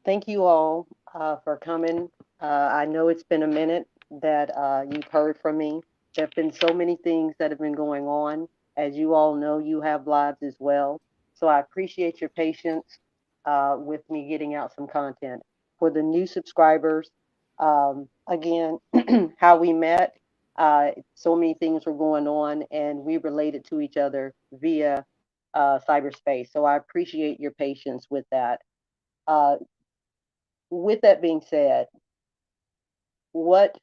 thank you all for coming. I know it's been a minute that you've heard from me. There have been so many things that have been going on. As you all know, you have lives as well. So I appreciate your patience with me getting out some content. For the new subscribers, again, how we met, so many things were going on, and we related to each other via cyberspace. So I appreciate your patience with that. Uh, with that being said, what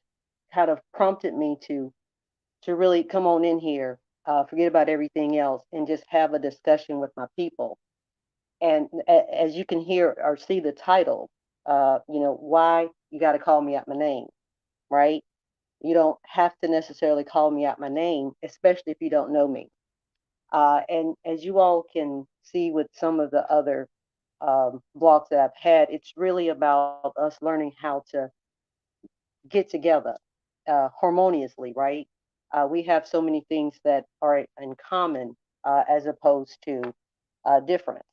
kind of prompted me to really come on in here, forget about everything else, and just have a discussion with my people. And as you can hear or see the title, why you got to call me out my name, right? You don't have to necessarily call me out my name, especially if you don't know me. And as you all can see with some of the other blogs that I've had, it's really about us learning how to get together harmoniously, right? We have so many things that are in common as opposed to difference.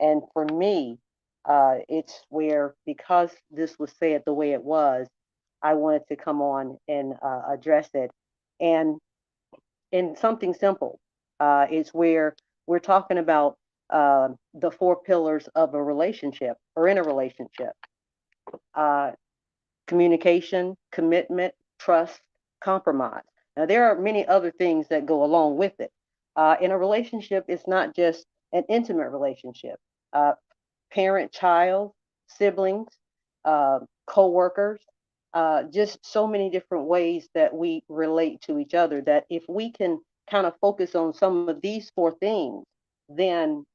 And for me, it's where, because this was said the way it was, I wanted to come on and address it. And in something simple, is where we're talking about the four pillars of a relationship or in a relationship. Uh, Communication, commitment, trust, compromise. Now, there are many other things that go along with it. In a relationship, it's not just an intimate relationship. Uh, Parent, child, siblings, co-workers, just so many different ways that we relate to each other, that if we can kind of focus on some of these four things, then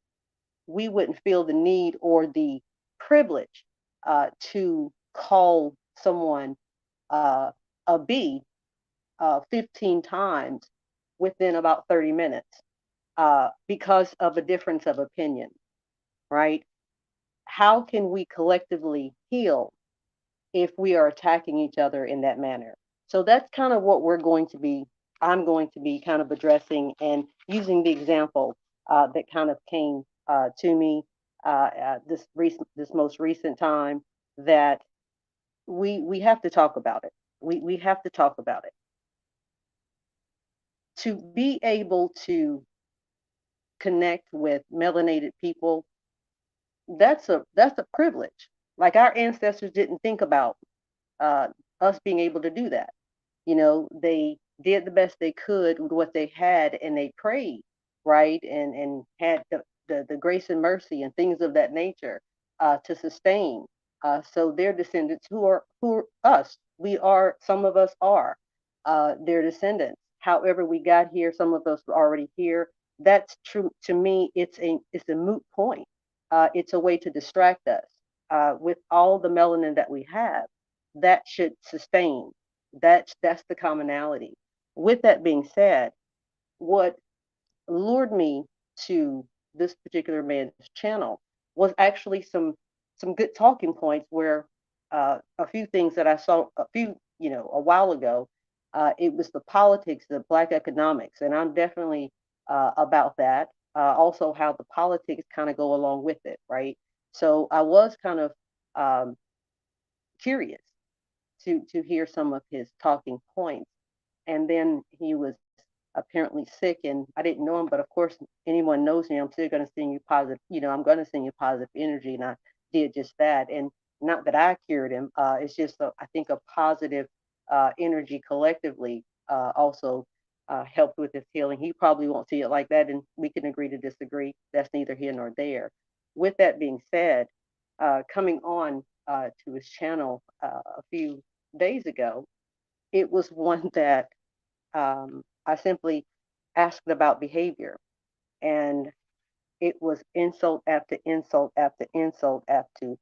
we wouldn't feel the need or the privilege to call someone uh, a B 15 times within about 30 minutes because of a difference of opinion, right? How can we collectively heal if we are attacking each other in that manner? So that's kind of what I'm going to be kind of addressing and using the example that kind of came to me this most recent time, that we have to talk about it. We have to talk about it to be able to connect with melanated people. That's a privilege. Like, our ancestors didn't think about uh, us being able to do that. They did the best they could with what they had, and they prayed, right, and had the grace and mercy and things of that nature to sustain. So their descendants, who are us, some of us are their descendants. However, we got here. Some of us were already here. That's true. To me, it's a moot point. It's a way to distract us with all the melanin that we have. That should sustain. That's the commonality. With that being said, what lured me to this particular man's channel was actually some good talking points, where a few things that I saw a while ago. It was the politics of Black economics, and I'm definitely about that. Also, how the politics kind of go along with it, right? So I was kind of um, curious to hear some of his talking points. And then he was apparently sick, and I didn't know him, but of course, anyone knows me, I'm still going to send you positive, I'm going to send you positive energy, and I did just that. And not that I cured him, it's just I think a positive energy collectively also helped with his healing. He probably won't see it like that, and we can agree to disagree. That's neither here nor there. With that being said, coming on to his channel a few days ago, it was one that I simply asked about behavior, and it was insult after insult after insult after.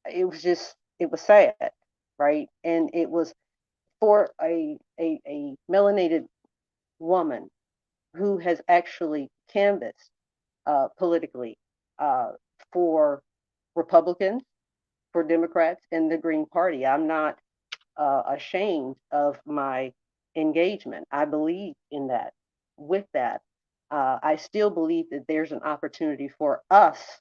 It was sad, right? And it was for a melanated woman who has actually canvassed politically uh, for Republicans, for Democrats, and the Green Party. I'm not ashamed of my engagement. I believe in that. With that, I still believe that there's an opportunity for us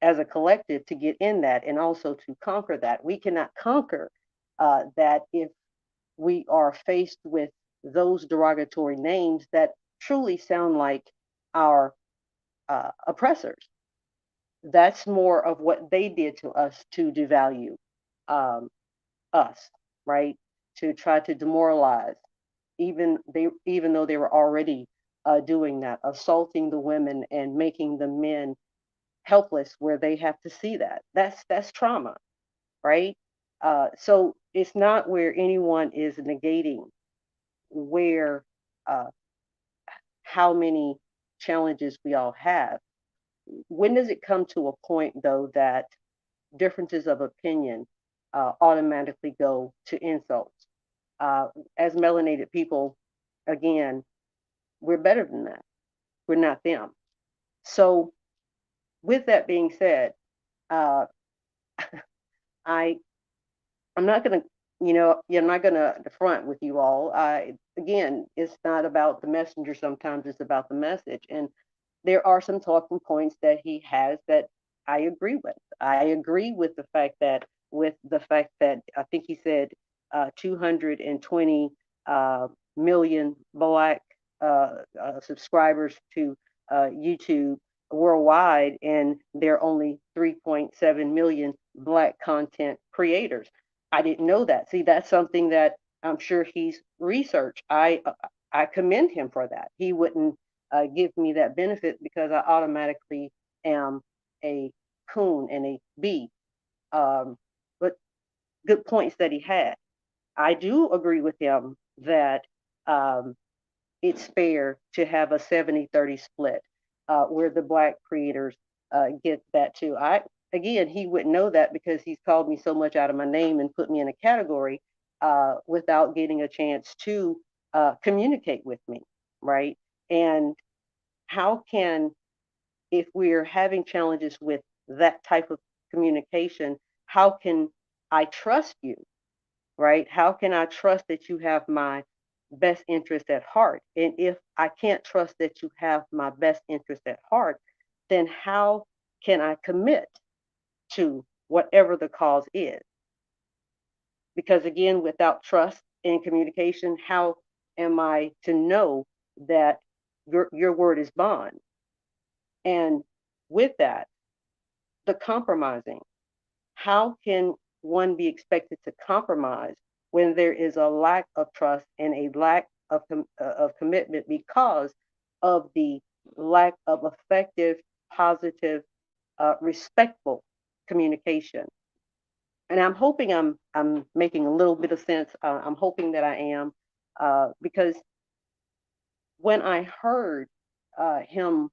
as a collective to get in that and also to conquer that. We cannot conquer that if we are faced with those derogatory names that truly sound like our oppressors. That's more of what they did to us to devalue um, us, right? To try to demoralize, even though they were already doing that, assaulting the women and making the men helpless, where they have to see that. That's trauma, right? So it's not where anyone is negating where uh, how many challenges we all have. When does it come to a point though that differences of opinion automatically go to insults? Uh, as melanated people, again, we're better than that. We're not them. So, with that being said, uh, I I'm not gonna, I'm not gonna front with you all. Again, it's not about the messenger. Sometimes it's about the message, and there are some talking points that he has that I agree with. I agree with the fact that I think he said 220 uh, million black subscribers to YouTube worldwide, and there are only 3.7 million black content creators. I didn't know that. See, that's something that I'm sure he's researched. I commend him for that. He wouldn't give me that benefit because I automatically am a coon and a bee. But good points that he had. I do agree with him that um, it's fair to have a 70-30 split where the black creators get that too. Again, he wouldn't know that because he's called me so much out of my name and put me in a category without getting a chance to communicate with me, right? And how can, if we're having challenges with that type of communication, how can I trust you, right? How can I trust that you have my best interest at heart? And if I can't trust that you have my best interest at heart, then how can I commit to whatever the cause is? Because again, without trust and communication, how am I to know that your word is bond? And with that, the compromising. How can one be expected to compromise when there is a lack of trust and a lack of commitment because of the lack of effective, positive, respectful communication? And I'm hoping I'm making a little bit of sense. I'm hoping that I am, because when I heard him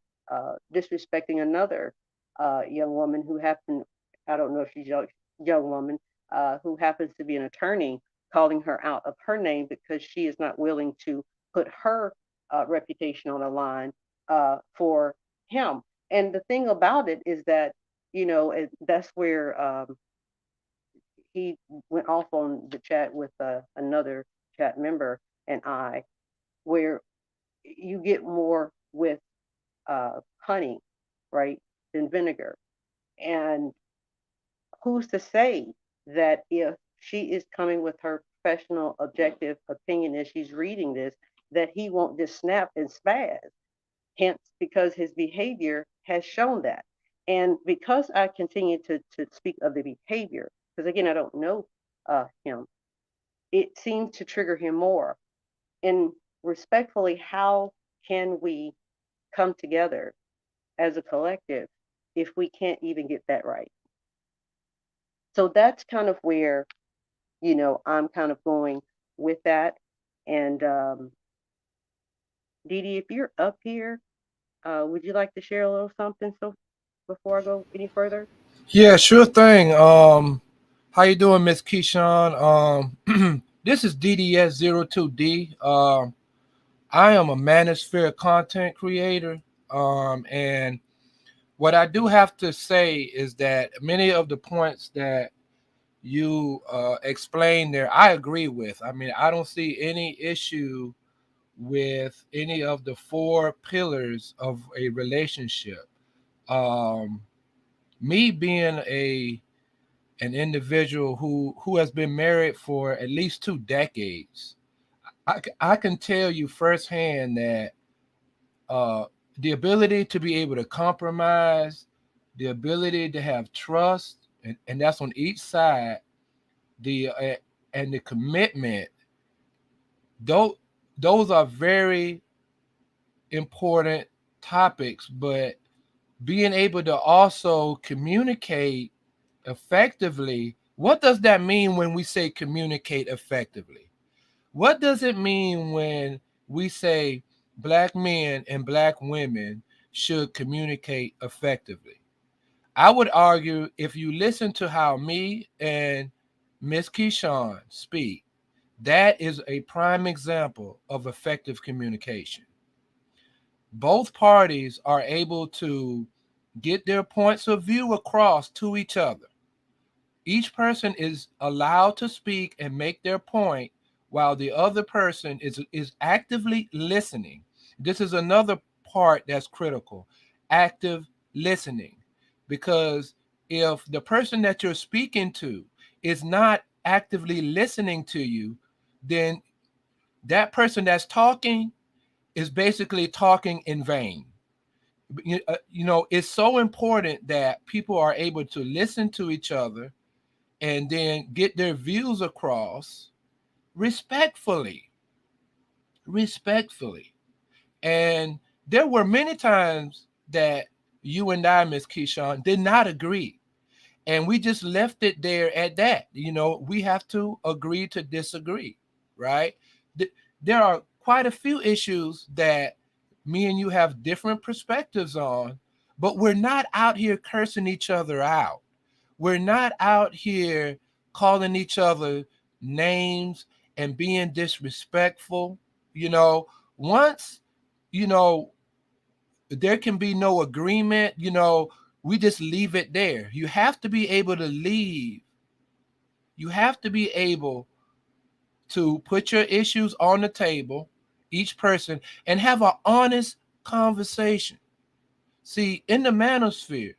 disrespecting another young woman who happened, I don't know if she's young woman, who happens to be an attorney, calling her out of her name because she is not willing to put her reputation on the line for him. And the thing about it is that, that's where he went off on the chat with another chat member and where you get more with honey, right, than vinegar. And who's to say that if she is coming with her professional, objective opinion as she's reading this, that he won't just snap and spaz? Hence, because his behavior has shown that. And because I continue to speak of the behavior, because again, I don't know him, it seems to trigger him more. And respectfully, how can we come together as a collective if we can't even get that right? So that's kind of where, I'm kind of going with that. And Dee Dee, if you're up here, would you like to share a little something so before I go any further? Yeah, sure thing. How you doing, Miss Keyshawn? This is DDS02D. I am a manosphere content creator. And what I do have to say is that many of the points that you explained there, I agree with. I mean, I don't see any issue with any of the four pillars of a relationship. Um, Me being a an individual who has been married for at least 2 decades, I can tell you firsthand that uh, the ability to be able to compromise, the ability to have trust, and that's on each side, the and the commitment, those those are very important topics. But being able to also communicate effectively, what does that mean when we say communicate effectively? What does it mean when we say black men and black women should communicate effectively? I would argue if you listen to how me and Miss Keyshawn speak, that is a prime example of effective communication. Both parties are able to get their points of view across to each other. Each person is allowed to speak and make their point while the other person is actively listening. This is another part that's critical. Active listening. Because if the person that you're speaking to is not actively listening to you, then that person that's talking is basically talking in vain. It's so important that people are able to listen to each other and then get their views across respectfully. Respectfully. And there were many times that you and I, Miss Keyshawn, did not agree. And we just left it there at that. We have to agree to disagree, right? There are quite a few issues that me and you have different perspectives on, but we're not out here cursing each other out. We're not out here calling each other names and being disrespectful. You know, once, you know, there can be no agreement, we just leave it there. You have to be able to leave. You have to be able to put your issues on the table, each person, and have an honest conversation. See, in the manosphere,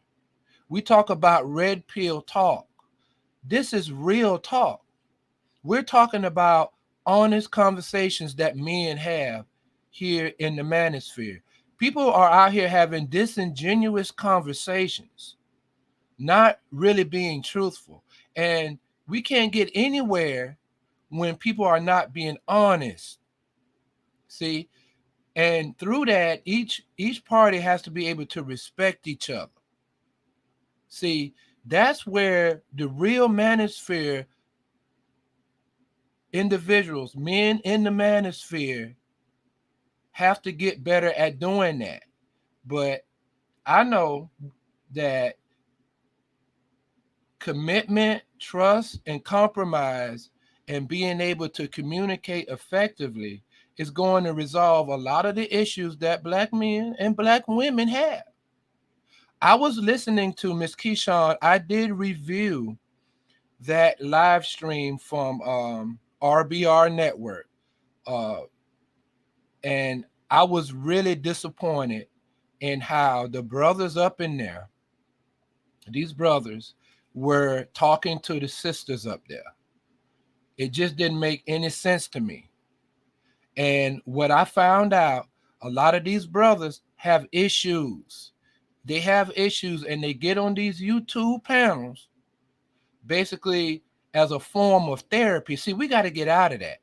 we talk about red pill talk. This is real talk. We're talking about honest conversations that men have here in the manosphere. People are out here having disingenuous conversations, not really being truthful. And we can't get anywhere when people are not being honest. See? And through that, each party has to be able to respect each other. See, that's where the real manosphere individuals, men in the manosphere, have to get better at doing that. But I know that commitment, trust, and compromise and being able to communicate effectively is going to resolve a lot of the issues that black men and black women have. I was listening to Miss Keyshawn. I did review that live stream from RBR Network. Uh, and I was really disappointed in how the brothers up in there, these brothers, were talking to the sisters up there. It just didn't make any sense to me. And what I found out, a lot of these brothers have issues. They have issues and they get on these YouTube panels basically as a form of therapy. See, we got to get out of that.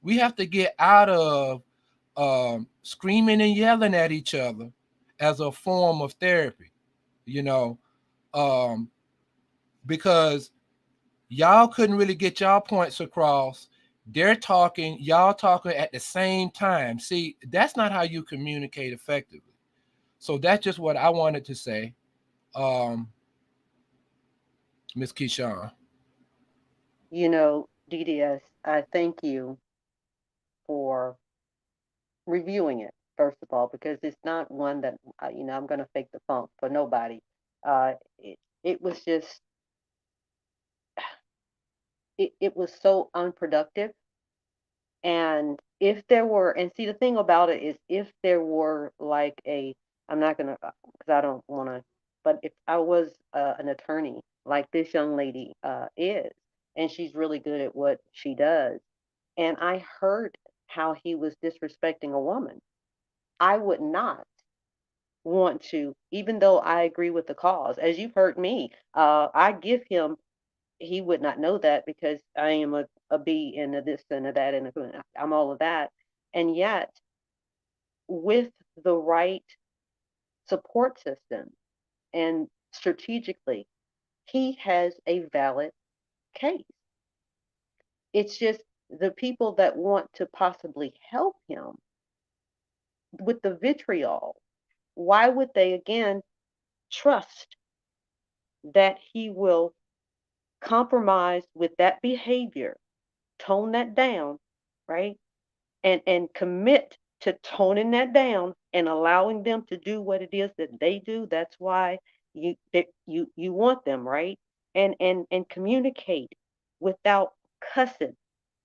We have to get out of screaming and yelling at each other as a form of therapy, you know, um, because y'all couldn't really get y'all points across. They're talking, y'all talking at the same time. See, that's not how you communicate effectively. So that's just what I wanted to say, um, Miss Keyshawn. DDS, I thank you for reviewing it, first of all, because it's not one that, I'm going to fake the funk for nobody. It was just, it was so unproductive. And if there were, and see, the thing about it is, if there were like I'm not going to, because I don't want to. But if I was an attorney like this young lady is, and she's really good at what she does, and I heard how he was disrespecting a woman, I would not want to, even though I agree with the cause. As you've heard me, I give him, he would not know that because I am a B and a this and a that and I'm all of that. And yet, with the right support system and strategically, he has a valid case. It's just the people that want to possibly help him with the vitriol, why would they again trust that he will compromise with that behavior, tone that down, right? And commit to toning that down and allowing them to do what it is that they do. That's why you want them, right? And communicate without cussing,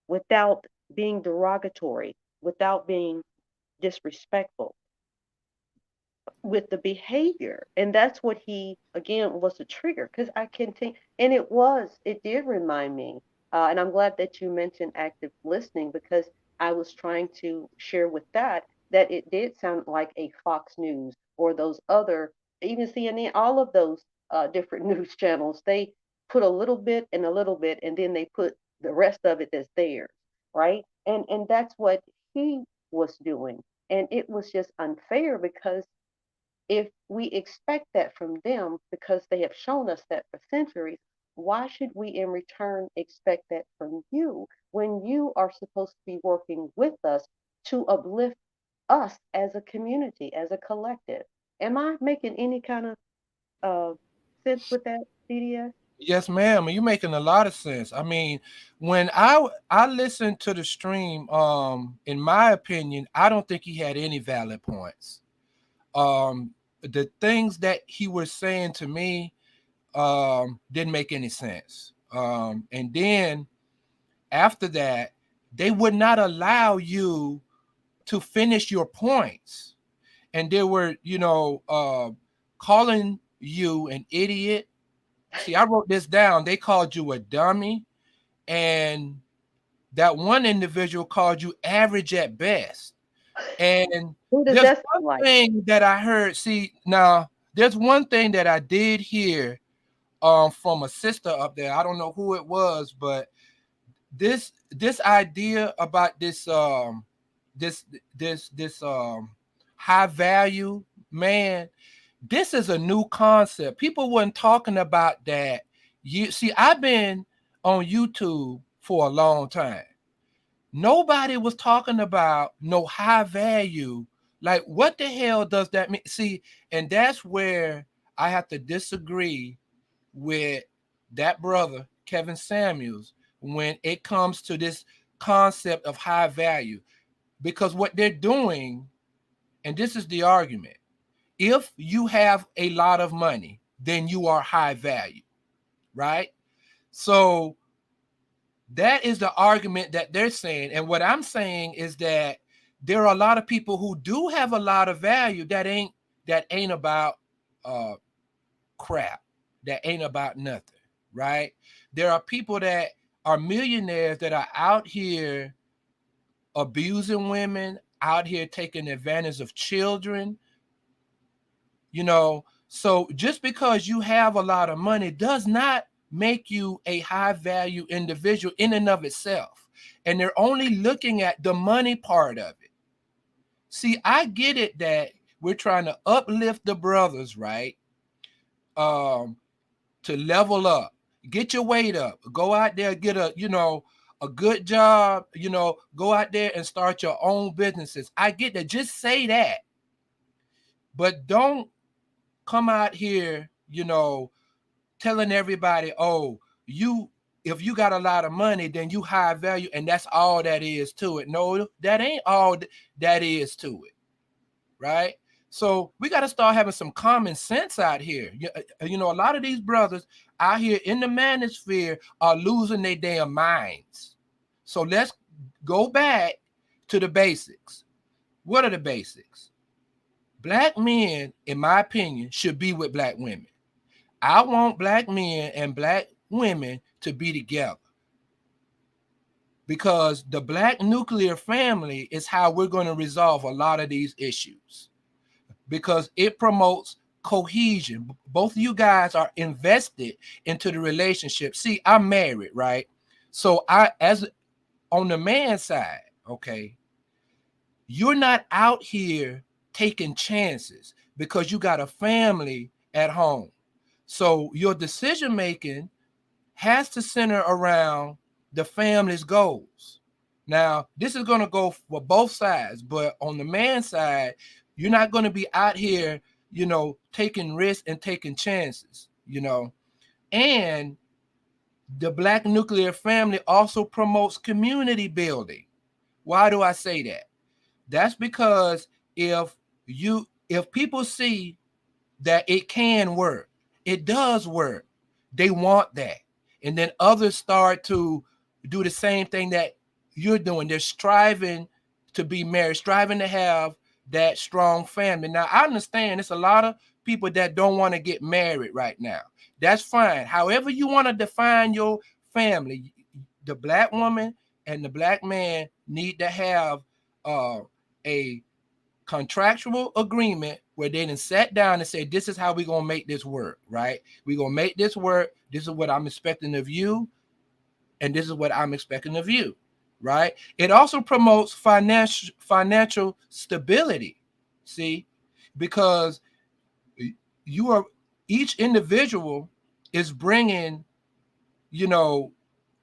without being derogatory, without being disrespectful with the behavior. And that's what he again was the trigger, because I can think, and it did remind me, and I'm glad that you mentioned active listening, because I was trying to share with that it did sound like a Fox News or those other, even CNN, all of those different news channels. They put a little bit and a little bit, and then they put the rest of it that's theirs, right? And that's what he was doing, and it was just unfair, because if we expect that from them because they have shown us that for centuries, why should we in return expect that from you when you are supposed to be working with us to uplift us as a community, as a collective? Am I making any kind of uh, sense with that, CDS? Yes, ma'am. You're making a lot of sense. I mean, when I listened to the stream, in my opinion, I don't think he had any valid points. The things that he was saying to me didn't make any sense. And then after that, they would not allow you to finish your points, and they were, calling you an idiot. See, I wrote this down. They called you a dummy, and that one individual called you average at best. And Who does there's that one sound like? thing that I heard. See, now there's one thing that I did hear from a sister up there. I don't know who it was, but this idea about this this high value man, this is a new concept. People weren't talking about that. You see, I've been on YouTube for a long time. Nobody was talking about no high value. Like, what the hell does that mean? See, and that's where I have to disagree with that brother, Kevin Samuels, when it comes to this concept of high value. Because what they're doing, and this is the argument, if you have a lot of money, then you are high value, right? So that is the argument that they're saying. And what I'm saying is that there are a lot of people who do have a lot of value that ain't about uh crap, that ain't about nothing, right? There are people that are millionaires that are out here abusing women, out here taking advantage of children, you know. So just because you have a lot of money does not make you a high value individual in and of itself. And they're only looking at the money part of it. See, I get it that we're trying to uplift the brothers, right? Um, to level up, get your weight up, go out there, get a good job, go out there and start your own businesses. I get that. Just say that. But don't come out here, telling everybody, oh, you if you got a lot of money, then you high value, and that's all that is to it. No, that ain't all that is to it, right? So we got to start having some common sense out here. A lot of these brothers out here in the manosphere are losing their damn minds. So let's go back to the basics. What are the basics? Black men, in my opinion, should be with black women. I want black men and black women to be together because the black nuclear family is how we're going to resolve a lot of these issues because it promotes cohesion. Both of you guys are invested into the relationship. See, I'm married, right? So I, as on the man side, okay, you're not out here taking chances because you got a family at home. So your decision making has to center around the family's goals. Now, this is going to go for both sides, but on the man side, you're not going to be out here, taking risks and taking chances, And the black nuclear family also promotes community building. Why do I say that? That's because if people see that it can work, it does work. They want that. And then others start to do the same thing that you're doing. They're striving to be married, striving to have that strong family. Now, I understand it's a lot of people that don't want to get married right now. That's fine. However, you want to define your family, the black woman and the black man need to have uh, a contractual agreement where they done sat down and said, this is how we're gonna make this work, right? We're gonna make this work. This is what I'm expecting of you, and this is what I'm expecting of you, right? It also promotes financial stability. See, because you are each individual is bringing, you know,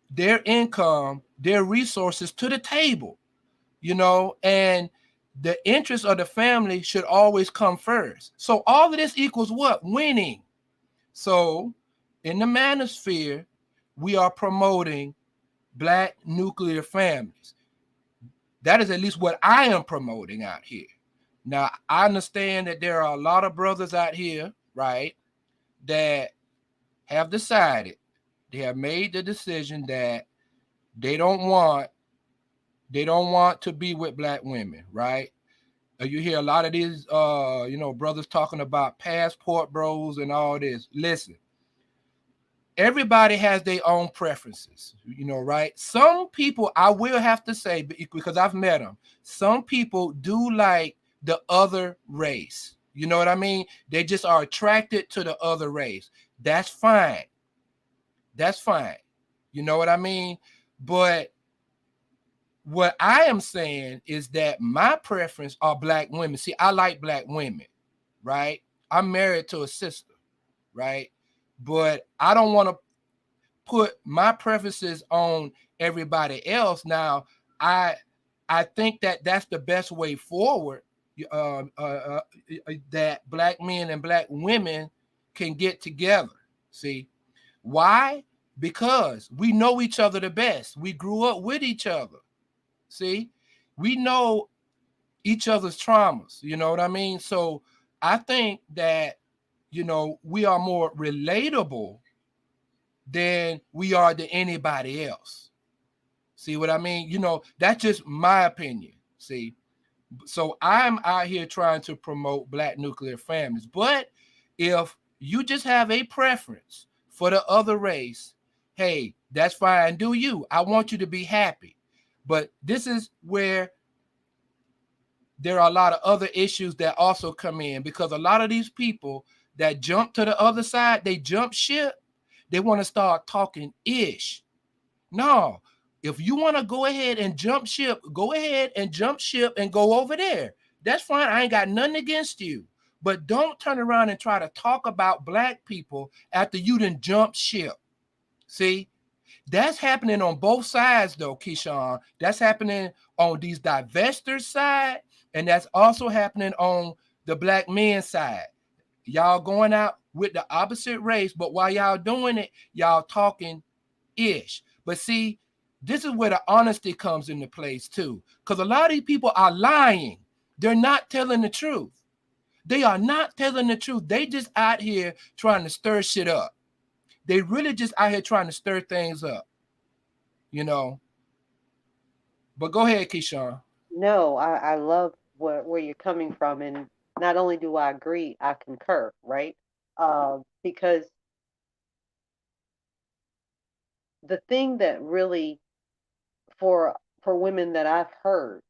their income, their resources to the table, and the interest of the family should always come first. So all of this equals what? Winning. So in the manosphere, we are promoting black nuclear families. That is at least what I am promoting out here. Now, I understand that there are a lot of brothers out here, right, that have decided, they have made the decision that they don't want they don't want to be with black women, right? You hear a lot of these, brothers talking about passport bros and all this. Listen, everybody has their own preferences, right? Some people, I will have to say, because I've met them, some people do like the other race. You know what I mean? They just are attracted to the other race. That's fine. That's fine. You know what I mean? But what I am saying is that my preference are black women. See, I like black women, right? I'm married to a sister, right? But I don't want to put my preferences on everybody else. Now, I I think that that's the best way forward. Uh, uh, uh, that black men and black women can get together. See, why? Because we know each other the best. We grew up with each other. See, we know each other's traumas. You know what I mean? So I think that, we are more relatable than we are to anybody else. See what I mean? That's just my opinion. See, so I'm out here trying to promote black nuclear families. But if you just have a preference for the other race, hey, that's fine. Do you? I want you to be happy. But this is where there are a lot of other issues that also come in because a lot of these people that jump to the other side, they jump ship, they want to start talking ish. No, if you want to go ahead and jump ship, go ahead and jump ship and go over there. That's fine. I ain't got nothing against you. But don't turn around and try to talk about black people after you done jump ship. See, that's happening on both sides, though, Keyshawn. That's happening on these divestors' side, and that's also happening on the black men's side. Y'all going out with the opposite race, but while y'all doing it, y'all talking ish. But see, this is where the honesty comes into place too. Because a lot of these people are lying. They're not telling the truth. They are not telling the truth. They just out here trying to stir shit up. They really just out here trying to stir things up, you know. But go ahead, Keyshawn. No, I love where you're coming from, and not only do I agree, I concur, right? Because the thing that really for women that I've heard,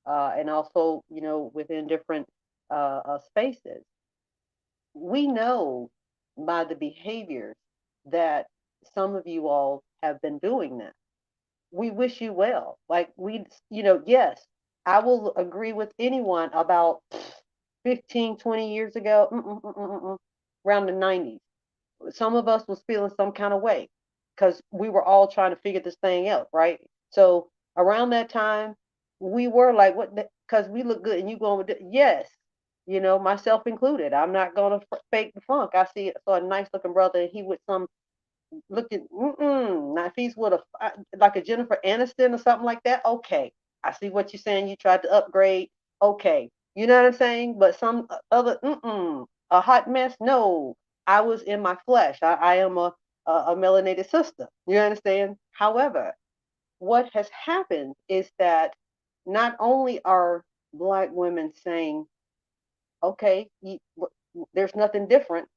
and also within different spaces, we know by the behaviors that some of you all have been doing that. We wish you well. Like yes, I will agree with anyone about 15, 20 years ago, around the 90s. Some of us was feeling some kind of way because we were all trying to figure this thing out, right? So around that time, we were like, what? Because we look good, and you going with it. Yes, myself included. I'm not gonna fake the funk. I saw a nice looking brother, and he with some looking. Now if he's with like a Jennifer Aniston or something like that, okay, I see what you're saying. You tried to upgrade, okay, you know what I'm saying. But some other, a hot mess. No, I was in my flesh. I am a melanated sister. You understand? However, what has happened is that not only are Black women saying, okay, there's nothing different.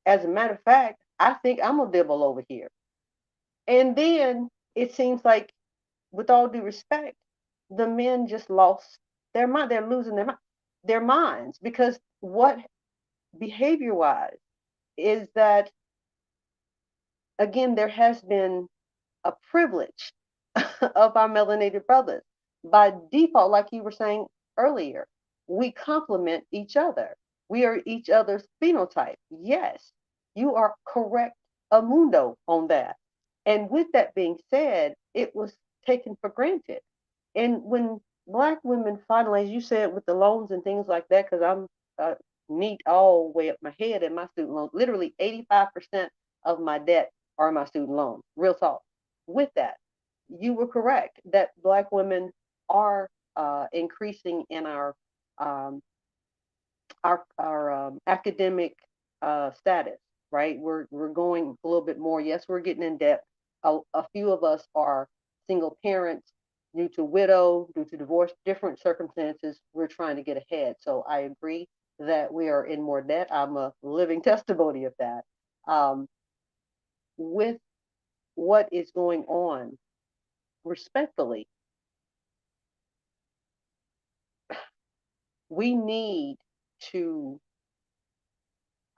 As a matter of fact, I think I'm a dibble over here. And then it seems like, with all due respect, the men just lost their mind. They're losing their minds because what behavior wise is that, again, there has been a privilege of our melanated brothers. By default, like you were saying earlier, we complement each other. We are each other's phenotype. Yes, you are correct, Amundo, on that. And with that being said, it was taken for granted. And when Black women finally, as you said, with the loans and things like that, because I'm neat all the way up my head in my student loans, literally 85% of my debt are my student loans. Real talk. With that, you were correct that Black women are increasing in um, our academic status, right? We're going a little bit more. Yes, we're getting in debt. A few of us are single parents due to widow, due to divorce, different circumstances. We're trying to get ahead. So I agree that we are in more debt. I'm a living testimony of that. Um, with what is going on, respectfully, we need to,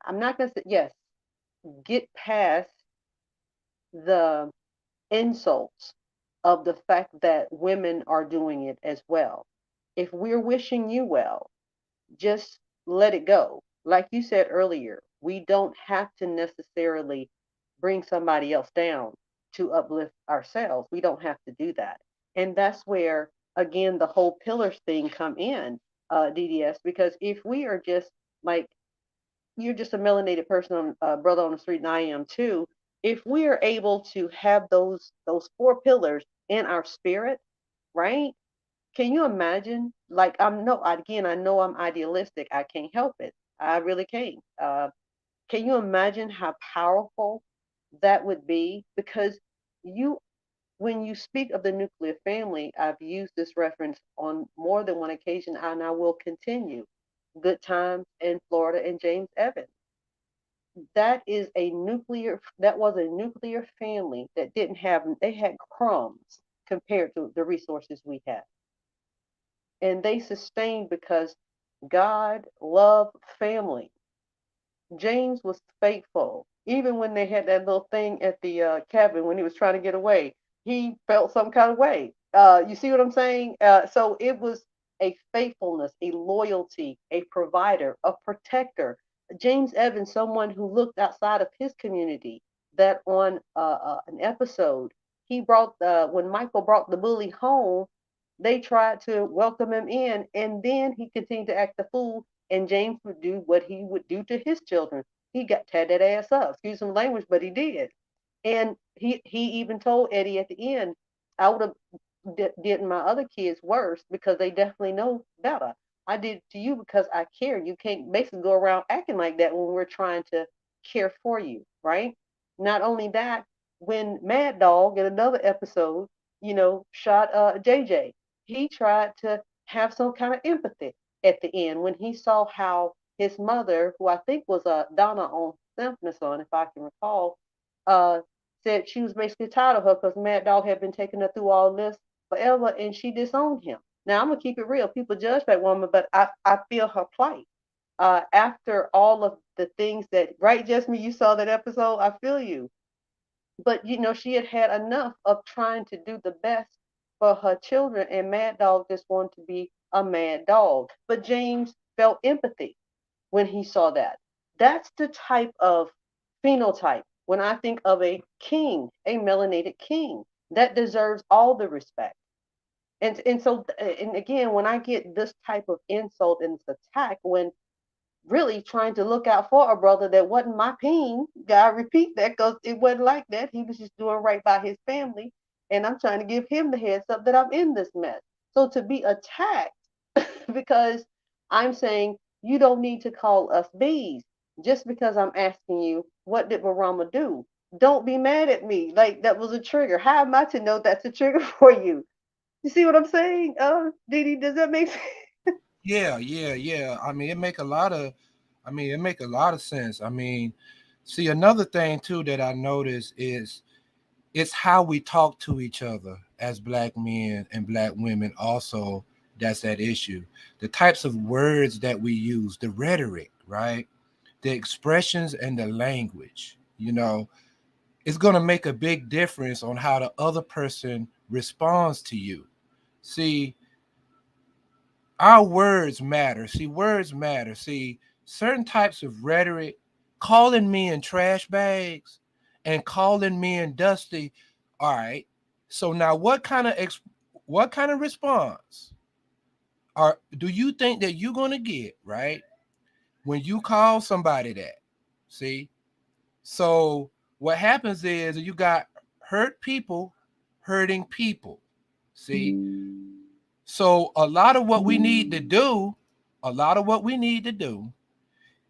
I'm not going to say, yes, get past the insults of the fact that women are doing it as well. If we're wishing you well, just let it go. Like you said earlier, we don't have to necessarily bring somebody else down to uplift ourselves. We don't have to do that. And that's where, again, the whole pillars thing come in, DDS, because if we are just like, you're just a melanated person, on brother on the street, and I am too. If we are able to have those four pillars in our spirit, right? Can you imagine? Like, I'm no again, I know I'm idealistic. I can't help it. I really can't. Can you imagine how powerful that would be? Because you, when you speak of the nuclear family, I've used this reference on more than one occasion, and I will continue. Good Times in Florida and James Evans, that was a nuclear family that didn't have, they had crumbs compared to the resources we have, and they sustained because God loved family. James was faithful. Even when they had that little thing at the cabin when he was trying to get away, he felt some kind of way. You see what I'm saying? So it was a faithfulness, a loyalty, a provider, a protector. James Evans, someone who looked outside of his community, that on an episode, he brought when Michael brought the bully home, they tried to welcome him in, and then he continued to act the fool, and James would do what he would do to his children. He got tear that ass up. Excuse some language, but he did. And he even told Eddie at the end, I would have did my other kids worse because they definitely know better. I did it to you because I care. You can't basically go around acting like that when we're trying to care for you, right? Not only that, when Mad Dog in another episode, shot JJ, he tried to have some kind of empathy at the end when he saw how his mother, who I think was Donna on Simpson, if I can recall, uh, said she was basically tired of her because Mad Dog had been taking her through all this forever, and she disowned him. Now I'm gonna keep it real. People judge that woman, but I feel her plight. After all of the things that, right, Jasmine, you saw that episode. I feel you. But she had had enough of trying to do the best for her children, and Mad Dog just wanted to be a mad dog. But James felt empathy when he saw that. That's the type of phenotype when I think of a king, a melanated king that deserves all the respect. And again, when I get this type of insult and this attack, when really trying to look out for a brother that wasn't my peen. God repeat that because it wasn't like that. He was just doing right by his family. And I'm trying to give him the heads up that I'm in this mess. So to be attacked because I'm saying you don't need to call us bees just because I'm asking you, what did Marama do? Don't be mad at me. Like that was a trigger. How am I to know that's a trigger for you? You see what I'm saying? Didi, does that make sense? Yeah, yeah, yeah. I mean, it make a lot of sense. I mean, see, another thing too that I notice is it's how we talk to each other as black men and black women. Also, that's that issue. The types of words that we use, the rhetoric, right? The expressions and the language. It's going to make a big difference on how the other person responds to you. See, our words matter. See, words matter. See, certain types of rhetoric, calling me in trash bags and calling me in dusty. All right. So now, what kind of response are do you think that you're gonna get right when you call somebody that? See, so what happens is you got hurt people hurting people. See, so a lot of what we need to do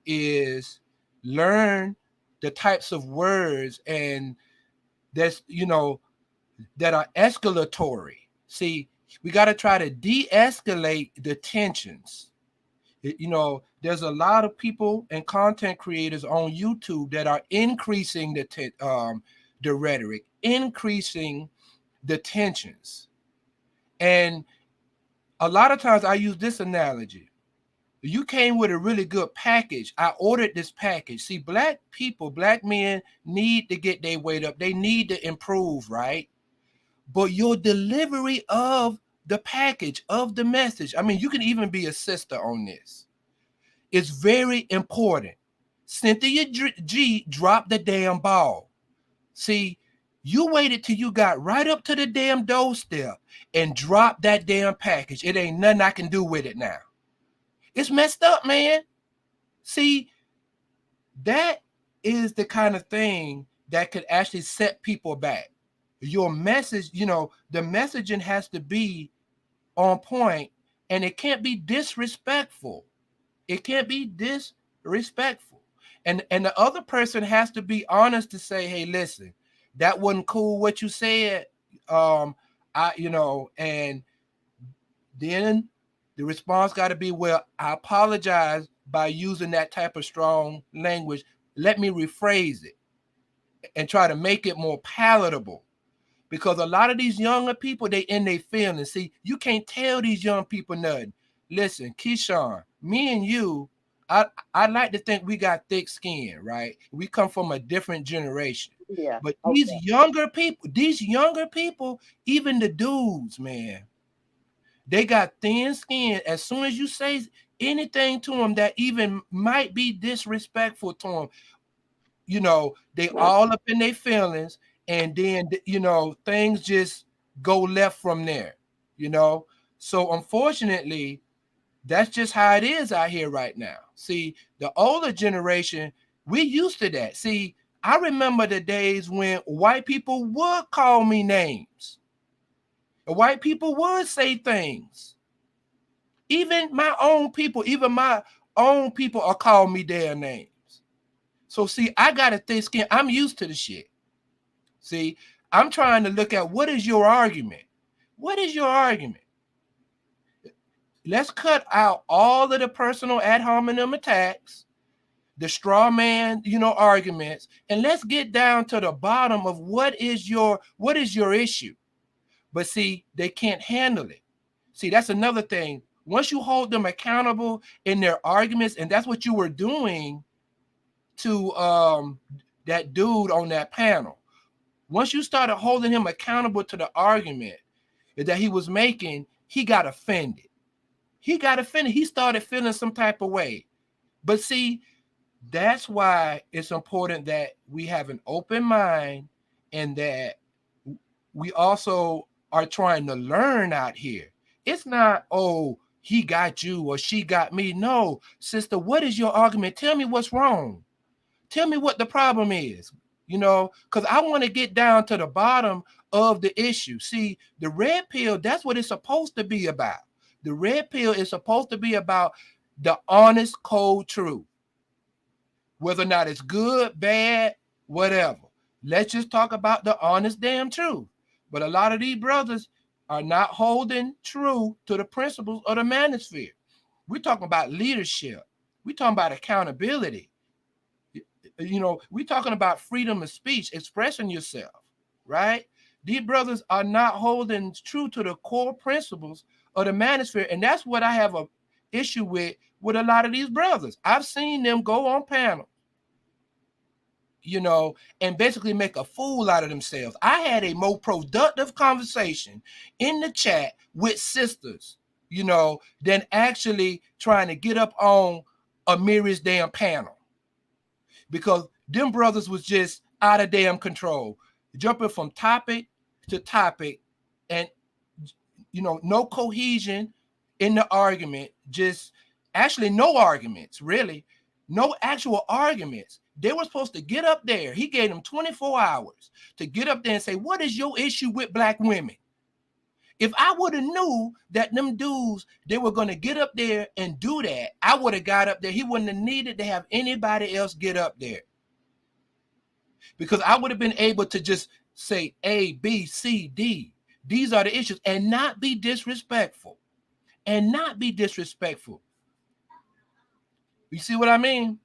is learn the types of words and that's that are escalatory. See, we got to try to de-escalate the tensions. There's a lot of people and content creators on YouTube that are increasing the rhetoric, increasing the tensions. And a lot of times I use this analogy. You came with a really good package. I ordered this package. See, black people, black men need to get their weight up. They need to improve, right? But your delivery of the package, of the message, I mean, you can even be a sister on this. It's very important. Cynthia G dropped the damn ball. See, you waited till you got right up to the damn doorstep and dropped that damn package. It ain't nothing I can do with it now. It's messed up, man. See, that is the kind of thing that could actually set people back. Your message, the messaging has to be on point and it can't be disrespectful. It can't be disrespectful. And the other person has to be honest to say, hey, listen, that wasn't cool what you said. And then the response got to be, well, I apologize by using that type of strong language. Let me rephrase it and try to make it more palatable. Because a lot of these younger people, they in their feelings. See, you can't tell these young people nothing. Listen, Keyshawn, me and you, I like to think we got thick skin, right? We come from a different generation. Yeah. But Okay. these younger people, even the dudes, man, they got thin skin. As soon as you say anything to them that even might be disrespectful to them, they all up in their feelings, and then things just go left from there. You know, so unfortunately, that's just how it is out here right now. See, the older generation, we used to that. See, I remember the days when white people would call me names. White people would say things. Even my own people are calling me their names. So see, I got a thick skin. I'm used to the shit. See, I'm trying to look at what is your argument? What is your argument? Let's cut out all of the personal ad hominem attacks. the straw man, arguments, and let's get down to the bottom of what is your issue. But see, they can't handle it. See, that's another thing. Once you hold them accountable in their arguments, and that's what you were doing to that dude on that panel. Once you started holding him accountable to the argument that he was making, he got offended. He got offended. He started feeling some type of way. But see, that's why it's important that we have an open mind and that we also are trying to learn out here. It's not, oh, he got you or she got me. No, sister, what is your argument? Tell me what's wrong. Tell me what the problem is, because I want to get down to the bottom of the issue. See, the red pill, that's what it's supposed to be about. The red pill is supposed to be about the honest, cold truth, whether or not it's good, bad, whatever. Let's just talk about the honest damn truth. But a lot of these brothers are not holding true to the principles of the manosphere. We're talking about leadership. We're talking about accountability. We're talking about freedom of speech, expressing yourself, right? These brothers are not holding true to the core principles of the manosphere, and that's what I have a issue with a lot of these brothers. I've seen them go on panels, and basically make a fool out of themselves. I had a more productive conversation in the chat with sisters, than actually trying to get up on Amiri's damn panel, because them brothers was just out of damn control, jumping from topic to topic, and no cohesion in the argument. Just actually no arguments, really, no actual arguments. They were supposed to get up there. He gave them 24 hours to get up there and say, what is your issue with black women? If I would have knew that them dudes, they were going to get up there and do that, I would have got up there. He wouldn't have needed to have anybody else get up there, because I would have been able to just say A, B, C, D. These are the issues, and not be disrespectful. And not be disrespectful. You see what I mean?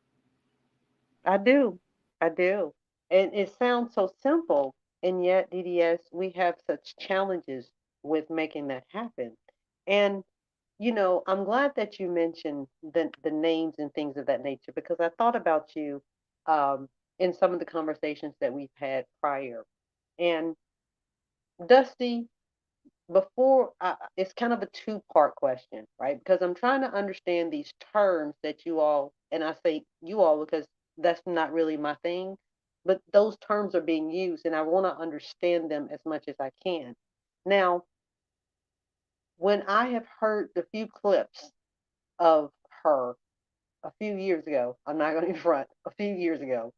I do. I do. And it sounds so simple, and yet, DDS, we have such challenges with making that happen. And I'm glad that you mentioned the names and things of that nature, because I thought about you um, in some of the conversations that we've had prior. And Dusty, it's kind of a two-part question, right? Because I'm trying to understand these terms that you all, and I say you all because that's not really my thing, but those terms are being used, and I want to understand them as much as I can. Now, when I have heard the few clips of her a few years ago, I'm not going to front, a few years ago,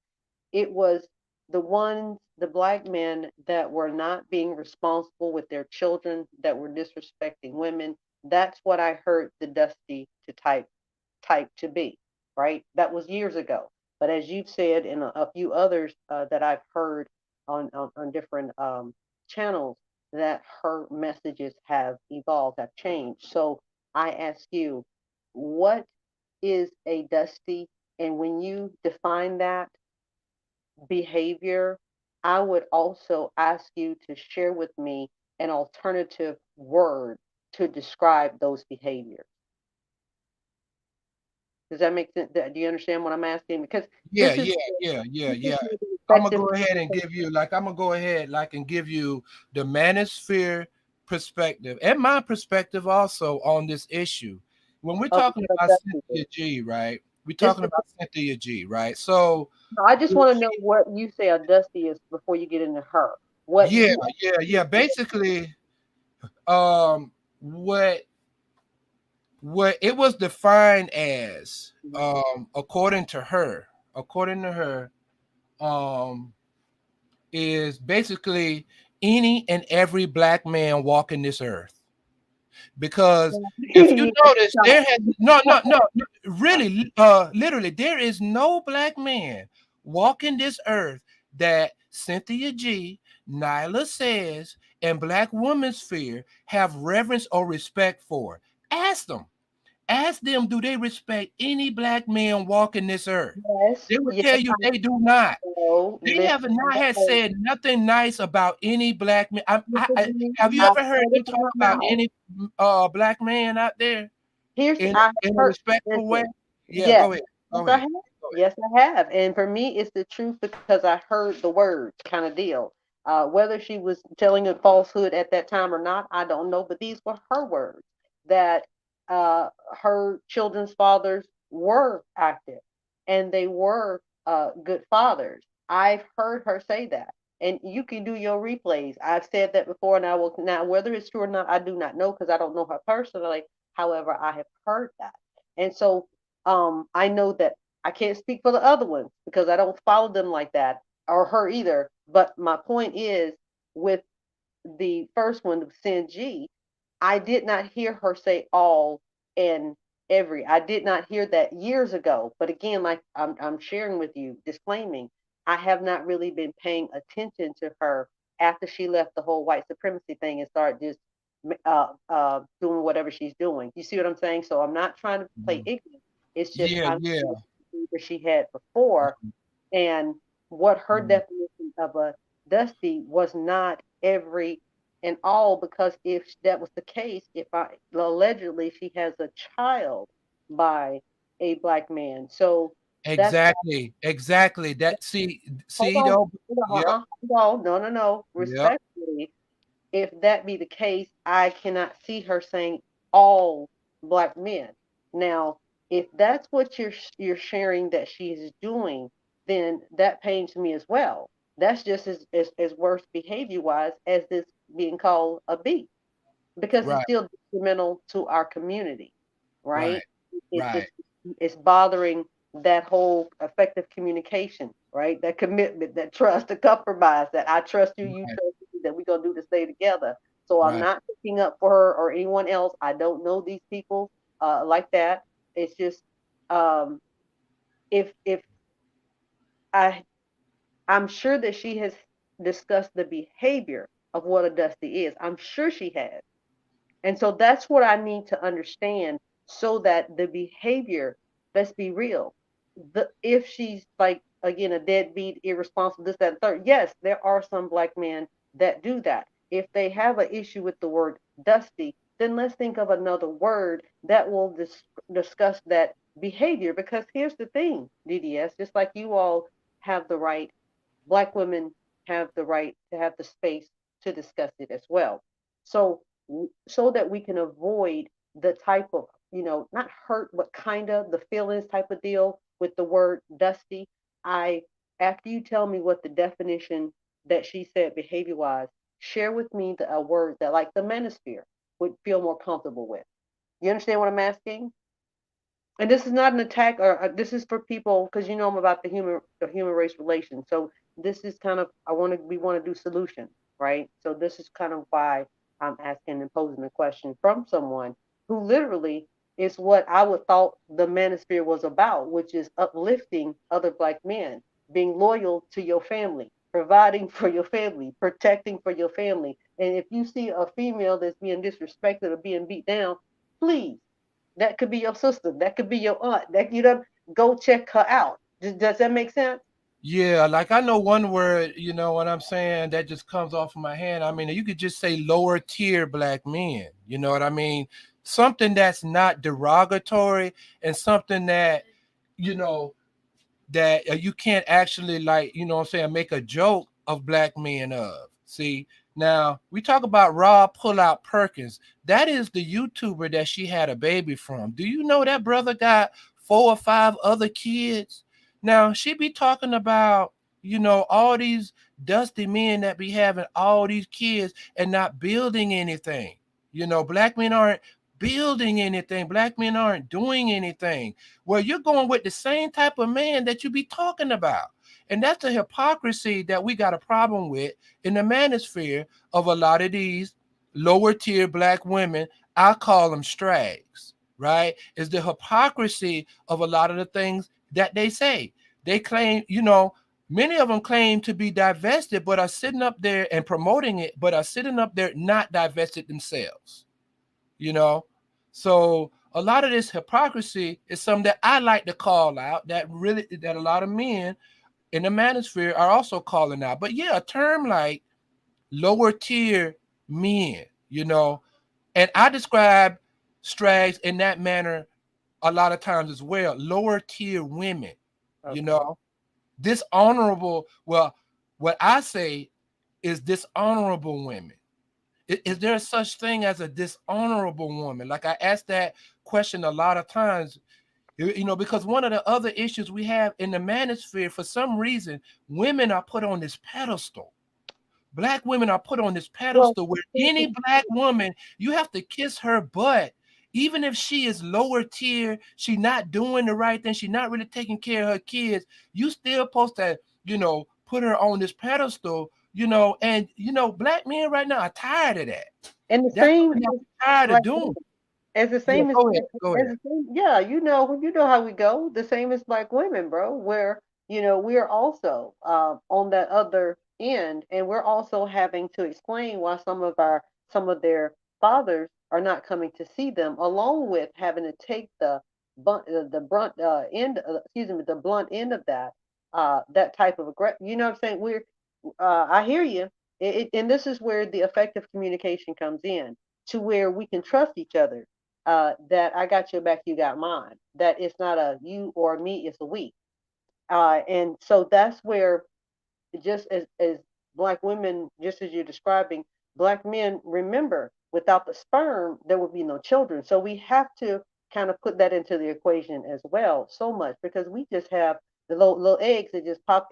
it was the black men that were not being responsible with their children, that were disrespecting women. That's what I heard the Dusty to type to be, right? That was years ago. But as you've said, and a few others that I've heard on different channels, that her messages have evolved, have changed. So I ask you, what is a Dusty? And when you define that behavior, I would also ask you to share with me an alternative word to describe those behaviors. Does that make sense? Do you understand what I'm asking? Because Yeah, yeah, yeah, yeah, this is yeah. the I'm gonna effective go ahead and conversation give you I'm gonna go ahead and give you the manosphere perspective and my perspective also on this issue. When we're of talking what about Dusty did. Cynthia G, right? We're Just talking about Cynthia G, right? no, I just want to know what you say a Dusty is before you get into her. What yeah, you yeah. Basically, um, what what it was defined as, according to her, um, is basically any and every black man walking this earth. Because if you you notice, there has no, know, no, no, really, literally, there is no black man walking this earth that Cynthia G, Nyla says, and Black Women's Sphere have reverence or respect for. Ask them. Ask them, do they respect any black man walking this earth? Yes, They will yes, tell you I they do not. know. They Listen, have not had no, said nothing nice about any black man. disagree. Have you I've ever heard heard it them from talk her about mouth. any black man out there in I in a heard. respectful way? Listen, Yeah, yes, go ahead. yes, Go I ahead. have. Go ahead. Yes, I have. And for me, it's the truth because I heard the words, kind of deal. Whether she was telling a falsehood at that time or not, I don't know. But these were her words that her children's fathers were active and they were good fathers. I've heard her say that. And you can do your replays. I've said that before, and I will now. Whether it's true or not, I do not know because I don't know her personally. However, I have heard that, and so I know that I can't speak for the other ones because I don't follow them like that or her either. But my point is, with the first one, Sin I did not hear her say all and every. I did not hear that years ago. But again, like I'm sharing with you, disclaiming, I have not really been paying attention to her after she left the whole white supremacy thing and started just doing whatever she's doing. You see what I'm saying? So I'm not trying to play Mhm. ignorant. It's just Yeah, I'm yeah. that she had before and what her Mhm. definition of a dusty was not every and all because if that was the case, if I allegedly she has a child by a black man, so that's Exactly. Exactly. That hold see on, though. Yep. hold on, no, Yep. respectfully, if that be the case, I cannot see her saying all black men. Now, if that's what you're sharing that she's doing, then that pains me as well. That's just as worse behavior wise as this being called a B because it's Right. still detrimental to our community, right? Right. It's Right. just it's bothering that whole effective communication, right? That commitment, that trust, the compromise, that I trust you, you Right. trust me, that we're gonna do this stay together. So I'm Right. not picking up for her or anyone else. I don't know these people like that. It's just um, if I I'm sure that she has discussed the behavior of what a dusty is. I'm sure she has. And so that's what I need to understand so that the behavior, let's be real. If she's like again a deadbeat, irresponsible, this, that, and third, yes, there are some black men that do that. If they have an issue with the word dusty, then let's think of another word that will discuss that behavior. Because here's the thing, DDS, just like you all have the right, black women have the right to have the space to discuss it as well. So so that we can avoid the type of, not hurt, but kind of the feelings type of deal with the word dusty. I, after you tell me what the definition that she said behavior wise, share with me a word that like the manosphere would feel more comfortable with. You understand what I'm asking? And this is not an attack, or this is for people because I'm about the human race relations. So this is kind of we want to do solutions, right? So this is kind of why I'm asking and posing a question from someone who literally is what I would thought the manosphere was about, which is uplifting other black men, being loyal to your family, providing for your family, protecting for your family. And if you see a female that's being disrespected or being beat down, please, that could be your sister. That could be your aunt. That go check her out. Does that make sense? Yeah, like I know one word, you know what I'm saying, that just comes off of my hand. I mean, you could just say lower tier black men. You know what I mean? Something that's not derogatory and something that, you know, that you can't actually, like, you know what I'm saying, make a joke of black men of. See, now we talk about Rob Pullout Perkins. That is the YouTuber that she had a baby from. Do you know that brother got 4 or 5 other kids? Now she be talking about, all these dusty men that be having all these kids and not building anything. Black men aren't building anything. Black men aren't doing anything. Well, you're going with the same type of man that you be talking about. And that's the hypocrisy that we got a problem with in the manosphere of a lot of these lower tier black women. I call them strags, right? Is the hypocrisy of a lot of the things that they say. They claim, many of them claim to be divested, but are sitting up there and promoting it, but are sitting up there not divested themselves, you know? So A lot of this hypocrisy is something that I like to call out, that a lot of men in the manosphere are also calling out. But yeah, a term like lower tier men, and I describe strags in that manner a lot of times as well. Lower tier women, you Okay. know, dishonorable. Well, what I say is dishonorable women. Is there such thing as a dishonorable woman? Like I asked that question a lot of times, because one of the other issues we have in the manosphere, for some reason, women are put on this pedestal. Black women are put on this Well, pedestal where any black woman, you have to kiss her butt. Even if she is lower tier, she not doing the right thing, she not really taking care of her kids, you still supposed to, put her on this pedestal, and black men right now are tired of that. and the That's same what we have as to tired of black doing. women. As the Yeah, same as go ahead. Go as ahead. the same, yeah, you know how we go. The same as black women, bro. Where we are also on that other end, and we're also having to explain why some of their fathers are not coming to see them, along with having to take the brunt end, excuse me, the blunt end of that type of aggression. You know what I'm saying? I hear you, and this is where the effective communication comes in, to where we can trust each other. That I got your back, you got mine. That it's not a you or me, it's a we. And so that's where, just as black women, just as you're describing, black men, remember, without the sperm, there would be no children. So we have to kind of put that into the equation as well, so much, because we just have the little eggs that just pop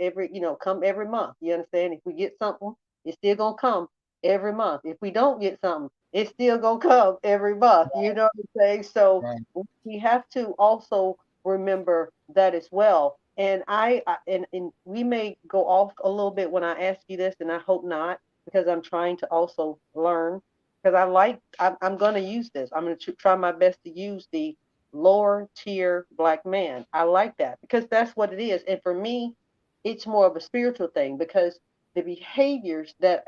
come every month. You understand? If we get something, it's still gonna come every month. If we don't get something, it's still gonna come every month. You know what I'm saying? So Right. we have to also remember that as well. And and we may go off a little bit when I ask you this, and I hope not, because I'm trying to also learn. Because I'm going to use this. I'm going to try my best to use the lower tier black man. I like that because that's what it is. And for me, it's more of a spiritual thing, because the behaviors that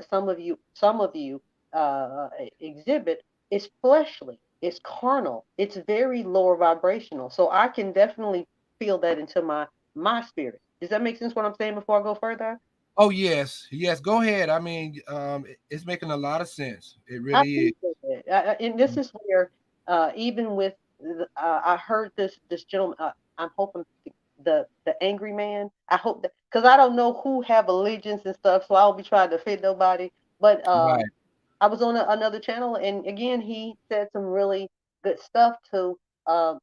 some of you exhibit is fleshly, it's carnal, it's very lower vibrational. So I can definitely feel that into my spirit. Does that make sense what I'm saying before I go further? Oh yes, yes. Go ahead. I mean, it's making a lot of sense. It I really is. appreciate it. And this is where, even with, I heard this gentleman. I'm hoping the angry man. I hope that, because I don't know who have allegiance and stuff, so I'll be trying to fit nobody. But Right. I was on another channel, and again, he said some really good stuff to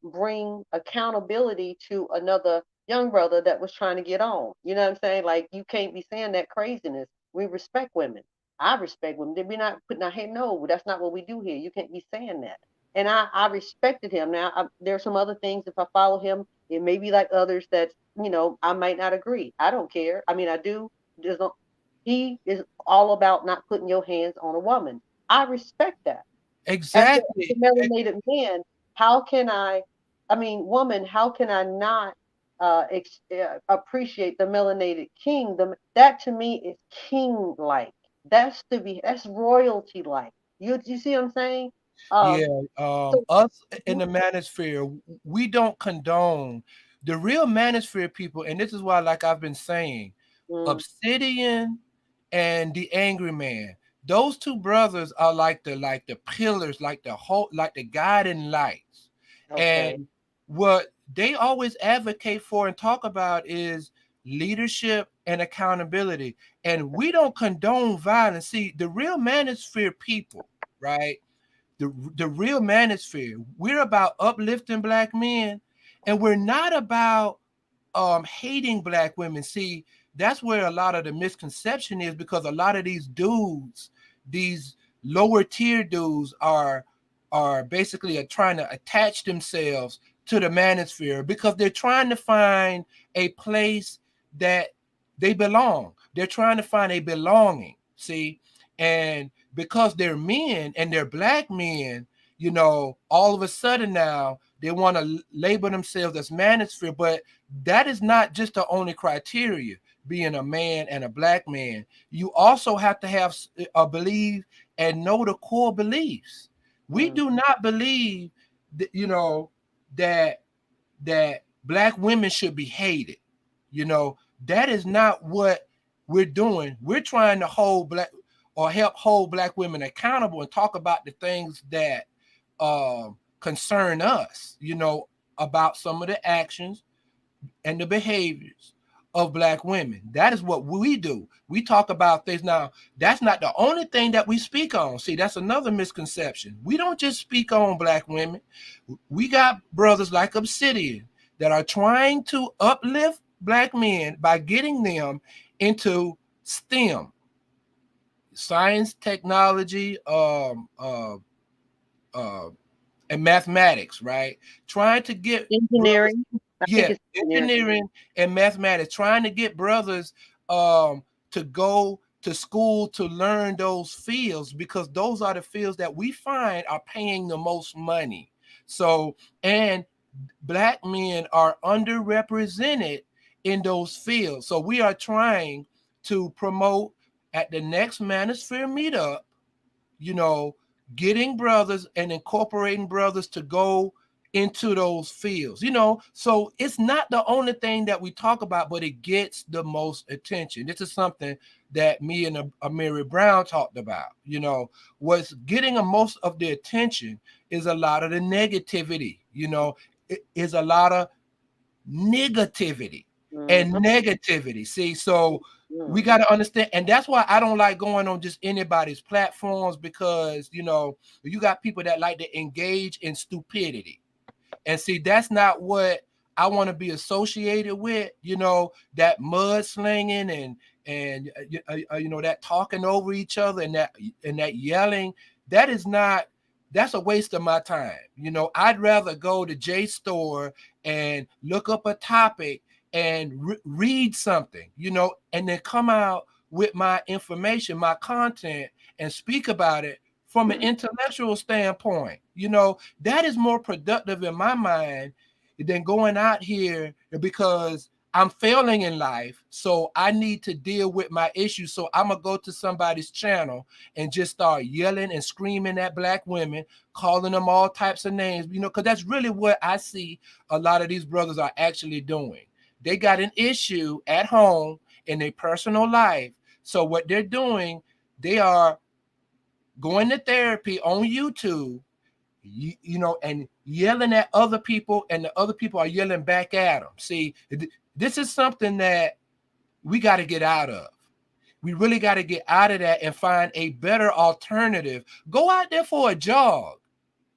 bring accountability to another young brother that was trying to get on. You know what I'm saying? Like, you can't be saying that craziness. We respect women. I respect women. We're not putting our head. No, that's not what we do here. You can't be saying that. And I respected him. Now, there are some other things. If I follow him, it may be like others that I might not agree. I don't care. I mean, I do. There's no, he is all about not putting your hands on a woman. I respect that. As a Exactly. melanated man, how can I mean, woman, how can I not appreciate the melanated king? That to me is king like. That's royalty like. You see what I'm saying? Yeah. So Us in the manosphere, we don't condone the real manosphere people, and this is why, like I've been saying, mm, Obsidian and the Angry Man. Those two brothers are like the pillars, like the whole, like the guiding lights. okay. And what they always advocate for and talk about is leadership and accountability. And we don't condone violence. See, the real manosphere people, right? The real manosphere, we're about uplifting black men, and we're not about hating black women. See, that's where a lot of the misconception is, because a lot of these dudes, these lower tier dudes, are basically trying to attach themselves to the manosphere because they're trying to find a place that they belong. They're trying to find a belonging. See, and because they're men and they're black men, all of a sudden now they want to label themselves as manosphere, but that is not just the only criteria. Being a man and a black man, you also have to have a belief and know the core beliefs. We Mm, do not believe you know, that black women should be hated. You know, that is not what we're doing. We're trying to hold black or help hold black women accountable and talk about the things that concern us, you know, about some of the actions and the behaviors of black women. That is what we do. We talk about things. Now, that's not the only thing that we speak on. See, that's another misconception. We don't just speak on black women. We got brothers like Obsidian that are trying to uplift black men by getting them into STEM, science, technology, uh, and mathematics, right? Trying to get brothers, Engineering. I think yeah, it's engineering. engineering and mathematics, trying to get brothers to go to school to learn those fields because those are the fields that we find are paying the most money. So, and black men are underrepresented in those fields. So we are trying to promote at the next Manosphere meetup, you know, getting brothers and incorporating brothers to go into those fields, you know. So it's not the only thing that we talk about, but it gets the most attention. This is something that me and Amiri Brown talked about, you know. What's getting the most of the attention is a lot of the negativity, you know. It is a lot of negativity and Mm-hmm. negativity. See, so we Mm-hmm. got to understand, and that's why I don't like going on just anybody's platforms because you know you got people that like to engage in stupidity, and see that's not what I want to be associated with. You know that mudslinging and you know that talking over each other and that yelling. That is not. That's a waste of my time. You know, I'd rather go to J Store and look up a topic and read something, you know, and then come out with my information, my content, and speak about it from an intellectual standpoint. You know, that is more productive in my mind than going out here because I'm failing in life. So I need to deal with my issues. So I'm going to go to somebody's channel and just start yelling and screaming at black women, calling them all types of names, you know, because that's really what I see a lot of these brothers are actually doing. They got an issue at home in their personal life. So what they're doing, they are going to therapy on YouTube, you know, and yelling at other people, and the other people are yelling back at them. See, this is something that we got to get out of. We really got to get out of that and find a better alternative. Go out there for a jog.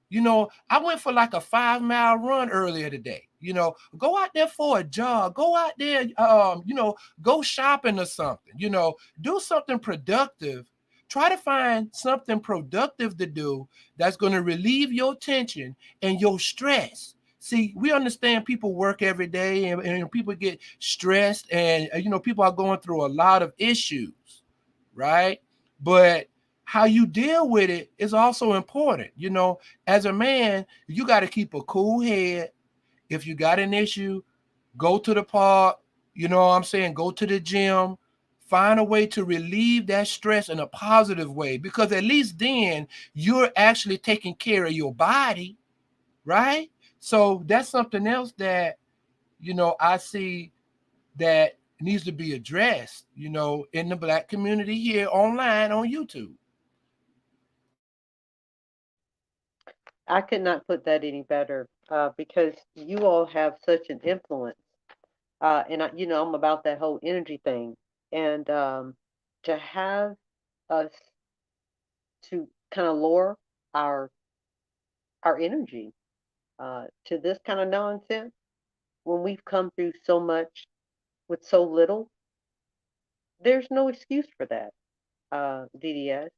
You know, I went for like a 5 mile run earlier today. You know, go out there for a jog. Go out there, you know, go shopping or something. You know, do something productive. Try to find something productive to do that's going to relieve your tension and your stress. See, we understand people work every day and people get stressed and, you know, people are going through a lot of issues, right? But how you deal with it is also important. You know, as a man, you got to keep a cool head. If you got an issue, go to the park, you know what I'm saying? Go to the gym, find a way to relieve that stress in a positive way because at least then you're actually taking care of your body, right? So that's something else that, you know, I see that needs to be addressed, you know, in the black community here online on YouTube. I could not put that any better because you all have such an influence. And you know, I'm about that whole energy thing. And to have us to kind of lower our energy to this kind of nonsense when we've come through so much with so little, there's no excuse for that, DDS.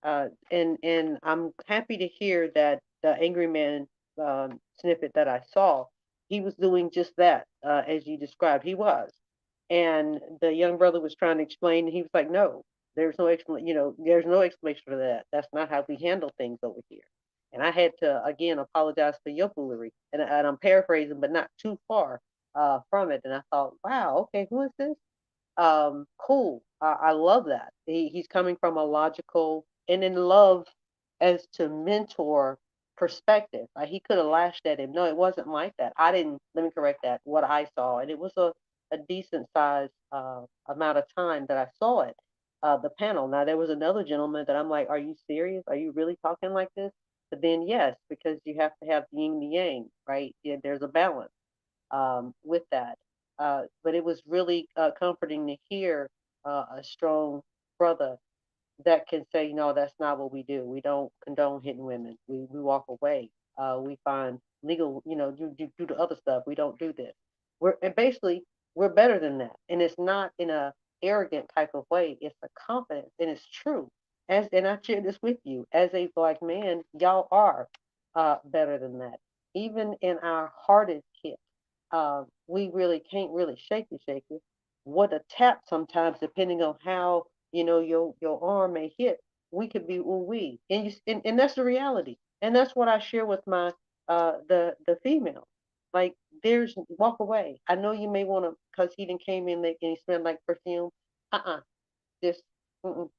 And I'm happy to hear that the Angry Man snippet that I saw, he was doing just that, as you described. He was, and the young brother was trying to explain, and he was like, "No, there's no explanation. You know, there's no explanation for that. That's not how we handle things over here." And I had to again apologize for your foolery, and I'm paraphrasing, but not too far from it. And I thought, "Wow, okay, who is this?" Cool. I love that. He's coming from a logical and in love as to mentor. perspective. Like he could have lashed at him. No, it wasn't like that. I didn't. Let me correct that. What I saw, and it was a decent size amount of time that I saw it. The panel. Now there was another gentleman that I'm like, are you serious? Are you really talking like this? But then yes, because you have to have the yin and the yang, right? Yeah, there's a balance with that. But it was really comforting to hear a strong brother that can say, no, that's not what we do. We don't condone hitting women. We walk away. We find legal, do the other stuff. We don't do this. And basically we're better than that. And it's not in a arrogant type of way. It's a confidence, and it's true. And I share this with you as a black man, y'all are better than that. Even in our hardest hit, we really can't really shake it. What a tap sometimes, depending on how your arm may hit, we could be ooh wee, and that's the reality, and that's what I share with my the female. Like, there's walk away. I know you may want to, because he didn't came in and he smelled like perfume. Just mm-mm,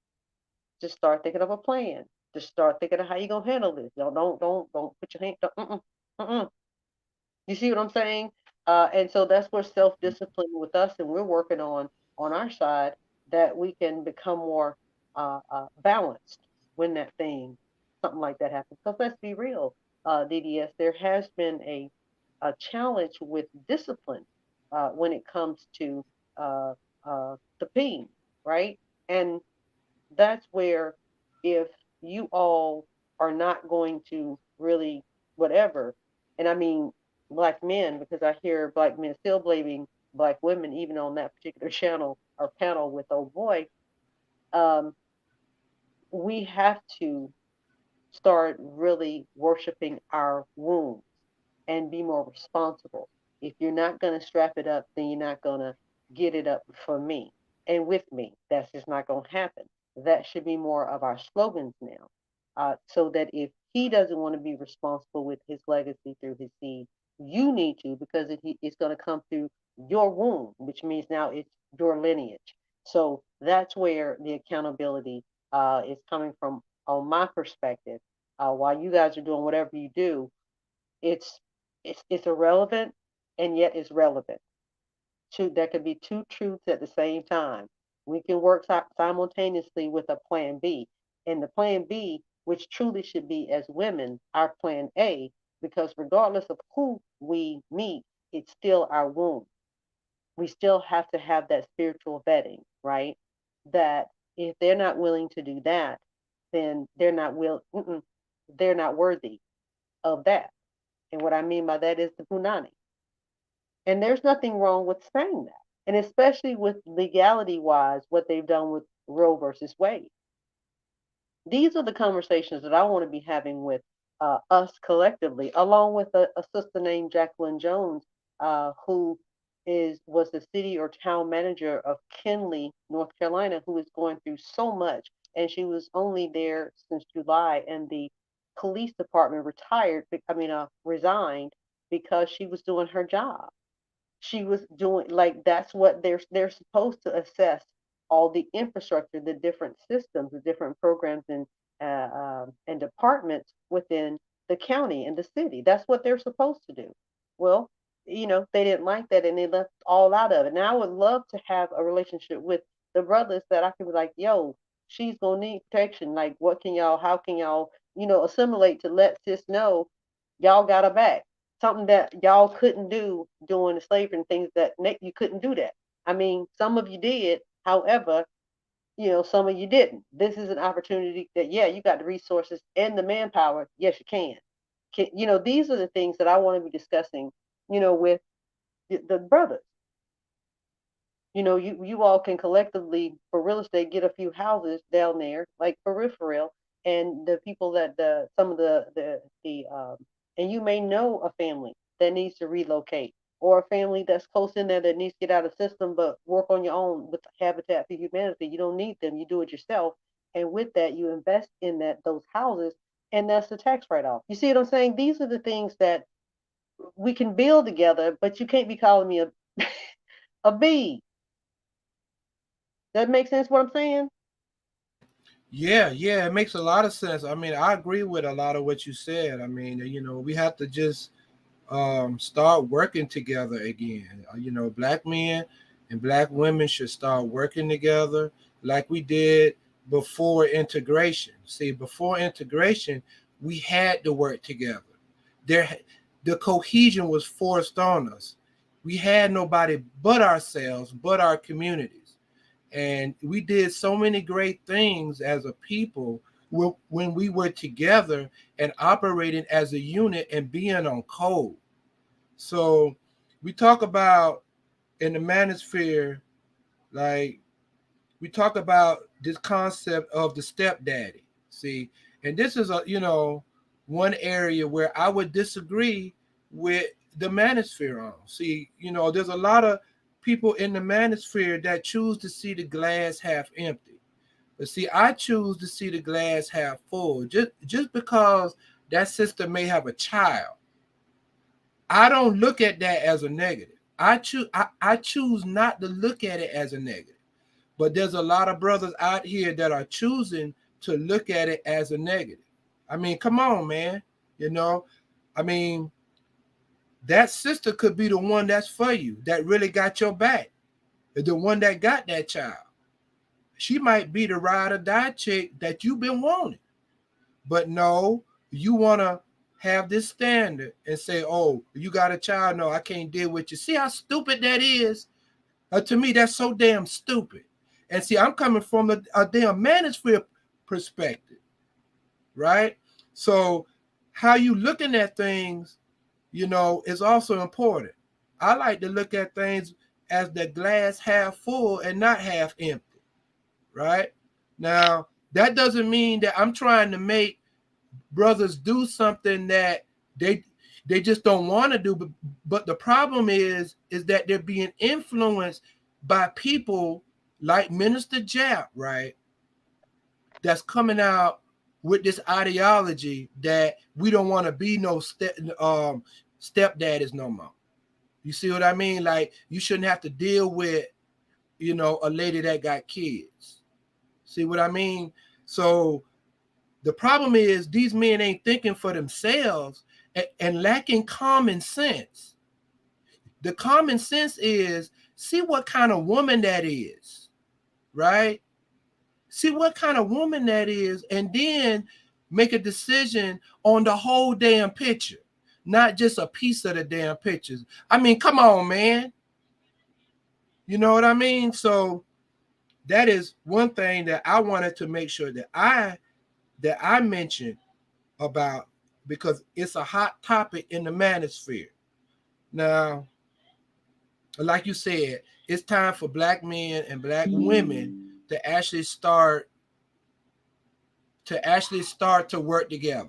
just start thinking of a plan. Just start thinking of how you gonna handle this. Don't put your hand. Mm-mm, mm-mm. You see what I'm saying? And so that's where self discipline with us, and we're working on our side, that we can become more balanced when that thing, something like that happens. Because let's be real, DDS, there has been a challenge with discipline when it comes to uh, the pain, right? And that's where, if you all are not going to really whatever, and I mean black men, because I hear black men still blaming black women even on that particular channel or panel with old boy. um, we have to start really worshiping our wounds and be more responsible. If you're not going to strap it up, then you're not going to get it up for me and with me. That's just not going to happen. That should be more of our slogans now. So that if he doesn't want to be responsible with his legacy through his seed, you need to, because it's going to come through your womb, which means now it's your lineage. So that's where the accountability is coming from, on my perspective. While you guys are doing whatever you do, it's it's irrelevant, and yet it's relevant. There could be two truths at the same time. We can work simultaneously with a plan B, and the plan B, which truly should be, as women, our plan A, because regardless of who we meet, it's still our womb. We still have to have that spiritual vetting, right? That if they're not willing to do that, then they're not worthy of that. And what I mean by that is the punani. And there's nothing wrong with saying that. And especially with legality wise, what they've done with Roe versus Wade. These are the conversations that I want to be having with us collectively, along with a sister named Jacqueline Jones, who was the city or town manager of Kenly, North Carolina, who is going through so much. And she was only there since July, and the police department resigned because she was doing her job. She was doing, like, that's what they're supposed to assess, all the infrastructure, the different systems, the different programs and departments within the county and the city. That's what they're supposed to do. Well, they didn't like that, and they left all out of it. Now I would love to have a relationship with the brothers, that I could be like, yo, she's gonna need protection. Like, how can y'all, assimilate to let sis know y'all got her back? Something that y'all couldn't do during the slavery and things, that you couldn't do that. I mean, some of you did. However, some of you didn't. This is an opportunity that, yeah, you got the resources and the manpower. Yes, you can. These are the things that I want to be discussing, with the brothers. You all can collectively, for real estate, get a few houses down there, like peripheral, and the people that the some of the and you may know a family that needs to relocate, or a family that's close in there that needs to get out of the system, but work on your own with Habitat for Humanity. You don't need them, you do it yourself, and with that you invest in those houses, and that's the tax write-off. You see what I'm saying? These are the things that we can build together, but you can't be calling me a a bee. That makes sense what I'm saying? Yeah, yeah, it makes a lot of sense. I mean, I agree with a lot of what you said. I mean, we have to just start working together again. Black men and black women should start working together like we did before integration. See, before integration, we had to work together. There, the cohesion was forced on us. We had nobody but ourselves, but our communities, and we did so many great things as a people when we were together and operating as a unit and being on code. So we talk about in the manosphere, like we talk about this concept of the stepdaddy. See, and this is one area where I would disagree with the manosphere on. See, there's a lot of people in the manosphere that choose to see the glass half empty. But see, I choose to see the glass half full. Just because that sister may have a child, I don't look at that as a negative. I choose not to look at it as a negative. But there's a lot of brothers out here that are choosing to look at it as a negative. I mean, come on, man. You know, I mean, that sister could be the one that's for you, that really got your back, the one that got that child. She might be the ride or die chick that you've been wanting. But no, you want to have this standard and say, oh, you got a child. No, I can't deal with you. See how stupid that is? To me, that's so damn stupid. And see, I'm coming from a damn manosphere perspective, right? So, how you looking at things, is also important. I like to look at things as the glass half full and not half empty, right? Now, that doesn't mean that I'm trying to make brothers do something that they they just don't want to do. But the problem is that they're being influenced by people like Minister Jap, right? That's coming out with this ideology that we don't want to be no stepdaddies no more. You see what I mean? Like you shouldn't have to deal with a lady that got kids. See what I mean? So the problem is these men ain't thinking for themselves and lacking common sense. The common sense is see what kind of woman that is, right? See what kind of woman that is, and then make a decision on the whole damn picture, not just a piece of the damn pictures. I mean, come on, man. You know what I mean? So that is one thing that I wanted to make sure that I mentioned about because it's a hot topic in the manosphere. Now, like you said, it's time for black men and black women to actually start to work together.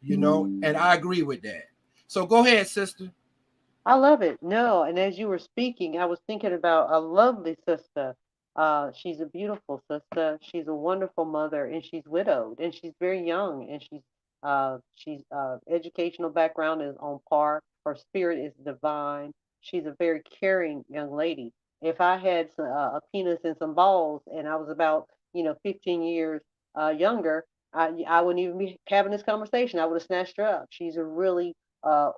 And I agree with that. So go ahead, sister. I love it. No, and as you were speaking, I was thinking about a lovely sister. She's a beautiful sister. She's a wonderful mother, and she's widowed, and she's very young, and she's educational background is on par. Her spirit is divine. She's a very caring young lady. If I had a penis and some balls, and I was about 15 years younger, I wouldn't even be having this conversation. I would have snatched her up. She's a really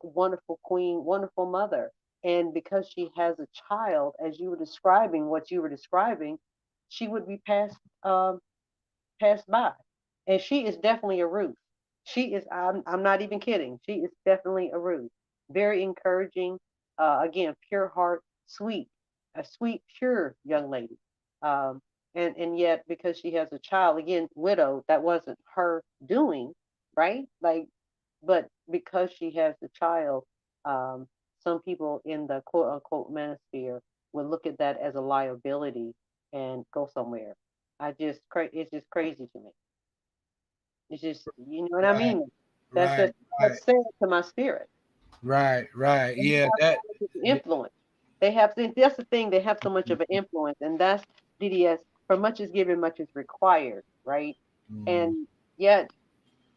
wonderful queen, wonderful mother. And because she has a child, as you were describing what you were describing, she would be passed by. And she is definitely a Ruth. She is, I'm not even kidding. She is definitely a Ruth. Very encouraging, again, pure heart, sweet, a sweet, pure young lady. Um, and yet, because she has a child, again, widowed, that wasn't her doing, right? Like, but because she has a child, um, some people in the quote unquote manosphere would look at that as a liability and go somewhere. It's just crazy to me. It's just, you know what I Right, mean? That's right, just, right, that's sad to my spirit. right, right. And they Yeah, have so much of an influence. That's the thing, they have so much of an influence. And that's DDS, for much is given, much is required, right? mm, And yet,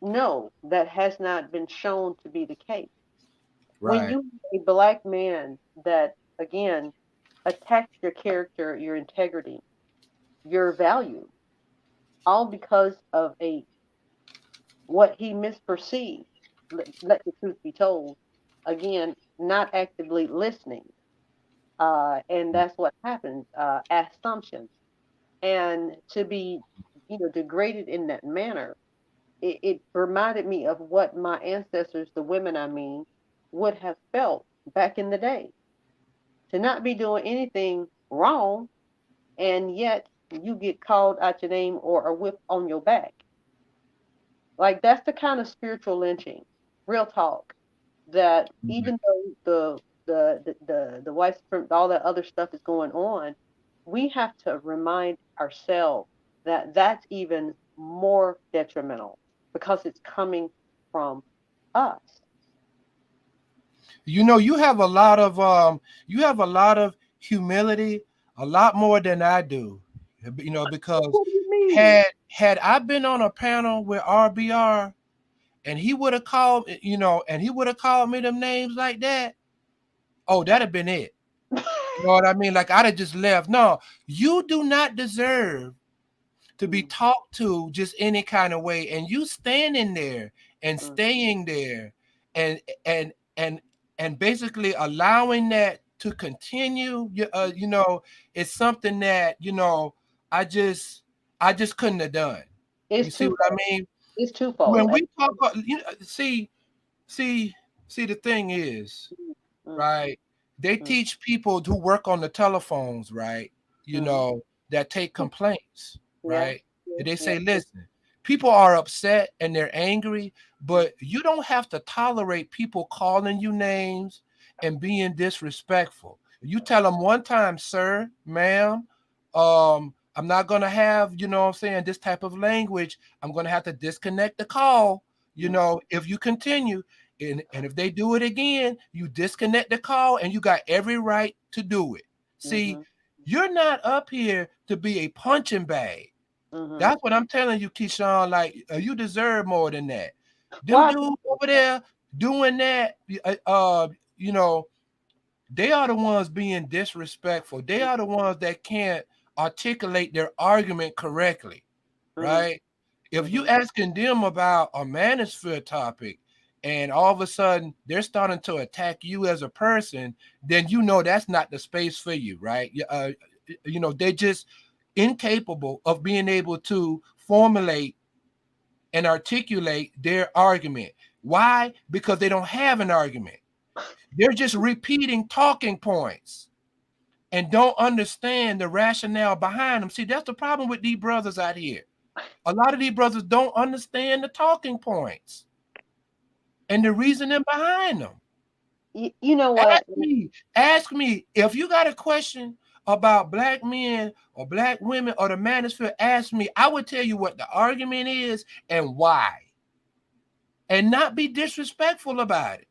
no, that has not been shown to be the case. When right, you a black man that, again, attacks your character, your integrity, your value, all because of a what he misperceived. Let the truth be told. Again, not actively listening, and that's what happens. Assumptions, and to be, degraded in that manner. It reminded me of what my ancestors, the women I mean, would have felt back in the day, to not be doing anything wrong, and yet you get called out your name or a whip on your back. Like, that's the kind of spiritual lynching, real talk, that even though the white supremacy, all that other stuff is going on, we have to remind ourselves that that's even more detrimental because it's coming from us. You have a lot of humility, a lot more than I do. Because What do you mean? had I been on a panel with RBR and he would have called me them names like that, oh, that'd have been it. You know what I mean? Like I'd have just left. No, you do not deserve to be Mm, talked to just any kind of way, and you standing there and mm. staying there and and and and basically allowing that to continue, it's something that I just couldn't have done. You It's see what I twofold. mean? It's When twofold. we talk about, see see the thing is, Mm, right? They mm, teach people who work on the telephones, right? You mm. know, that take complaints, Yeah, right? yeah, And they yeah. say, listen, people are upset and they're angry, but you don't have to tolerate people calling you names and being disrespectful. You tell them one time, sir, ma'am, I'm not gonna have, what I'm saying, this type of language. I'm gonna have to disconnect the call, Mm, if you continue. And if they do it again, you disconnect the call and you got every right to do it. See, mm-hmm, you're not up here to be a punching bag. mm-hmm. That's what I'm telling you, Keyshawn. Like, you deserve more than that. Them Well, I dudes over there doing that, you know, they are the ones being disrespectful. They are the ones that can't articulate their argument correctly, mm-hmm, right? If you mm-hmm. asking them about a manosphere topic and all of a sudden they're starting to attack you as a person, then that's not the space for you, right? They're just incapable of being able to formulate and articulate their argument. Why? Because they don't have an argument. They're just repeating talking points and don't understand the rationale behind them. See, that's the problem with these brothers out here. A lot of these brothers don't understand the talking points and the reasoning behind them. You know Ask what? me, ask me if you got a question about black men or black women or the manosphere. Ask me. I would tell you what the argument is and why, and not be disrespectful about it.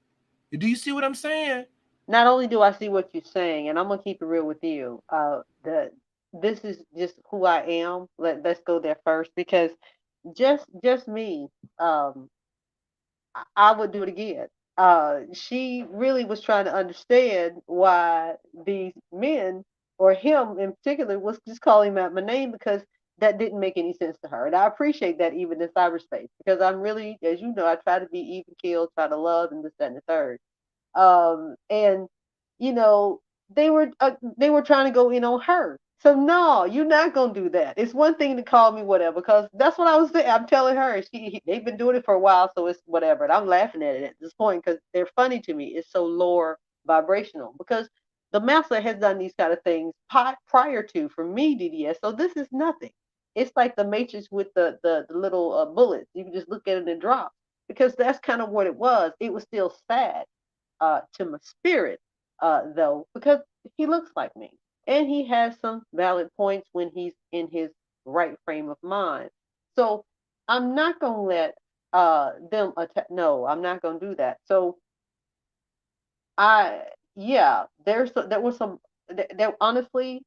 Do you see what I'm saying? Not only do I see what you're saying, and I'm gonna keep it real with you. The This is just who I am. Let's go there first, because just me. Um, I would do it again. She really was trying to understand why these men, or him in particular, was just calling him out my name, because that didn't make any sense to her. And I appreciate that, even in cyberspace, because I'm really, as you know, I try to be even keeled, try to love, and this, that, and the third. And you know, they were trying to go in on her. So no, you're not gonna do that. It's one thing to call me whatever, because that's what I was saying. I'm telling her, they've been doing it for a while, so it's whatever. And I'm laughing at it at this point because they're funny to me. It's so lower vibrational, because the master has done these kind of things prior to, for me, DDS. So this is nothing. It's like the matrix with the little bullets. You can just look at it and drop, because that's kind of what it was. It was still sad, to my spirit, though, because he looks like me, and he has some valid points when he's in his right frame of mind. So I'm not gonna let them attack. No, I'm not gonna do that. So I, yeah, there was some, there honestly,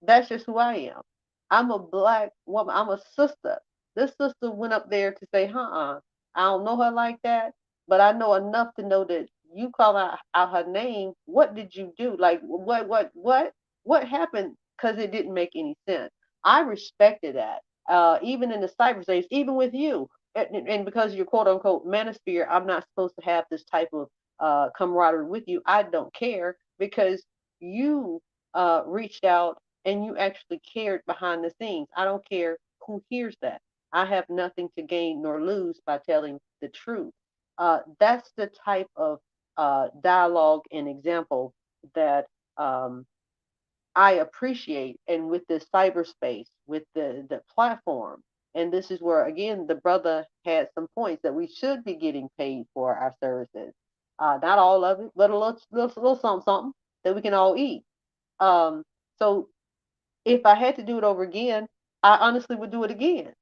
that's just who I am. I'm a black woman. I'm a sister. This sister went up there to say, I don't know her like that, but I know enough to know that you call out her name. What did you do? Like, what happened? Because it didn't make any sense. I respected that. even in the cyberspace, even with you, and because you're quote unquote manosphere, I'm not supposed to have this type of camaraderie with you. I don't care because you reached out and you actually cared behind the scenes. I don't care who hears that. I have nothing to gain nor lose by telling the truth. That's the type of dialogue and example that um, I appreciate. And with this cyberspace, with the platform, and this is where again the brother had some points that we should be getting paid for our services. Not all of it, but a little something, something that we can all eat. Um, so if I had to do it over again, I honestly would do it again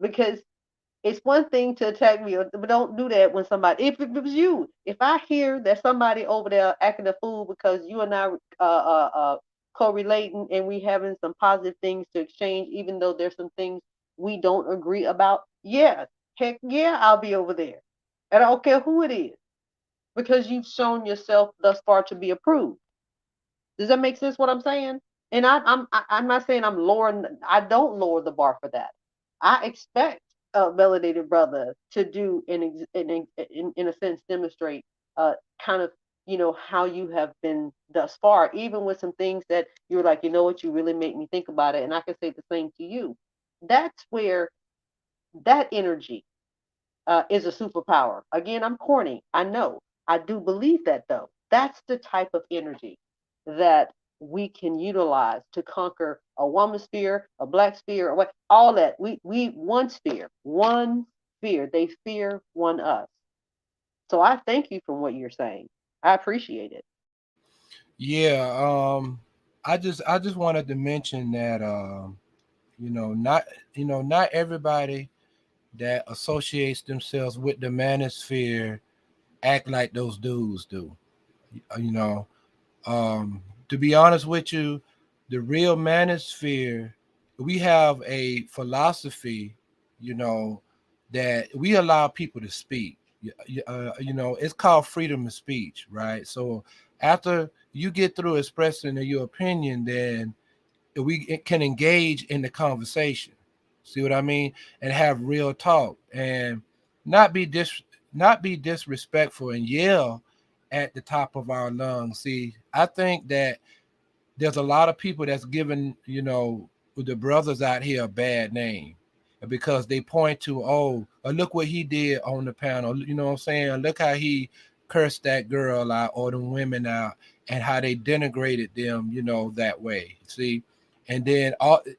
because it's one thing to attack me, but don't do that when somebody. If it was you, if I hear that somebody over there acting a fool because you and I correlating and we having some positive things to exchange, even though there's some things we don't agree about, yeah, heck yeah, I'll be over there, and I don't care who it is because you've shown yourself thus far to be approved. Does that make sense? What I'm saying? And I'm not saying I'm lowering. I don't lower the bar for that. I expect a validated brother to do in a sense demonstrate kind of how you have been thus far, even with some things that you're like, you know what, you really make me think about it, and I can say the same to you. That's where that energy is a superpower. Again, I'm corny. I know. I do believe that though. That's the type of energy that we can utilize to conquer a woman sphere, a black sphere, or what, all that. We one sphere, one sphere. They fear one us. So I thank you for what you're saying. I appreciate it. Yeah, I just wanted to mention that not not everybody that associates themselves with the manosphere act like those dudes do. You know, um, to be honest with you, the real manosphere, we have a philosophy, you know, that we allow people to speak. It's called freedom of speech, right? So after you get through expressing your opinion, then we can engage in the conversation. See what I mean? And have real talk and not be dis not be disrespectful and yell at the top of our lungs. See, I think that there's a lot of people that's giving, the brothers out here a bad name because they point to, oh, look what he did on the panel. You know what I'm saying? Look how he cursed that girl out or the women out and how they denigrated them, that way. See? And then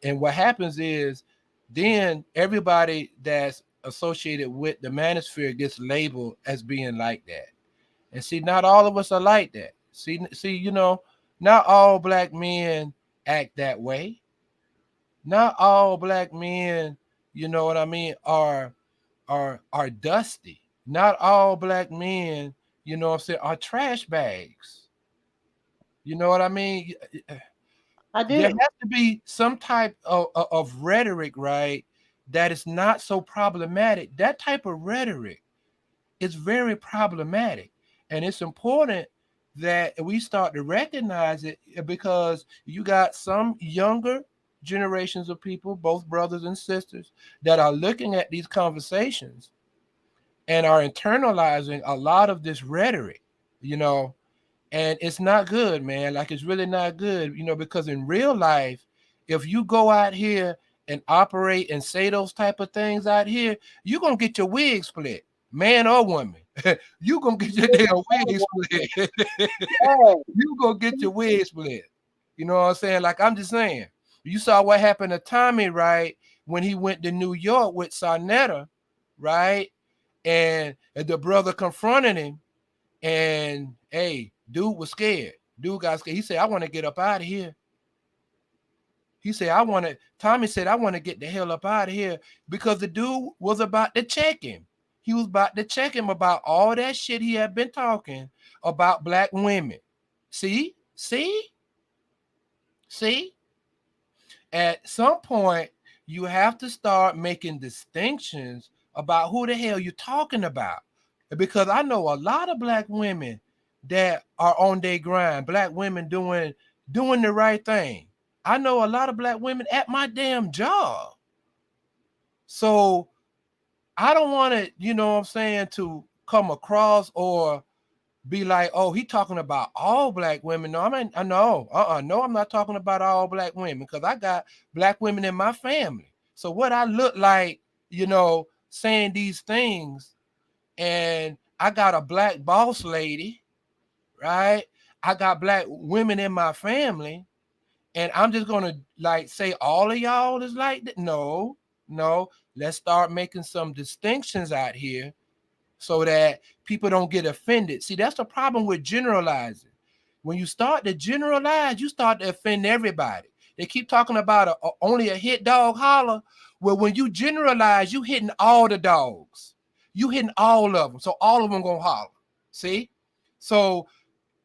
and what happens is then everybody that's associated with the manosphere gets labeled as being like that. And see, not all of us are like that. See, not all black men act that way. Not all black men, you know what I mean, are dusty. Not all black men, what I'm saying, are trash bags. You know what I mean? I There do. has to be some type of rhetoric, right? That is not so problematic. That type of rhetoric is very problematic. And it's important that we start to recognize it because you got some younger generations of people, both brothers and sisters, that are looking at these conversations and are internalizing a lot of this rhetoric, you know, and it's not good, man. Like it's really not good, because in real life, if you go out here and operate and say those type of things out here, you're gonna get your wig split, man or woman. You gonna get your damn wig split. Hey, You gonna get your wig split. You know what I'm saying? Like I'm just saying. You saw what happened to Tommy, right? When he went to New York with Sarnetta, right? And the brother confronted him and hey, dude was scared. Dude got scared. He said, I want to get up out of here. He said, Tommy said, I want to get the hell up out of here because the dude was about to check him. He was about to check him about all that shit he had been talking about black women. See? See? See? At some point, you have to start making distinctions about who the hell you're talking about. Because I know a lot of black women that are on their grind, black women doing the right thing. I know a lot of black women at my damn job. So I don't want it, you know what I'm saying, to come across or be like, oh, he talking about all black women. No, I mean, I know, no, I'm not talking about all black women because I got black women in my family. So what I look like, you know, saying these things, and I got a black boss lady, right? I got black women in my family, and I'm just gonna like say all of y'all is like that. No, no. Let's start making some distinctions out here so that people don't get offended. See, that's the problem with generalizing. When you start to generalize, you start to offend everybody. They keep talking about only a hit dog holler. Well, when you generalize, you hitting all the dogs. You hitting all of them. So all of them gonna holler. See? So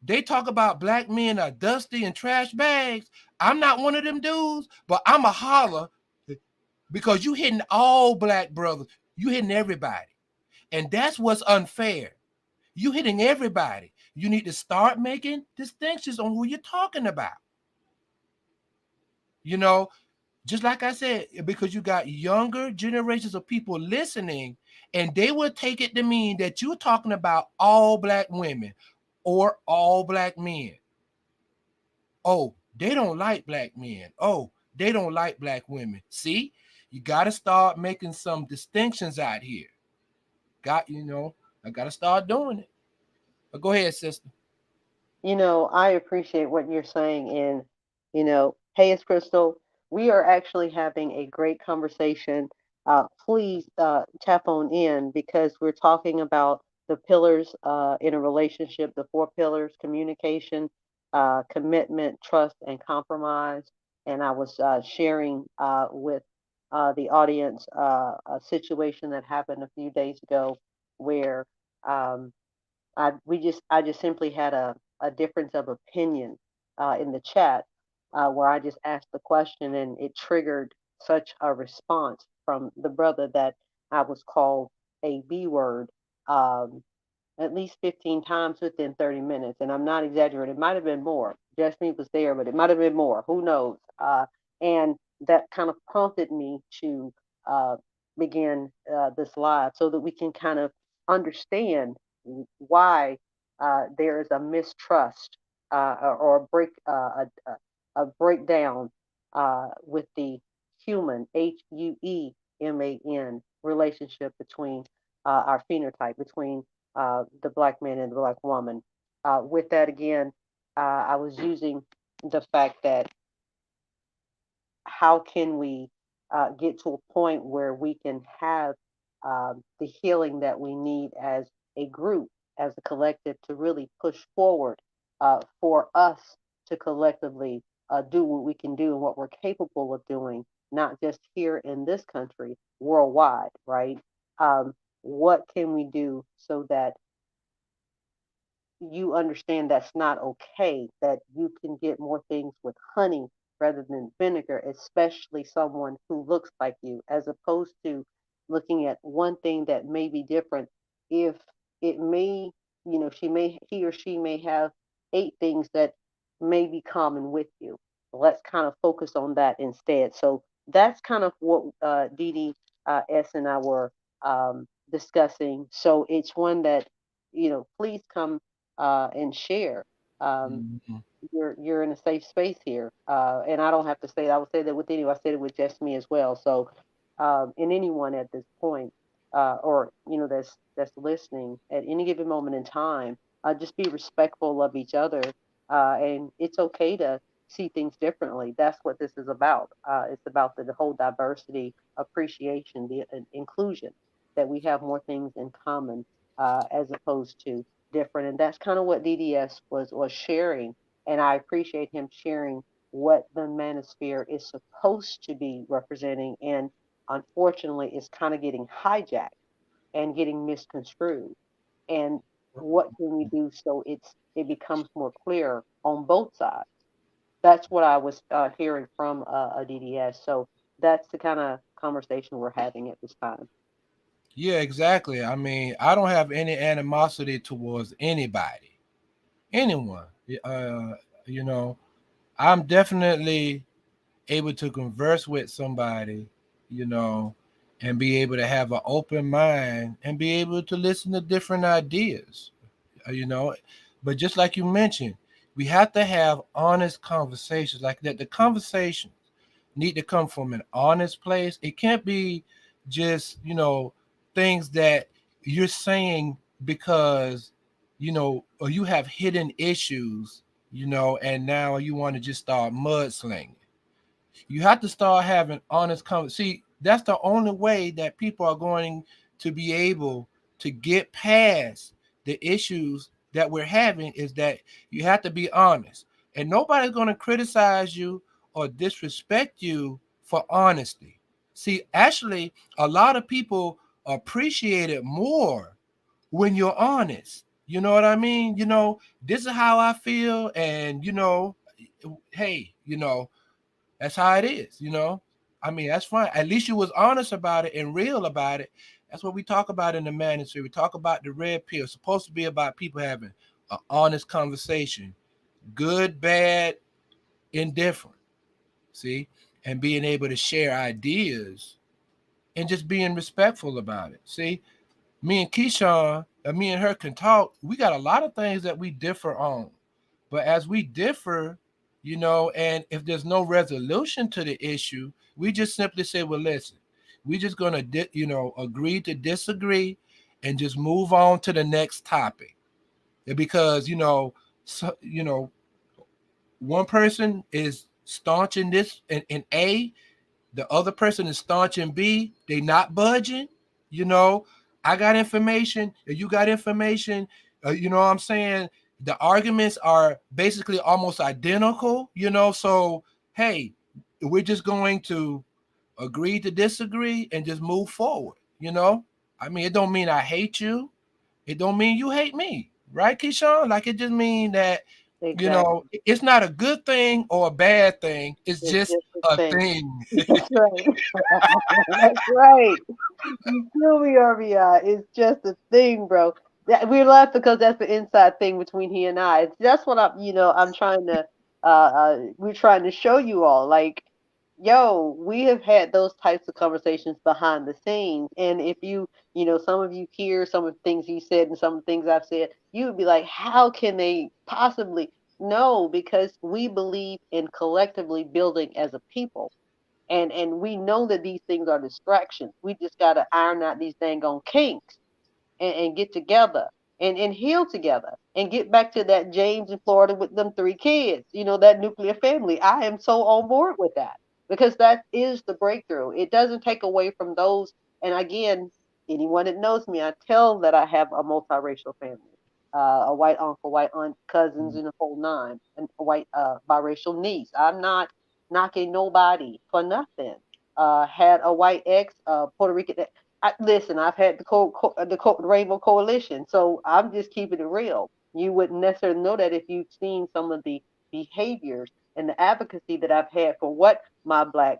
they talk about black men are dusty and trash bags. I'm not one of them dudes, but I'm a holler because you hitting all black brothers. You hitting everybody. And that's what's unfair. You hitting everybody. You need to start making distinctions on who you're talking about. You know, just like I said, because you got younger generations of people listening, and they will take it to mean that you're talking about all black women or all black men. Oh, they don't like black men. Oh, they don't like black women. See, you got to start making some distinctions out here. I got to start doing it. But go ahead, sister. I appreciate what you're saying. And, hey, it's Crystal. We are actually having a great conversation. Please tap on in because we're talking about the pillars in a relationship, the four pillars: communication, commitment, trust, and compromise. And I was sharing with the audience a situation that happened a few days ago where um, I just simply had a difference of opinion in the chat where I just asked the question and it triggered such a response from the brother that I was called a B word. Um, at least 15 times within 30 minutes. And I'm not exaggerating. It might have been more. Jasmine was there, but it might have been more. Who knows? And that kind of prompted me to uh, begin this live so that we can kind of understand why there is a mistrust or a breakdown with the human, HUEMAN, relationship between our phenotype, between the black man and the black woman. With that, again, I was using the fact that how can we get to a point where we can have the healing that we need as a group, as a collective, to really push forward for us to collectively do what we can do and what we're capable of doing, not just here in this country, worldwide, right? Um, what can we do so that you understand that's not okay, that you can get more things with honey rather than vinegar, especially someone who looks like you, as opposed to looking at one thing that may be different. If it may, he or she may have eight things that may be common with you. Let's kind of focus on that instead. So that's kind of what Dee Dee S and I were discussing. So it's one that, please come and share. Um, Mhm. you're in a safe space here, and I don't have to say that. I would say that with anyone. I said it with just me as well. So, in anyone at this point, or that's listening at any given moment in time, just be respectful of each other, and it's okay to see things differently. That's what this is about. It's about the whole diversity, appreciation, the inclusion, that we have more things in common as opposed to different. And that's kind of what DDS was sharing. And I appreciate him sharing what the manosphere is supposed to be representing. And unfortunately, it's kind of getting hijacked and getting misconstrued. And what can we do so it becomes more clear on both sides? That's what I was hearing from a DDS. So that's the kind of conversation we're having at this time. Yeah, exactly. I mean, I don't have any animosity towards anybody, anyone. Uh, you know, I'm definitely able to converse with somebody, you know, and be able to have an open mind and be able to listen to different ideas, you know. But just like you mentioned, we have to have honest conversations like that. The conversations need to come from an honest place. It can't be just, things that you're saying because, or you have hidden issues, and now you want to just start mudslinging. You have to start having honest conversation. See, that's the only way that people are going to be able to get past the issues that we're having, is that you have to be honest. And nobody's going to criticize you or disrespect you for honesty. See, actually, a lot of people appreciate it more when you're honest. You know what I mean? This is how I feel, and hey, that's how it is. I mean, that's fine. At least you was honest about it and real about it. That's what we talk about in the manosphere. We talk about the red pill. It's supposed to be about people having an honest conversation, good, bad, indifferent. See, and being able to share ideas and just being respectful about it. See, me and Keyshawn, me and her can talk. We got a lot of things that we differ on. But as we differ, and if there's no resolution to the issue, we just simply say, well, listen, we're just going to, agree to disagree and just move on to the next topic. Because, so, one person is staunch in this in A, the other person is staunch in B, they not budging. you know I got information, you got information. You know what I'm saying? The arguments are basically almost identical. So hey, we're just going to agree to disagree and just move forward. I mean, it don't mean I hate you, it don't mean you hate me, right, Keyshawn? Like, it just mean that Exactly. it's not a good thing or a bad thing, it's It's just just a a thing. thing. That's right. That's right. You feel me, RBI? It's just a thing, bro. We laugh because that's the inside thing between he and I. That's what I'm trying to, we're trying to show you all. Like, yo, we have had those types of conversations behind the scenes. And if some of you hear some of the things he said and some of the things I've said, you would be like, how can they possibly? No, because we believe in collectively building as a people, and we know that these things are distractions. We just got to iron out these dang on kinks and get together and heal together and get back to that James in Florida with them three kids, that nuclear family. I am so on board with that because that is the breakthrough. It doesn't take away from those. And again, anyone that knows me, I tell that I have a multiracial family. A white uncle, white aunt, cousins, and the whole nine, and a white biracial niece. I'm not knocking nobody for nothing. Had a white ex, Puerto Rican. Listen, I've had the Rainbow Coalition, so I'm just keeping it real. You wouldn't necessarily know that if you've seen some of the behaviors and the advocacy that I've had for what my black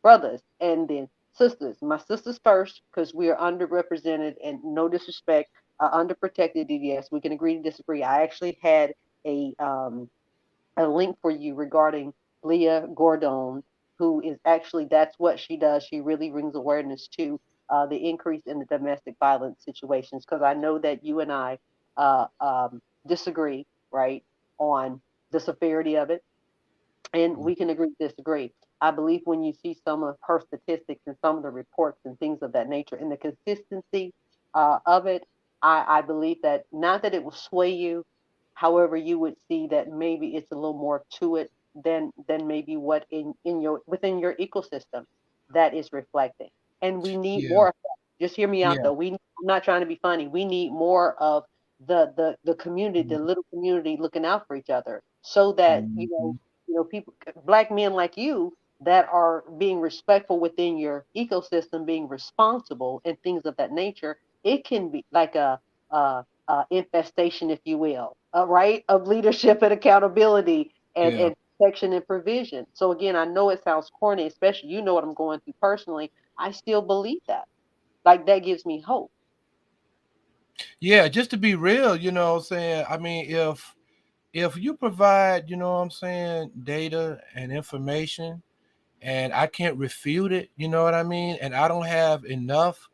brothers and then sisters, my sisters first, because we are underrepresented and no disrespect, underprotected. Yes, we can agree to disagree. I actually had a um, a link for you regarding Leah Gordon, who is actually that's what she does. She really brings awareness to the increase in the domestic violence situations because I know that you and I disagree, right, on the severity of it, and we can agree to disagree. I believe when you see some of her statistics and some of the reports and things of that nature and the consistency of it, I believe that not that it will sway you. However, you would see that maybe it's a little more to it than maybe what in your within your ecosystem that is reflecting. And we need Yeah, more of that. Just hear me out yeah, though. I'm not trying to be funny. We need more of the community, the little community looking out for each other so that mhm, people, black men like you that are being respectful within your ecosystem, being responsible and things of that nature. It can be like a infestation, if you will, right, of leadership and accountability yeah. and protection and provision. So again, I know it sounds corny, especially what I'm going through personally. I still believe that. Like that gives me hope. Yeah, just to be real, what I'm saying? I mean, if you provide, data and information, and I can't refute it. You know what I mean? And I don't have enough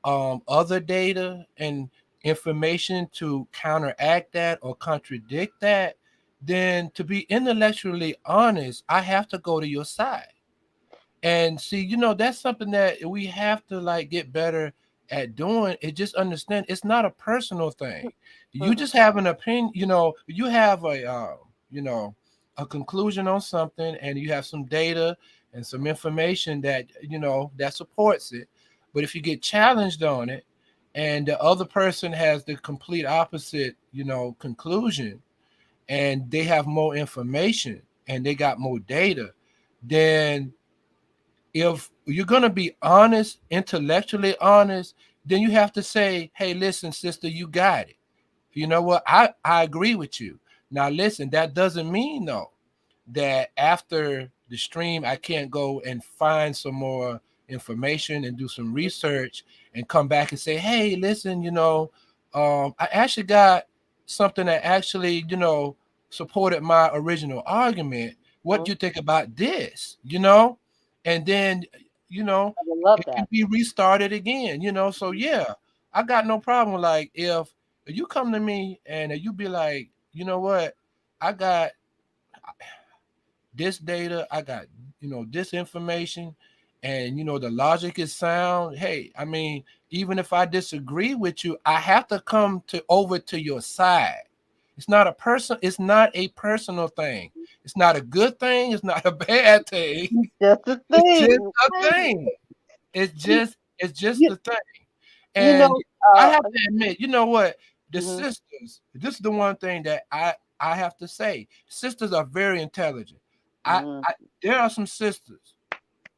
other data and information to counteract that or contradict that, then to be intellectually honest, I have to go to your side. And see, that's something that we have to like get better at doing. It just understand it's not a personal thing. You Mm-mm. just have an opinion, you have you know, a conclusion on something and you have some data and some information that, that supports it. But if you get challenged on it and the other person has the complete opposite, conclusion, and they have more information and they got more data, then if you're going to be honest, intellectually honest, then you have to say, hey, listen, sister, you got it. You know what? I agree with you. Now, listen, that doesn't mean, though, that after the stream, I can't go and find some more information and do some research and come back and say, hey, listen, I actually got something that actually, supported my original argument. What Mm-hmm. do you think about this? And then, you know, I would love it can that. be restarted again, so yeah, I got no problem. Like if you come to me and you be like, you know what, I got this data, I got, this information, and the logic is sound. Hey, I mean, even if I disagree with you, I have to come to over to your side. It's not a personal thing. It's not a good thing, it's not a bad thing. Just the It's just thing. a thing. You, It's just you, the thing. you And know, I have to admit, you know what? The mhm, sisters, this is the one thing that I have to say. Sisters are very intelligent. mhm, I there are some sisters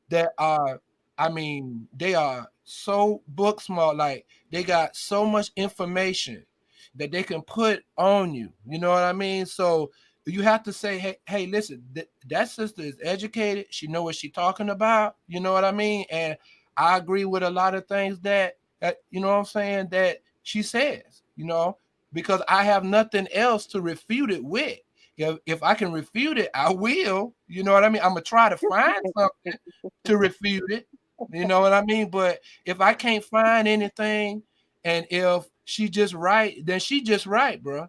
that are, I mean, they are so book smart, like they got so much information that they can put on you. You know what I mean? So you have to say, hey, listen, that sister is educated. She know what she talking about. You know what I mean? And I agree with a lot of things that you know what I'm saying that she says. Because I have nothing else to refute it with. If I can refute it, I will. You know what I mean? I'm gonna try to find something to refute it. You know what I mean? But if I can't find anything, and if she just right, then she just right, bro.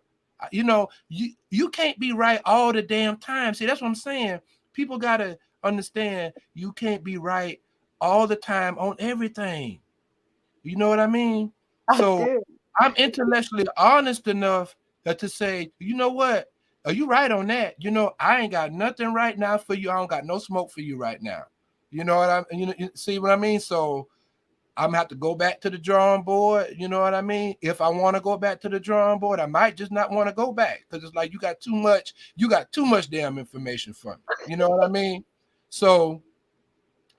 You can't be right all the damn time. See, that's what I'm saying. People gotta understand you can't be right all the time on everything. You know what I mean? I So do. I'm intellectually honest enough to say, you know what? Are you right on that? I ain't got nothing right now for you. I don't got no smoke for you right now. You know what you see what I mean? So I'm gonna have to go back to the drawing board. You know what I mean? If I want to go back to the drawing board, I might just not want to go back because it's like you got too much damn information for me. You know what I mean? So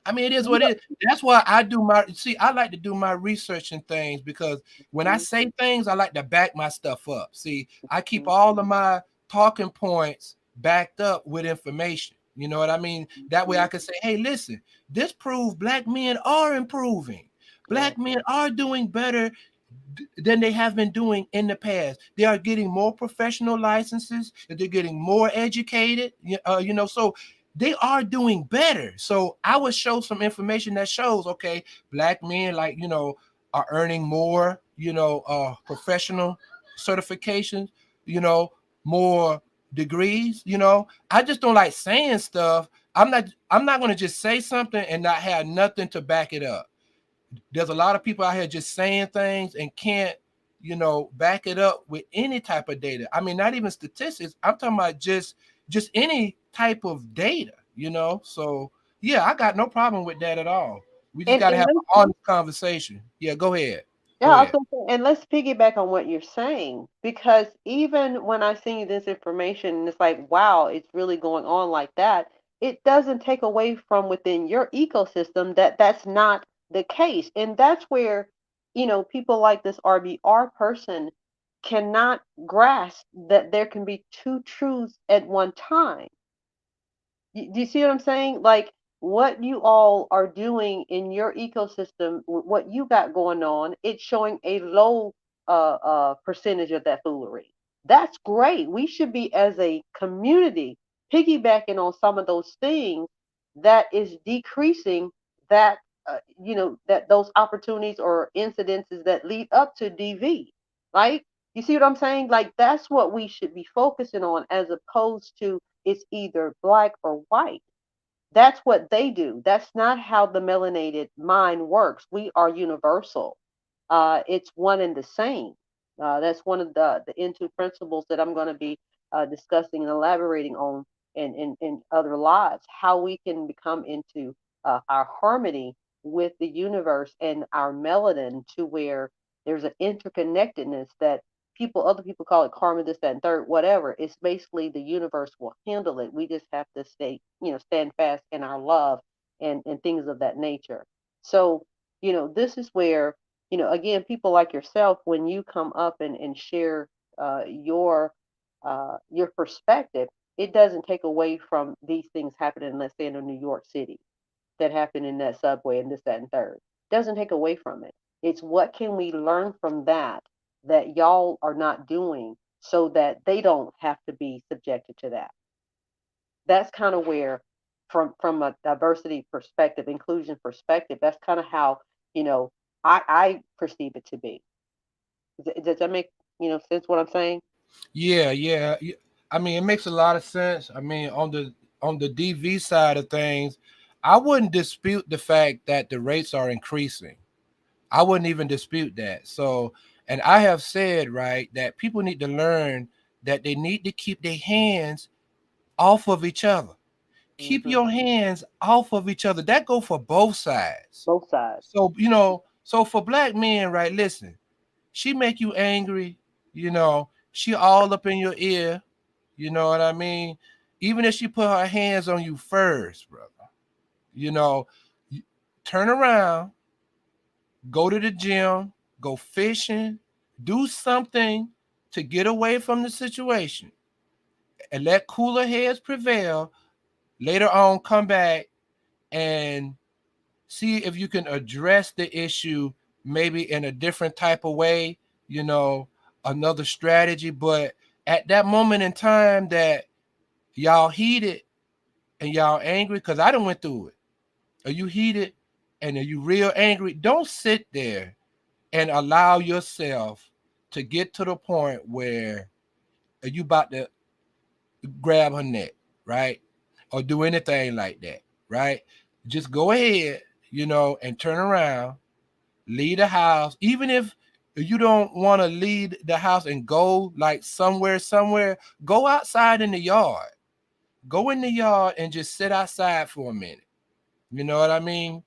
I mean, it is You what it is. That's why I do my see. I like to do my research and things because when I know, say things, I like to back my stuff up. See, I keep mhm, all of my talking points backed up with information. You know what I mean? That way, I mhm, can say, "Hey, listen, this proves black men are improving. yeah. Black men are doing better than they have been doing in the past. They are getting more professional licenses. They're getting more educated. So they are doing better. So I would show some information that shows, okay, black men like are earning more. Professional certifications. You know, more degrees. I just don't like saying stuff. I'm not going to just say something and not have nothing to back it up. There's a lot of people out here just saying things and can't, back it up with any type of data. I mean, not even statistics. I'm talking about just any type of data. So yeah, I got no problem with that at all. We just And got to and have let's, an honest conversation. Yeah, go ahead. yeah, Go I was ahead. gonna say, and let's piggyback on what you're saying because even when I send you this information, and it's like, wow, it's really going on like that. It doesn't take away from within your ecosystem that that's not the case, and that's where people like this RBR person cannot grasp that there can be two truths at one time. Do you see what I'm saying? Like what you all are doing in your ecosystem, what you got going on, it's showing a low percentage of that foolery. That's great. We should be as a community piggybacking on some of those things that is decreasing that that those opportunities or incidences that lead up to DV, right? You see what I'm saying? Like that's what we should be focusing on as opposed to it's either black or white. That's what they do. That's not how the melanated mind works. We are universal. It's one and the same. That's one of the into principles that I'm going to be discussing and elaborating on in other lives. How we can become into our harmony with the universe and our melanin to where there's an interconnectedness that other people call it karma, this, that, and third, whatever. It's basically the universe will handle it. We just have to stand fast in our love and things of that nature. So, this is where, again, people like yourself, when you come up and share uh, your your perspective, it doesn't take away from these things happening, let's say in New York City that happened in that subway and this, that, and third. Doesn't take away from it. It's what can we learn from that y'all are not doing so that they don't have to be subjected to that. That's kind of where, from a diversity perspective, inclusion perspective, that's kind of how you know I perceive it to be. Does that make sense? What I'm saying? Yeah, yeah. I mean, it makes a lot of sense. I mean, on the DV side of things, I wouldn't dispute the fact that the rates are increasing. I wouldn't even dispute that. So, and I have said, right, that people need to learn that they need to keep their hands off of each other. Keep Hmm. your hands off of each other. That go for both sides. Both sides. So, so for black men, right, listen, she make you angry, she all up in your ear, you know what I mean? Even if she put her hands on you first, brother, you know, turn around, go to the gym, go fishing, do something to get away from the situation and let cooler heads prevail. Later on, come back and see if you can address the issue maybe in a different type of way, you know, another strategy. But at that moment in time that y'all heated and y'all angry, because I done went through it. Are you heated and are you real angry? Don't sit there and allow yourself to get to the point where you about to grab her neck, right? Or do anything like that, right? Just go ahead, and turn around, leave the house. Even if you don't want to leave the house and go like somewhere, go outside in the yard. Go in the yard and just sit outside for a minute. You know what I mean?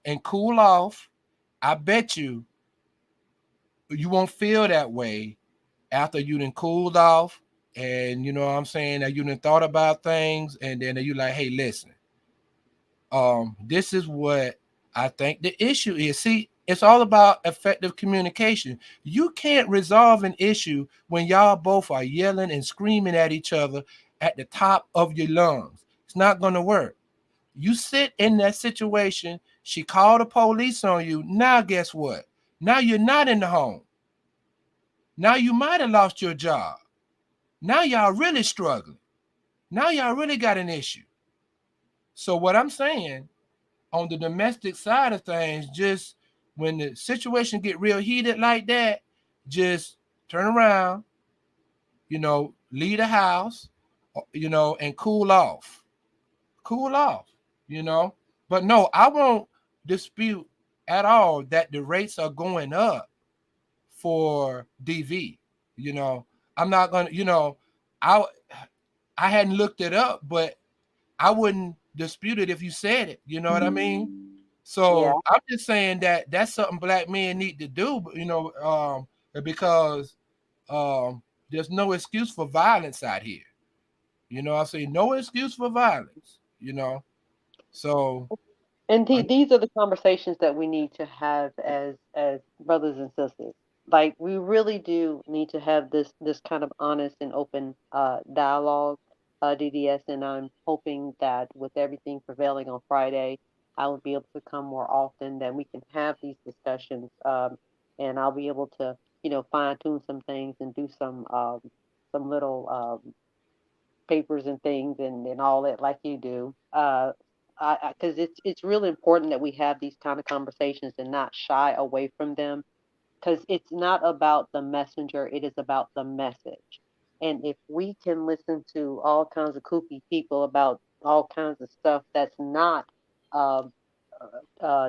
And cool off. I bet you won't feel that way after you done cooled off and you know what I'm saying that you done thought about things and then you like, hey, listen, this is what I think the issue is. See, it's all about effective communication. You can't resolve an issue when y'all both are yelling and screaming at each other at the top of your lungs. It's not going to work. You sit in that situation, she called the police on you. Now, guess what? Now you're not in the home. Now you might have lost your job. Now y'all really struggling. Now y'all really got an issue. So, what I'm saying on the domestic side of things, just when the situation get real heated like that, just turn around, leave the house, and cool off. Cool off, you know. But no, I won't dispute at all that the rates are going up for DV. You know, I'm not gonna, I I hadn't looked it up, but I wouldn't dispute it if you said it. You know what I mean? Yeah. So I'm just saying that that's something black men need to do, because um, there's no excuse for violence out here. I say no excuse for violence. So And I, these are the conversations that we need to have as brothers and sisters. Like we really do need to have this kind of honest and open dialogue, DDS. And I'm hoping that with everything prevailing on Friday, I will be able to come more often. That we can have these discussions, and I'll be able to fine tune some things and do some little papers and things and all that like you do. Because it's really important that we have these kind of conversations and not shy away from them, because it's not about the messenger, it is about the message. And if we can listen to all kinds of kooky people about all kinds of stuff that's not um,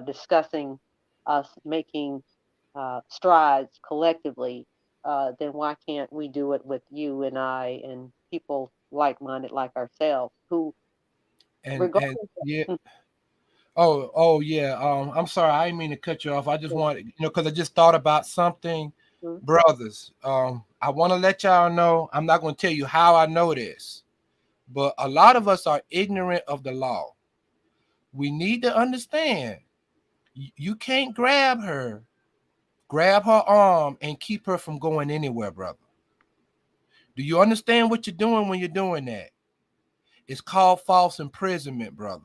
discussing us making strides collectively, then why can't we do it with you and I and people like minded like ourselves who, And regardless yeah. of, Oh yeah. I'm sorry, I didn't mean to cut you off. I just wanted, because I just thought about something, brothers. I want to let y'all know. I'm not going to tell you how I know this, but a lot of us are ignorant of the law. We need to understand. You can't grab her arm, and keep her from going anywhere, brother. Do you understand what you're doing when you're doing that? It's called false imprisonment, brother.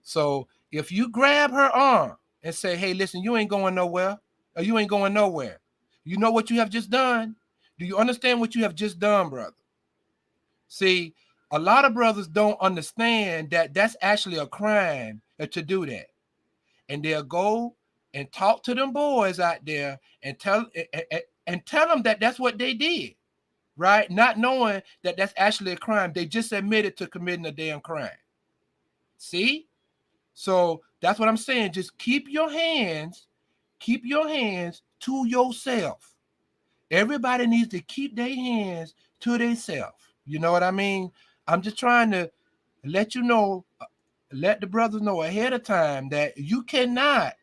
So if you grab her arm and say, hey, listen, you ain't going nowhere, or you ain't going nowhere, you know what you have just done? Do you understand what you have just done, brother? See, a lot of brothers don't understand that that's actually a crime to do that. And they'll go and talk to them boys out there and tell them that that's what they did, right? Not knowing that that's actually a crime. They just admitted to committing a damn crime. See? So that's what I'm saying. Just keep your hands to yourself. Everybody needs to keep their hands to themselves. You know what I mean? I'm just trying to let you know, let the brothers know ahead of time that you cannot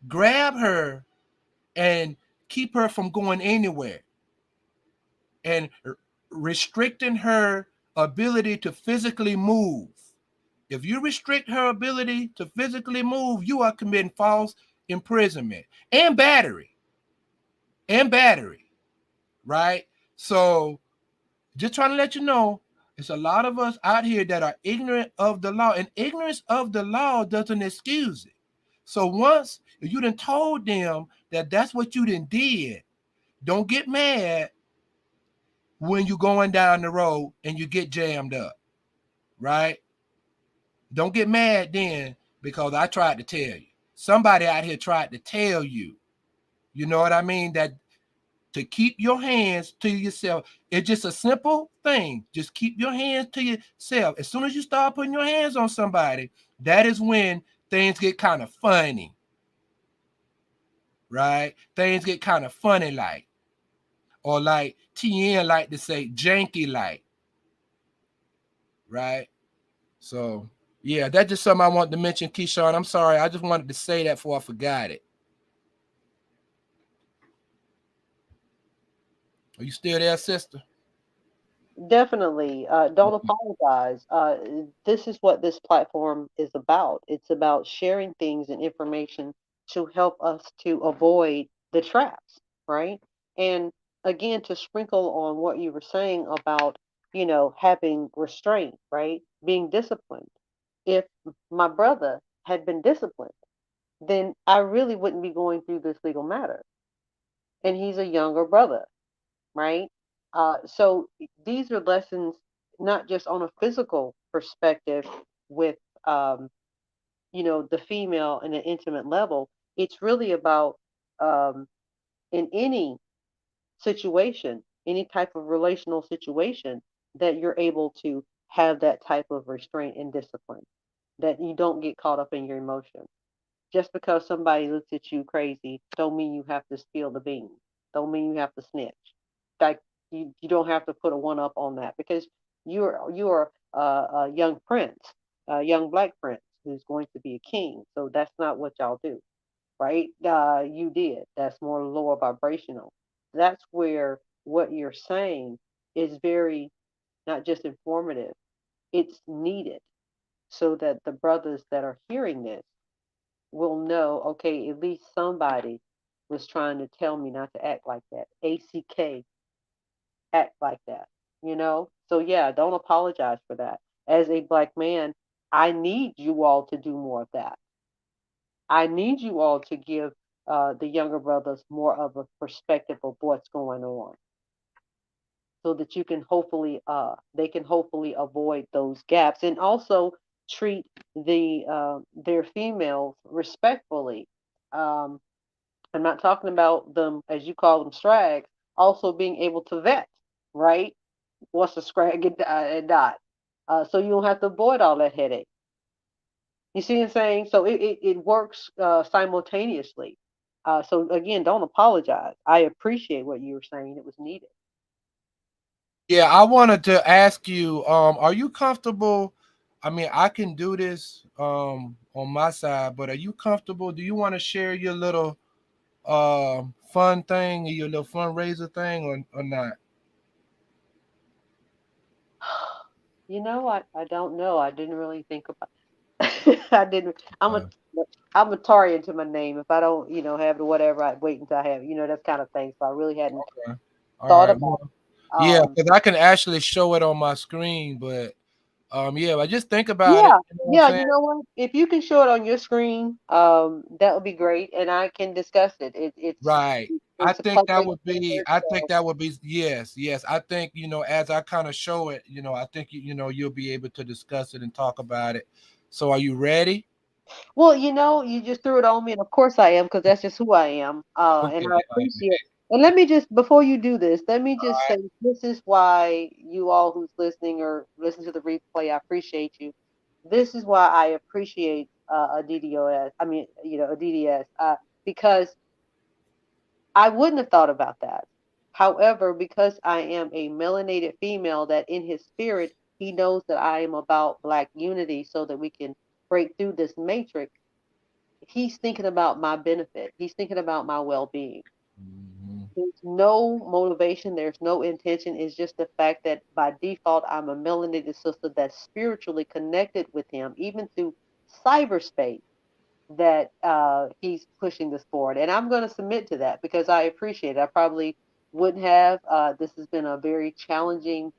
grab her and keep her from going anywhere and restricting her ability to physically move. If you restrict her ability to physically move, you are committing false imprisonment and battery, right? So just trying to let you know, it's a lot of us out here that are ignorant of the law, and ignorance of the law doesn't excuse it. So once you done told them that that's what you done did, don't get mad when you're going down the road and you get jammed up, right? Don't get mad then because I tried to tell you. Somebody out here tried to tell you. You know what I mean? That to keep your hands to yourself. It's just a simple thing. Just keep your hands to yourself. As soon as you start putting your hands on somebody, that is when things get kind of funny, right? Things get kind of funny like, or like TN like to say, janky like, right? So yeah, that's just something I wanted to mention, Keyshawn. I'm sorry. I just wanted to say that before I forgot it. Are you still there, sister? definitely, don't apologize. This is what this platform is about. It's about sharing things and information to help us to avoid the traps, right? And again, to sprinkle on what you were saying about, having restraint, right? Being disciplined. If my brother had been disciplined, then I really wouldn't be going through this legal matter. And he's a younger brother, right? So these are lessons not just on a physical perspective with, um, the female in an intimate level. It's really about, um, in any situation, any type of relational situation, that you're able to have that type of restraint and discipline, that you don't get caught up in your emotions. Just because somebody looks at you crazy, don't mean you have to spill the beans. Don't mean you have to snitch. Like, you don't have to put a one up on that, because you're a young prince, a young black prince who's going to be a king. So that's not what y'all do, right? You did. That's more lower vibrational. That's where what you're saying is very, not just informative. It's needed so that the brothers that are hearing this will know, okay, at least somebody was trying to tell me not to act like that. ACK, act like that, So, yeah, don't apologize for that. As a black man, I need you all to do more of that. I need you all to give the younger brothers more of a perspective of what's going on. so that you can hopefully they can hopefully avoid those gaps, and also treat their females respectfully. Um, I'm not talking about them as you call them strags. Also being able to vet, right? Once the scrag get dot, so you don't have to avoid all that headache. You see what I'm saying? So it works simultaneously. So again, don't apologize. I appreciate what you were saying. It was needed. Yeah, I wanted to ask you, are you comfortable? I mean, I can do this on my side, but are you comfortable? Do you want to share your little fun thing, your little fundraiser thing, or not? I don't know. I didn't really think about. I didn't. Uh, I'm a Taurian to my name. If I don't, have the whatever, I wait until I have, that kind of thing. So I really hadn't okay. All thought right. about. Well, yeah, Um, because I can actually show it on my screen, but yeah, I just think about it. yeah, You know what I'm yeah. saying? You know what? If you can show it on your screen, that would be great, and I can discuss it. Right. I It's a think that public would be. record, I think so. that would be. Yes, yes. I think as I kind of show it, I think you'll be able to discuss it and talk about it. So, are you ready? Well, you just threw it on me, and of course I am, because that's just who I am. And Okay. I All right. appreciate. And let me just, before you do this, let me All just say right. this is why you all who's listening or listen to the replay, I appreciate you. This is why I appreciate a DDoS. I mean, a DDS, because I wouldn't have thought about that. However, because I am a melanated female, that in his spirit he knows that I am about Black unity, so that we can break through this matrix. He's thinking about my benefit. He's thinking about my well being. Mhm. There's no motivation, there's no intention. It's just the fact that by default, I'm a melanated sister that's spiritually connected with him, even through cyberspace, that he's pushing this forward. And I'm going to submit to that because I appreciate it. I probably wouldn't have. This has been a very challenging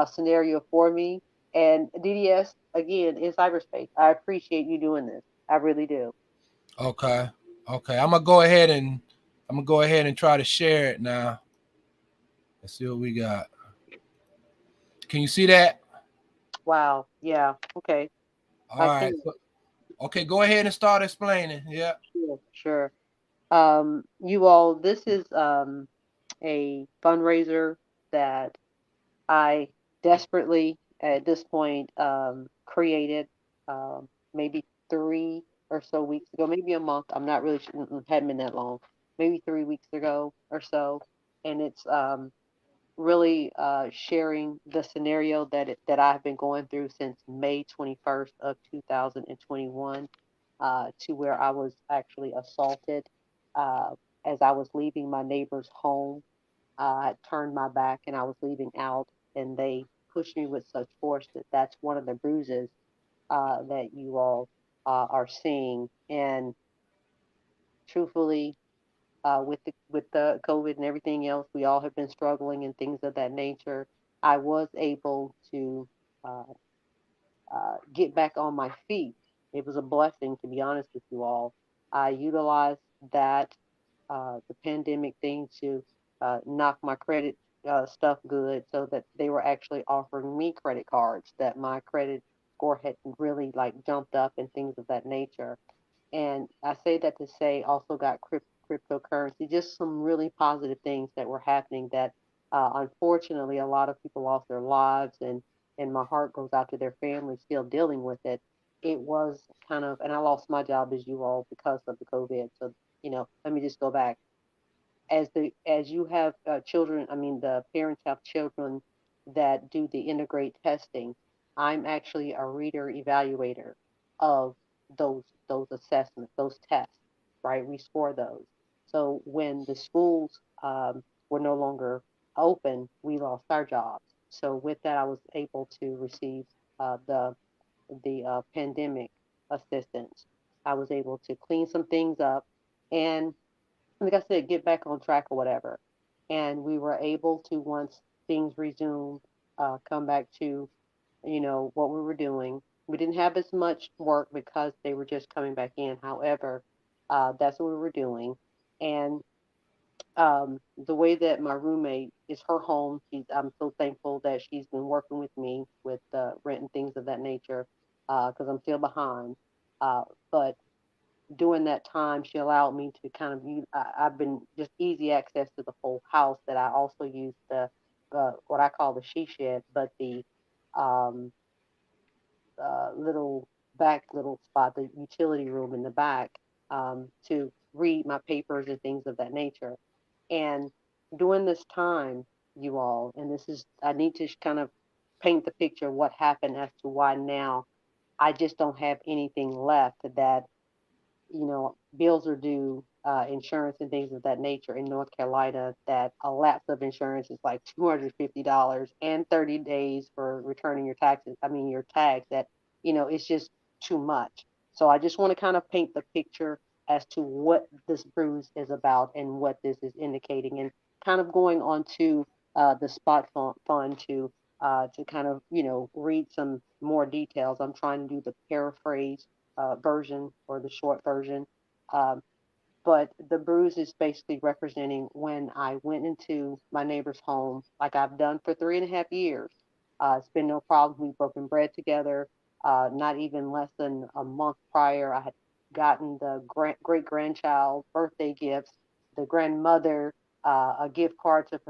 scenario for me. And DDS, again, in cyberspace, I appreciate you doing this. I really do. Okay. Okay. I'm gonna go ahead and try to share it now. Let's see what we got. Can you see that? Wow. Yeah. Okay. All I right. can. Okay. Go ahead and start explaining. Yeah. Sure. Sure. You all, this is a fundraiser that I desperately, at this point, created maybe 3 or so weeks ago, maybe a month. I'm not really sure, hadn't been that long, maybe 3 weeks ago or so. And it's really sharing the scenario that I've been going through since May 21st of 2021, to where I was actually assaulted uh, as I was leaving my neighbor's home. I turned my back and I was leaving out, and they pushed me with such force that that's one of the bruises that you all are seeing. And truthfully, with the COVID and everything else, we all have been struggling and things of that nature. I was able to uh, get back on my feet. It was a blessing, to be honest with you all. I utilized that the pandemic thing to knock my credit stuff good, so that they were actually offering me credit cards, that my credit score had really like jumped up and things of that nature. And I say that to say also got cryptocurrency, just some really positive things that were happening that unfortunately a lot of people lost their lives, and my heart goes out to their families still dealing with it. It was kind of, and I lost my job as you all because of the COVID. So, let me just go back. As you have children, I mean the parents have children that do the integrate testing. I'm actually a reader evaluator of those assessments, those tests, right? We score those. So when the schools were no longer open, we lost our jobs. So with that, I was able to receive the pandemic assistance. I was able to clean some things up, and like I said, get back on track or whatever. And we were able to, once things resumed, come back to, what we were doing. We didn't have as much work because they were just coming back in. However, that's what we were doing. And The way that my roommate is her home, I'm so thankful that she's been working with me with rent and things of that nature, because I'm still behind. But during that time, she allowed me to kind of use, I've been just easy access to the whole house, that I also use the, what I call the she shed, but the um, little back little spot, the utility room in the back, to read my papers and things of that nature. And during this time, you all, and this is, I need to kind of paint the picture of what happened as to why now I just don't have anything left that, bills are due, insurance and things of that nature in North Carolina, that a lapse of insurance is like $250 and 30 days for returning your taxes. I mean, your tax, that, it's just too much. So I just want to kind of paint the picture as to what this bruise is about and what this is indicating, and kind of going on to the spot fund to kind of, read some more details. I'm trying to do the paraphrase version, or the short version. Um, but the bruise is basically representing when I went into my neighbor's home, like I've done for 3.5 years. It's been no problem. We've broken bread together. Not even less than a month prior, I had gotten the great grandchild birthday gifts, the grandmother a gift card to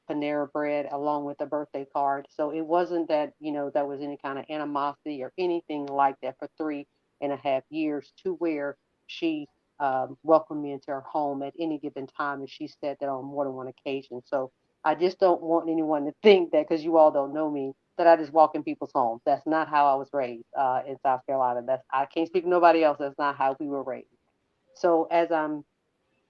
Panera Bread along with a birthday card. So it wasn't that, that was any kind of animosity or anything like that for 3.5 years, to where she welcomed me into her home at any given time, and she said that on more than one occasion. So I just don't want anyone to think that, because you all don't know me, that I just walk in people's homes. That's not how I was raised in South Carolina. That's, I can't speak to nobody else. That's not how we were raised. So as I'm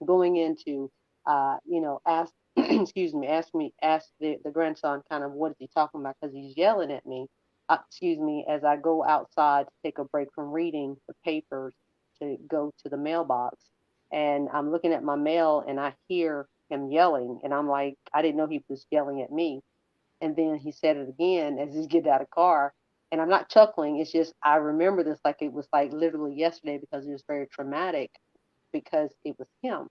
going into, ask, excuse me, ask the grandson kind of what is he talking about, because he's yelling at me. Excuse me, as I go outside to take a break from reading the papers to go to the mailbox, and I'm looking at my mail and I hear him yelling, and I'm like, I didn't know he was yelling at me. And then he said it again as he's getting out of the car. And I'm not chuckling. It's just I remember this like it was like literally yesterday, because it was very traumatic, because it was him.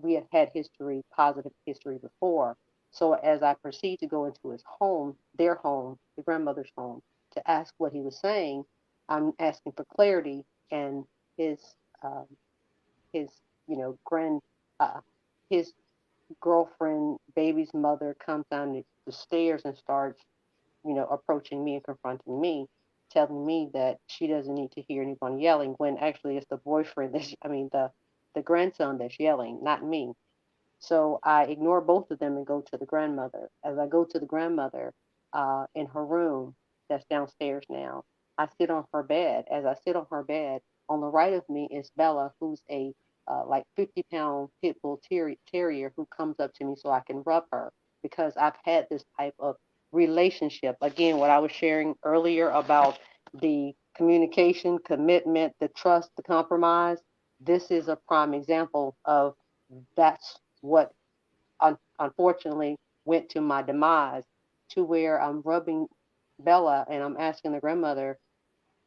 We had had history, positive history before. So as I proceed to go into his home, their home, the grandmother's home, to ask what he was saying, I'm asking for clarity, and his um, his grand uh, his girlfriend, baby's mother, comes down the stairs and starts, approaching me and confronting me, telling me that she doesn't need to hear anyone yelling, when actually it's the boyfriend that I mean the grandson that's yelling, not me. So I ignore both of them and go to the grandmother. As I go to the grandmother in her room that's downstairs now, I sit on her bed. As I sit on her bed, on the right of me is Bella, who's a like 50-pound pit bull terrier who comes up to me so I can rub her, because I've had this type of relationship. Again, what I was sharing earlier about the communication, commitment, the trust, the compromise. This is a prime example of that's what unfortunately went to my demise, to where I'm rubbing Bella and I'm asking the grandmother,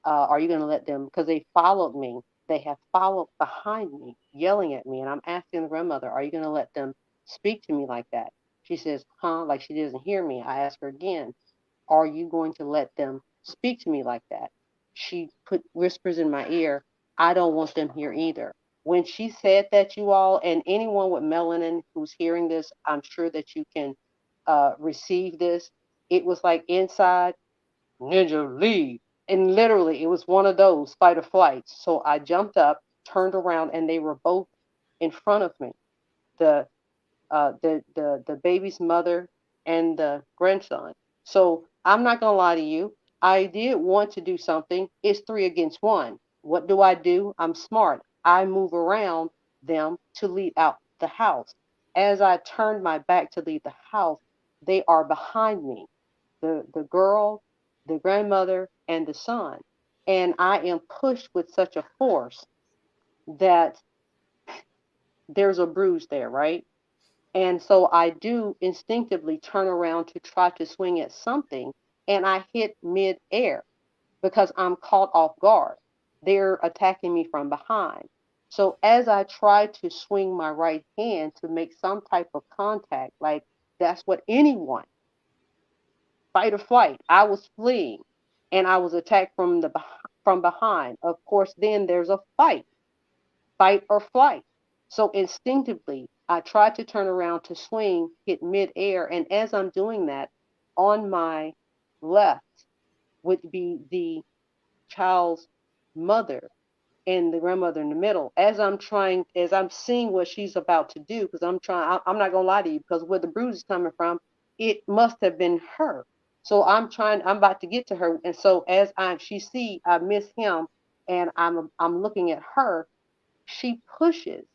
are you going to let them? Because they followed me. They have followed behind me, yelling at me. And I'm asking the grandmother, are you going to let them speak to me like that? She says, huh? Like she doesn't hear me. I ask her again, are you going to let them speak to me like that? She whispers in my ear, I don't want them here either. When she said that, you all, and anyone with melanin who's hearing this, I'm sure that you can receive this. It was like inside, Ninja, leave. And literally, it was one of those fight or flights. So I jumped up, turned around, and they were both in front of me. The the baby's mother and the grandson. So I'm not gonna lie to you. I did want to do something. It's three against one. What do? I'm smart. I move around them to lead out the house. As I turned my back to leave the house, they are behind me. The girl, the grandmother, and the son. And I am pushed with such a force that there's a bruise there, right? And so I do instinctively turn around to try to swing at something, and I hit mid-air because I'm caught off guard. They're attacking me from behind. So as I tried to swing my right hand to make some type of contact, like that's what anyone, fight or flight, I was fleeing and I was attacked from behind. Of course, then there's a fight or flight. So instinctively, I tried to turn around to swing, hit midair, and as I'm doing that, on my left would be the child's mother and the grandmother in the middle. As I'm seeing what she's about to do, because I'm not gonna lie to you, because where the bruise is coming from, it must have been her. So I'm about to get to her, and so I miss him, and I'm looking at her. She pushes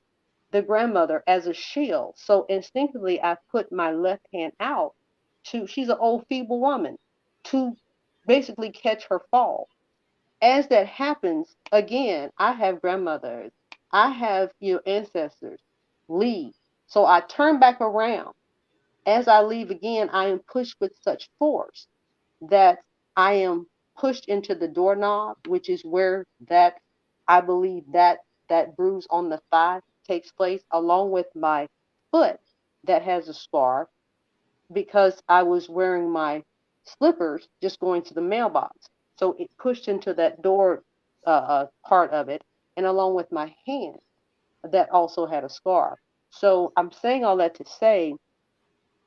the grandmother as a shield. So instinctively, I put my left hand out she's an old feeble woman, to basically catch her fall. As that happens, again, I have grandmothers, I have your ancestors leave. So I turn back around. As I leave again, I am pushed with such force that I am pushed into the doorknob, which is where I believe that bruise on the thigh takes place, along with my foot that has a scar because I was wearing my slippers just going to the mailbox. So it pushed into that door part of it, and along with my hand that also had a scar. So I'm saying all that to say,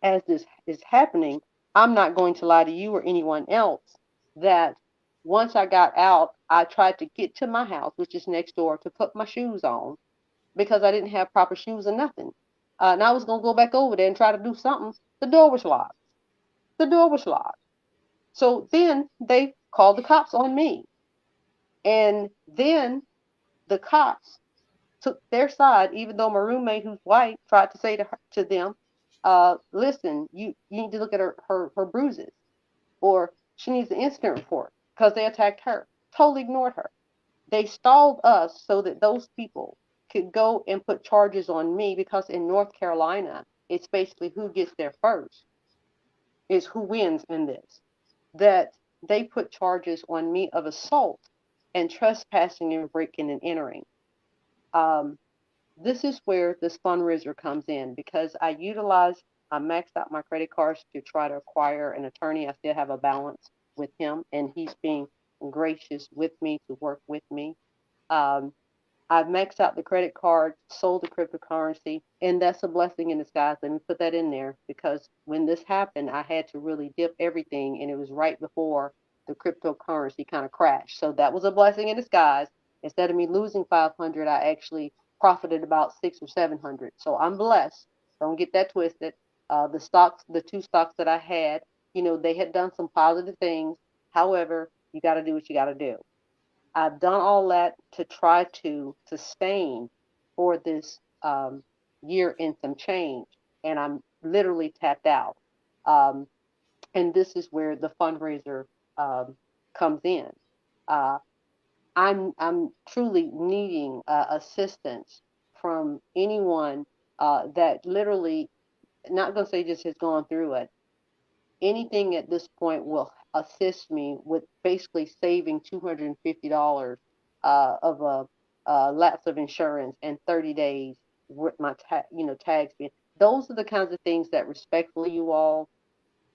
as this is happening, I'm not going to lie to you or anyone else that once I got out, I tried to get to my house, which is next door, to put my shoes on because I didn't have proper shoes or nothing. And I was going to go back over there and try to do something. The door was locked. The door was locked. So then they called the cops on me. And then the cops took their side, even though my roommate, who's white, tried to say to them, listen, you need to look at her bruises, or she needs an incident report because they attacked her. Totally ignored her. They stalled us so that those people could go and put charges on me because in North Carolina, it's basically who gets there first is who wins in this. That they put charges on me of assault and trespassing and breaking and entering. Um, this is where this fundraiser comes in because I maxed out my credit cards to try to acquire an attorney. I still have a balance with him, and he's being gracious with me to work with me. Um, I've maxed out the credit card, sold the cryptocurrency, and that's a blessing in disguise. Let me put that in there because when this happened, I had to really dip everything, and it was right before the cryptocurrency kind of crashed. So that was a blessing in disguise. Instead of me losing 500, I actually profited about 6 or 700. So I'm blessed. Don't get that twisted. The two stocks that I had, they had done some positive things. However, you got to do what you got to do. I've done all that to try to sustain for this year and some change, and I'm literally tapped out. Um, and this is where the fundraiser um, comes in. Uh, I'm truly needing assistance from anyone that literally, not gonna say just has gone through it, anything at this point will assist me with basically saving $250 of a lapse of insurance and 30 days with my tags being. Those are the kinds of things that, respectfully, you all,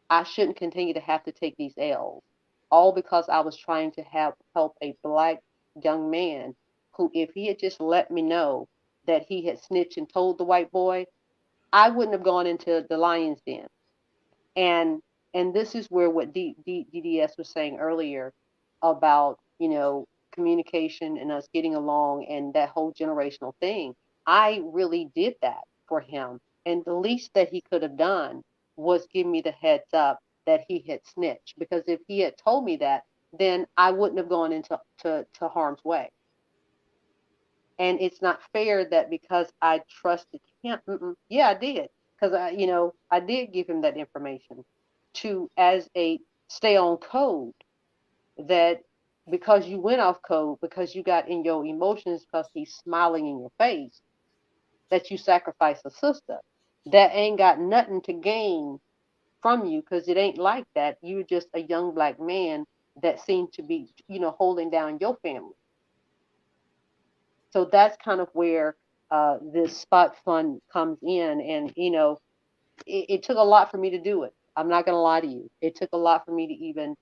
I shouldn't continue to have to take these L's, all because I was trying to help a black young man who, if he had just let me know that he had snitched and told the white boy, I wouldn't have gone into the lion's den. And this is where what DDS was saying earlier about, communication and us getting along and that whole generational thing. I really did that for him. And the least that he could have done was give me the heads up that he had snitched. Because if he had told me that, then I wouldn't have gone into to harm's way. And it's not fair that because I trusted him, yeah, I did, because I did give him that information to as a stay on code, that because you went off code, because you got in your emotions, because he's smiling in your face, that you sacrifice a sister that ain't got nothing to gain from you, because it ain't like that. You're just a young black man that seemed to be, holding down your family. So that's kind of where this spot fund comes in. And, it took a lot for me to do it. I'm not going to lie to you. It took a lot for me to even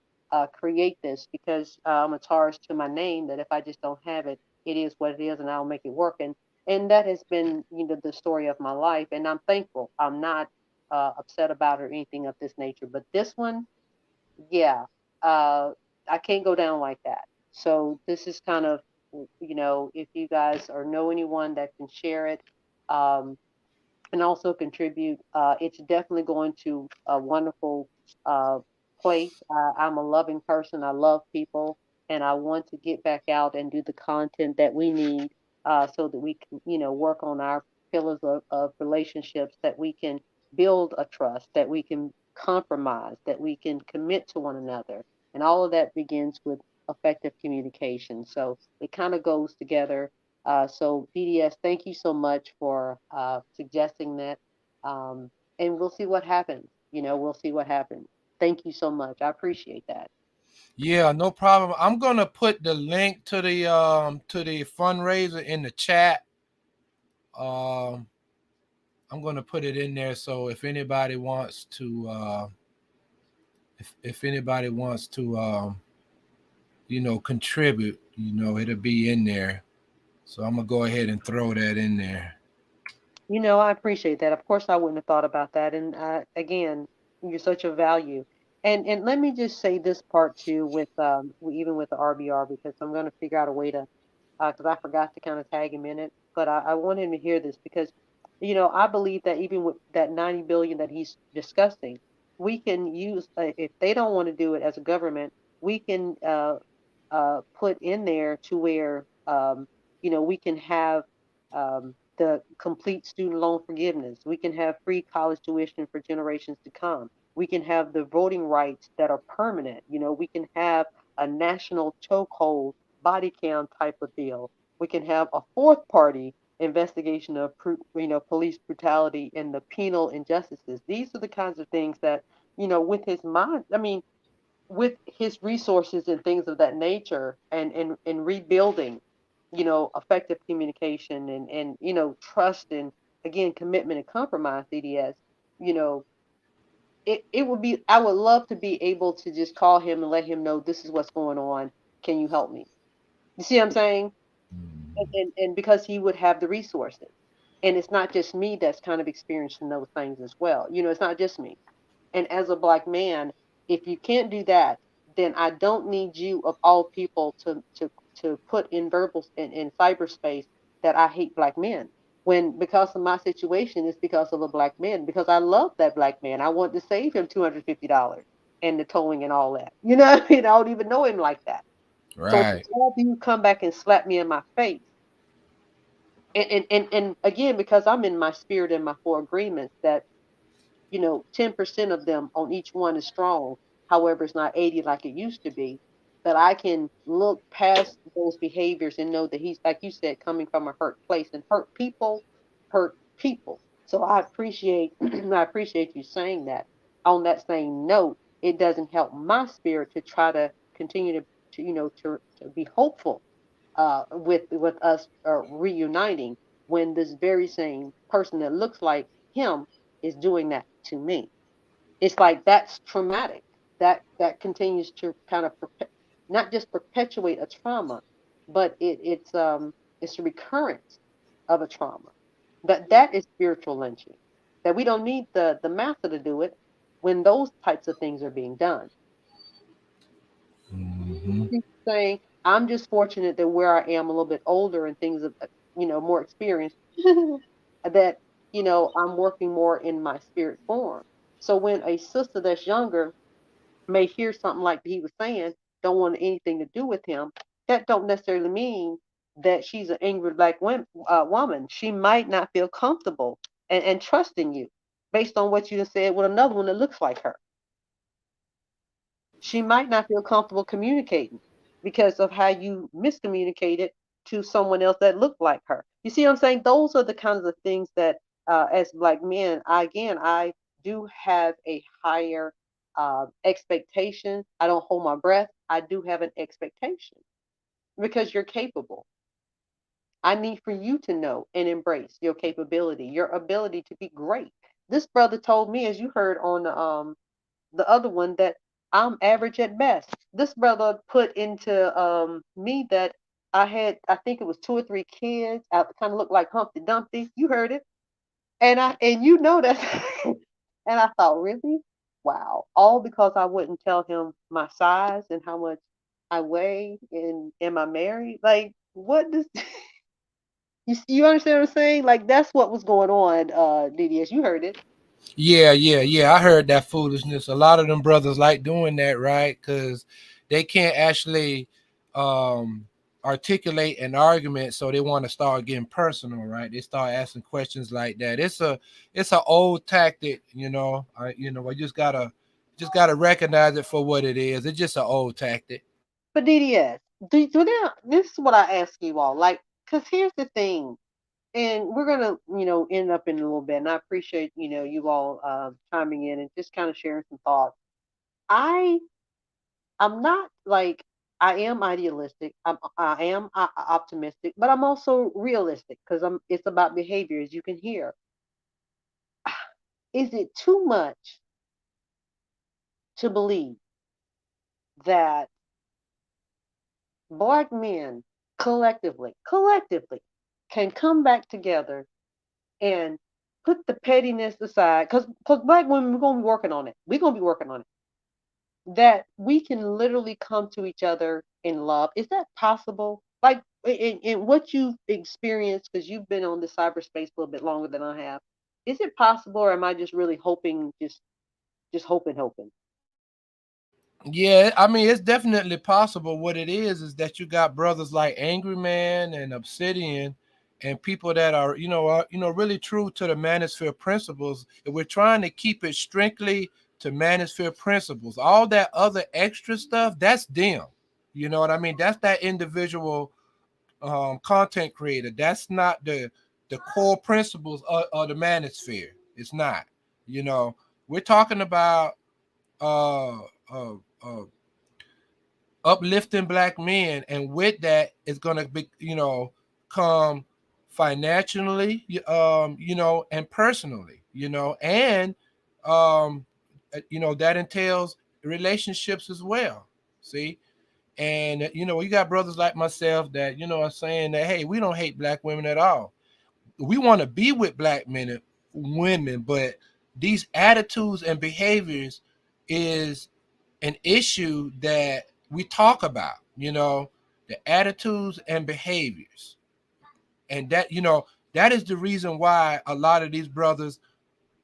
create this because I'm a Taurus to my name that if I just don't have it, it is what it is and I'll make it work. And that has been, the story of my life. And I'm thankful. I'm not upset about it or anything of this nature. But this one, yeah, uh, I can't go down like that. So this is kind of, if you guys or know anyone that can share it, um, and also contribute. It's definitely going to a wonderful uh, place. I'm a loving person. I love people, and I want to get back out and do the content that we need so that we can, work on our pillars of relationships, that we can build a trust, that we can compromise, that we can commit to one another. And all of that begins with effective communication. So it kind of goes together. So BDS, thank you so much for suggesting that, um, and we'll see what happens. We'll see what happens. Thank you so much. I appreciate that. Yeah, no problem. I'm gonna put the link to the fundraiser in the chat. Um, I'm gonna put it in there so if anybody wants to if anybody wants to contribute, it'll be in there. So I'm gonna go ahead and throw that in there. I appreciate that. Of course, I wouldn't have thought about that. And again, you're such a value. And let me just say this part too, with even with the RBR, because I'm going to figure out a way to, because I forgot to kind of tag him in it. But I want him to hear this because, I believe that even with that 90 billion that he's discussing, we can use, if they don't want to do it as a government, we can put in there to where, we can have the complete student loan forgiveness. We can have free college tuition for generations to come. We can have the voting rights that are permanent. We can have a national chokehold body cam type of deal. We can have a fourth party investigation of police brutality and the penal injustices. These are the kinds of things that, with his mind, I mean, with his resources and things of that nature, and rebuilding, effective communication, and trust, and again commitment and compromise, DDS, you know it would be, I would love to be able to just call him and let him know this is what's going on. Can you help me? You see what I'm saying? And because he would have the resources, and it's not just me that's kind of experiencing those things as well. It's not just me. And as a black man, if you can't do that, then I don't need you of all people to put in verbal in cyberspace that I hate black men. When because of my situation, it's because of a black man. Because I love that black man. I want to save him $250 and the towing and all that. I don't even know him like that. So to Right. have you come back and slap me in my face, and again, because I'm in my spirit and my four agreements that 10% of them on each one is strong. However, it's not 80 like it used to be. That I can look past those behaviors and know that he's, like you said, coming from a hurt place, and hurt people hurt people. So I appreciate I appreciate you saying that. On that same note, it doesn't help my spirit to try to continue to be hopeful with us reuniting when this very same person that looks like him is doing that to me. It's like that's traumatic. That continues to kind of not just perpetuate a trauma, but it's a recurrence of a trauma. That is spiritual lynching. That we don't need the master to do it when those types of things are being done. Hmm. Saying I'm just fortunate that where I am a little bit older and things of more experienced, that I'm working more in my spirit form. So when a sister that's younger may hear something like he was saying, don't want anything to do with him, that don't necessarily mean that she's an angry black woman. She might not feel comfortable and trusting you based on what you said with another one that looks like her. She might not feel comfortable communicating because of how you miscommunicated to someone else that looked like her. You see what I'm saying? Those are the kinds of things that, as black men, I do have a higher expectation. I don't hold my breath. I do have an expectation because you're capable. I need for you to know and embrace your capability, your ability to be great. This brother told me, as you heard on the other one, that I'm average at best. This brother put into me that I had, I think it was two or three kids. I kind of looked like Humpty Dumpty. You heard it, and you know that, and I thought, really, wow, all because I wouldn't tell him my size and how much I weigh, and am I married? Like, what does you understand what I'm saying? Like, that's what was going on, DDS. You heard it. Yeah, yeah, yeah. I heard that foolishness. A lot of them brothers like doing that, right? Because they can't actually um, articulate an argument, so they want to start getting personal, right? They start asking questions like that. It's a old tactic, you know. I just gotta recognize it for what it is. It's just an old tactic. But DDS, do they, this is what I ask you all, like, because here's the thing, and we're gonna, end up in a little bit, and I appreciate, you all chiming in and just kind of sharing some thoughts. I I'm not like, I am idealistic. I am optimistic, but I'm also realistic because it's about behavior, as you can hear. Is it too much to believe that black men collectively can come back together and put the pettiness aside? Because black women, we're gonna be working on it. We're gonna be working on it. That we can literally come to each other in love. Is that possible? Like, in what you've experienced, because you've been on the cyberspace a little bit longer than I have, is it possible, or am I just really hoping, just hoping? Yeah, I mean it's definitely possible. What it is that you got brothers like Angry Man and Obsidian, and people that are really true to the manosphere principles. And we're trying to keep it strictly to manosphere principles. All that other extra stuff, that's them. You know what I mean? That's that individual content creator. That's not the core principles of the manosphere. It's not. You know, we're talking about uh, uh, uh, uplifting black men, and with that it's going to be come financially, and personally, and um that entails relationships as well. See, and you got brothers like myself that are saying that, hey, we don't hate black women at all. We want to be with black men and women, but these attitudes and behaviors is an issue that we talk about, the attitudes and behaviors. And that is the reason why a lot of these brothers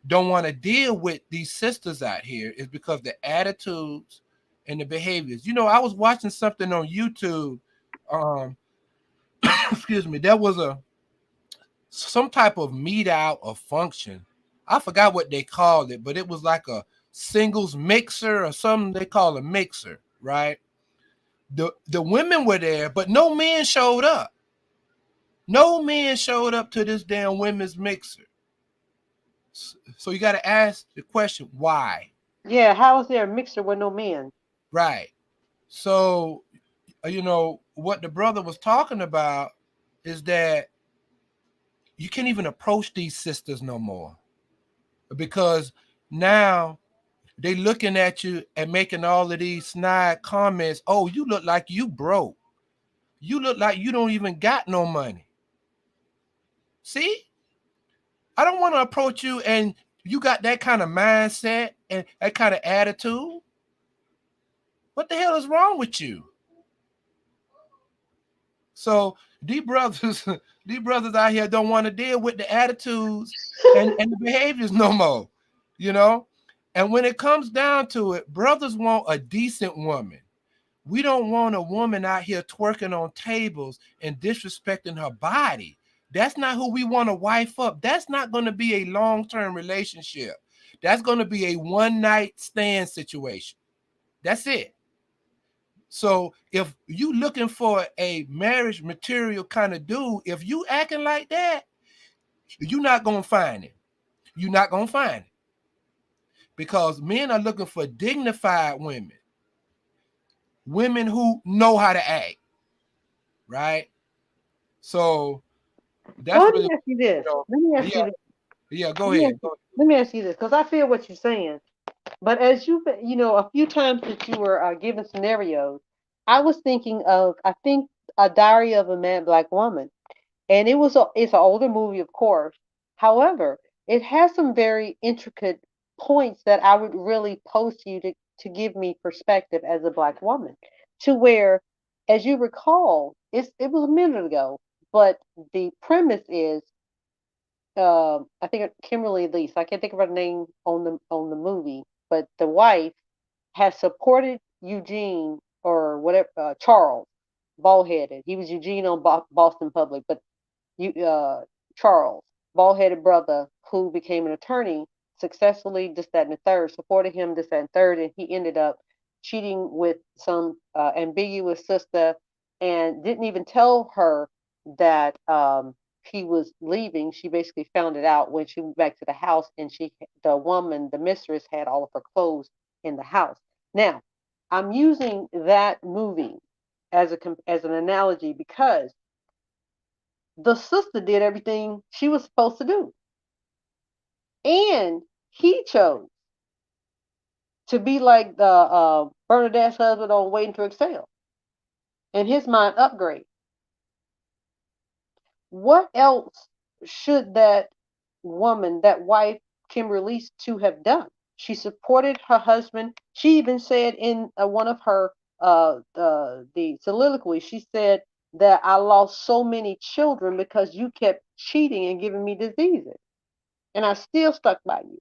don't want to deal with these sisters out here, is because the attitudes and the behaviors. I was watching something on YouTube. Um, excuse me, there was some type of meet out or function. I forgot what they called it, but it was like a singles mixer or something they call a mixer, right? The women were there, but no men showed up. No men showed up to this damn women's mixer. So you got to ask the question, why? Yeah, how is there a mixer with no men? Right. So, what the brother was talking about is that you can't even approach these sisters no more, because now they looking at you and making all of these snide comments. Oh, you look like you broke. You look like you don't even got no money. See, I don't want to approach you and you got that kind of mindset and that kind of attitude. What the hell is wrong with you? So these brothers, these brothers out here don't want to deal with the attitudes and the behaviors no more, you know. And when it comes down to it, brothers want a decent woman. We don't want a woman out here twerking on tables and disrespecting her body. That's not who we want to wife up. That's not going to be a long-term relationship. That's going to be a one-night stand situation. That's it. So if you looking for a marriage material kind of dude, if you acting like that, you're not going to find it. You're not going to find it, because men are looking for dignified women, women who know how to act, right? So Well, That's let really, me ask you this. you know, Let me ask yeah, you this. yeah. Go Let me ahead. ask you, let me ask you this, because I feel what you're saying. But as a few times that you were giving scenarios, I was thinking of, I think, A Diary of a Mad Black Woman. And it's an older movie, of course. However, it has some very intricate points that I would really pose to you to give me perspective as a Black woman. To where, as you recall, it was a minute ago, but the premise is, I think Kimberly Lee. I can't think of her name on the movie, but the wife has supported Eugene, or whatever, Charles, bald headed. He was Eugene on Boston Public, but you Charles, bald-headed brother who became an attorney, successfully, this, that, and the third, supported him, this, that, and third, and he ended up cheating with some ambiguous sister, and didn't even tell her that he was leaving. She basically found it out when she went back to the house, and the mistress, had all of her clothes in the house. Now, I'm using that movie as an analogy because the sister did everything she was supposed to do. And he chose to be like the Bernadette's husband on Waiting to Excel. In his mind, upgrade. What else should that woman, that wife, Kimberly, to have done? She supported her husband. She even said in one of her the soliloquy, she said that I lost so many children because you kept cheating and giving me diseases, and I still stuck by you.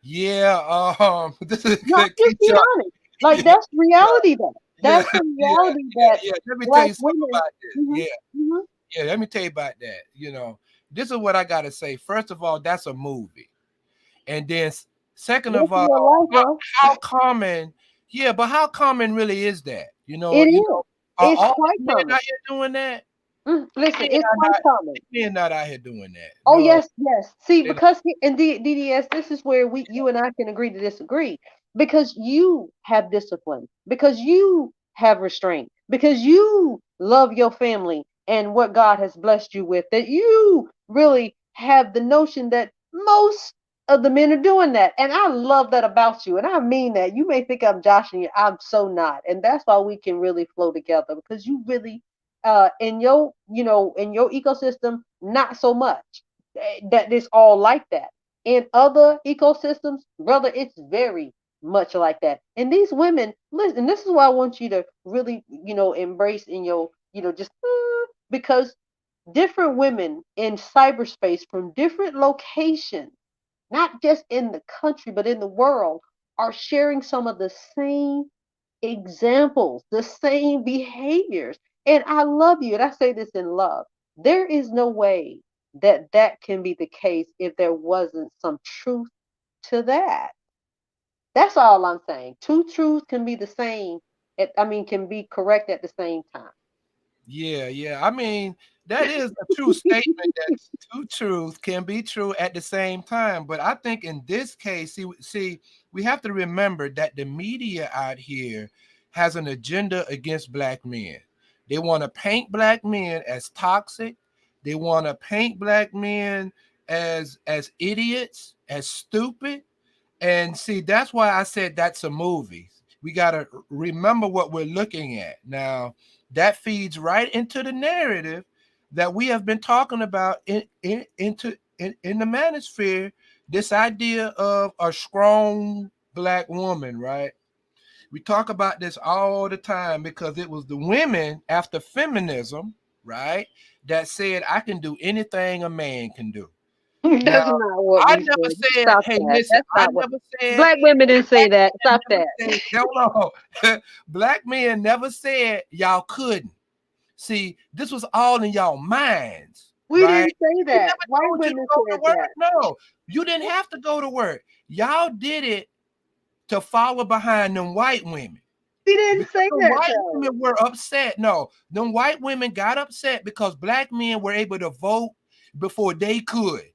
Yeah. This is No, I'm good, just being Keisha. honest. Like, Yeah, that's yeah, reality, though. yeah, That's the yeah, reality yeah, that yeah. Let me tell Black you something women. about this. Hmm. Yeah, Hmm. yeah. Let me tell you about that. This is what I gotta say. First of all, that's a movie, and then second That's of all, real life, how, bro. how common? Yeah, but how common really is that? It is. Are It's all quite men common. out here doing that? Listen, Men it's are quite not. common. Men not out here doing that. Oh, No, yes, yes. See, they not. because DDS, this is where you and I can agree to disagree. Because you have discipline, because you have restraint, because you love your family and what God has blessed you with, that you really have the notion that most of the men are doing that. And I love that about you. And I mean that. You may think I'm joshing you. I'm so not. And that's why we can really flow together, because you really, in your ecosystem, not so much that it's all like that. In other ecosystems, brother, it's very much like that. And these women, listen, this is why I want you to really, embrace in your, just because different women in cyberspace from different locations, not just in the country, but in the world, are sharing some of the same examples, the same behaviors. And I love you, and I say this in love. There is no way that that can be the case if there wasn't some truth to that. That's all I'm saying. Two truths can be the same. Can be correct at the same time. Yeah, yeah. I mean, that is a true statement that two truths can be true at the same time. But I think in this case, see, we have to remember that the media out here has an agenda against black men. They want to paint black men as toxic. They want to paint black men as idiots, as stupid. And see, that's why I said that's a movie. We got to remember what we're looking at. Now, that feeds right into the narrative that we have been talking about in the manosphere, this idea of a strong black woman, right? We talk about this all the time because it was the women after feminism, right, that said, I can do anything a man can do. Now, That's not what I we never said. said, Stop hey, that. listen, That's I not what never said, Black women didn't say that. Stop never that. said, no, no. Black men never said y'all couldn't. See, this was all in y'all minds, We right? didn't say We that. never White told you to women go to said work. that. No, you didn't have to go to work. Y'all did it to follow behind them white women. We didn't Because say the that white though. women were upset. No, them white women got upset because black men were able to vote before they could,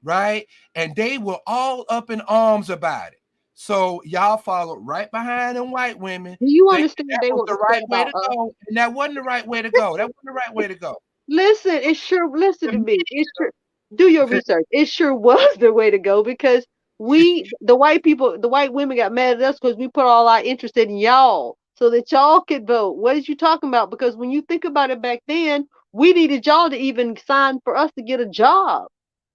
right? And they were all up in arms about it. So y'all followed right behind them white women, Do you thinking understand that they was were the upset right way about to us? go, and that wasn't the right way to go. That wasn't the right way to go. Listen, it sure, listen The to me. It media, sure, do your research. It sure was the way to go because the white people, the white women got mad at us because we put all our interest in y'all so that y'all could vote. What is you talking about? Because when you think about it back then, we needed y'all to even sign for us to get a job.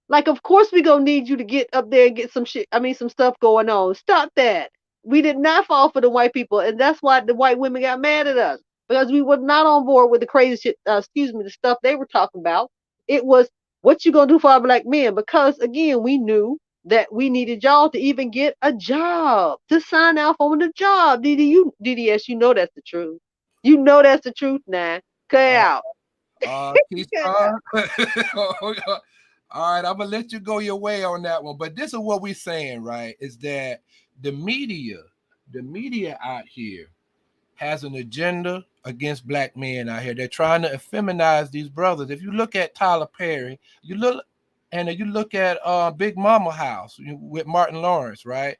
Like, of course we gonna need you to get up there and get some shit. I mean, some stuff going on. Stop that. We did not fall for the white people, and that's why the white women got mad at us because we were not on board with the crazy shit. Excuse me, the stuff they were talking about. It was what you gonna do for our black men? Because again, we knew that we needed y'all to even get a job to sign off on the job. DDS, you know that's the truth. You know that's the truth now. Cut it uh, out. Cut it out. Keyshawn. All right, I'm gonna let you go your way on that one. But this is what we're saying, right? Is that the media, the media out here has an agenda against black men out here. They're trying to effeminize these brothers. If you look at Tyler Perry, you look at Big Mama House with Martin Lawrence, right?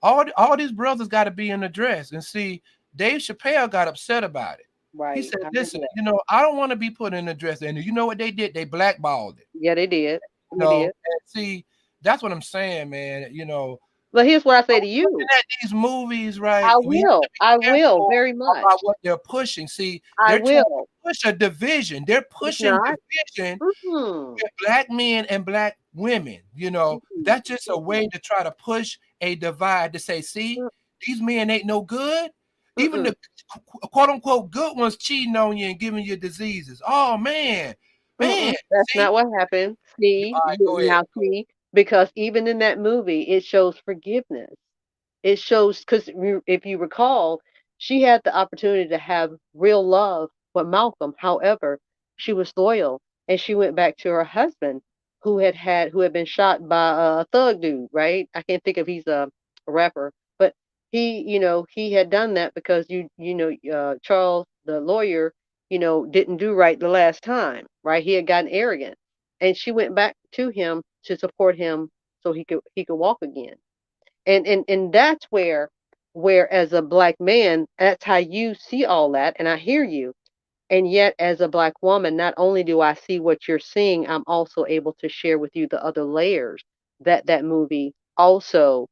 All these brothers got to be in the dress. And see, Dave Chappelle got upset about it. He Right. said, I remember "Listen, that. I don't want to be put in the dress." And you know what they did? They blackballed it. Yeah, they did. You They know, did. and see, that's what I'm saying, man. But here's what I say to Looking you. at these movies, right? I We have to will. be I will careful very about much. what they're pushing. See, I they're trying to will. push a division. They're It's pushing not. division Mm-mm. with black men and black women. Mm-mm. That's just a way Mm-mm. to try to push a divide to say, see, these men ain't no good. Even Mm-mm. the quote unquote good ones cheating on you and giving you diseases. Oh man, Mm-mm. That's see. not what happened. See, All right, go ahead. now see, because even in that movie, it shows forgiveness. It shows because if you recall, she had the opportunity to have real love with Malcolm. However, she was loyal and she went back to her husband who had been shot by a thug dude, right? I can't think of he's a rapper, but he had done that because Charles the lawyer didn't do right the last time, right? He had gotten arrogant, and she went back to him to support him so he could walk again, and that's where as a black man, that's how you see all that, and I hear you. And yet as a black woman, not only do I see what you're seeing, I'm also able to share with you the other layers that that movie also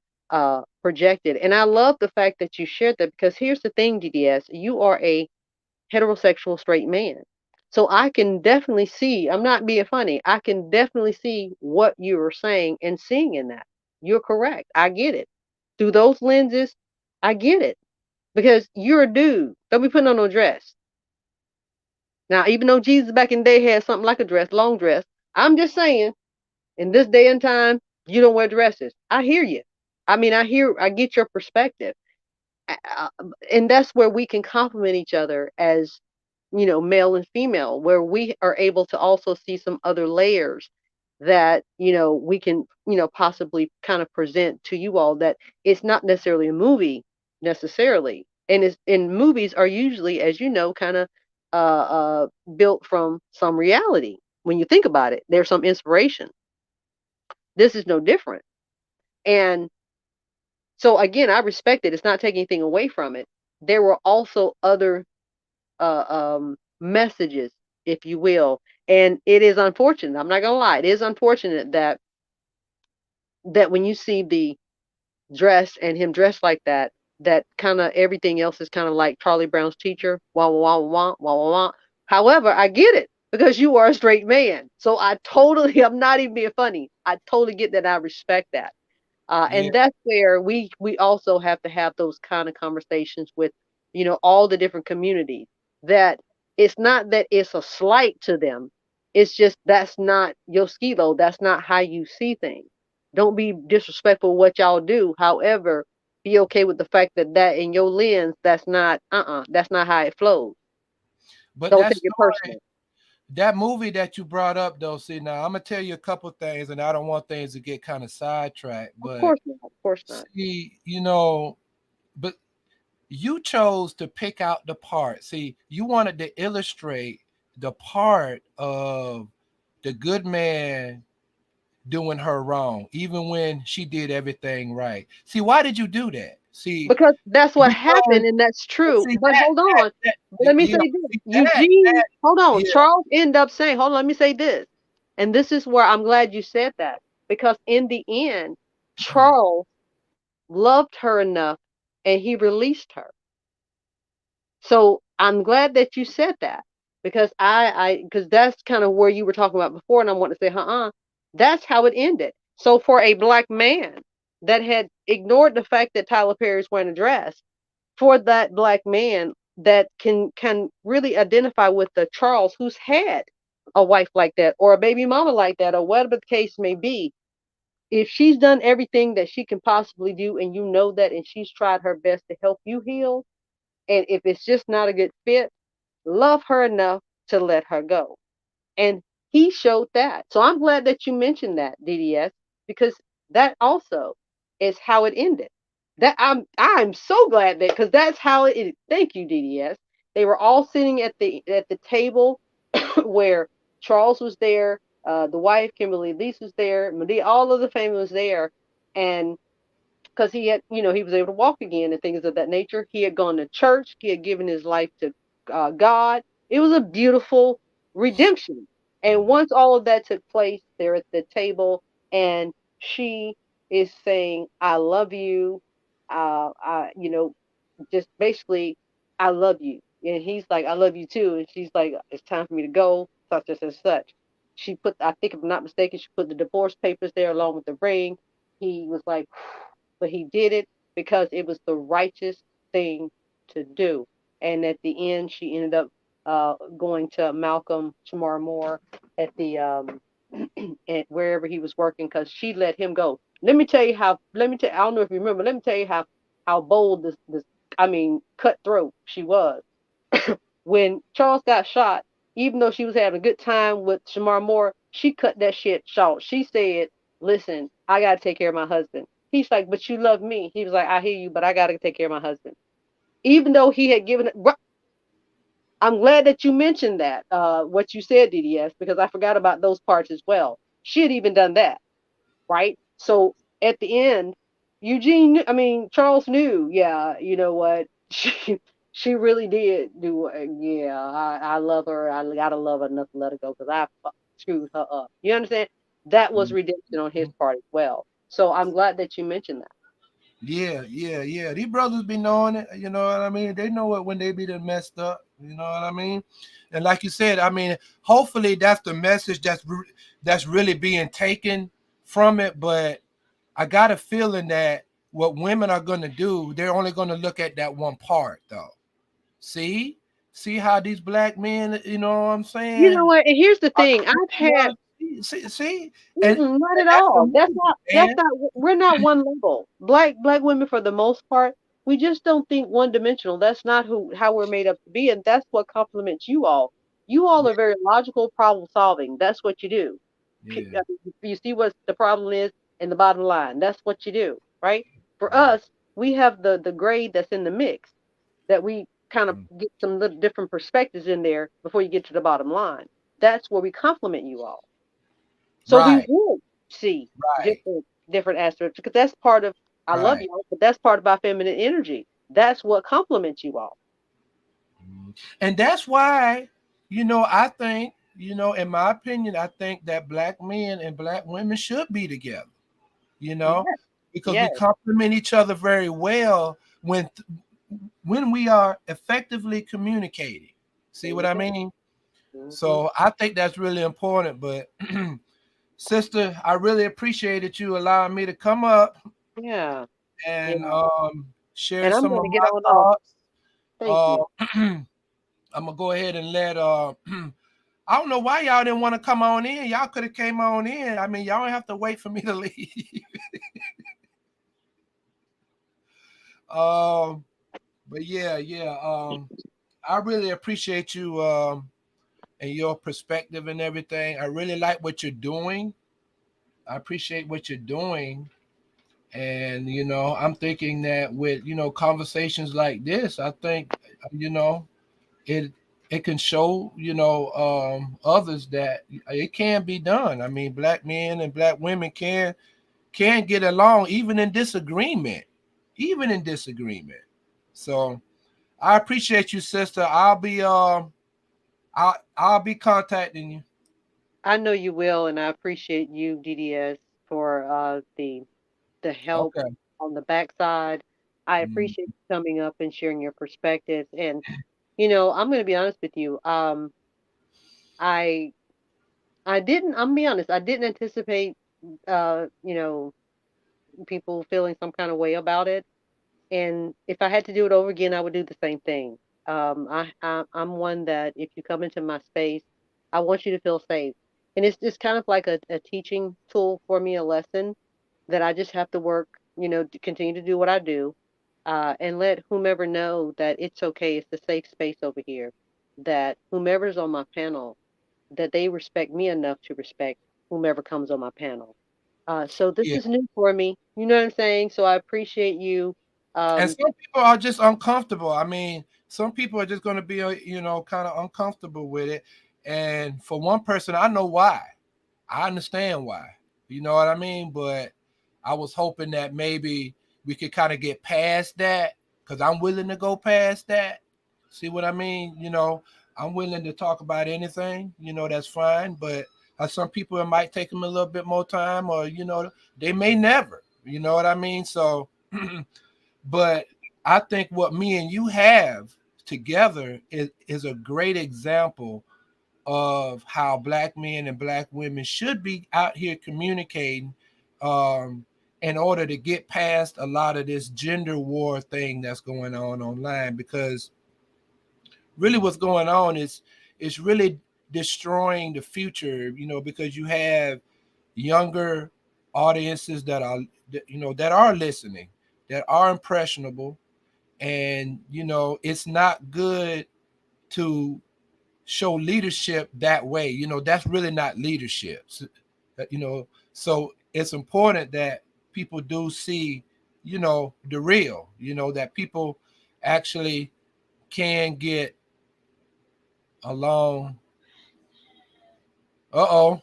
projected. And I love the fact that you shared that, because here's the thing, DDS, you are a heterosexual straight man. So I can definitely see, I'm not being funny, I can definitely see what you are saying and seeing in that. You're correct. I get it. Through those lenses, I get it. Because you're a dude. Don't be putting on no dress. Now, even though Jesus back in the day had something like a dress, long dress, I'm just saying, in this day and time, you don't wear dresses. I hear you. I get your perspective. uh, and that's where we can complement each other as male and female, where we are able to also see some other layers that we can possibly kind of present to you all, that it's not necessarily a movie necessarily, and movies are usually, as you know, kind of built from some reality. When you think about it, there's some inspiration. This is no different. And so again, I respect it. It's not taking anything away from it. There were also other messages, if you will, and it is unfortunate. I'm not gonna lie. It is unfortunate that when you see the dress and him dressed like that, that kind of everything else is kind of like Charlie Brown's teacher. Wah wah wah wah wah wah wah. However, I get it because you are a straight man. So I totally, I'm not even being funny. I totally get that. I respect that. Yeah, And that's where we also have to have those kind of conversations with all the different communities, that it's not that it's a slight to them, it's just that's not your skilo, that's not how you see things. Don't be disrespectful what y'all do. However, be okay with the fact that in your lens, that's not how it flows. but Don't that take it story, personal. that movie that you brought up, though. See, now I'm gonna tell you a couple things, and I don't want things to get kind of sidetracked. Of But course not. Of course not. see, but you chose to pick out the part. See, you wanted to illustrate the part of the good man doing her wrong, even when she did everything right. See, why did you do that? See, Because that's what because happened, and that's true. see But hold on. Let me yeah, say this. see Eugene, hold on. yeah, Charles ended up saying, hold on, let me say this. And this is where I'm glad you said that. Because in the end, Charles loved her enough and he released her. So I'm glad that you said that because because that's kind of where you were talking about before, and I want to say, that's how it ended. So for a black man that had ignored the fact that Tyler Perry's wearing a dress, for that black man that can really identify with the Charles who's had a wife like that or a baby mama like that or whatever the case may be, if she's done everything that she can possibly do and you know that and she's tried her best to help you heal, and if it's just not a good fit, love her enough to let her go. And he showed that. So I'm glad that you mentioned that, DDS, because that also is how it ended. That I'm so glad that because that's how it. Thank you, DDS. They were all sitting at the table where Charles was there, the wife Kimberly Elise was there, Medea, all of the family was there, and because he had, he was able to walk again and things of that nature. He had gone to church. He had given his life to God. It was a beautiful redemption. And once all of that took place, they're at the table, and she is saying, "I love you." Just basically, "I love you," and he's like, "I love you too," and she's like, "It's time for me to go," such and such. She put, I think, if I'm not mistaken, she put the divorce papers there along with the ring. He was like, but he did it because it was the righteous thing to do. And at the end, she ended up going to Malcolm Shamar Moore at the at wherever he was working because she let him go. Let me tell you how. Let me tell. I don't know if you remember. Let me tell you how bold this. I mean, cutthroat she was. When Charles got shot, even though she was having a good time with Shamar Moore, she cut that shit short. She said, "Listen, I got to take care of my husband." He's like, "But you love me." He was like, "I hear you, but I got to take care of my husband." Even though he had given it, I'm glad that you mentioned that, what you said, DDS, because I forgot about those parts as well. She had even done that, right? So at the end, Charles knew, yeah, you know what? She really did do, yeah, I love her. I gotta love her enough to let her go because screwed her up. You understand? That was redemption on his part as well. So I'm glad that you mentioned that. yeah. These brothers be knowing it. You know what I mean? They know it when they be done messed up. You know what I mean? And like you said, I mean, hopefully that's the message that's really being taken from it. But I got a feeling that what women are going to do, they're only going to look at that one part, though. See, see how these black men, you know what I'm You know saying, what? And here's the are thing. I've the had ones. See, not and at that's all. That's amazing, not. That's man. not. We're not one level. Black women, for the most part, we just don't think one dimensional. That's not how we're made up to be, and that's what complements you all. You all Yeah, are very logical, problem solving. That's what you do. yeah, You see what the problem is in the bottom line. That's what you do, right? For us, we have the grade that's in the mix that we kind of get some little different perspectives in there before you get to the bottom line. That's where we complement you all. So we right, would see right, different aspects because that's part of, I love right. y'all, but that's part of our feminine energy. That's what complements you all. And that's why, I think, in my opinion, I think that black men and black women should be together, you know, Yes, because we yes. complement each other very well when we are effectively communicating. There See what you I go. mean? Hmm. So I think that's really important. But sister, I really appreciated you allowing me to come up Yeah, and yeah. share And I'm some going of to get my on off. thoughts. Thank Uh, you. I'm gonna go ahead and let I don't know why y'all didn't want to come on in. Y'all could have came on in. I mean, y'all don't have to wait for me to leave. um, but yeah. I really appreciate you and your perspective and everything. I really like what you're doing. I appreciate what you're doing. And I'm thinking that with conversations like this, I think you know it. it can show, others that it can be done. I mean, black men and black women can get along even in disagreement, even in disagreement. So I appreciate you, sister. I'll be contacting you. I know you will, and I appreciate you, DDS, for the help Okay. on the backside. I Mm. appreciate you coming up and sharing your perspectives. And I'm going to be honest with you. I I didn't. I'm gonna be honest. I didn't anticipate, uh, you know, people feeling some kind of way about it. And if I had to do it over again, I would do the same thing. I'm one that if you come into my space, I want you to feel safe. And it's just kind of like a teaching tool for me, a lesson that I just have to work, to continue to do what I do, and let whomever know that it's okay. It's a safe space over here. That whomever's on my panel, that they respect me enough to respect whomever comes on my panel. So this Yeah. is new for me. You know what I'm saying? So I appreciate you. And Um, some people are just uncomfortable. I mean, some people are just going to be, kind of uncomfortable with it. And for one person, I know why. I understand why. You know what I mean? But I was hoping that maybe we could kind of get past that because I'm willing to go past that. See what I mean? I'm willing to talk about anything. That's fine. But some people, it might take them a little bit more time, or they may never. You know what I mean? So, but I think what me and you have together is a great example of how black men and black women should be out here communicating, um, in order to get past a lot of this gender war thing that's going on online. Because really, what's going on is really destroying the future. Because you have younger audiences that are listening, that are impressionable, and it's not good to show leadership that way. That's really not leadership. So it's important that people do see, the real, that people actually can get along. Uh-oh.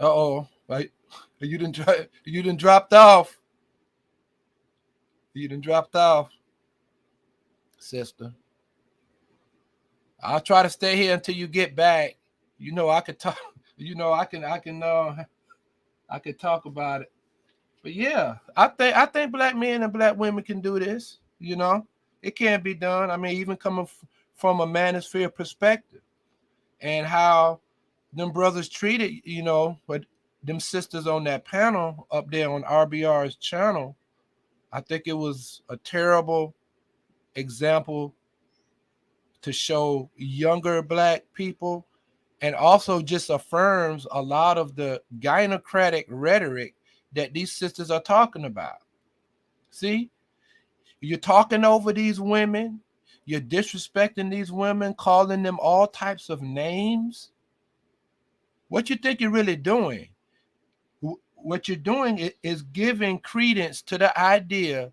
Uh-oh. Right. You didn't dropped off. You didn't dropped off, sister. I'll try to stay here until you get back. I could talk. I could talk about it. But yeah, I think black men and black women can do this. It can be done. I mean, even coming from a manosphere perspective, and how them brothers treated, but them sisters on that panel up there on RBR's channel. I think it was a terrible example to show younger black people, and also just affirms a lot of the gynocratic rhetoric that these sisters are talking about. See, you're talking over these women, you're disrespecting these women, calling them all types of names. What you think you're really doing? What you're doing is giving credence to the idea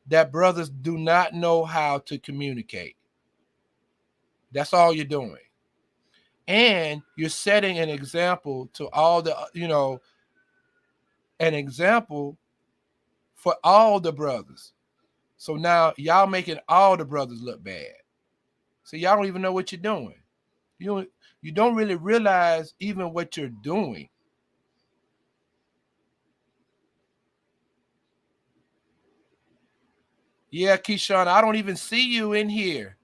that brothers do not know how to communicate. That's all you're doing. And you're setting an example to all the, an example for all the brothers. So now y'all making all the brothers look bad. So y'all don't even know what you're doing. You don't really realize even what you're doing. Yeah, Keyshawn, I don't even see you in here.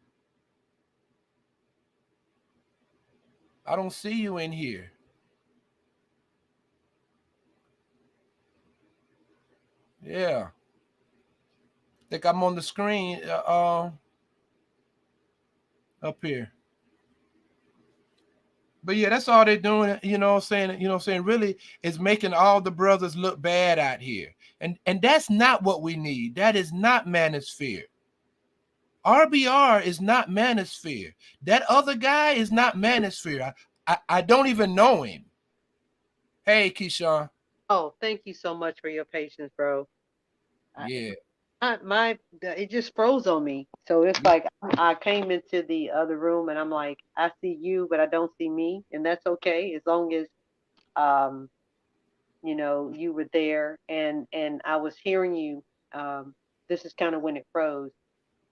I don't see you in here. Yeah, I think I'm on the screen, up here. But yeah, that's all they're doing. Saying, really is making all the brothers look bad out here. And that's not what we need. That is not manosphere. RBR is not manosphere. That other guy is not manosphere. I don't even know him. Hey, Keyshawn. oh, thank you so much for your patience, bro. I, Yeah. it just froze on me. So it's like I came into the other room and I'm like, I see you, but I don't see me, and that's okay as long as um you were there and I was hearing you. Um, this is kind of when it froze,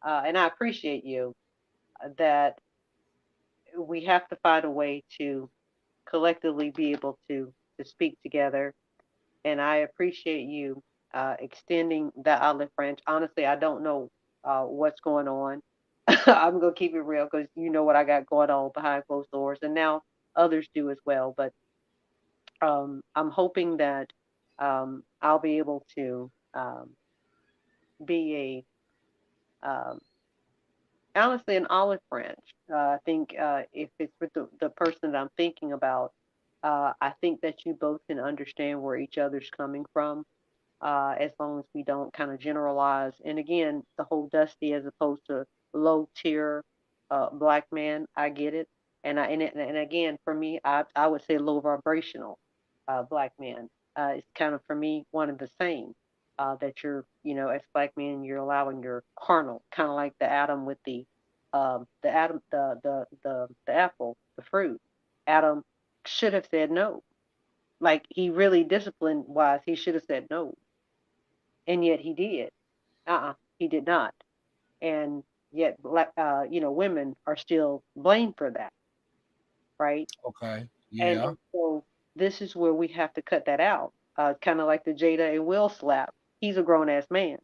and I appreciate you that we have to find a way to collectively be able to speak together, and I appreciate you extending the olive branch. Honestly, I don't know what's going on. I'm gonna keep it real because you know what I got going on behind closed doors, and now others do as well. But I'm hoping that I'll be able to be a honestly an olive branch. I think if it's with the person that I'm thinking about, I think that you both can understand where each other's coming from, as long as we don't kind of generalize. And again, the whole dusty as opposed to low tier black man, I get it. And again, for me, I would say low vibrational black man. It's kind of for me one of the same. That you're, as black men, you're allowing your carnal, kind of like the Adam with the Adam, the apple, the fruit. Adam should have said no. Like he really disciplined wise, he should have said no, and yet he did. He did not. And yet, black, women are still blamed for that, right? Okay. And Yeah. and so this is where we have to cut that out. Kind of like the Jada and Will slap. He's a grown ass man.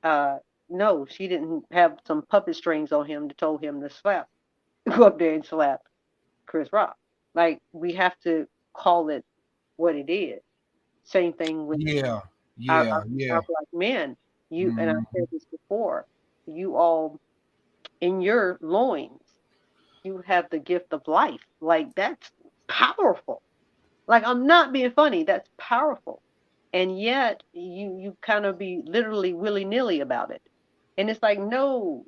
Uh, no, she didn't have some puppet strings on him to told him to slap, go up there and slap Chris Rock. Like we have to call it what it is. Same thing with Yeah. our, Yeah. our, Yeah. our black men. You and I Mhm. said this before. You all in your loins, you have the gift of life. Like that's powerful. Like I'm not being funny. That's powerful. And yet you kind of be literally willy nilly about it. And it's like no,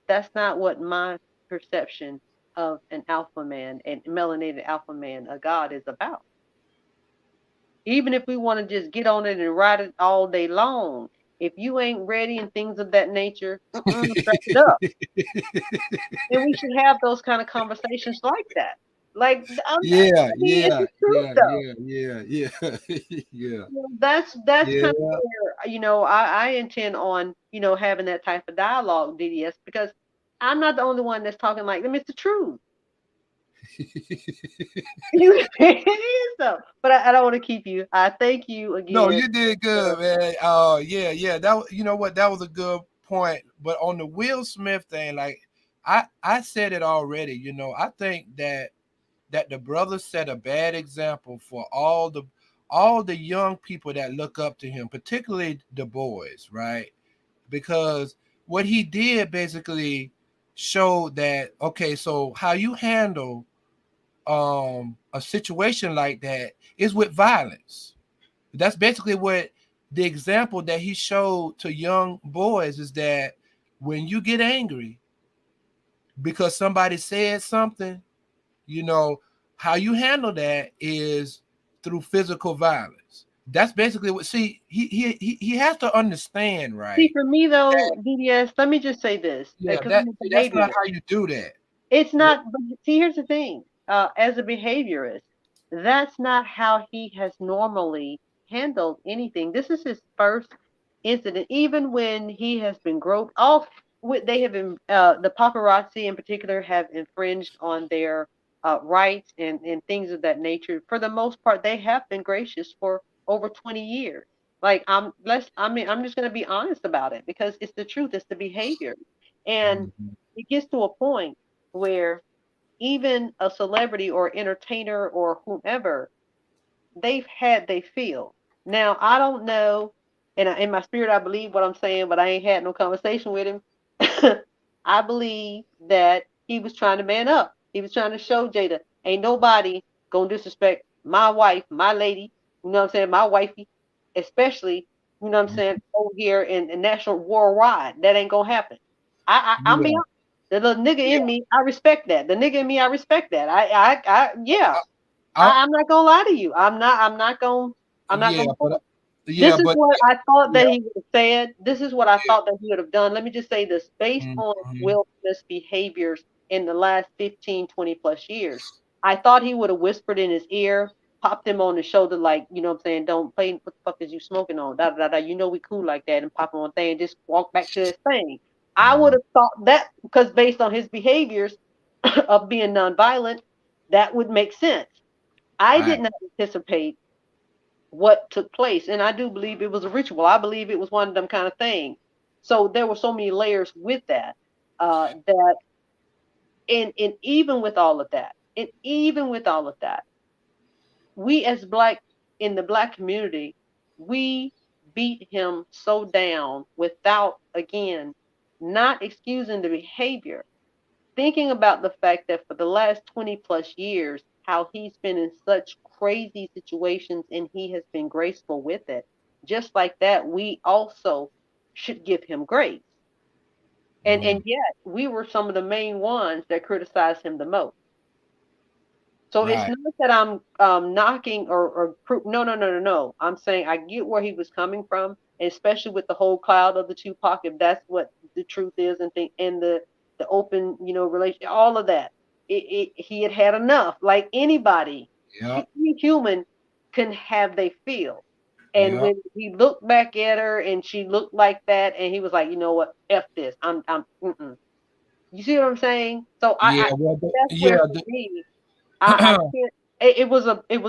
that's not what my perception of an alpha man and melanated alpha man, a god, is about. Even if we want to just get on it and ride it all day long, if you ain't ready and things of that nature, strap it up. And we should have those kind of conversations like that. Like Yeah. it's Yeah. the truth Yeah. though. Yeah. Yeah. Yeah. Yeah. That's kind of Yeah. where I intend on having that type of dialogue, DDS, because I'm not the only one that's talking like them. It's the truth. It is though. But I don't want to keep you. I thank you No, again. you did For, good, man. Yeah, yeah. You know what? That was a good point. But on the Will Smith thing, like I said it already. I think that the brother set a bad example for all the young people that look up to him, particularly the boys, right? Because what he did basically showed that, okay, so how you handle a situation like that is with violence. That's basically what the example that he showed to young boys is that when you get angry because somebody said something, you know, how you handle that is through physical violence. That's basically what. See, he has to understand, See, right? for me though, That, DDS, let me just say this, yeah, because that I'm a see, that's not behaviorist. how you do that. It's not, but see, here's the thing. As a behaviorist, that's not how he has normally handled anything. This is his first incident, even when he has been groped. They have been, the paparazzi in particular have infringed on their rights and things of that nature. For the most part, they have been gracious for over 20 years. Like I'm just gonna be honest about it because it's the truth, it's the behavior. And Mhm. it gets to a point where even a celebrity or entertainer or whomever, they've had they feel. Now I don't know, and in my spirit I believe what I'm saying, but I ain't had no conversation with him. I believe that he was trying to man up. He was trying to show Jada, ain't nobody gonna disrespect my wife, my lady. You know what I'm saying? My wifey, especially. You know what I'm saying? Over here in national worldwide, that ain't gonna happen. I'm Yeah, being honest. The little nigga in me, I respect that. The nigga in me, I respect that. Yeah. I, I'm not gonna lie to you. I'm not gonna. I'm not yeah, gonna but pull. yeah, This is but what I thought yeah. that he would have said. This is what I thought that he would have done. Let me just say this. Based on Mhm. Will Smith's behaviors in the last 15, 20 plus years, I thought he would have whispered in his ear, popped him on the shoulder, like, you know what I'm saying, don't play, what the fuck is you smoking on? Da da da. You know we cool like that, and pop him on thing, and just walk back to his thing. I would have thought that because based on his behaviors of being nonviolent, that would make sense. I did Right. not anticipate what took place. And I do believe it was a ritual. I believe it was one of them kind of things. So there were so many layers with that. That and even with all of that, and even with all of that, we as black in the black community, we beat him so down without again not excusing the behavior, thinking about the fact that for the last 20 plus years, how he's been in such crazy situations and he has been graceful with it. Just like that, we also should give him grace. And Mhm. yet, we were some of the main ones that criticized him the most. So it's Right. not that I'm knocking no, no, no, no, no. I'm saying I get where he was coming from, and especially with the whole cloud of the Tupac, if that's what the truth is, and the open, relation, all of that. He had had enough. Like anybody, Yep. any human can have they feel. And Yep. when he looked back at her and she looked like that, and he was like, you know what, f this. Mm-mm. You see what I'm saying? So Yeah. I Well, that's yeah. where for me I can't. It was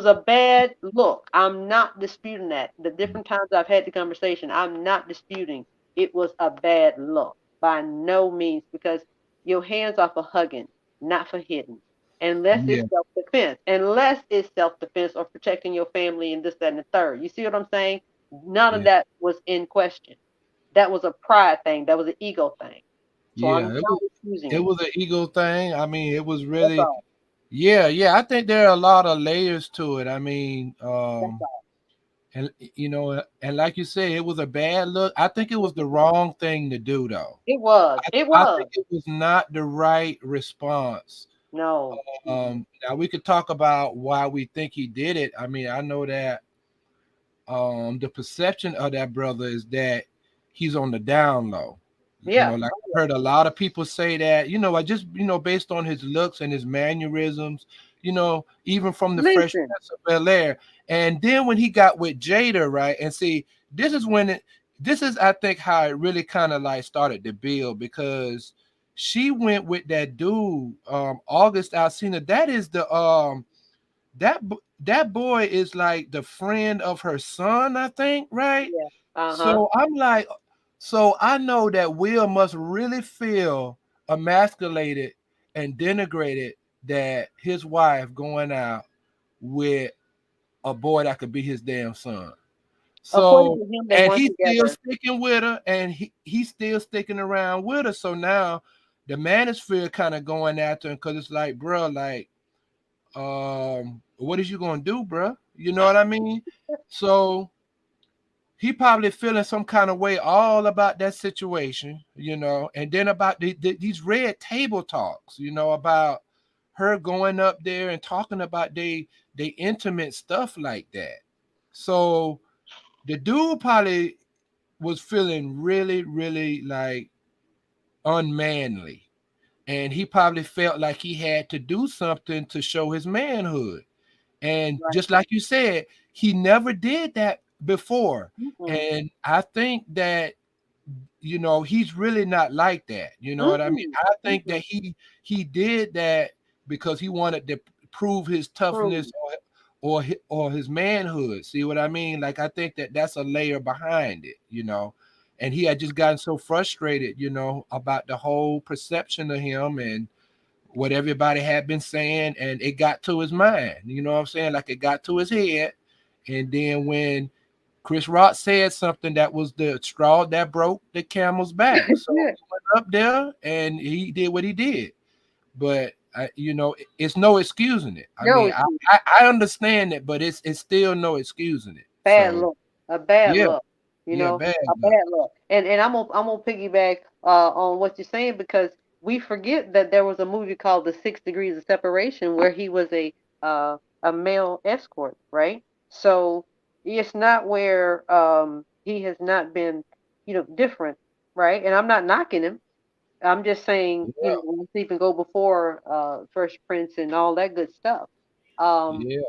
a bad look. I'm not disputing that. The different times I've had the conversation, I'm not disputing it was a bad look by no means because your hands are for hugging, not for hitting. Unless Yeah. it's self defense. Unless it's self defense or protecting your family and this, that, and the third. You see what I'm saying? None of Yeah. that was in question. That was a pride thing. That was an ego thing. So I'm Yeah. not excusing It it. was an ego thing. I mean, it was That's really. all. Yeah. Yeah. I think there are a lot of layers to it. I mean, That's all. and and like you said, it was a bad look. I think it was the wrong thing to do, though. It was. It I think was. it was not the right response. No. Mm-mm. Now we could talk about why we think he did it. I mean, I know that the perception of that brother is that he's on the down low. Yeah. Like Oh, I heard a lot of people say that, I just, based on his looks and his mannerisms, even from the yeah. Fresh Listen. Prince of Bel-Air. And then when he got with Jada, right? And see, this is when this is, I think, how it really kind of like started to build because she went with that dude, August Alsina. That is that boy is like the friend of her son, I think, right? Yeah. Uh-huh. So I'm like, so I know that Will must really feel emasculated and denigrated that his wife going out with a boy that could be his damn son. According So, to him, they and weren't he's still together. sticking with her, and he's still sticking around with her. So now the manosphere kind of going after him because it's like, bro, like what is you gonna do, bruh? You know what I mean? So he probably feeling some kind of way all about that situation, and then about these red table talks, about her going up there and talking about they intimate stuff like that. So the dude probably was feeling really, really like unmanly, and he probably felt like he had to do something to show his manhood. And Right. just like you said, he never did that before. Mm-mm. And I think that he's really not like that. You know what I mean? Mm-mm. I think that Mm-mm. he did that because he wanted to prove his toughness True. or his manhood. See what I mean? Like I think that that's a layer behind it. And he had just gotten so frustrated, about the whole perception of him and what everybody had been saying, and it got to his mind. You know what I'm saying? Like it got to his head. And then when Chris Rock said something, that was the straw that broke the camel's back. So Yeah. he went up there and he did what he did. But it's no excusing it. I No mean, excuse. I understand it, but it's still no excusing it. Bad So look. A bad yeah, look. yeah, bad A luck. bad look. And I'm gonna piggyback on what you're saying because we forget that there was a movie called The 6 Degrees of Separation where he was uh, a male escort, right? So It's not where he has not been, different, right? And I'm not knocking him. I'm just saying, Yeah, let's even go before First Prince and all that good stuff. Um, yeah,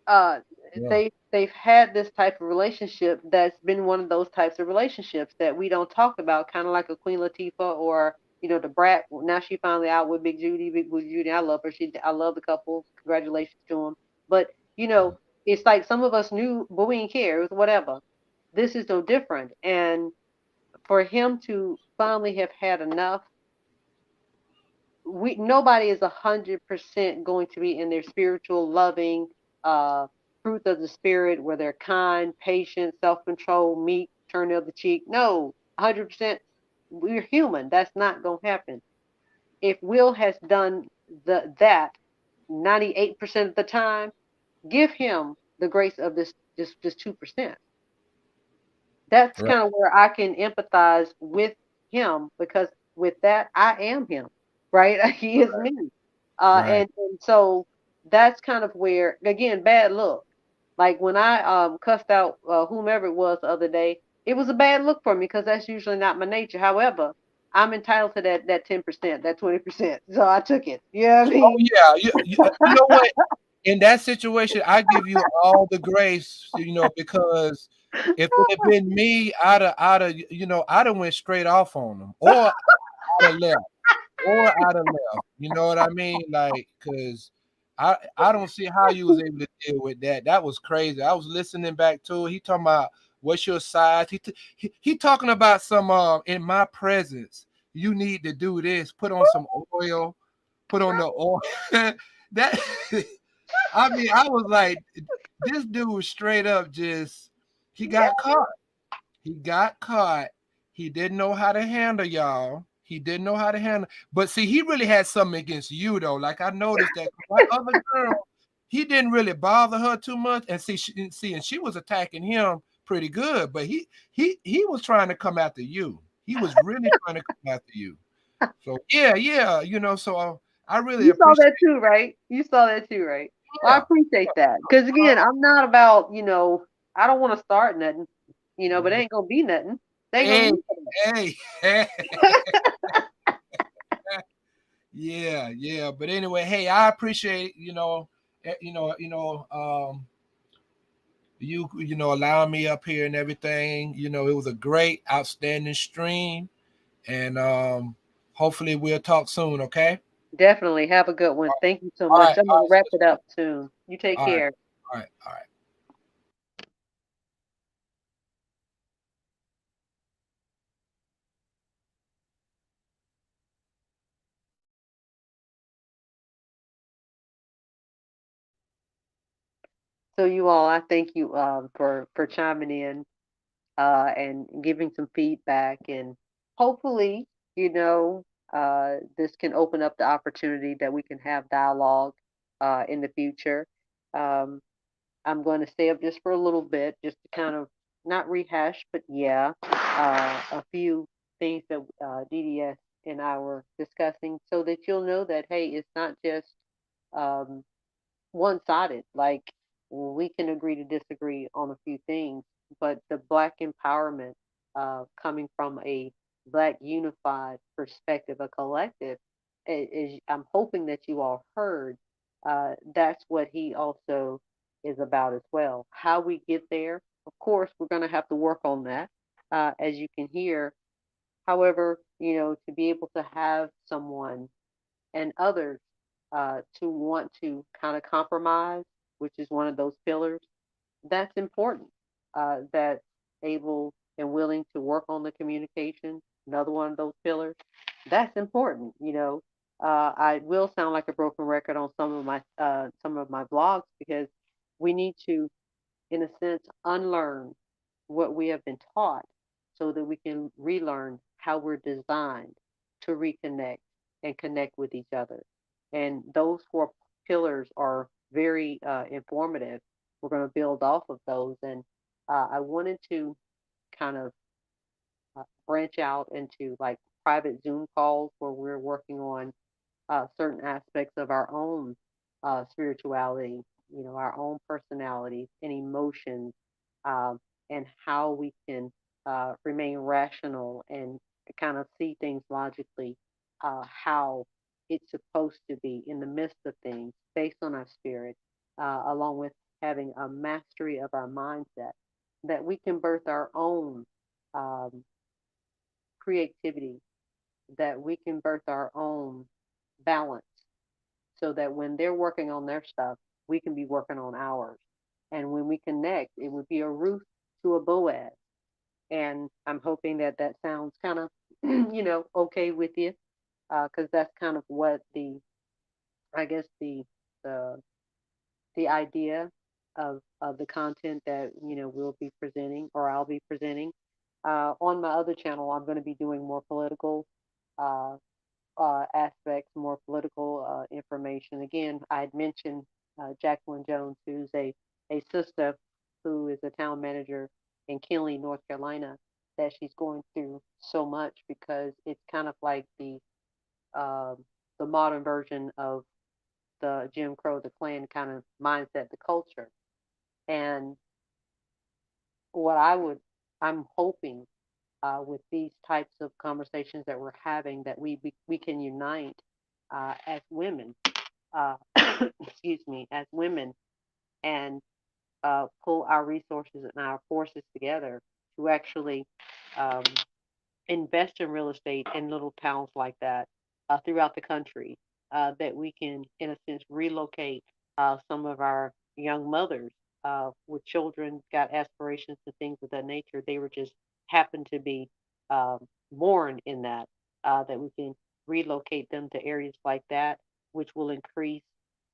uh yeah, they've had this type of relationship that's been one of those types of relationships that we don't talk about, kind of like a Queen Latifah or the Brat. Now she finally out with Big Booty Judy. I love her. I love the couple. Congratulations to them. But it's like some of us knew, but we didn't care. It was whatever. This is no different. And for him to finally have had enough, we nobody is 100% going to be in their spiritual, loving, uh, fruit of the spirit, where they're kind, patient, self-control, meek, turn the other cheek. No, 100%. We're human. That's not going to happen. If Will has done that 98% of the time, give him the grace of this 2%. That's right, kind of where I can empathize with him, because with that I am him, right? He is me, right. and so that's kind of where, again, bad look. Like when I cussed out whomever it was the other day, it was a bad look for me because that's usually not my nature. However, I'm entitled to that 10%, that 20%, so I took it. You know what I Oh mean? yeah, you know what? In that situation, I give you all the grace, because if it had been me, I'd have went straight off on them, or I'd have left. Or I'd have left. You know what I mean? Like, cause I don't see how you was able to deal with that. That was crazy. I was listening back to it. He talking about what's your size. He talking about some in my presence. You need to do this. Put on some oil. Put on the oil. That I mean, I was like, this dude was straight up just he got caught. He got caught. He didn't know how to handle y'all. He didn't know how to handle. But see, he really had something against you though. Like I noticed that that other girl, he didn't really bother her too much. And and she was attacking him pretty good. But he was trying to come after you. He was really trying to come after you. So yeah, yeah, So I really You saw appreciate. that too, right? You saw that too, right? Well, I Yeah. appreciate that. Because again, I'm not about, I don't want to start nothing, but it Mhm. ain't going to be nothing. They ain't going to Hey, need for hey, yeah, yeah. But anyway, hey, I appreciate allowing me up here and everything. It was a great, outstanding stream, and hopefully we'll talk soon. Okay. that. Definitely. Have a good one. Thank you so All right. much. I'm All going to right, wrap it sister. up soon. You take All right. care. All right. All right. So you all, I thank you for chiming in and giving some feedback, and hopefully, this can open up the opportunity that we can have dialogue in the future. Um, I'm going to stay up just for a little bit, just to kind of not rehash, but yeah, a few things that DDS and I were discussing, so that you'll know that, hey, it's not just um, one sided. Like, we can agree to disagree on a few things, but the Black empowerment coming from a Black unified perspective, a collective, is, I'm hoping that you all heard. That's what he also is about as well. How we get there, of course, we're going to have to work on that, as you can hear. However, to be able to have someone and others to want to kind of compromise, which is one of those pillars, that's important. That's able and willing to work on the communication, another one of those pillars. That's important. I will sound like a broken record on some of my blogs, because we need to, in a sense, unlearn what we have been taught, so that we can relearn how we're designed to reconnect and connect with each other. And those four pillars are very informative. We're going to build off of those. And I wanted to kind of branch out into like private Zoom calls where we're working on certain aspects of our own spirituality, our own personalities and emotions, um, and how we can remain rational and kind of see things logically, how it's supposed to be in the midst of things based on our spirit, along with having a mastery of our mindset, that we can birth our own um, creativity, that we can birth our own balance, so that when they're working on their stuff, we can be working on ours. And when we connect, it would be a Ruth to a Boaz. And I'm hoping that that sounds kind of, okay with you, because that's kind of what I guess the the idea of the content that we'll be presenting, or I'll be presenting. On my other channel, I'm going to be doing more political uh, aspects, more political information. Again, I had mentioned Jacqueline Jones, who's a sister who is a town manager in Kinley, North Carolina, that she's going through so much because it's kind of like um, the modern version of the Jim Crow, the Klan kind of mindset, the culture. And what I'm hoping with these types of conversations that we're having, that we can unite as women, excuse me, as women, and pull our resources and our forces together to actually um, invest in real estate in little towns like that throughout the country, that we can, in a sense, relocate some of our young mothers with children, got aspirations and things of that nature. They were just happened to be um, born in that, that we can relocate them to areas like that, which will increase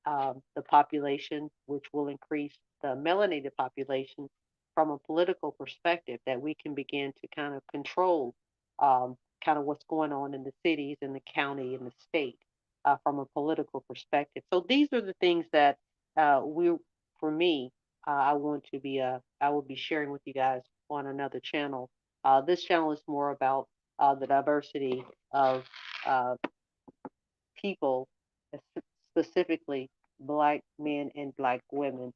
the population, which will increase the melanated population from a political perspective, that we can begin to kind of control um, kind of what's going on in the cities and the county and the state from a political perspective. So these are the things that for me, I will be sharing with you guys on another channel. This channel is more about the diversity of uh, people, specifically Black men and Black women,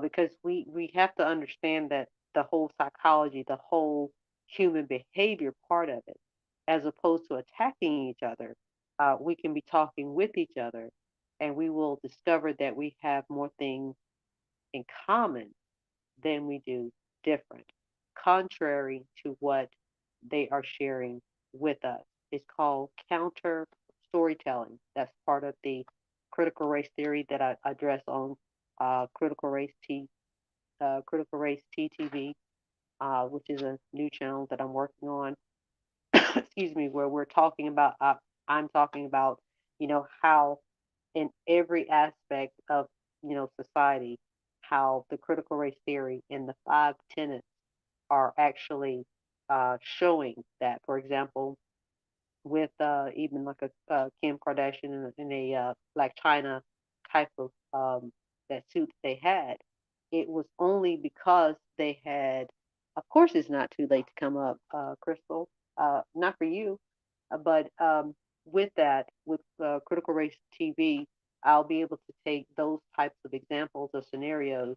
because we have to understand that the whole psychology, the whole human behavior part of it, as opposed to attacking each other, we can be talking with each other, and we will discover that we have more things in common than we do different, contrary to what they are sharing with us. It's called counter storytelling. That's part of the critical race theory that I address on Critical Race TTV, which is a new channel that I'm working on. Excuse me, where I'm talking about, how in every aspect of society, how the critical race theory and the five tenets are actually showing that. For example, with even like a Kim Kardashian in a Black China type of that suit they had, it was only because they had. Of course, it's not too late to come up, Crystal. Not for you, but with that, with Critical Race TV, I'll be able to take those types of examples of scenarios,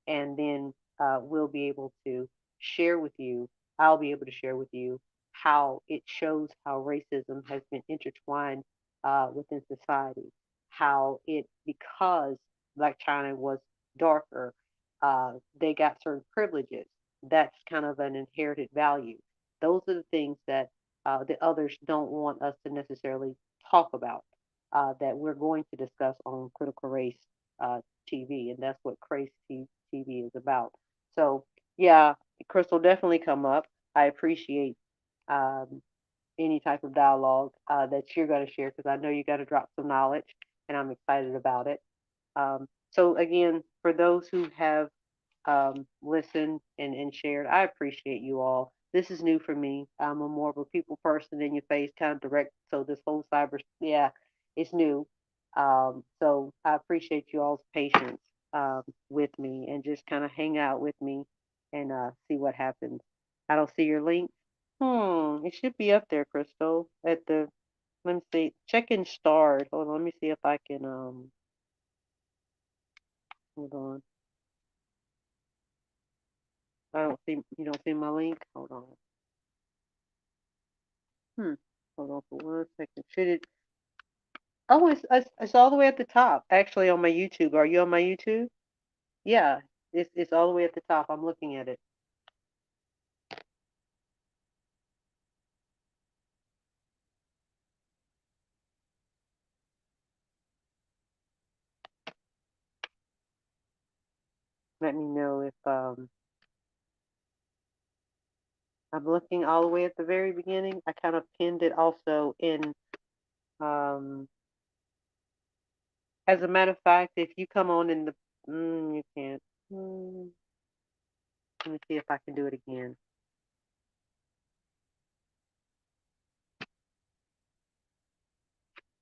and then we'll be able to share with you. I'll be able to share with you how it shows how racism has been intertwined within society. How it, because Black China was darker, they got certain privileges. That's kind of an inherited value. Those are the things that the others don't want us to necessarily talk about, that we're going to discuss on Critical Race uh, TV, and that's what Crace TV is about. So, yeah, Crystal, definitely come up. I appreciate um, any type of dialogue that you're going to share, because I know you got to drop some knowledge, and I'm excited about it. So, again, for those who have listened and shared. I appreciate you all. This is new for me. I'm a more of a people person, in your face, kind of direct. So this whole cyber, yeah, it's new. So I appreciate you all's patience with me, and just kind of hang out with me and see what happens. I don't see your link. It should be up there, Crystal. At the Let me see. Check in starred. Hold on. Let me see if I can. Hold on. I don't see you don't see my link. Hold on. Hmm. Hold on for 1 second. Should it? Oh, it's all the way at the top. Actually, on my YouTube. Are you on my YouTube? Yeah, it's all the way at the top. I'm looking at it. Let me know if I'm looking all the way at the very beginning. I kind of pinned it also in. Um, as a matter of fact, if you come on in the, you can't. Mm, let me see if I can do it again.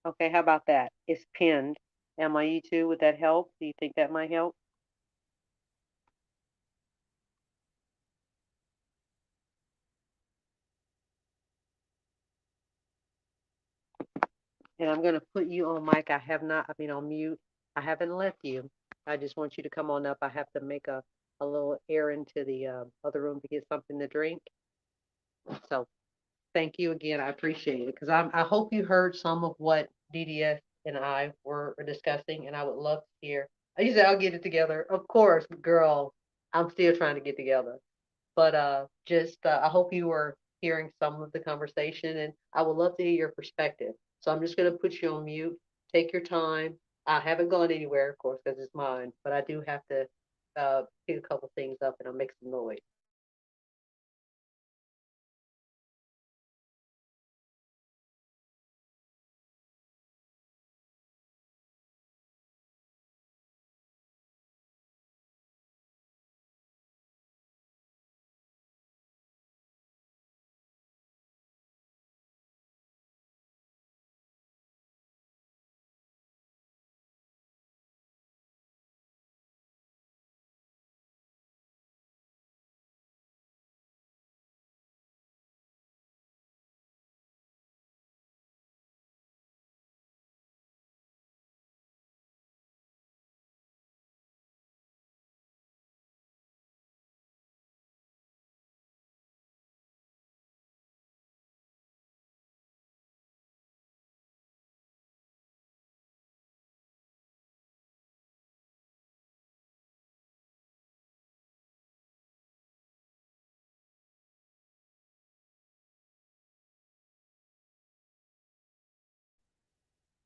Okay, how about that? It's pinned. Am I YouTube? Would that help? Do you think that might help? And I'm gonna put you on mic. I have not. I mean, on mute. I haven't left you. I just want you to come on up. I have to make a little errand to the other room to get something to drink. So thank you again. I appreciate it because I hope you heard some of what DDS and I were discussing, and I would love to hear. You said I'll get it together. Of course, girl. I'm still trying to get together, but just I hope you were hearing some of the conversation, and I would love to hear your perspective. So I'm just going to put you on mute. Take your time. I haven't gone anywhere, of course, because it's mine, but I do have to pick a couple things up, and I'll make some noise.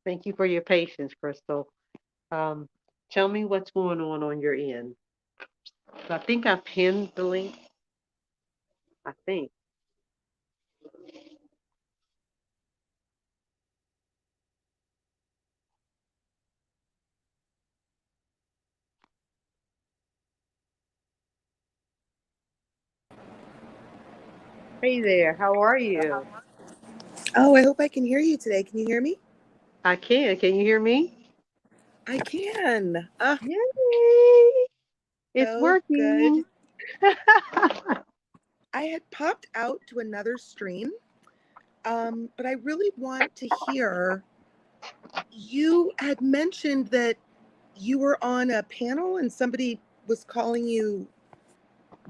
Thank you for your patience, Crystal. Um, tell me what's going on your end. So I think I pinned the link. I think. Hey there, how are you? Oh, I hope I can hear you today. Can you hear me? I can. Can you hear me? I can. Yay! It's So good. working. I had popped out to another stream, but I really want to hear. You had mentioned that you were on a panel and somebody was calling you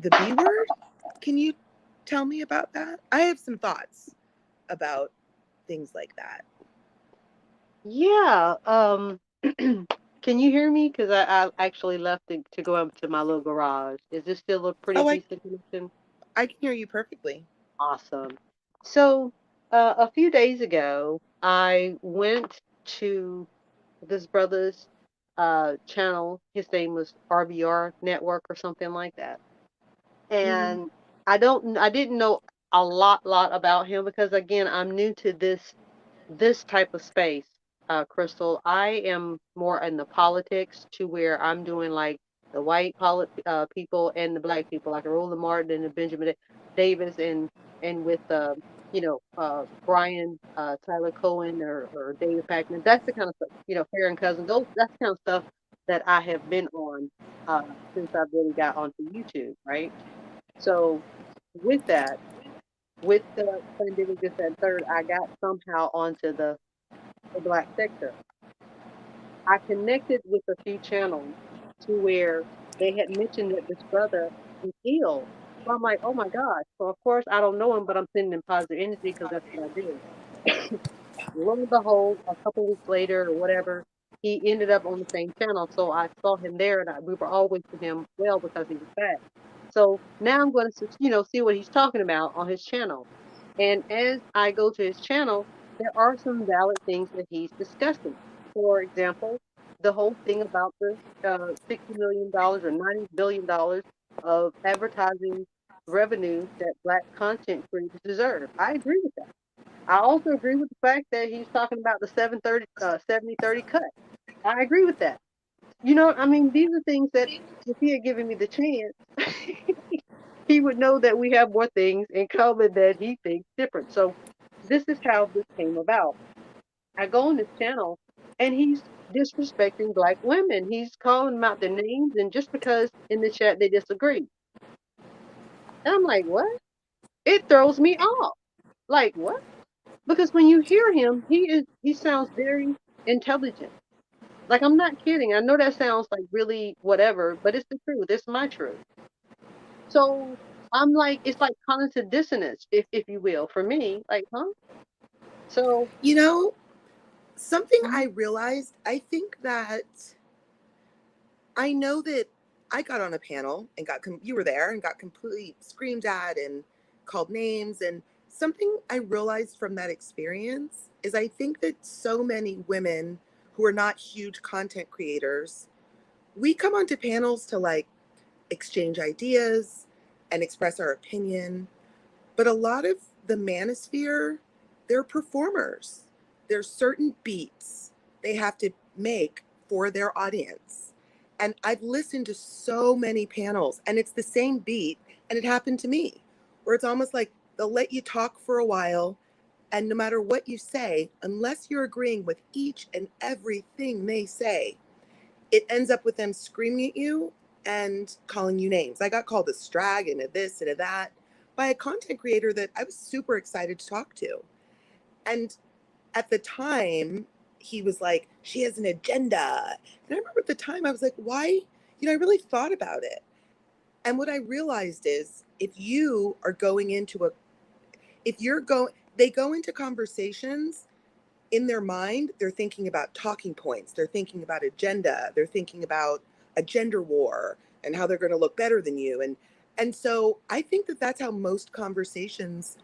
the B word. Can you tell me about that? I have some thoughts about things like that. Yeah. Can you hear me? Because I actually left to go up to my little garage. Is this still a pretty Oh, I, decent connection? I can hear you perfectly. Awesome. So, a few days ago, I went to this brother's channel. His name was RBR Network or something like that. Hmm. And I didn't know a lot about him because again, I'm new to this type of space, Crystal. I am more in the politics to where I'm doing like the white people and the black people, like Roland Martin and the Benjamin Davis, and with Brian Tyler Cohen or David Packman. That's the kind of stuff, Farron Cousins. That's the kind of stuff that I have been on uh, since I've really got onto YouTube, right? So with that, with the pandemic, this and third, I got somehow onto the black sector. I connected with a few channels to where they had mentioned that this brother was ill. So I'm like, oh my gosh. So of course I don't know him, but I'm sending him positive energy because that's what I do. Lo and behold, a couple weeks later or whatever, he ended up on the same channel. So I saw him there, and we were all wishing him well because he was back. So now I'm going to, see what he's talking about on his channel. And as I go to his channel, there are some valid things that he's discussing. For example, the whole thing about the $60 million or $90 billion of advertising revenue that Black content creators deserve. I agree with that. I also agree with the fact that he's talking about the 70-30 cut. I agree with that. I mean, these are things that if he had given me the chance, he would know that we have more things in common that he thinks different. So this is how this came about. I go on this channel and he's disrespecting Black women. He's calling them out their names, and just because in the chat they disagree. And I'm like, what? It throws me off. Like, what? Because when you hear him, he sounds very intelligent. Like, I'm not kidding. I know that sounds like really whatever, but it's the truth. It's my truth. So I'm like, it's like cognitive dissonance, if you will, for me. Like, huh? So You know, something mhm. I realized, I think that I know that I got on a panel and you were there and got completely screamed at and called names. And something I realized from that experience is I think that so many women who are not huge content creators, we come onto panels to like exchange ideas and express our opinion. But a lot of the manosphere, they're performers. There's certain beats they have to make for their audience. And I've listened to so many panels, and it's the same beat. And it happened to me, where it's almost like they'll let you talk for a while. And no matter what you say, unless you're agreeing with each and everything they say, it ends up with them screaming at you and calling you names. I got called a strag and a this and a that by a content creator that I was super excited to talk to. And at the time, he was like, she has an agenda. And I remember at the time, I was like, why? I really thought about it. And what I realized is if you are going into they go into conversations in their mind, they're thinking about talking points, they're thinking about agenda, they're thinking about a gender war and how they're going to look better than you. And so I think that that's how most conversations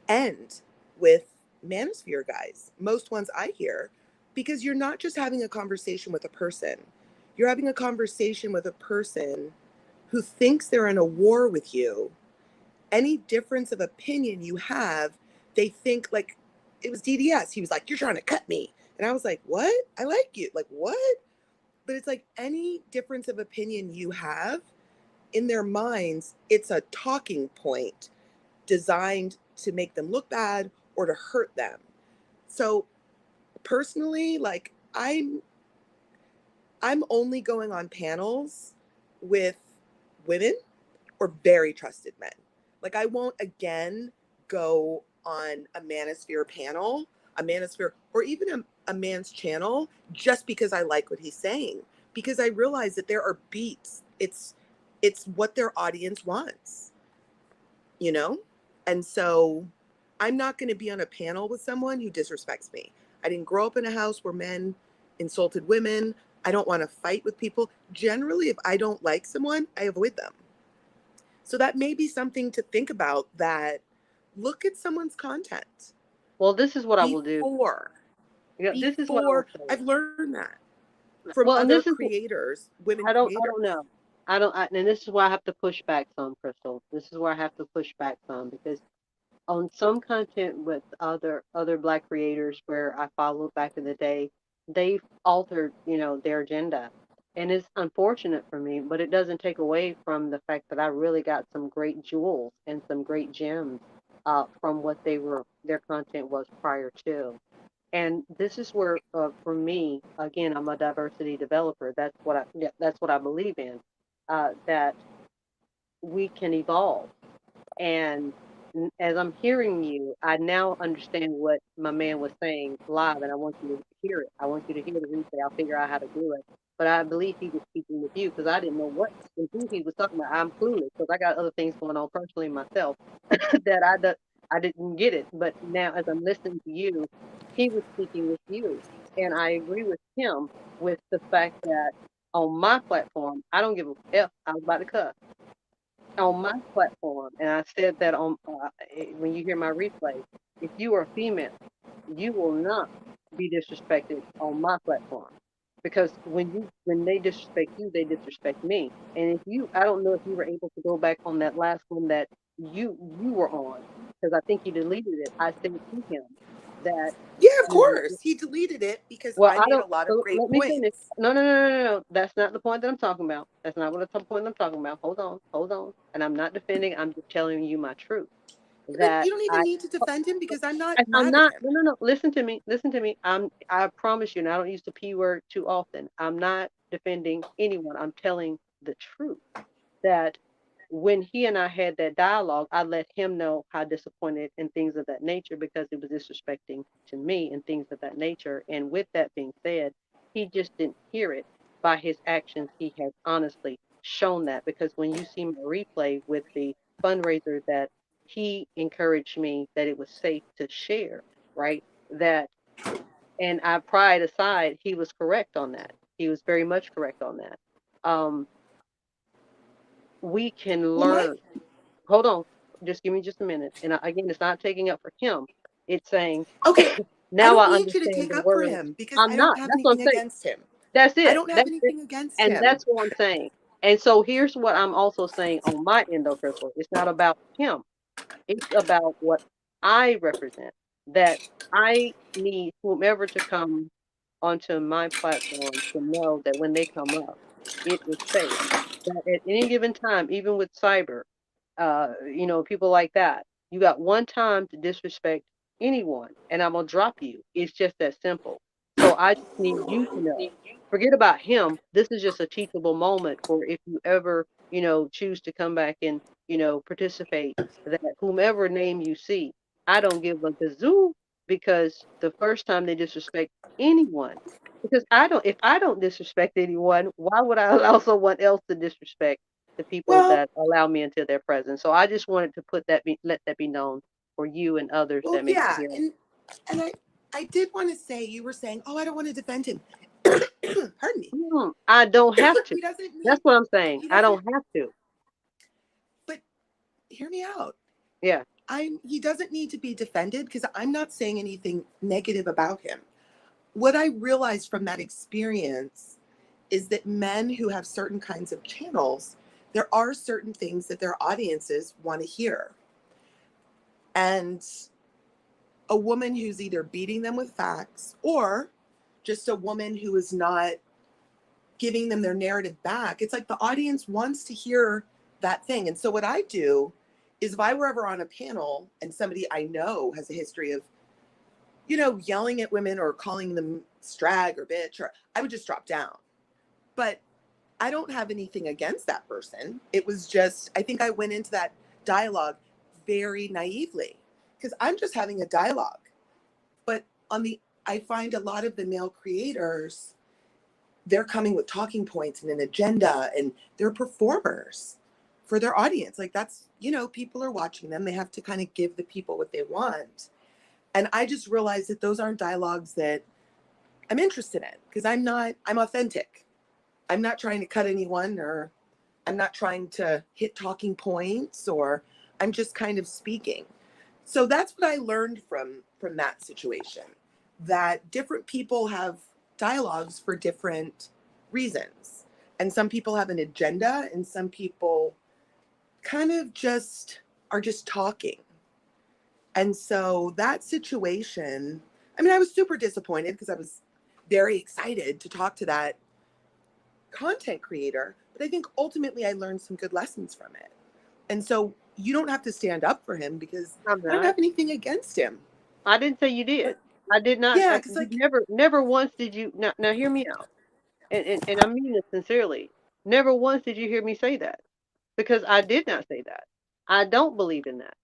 end with manosphere guys, most ones I hear, because you're not just having a conversation with a person, you're having a conversation with a person who thinks they're in a war with you. Any difference of opinion you have, they think like it was DDS. He was like, you're trying to cut me. And I was like, what? I like you. Like, what? But it's like any difference of opinion you have in their minds, it's a talking point designed to make them look bad or to hurt them. So personally, like I'm only going on panels with women or very trusted men. Like I won't again go on a manosphere panel, a manosphere, or even a man's channel just because I like what he's saying. Because I realize that there are beats. It's what their audience wants, you know? And so I'm not going to be on a panel with someone who disrespects me. I didn't grow up in a house where men insulted women. I don't want to fight with people. Generally, if I don't like someone, I avoid them. So that may be something to think about, that look at someone's content Well, this is what I will do. before, This is what I will say. I've learned that from Well, and other this is creators, women I don't creators. know. And this is why I have to push back some, Crystal. This is where I have to push back some because on some content with other Black creators where I followed back in the day, they've altered, their agenda. And it's unfortunate for me, but it doesn't take away from the fact that I really got some great jewels and some great gems from what their content was prior to. And this is where, for me, again, I'm a diversity developer. Yeah, that's what I believe in. That we can evolve. And as I'm hearing you, I now understand what my man was saying live, and I want you to hear it. I want you to hear the replay. I'll figure out how to do it. but I believe he was speaking with you because I didn't know what and who he was talking about. I'm clueless because I got other things going on personally myself that I didn't get it. But now, as I'm listening to you, he was speaking with you, and I agree with him with the fact that on my platform, I don't give a f. I was about to cuss on my platform, and I said that on when you hear my replay, if you are female, you will not be disrespected on my platform because when they disrespect you, they disrespect me. And if you, I don't know if you were able to go back on that last one that you were on because I think you deleted it. I said to him that Yeah, of you know, course. He deleted it because well, I I made don't. a lot of So great let me finish. points. No, no, no, no, no, no. That's not the point that I'm talking about. That's not what the point I'm talking about. Hold on, hold on. And I'm not defending. I'm just telling you my truth. But That you don't even need to defend him because I'm not I'm mad at not. him. No, no, no. Listen to me. Listen to me. I promise you, and I don't use the p word too often. I'm not defending anyone. I'm telling the truth that when he and I had that dialogue, I let him know how disappointed and things of that nature because it was disrespecting to me and things of that nature. And with that being said, he just didn't hear it by his actions. He has honestly shown that because when you see my replay with the fundraiser that he encouraged me that it was safe to share, right? That and I pride aside, he was correct on that. He was very much correct on that. Um, we can Well, my learn. Hold on, just give me just a minute. And again, it's not taking up for him. It's saying okay. I now don't I need you to understand take the up for words. him because I'm I not. don't have That's what I'm anything saying. against him. That's I it. don't have That's it. anything against And him. that's what I'm saying. And so here's what I'm also saying on my end, though, Crystal. It's not about him. It's about what I represent. That I need whomever to come onto my platform to know that when they come up, it is safe. That at any given time, even with cyber, people like that, you got one time to disrespect anyone, and I'm gonna drop you. It's just that simple. So I just need you to know. Forget about him. This is just a teachable moment for if you ever, choose to come back and, participate. That whomever name you see, I don't give a gazoo because the first time they disrespect anyone, because if I don't disrespect anyone, why would I allow someone else to disrespect the people Well, that allow me into their presence? So I just wanted to let that be known for you and others well, that may be yeah, here. and I did want to say you were saying, oh, I don't want to defend him. Pardon me. I don't have to. He doesn't That's need. what I'm saying. He I doesn't. don't have to. But hear me out. Yeah. He doesn't need to be defended because I'm not saying anything negative about him. What I realized from that experience is that men who have certain kinds of channels, there are certain things that their audiences want to hear. And a woman who's either beating them with facts or just a woman who is not giving them their narrative back, it's like the audience wants to hear that thing. And so what I do is if I were ever on a panel and somebody I know has a history of, yelling at women or calling them strag or bitch, or I would just drop down. But I don't have anything against that person. It was just, I think I went into that dialogue very naively because I'm just having a dialogue. But I find a lot of the male creators, they're coming with talking points and an agenda and they're performers for their audience. Like that's, people are watching them. They have to kind of give the people what they want. And I just realized that those aren't dialogues that I'm interested in because I'm authentic. I'm not trying to cut anyone or I'm not trying to hit talking points or I'm just kind of speaking. So that's what I learned from that situation, that different people have dialogues for different reasons. And some people have an agenda and some people kind of just are just talking. And so that situation, I mean, I was super disappointed because I was very excited to talk to that content creator, but I think ultimately I learned some good lessons from it. And so you don't have to stand up for him because I'm I don't not. have anything against him. I didn't say you did. But I did not. yeah, because You like, never once did you. Now hear me out. And I mean it sincerely. Never once did you hear me say that because I did not say that. I don't believe in that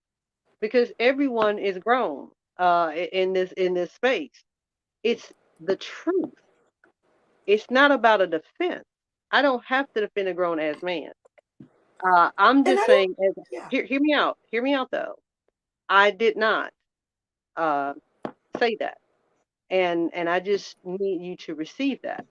because everyone is grown in this space. It's the truth. it's not about a defense. I don't have to defend a grown ass man. I'm And just I don't, saying, yeah. hear me out. Hear me out though. I did not uh, say that, and I just need you to receive that.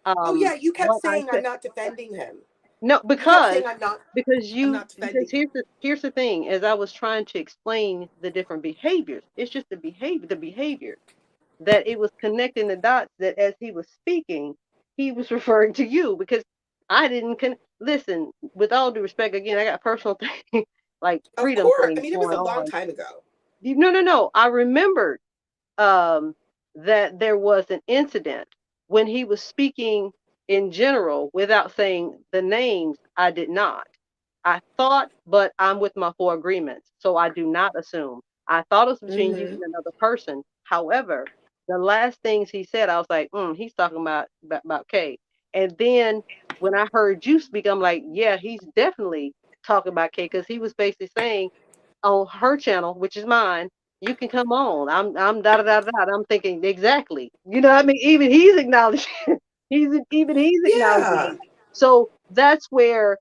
Oh yeah, you kept What I saying I'm said, not defending him. no, You kept saying I'm not because defending him. here's the thing. As I was trying to explain the different behaviors, it's just the behavior that it was connecting the dots. That as he was speaking, he was referring to you because I didn't listen. With all due respect, again, I got personal things like Of freedom course. I things mean, it was going a long on. time ago. No, no, no. I remembered um, that there was an incident when he was speaking in general without saying the names. I did not. I thought, but I'm with my four agreements, so I do not assume. I thought it was between you Mm-hmm. and another person. However, the last things he said, I was like, he's talking about Kay. And then when I heard you speak, I'm like, yeah, he's definitely talking about Kay because he was basically saying on her channel, which is mine, you can come on. I'm da da da da. I'm thinking exactly. You know what I mean? Even he's acknowledging he's acknowledging Yeah. it. So that's where,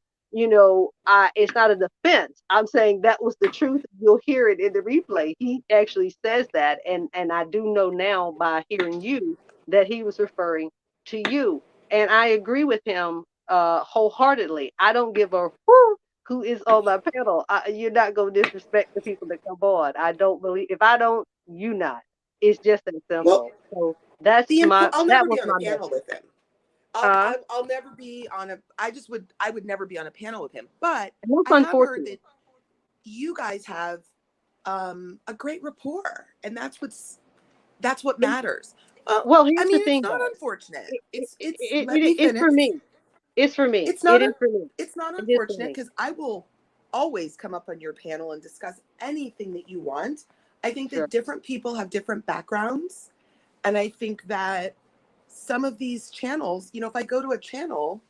I it's not a defense. I'm saying that was the truth. You'll hear it in the replay. He actually says that, and I do know now by hearing you that he was referring to you. And I agree with him wholeheartedly. I don't give a whoop who is on my panel. You're not going to disrespect the people that come on. I don't believe, if I don't, you not. It's just that Well, simple. So I'll that never was be on a my panel message. with him. Uh, I'll never be on a. I would never be on a panel with him. But and that's I have heard unfortunate. that you guys have a great rapport, and that's what It, matters. well, I here's the mean, it's thing not though. unfortunate. It, It's let me it's finish. for me. It's for me. It's not It a, is for me. it's not It is for unfortunate me. because I will always come up on your panel and discuss anything that you want. I think Sure. that different people have different backgrounds, and I think that some of these channels, if I go to a channel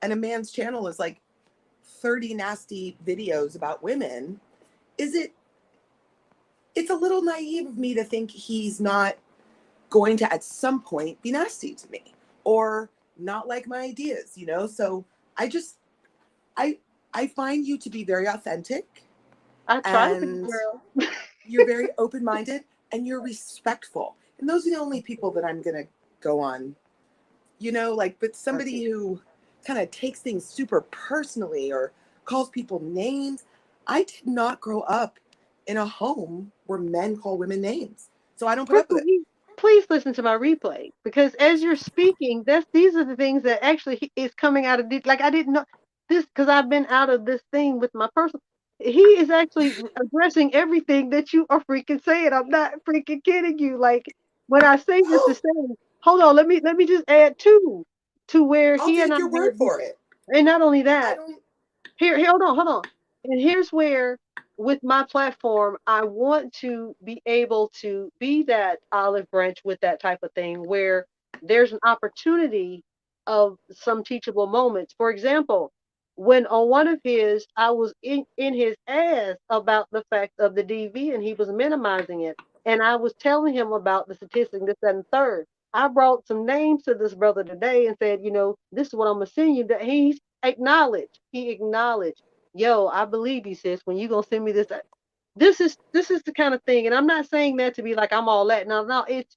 and a man's channel is like 30 nasty videos about women, is it it's a little naive of me to think he's not going to at some point be nasty to me or not like my ideas. So I just I I find you to be very authentic, I try to be, and girl. you're very open-minded, and you're respectful. And those are the only people that I'm going to go on, but somebody Perfect. who kind of takes things super personally or calls people names. I did not grow up in a home where men call women names. So I don't put up with Crystal, it. please listen to my replay because as you're speaking, these are the things that actually is coming out of like I didn't know this because I've been out of this thing with my person. He is actually addressing everything that you are freaking saying. I'm not freaking kidding you. Like when I say this to say, hold on, let me just add two to where I'll he and take I your word had this, for it. and not only I that. don't. Hold on, hold on. And here's where, with my platform, I want to be able to be that olive branch with that type of thing where there's an opportunity of some teachable moments. For example, when on one of his, I was in his ass about the fact of the DV and he was minimizing it. And I was telling him about the statistic, this, that, and third. I brought some names to this brother today and said, this is what I'm gonna send you. That he acknowledged, yo, I believe you, sis. When you gonna send me this, this is the kind of thing, and I'm not saying that to be like I'm all that. No, no, it's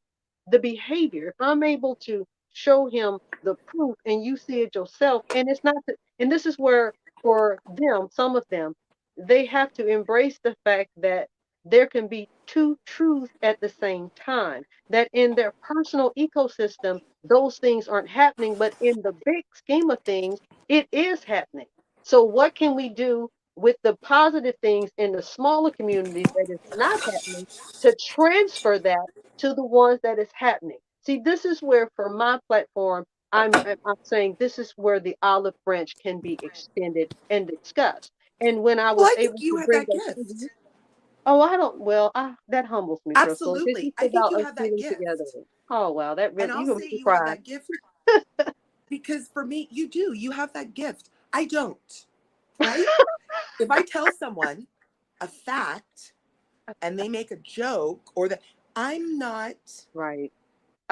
the behavior. If I'm able to show him the proof, and you see it yourself, and it's not, and this is where for them, some of them, they have to embrace the fact that there can be two truths at the same time. That in their personal ecosystem, those things aren't happening, but in the big scheme of things, it is happening. So, what can we do with the positive things in the smaller communities that is not happening to transfer that to the ones that is happening? See, this is where for my platform, I'm saying this is where the olive branch can be extended and discussed. And when I Well, was I think able you to have bring that those to gift. you, oh, I don't. Well, that humbles me, Crystal. This is Absolutely. I think about you us have that getting together. gift. Oh wow, that And really you I'll gonna say make me you have cry. that gift because for me, you do. You have that gift. I don't, right? If I tell someone a fact and they make a joke or that, I'm not Right.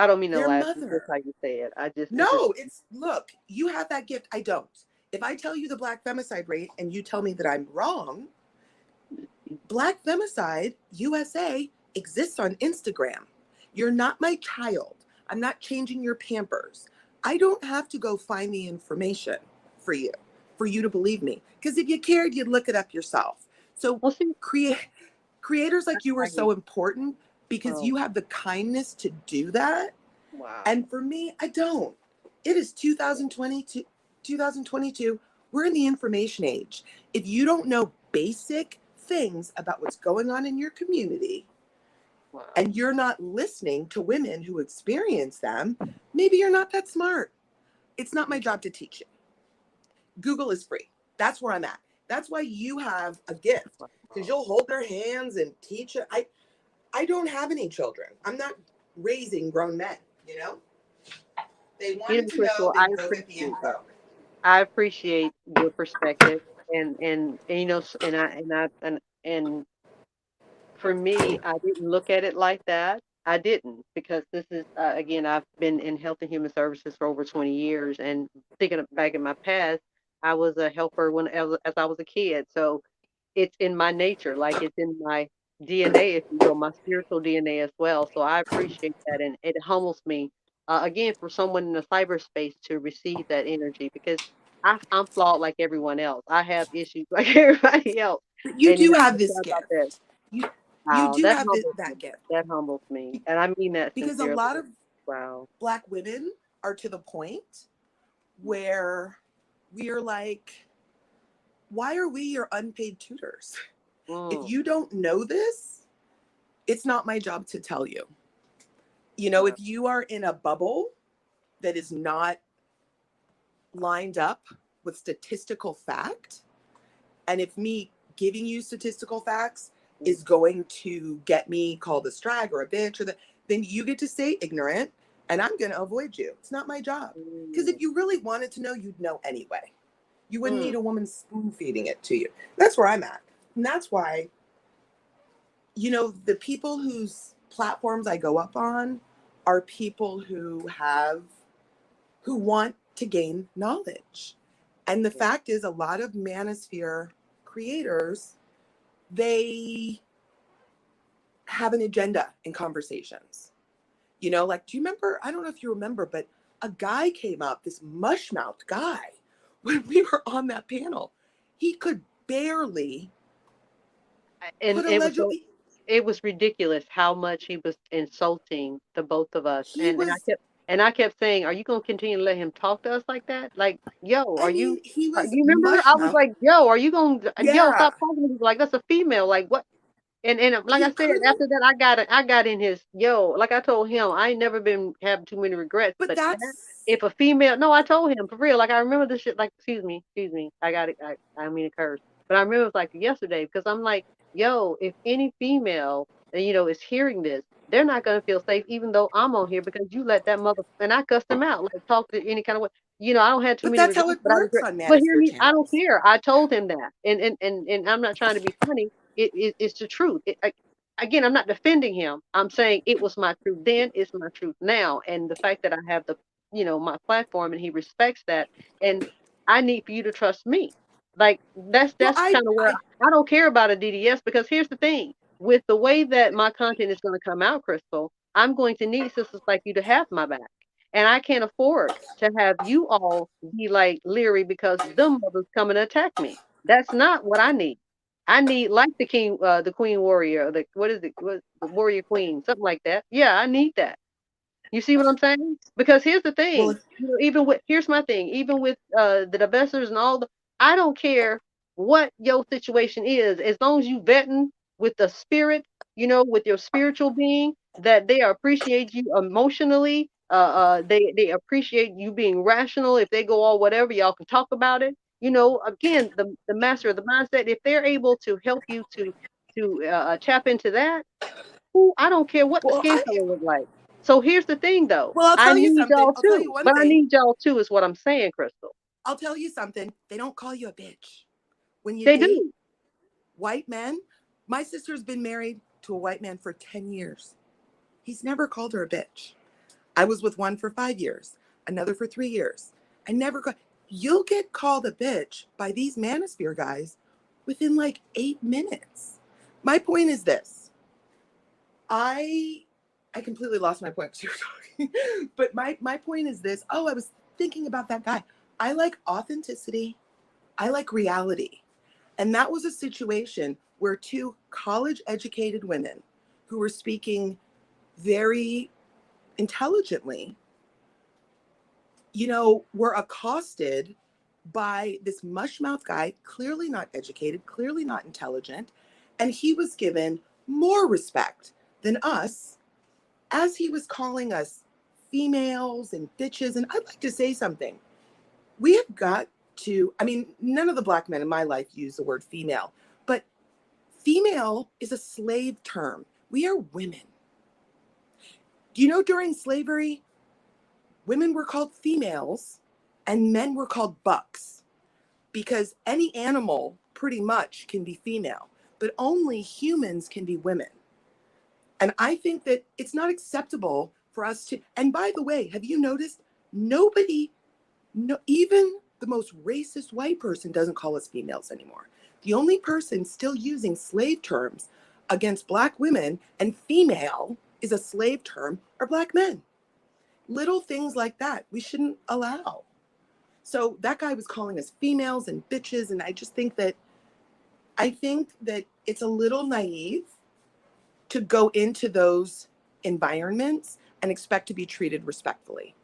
I don't mean to Their laugh. It's just how mother. you say it. It's just, No, it's, look, you have that gift. I don't. If I tell you the Black femicide rate and you tell me that I'm wrong, Black Femicide USA exists on Instagram. You're not my child. I'm not changing your Pampers. I don't have to go find the information for you to believe me. Because if you cared, you'd look it up yourself. So well, see, creators like you are I get, so important because oh, you have the kindness to do that. wow. And for me, I don't. It is 2022, 2022. We're in the information age. If you don't know basic things about what's going on in your community Wow. and you're not listening to women who experience them, maybe you're not that smart. It's not my job to teach you. Google is free. That's where I'm at. That's why you have a gift, because Wow. you'll hold their hands and teach it. I don't have any children. I'm not raising grown men, you know? They You wanted know, to know, Crystal, they go get the info. I appreciate your perspective, and you know, and for me, I didn't look at it like that. I didn't, because this is again, I've been in health and human services for over 20 years, and thinking back in my past, I was a helper when as I was a kid. So it's in my nature, like it's in my DNA, if you will, my spiritual DNA as well. So I appreciate that, and it humbles me again for someone in the cyberspace to receive that energy, because I'm flawed like everyone else. I have issues like everybody else, But you and do I'm have this sorry about that. gift. You Wow, do that have humbles me. that gift, That humbles me, and I mean that because a sincerely. lot of Wow. Black women are to the point where we are like, why are we your unpaid tutors? If Mm, you don't know this, it's not my job to tell you. You know, wow. if you are in a bubble that is not lined up with statistical fact, and if me giving you statistical facts Mm, is going to get me called a strag or a bitch, then you get to stay ignorant and I'm going to avoid you. It's not my job. Because if mm, you really wanted to know, you'd know anyway. You wouldn't mm. need a woman spoon feeding it to you. That's where I'm at. And that's why, you know, the people whose platforms I go up on are people who want to gain knowledge. And the Yeah. fact is, a lot of manosphere creators, they have an agenda in conversations. You know, like, do you remember? I don't know if you remember, but a guy came up, this mush mouthed guy, when we were on that panel. He could barely And put a it was leg. so, it was ridiculous how much he was insulting the both of us. He was, And I kept saying, "Are you gonna continue to let him talk to us like that? Like, yo, I mean, he was you remember?" mush I was mouth. like, "Yo, are you gonna yo Yeah. stop talking to me like that's a female? Like what?" And like He I said, couldn't, after that, I got in his yo. Like I told him, I ain't never been having too many regrets. but But that, that's, if a female, no, I told him for real. Like I remember this shit. Like excuse me, I got it. I mean to curse, but I remember it was like yesterday because I'm like, yo, if any female, you know, is hearing this, they're not gonna feel safe, even though I'm on here because you let that mother and I cussed him out, like talk to any kind of way. You know, I don't have too but many that's how regrets, it but I works regret. on But hear manosphere me, I don't channels. care. I told him that, and I'm not trying to be funny. It's the truth. Again, I'm not defending him. I'm saying it was my truth then, it's my truth now. And the fact that I have the, you know, my platform and he respects that. And I need for you to trust me. Like Well, that's kind of where I don't care about a DDS, because here's the thing. With the way that my content is going to come out, Crystal, I'm going to need sisters like you to have my back. And I can't afford to have you all be like leery because them mothers come and attack me. That's not what I need. I need like the king, the queen warrior, the what is it? What the warrior queen, something like that. Yeah, I need that. You see what I'm saying? Because here's the thing, well, you know, even with here's my thing, even with the divestors and all the, I don't care what your situation is, as long as you vetting with the spirit, you know, with your spiritual being, that they appreciate you emotionally, they appreciate you being rational. If they go all whatever, y'all can talk about it. You know, again, the master of the mindset, if they're able to help you to tap into that, who I don't care what the well, skin I, color look like. So here's the thing though. well, I'll I tell you need something. y'all I'll tell you too. one But I thing. need y'all too is what I'm saying, Crystal. I'll tell you something. They don't call you a bitch when you They date do. white men. My sister's been married to a white man for 10 years. He's never called her a bitch. I was with one for 5 years, another for 3 years. I never got, you'll get called a bitch by these manosphere guys within like 8 minutes. My point is this. I completely lost my point because you were talking. But my point is this. Oh, I was thinking about that guy. I like authenticity. I like reality. And that was a situation where two college educated women who were speaking very intelligently, were accosted by this mushmouth guy, clearly not educated, clearly not intelligent. And he was given more respect than us, as he was calling us females and bitches. And I'd like to say something. We have got to, I mean, none of the Black men in my life use the word female, but female is a slave term. We are women. Do you know during slavery, women were called females and men were called bucks, because any animal pretty much can be female, but only humans can be women. And I think that it's not acceptable for us to, and by the way, have you noticed nobody, no, even the most racist white person doesn't call us females anymore. The only person still using slave terms against Black women, and female is a slave term, are Black men. Little things like that we shouldn't allow. So that guy was calling us females and bitches, and I think that it's a little naive to go into those environments and expect to be treated respectfully,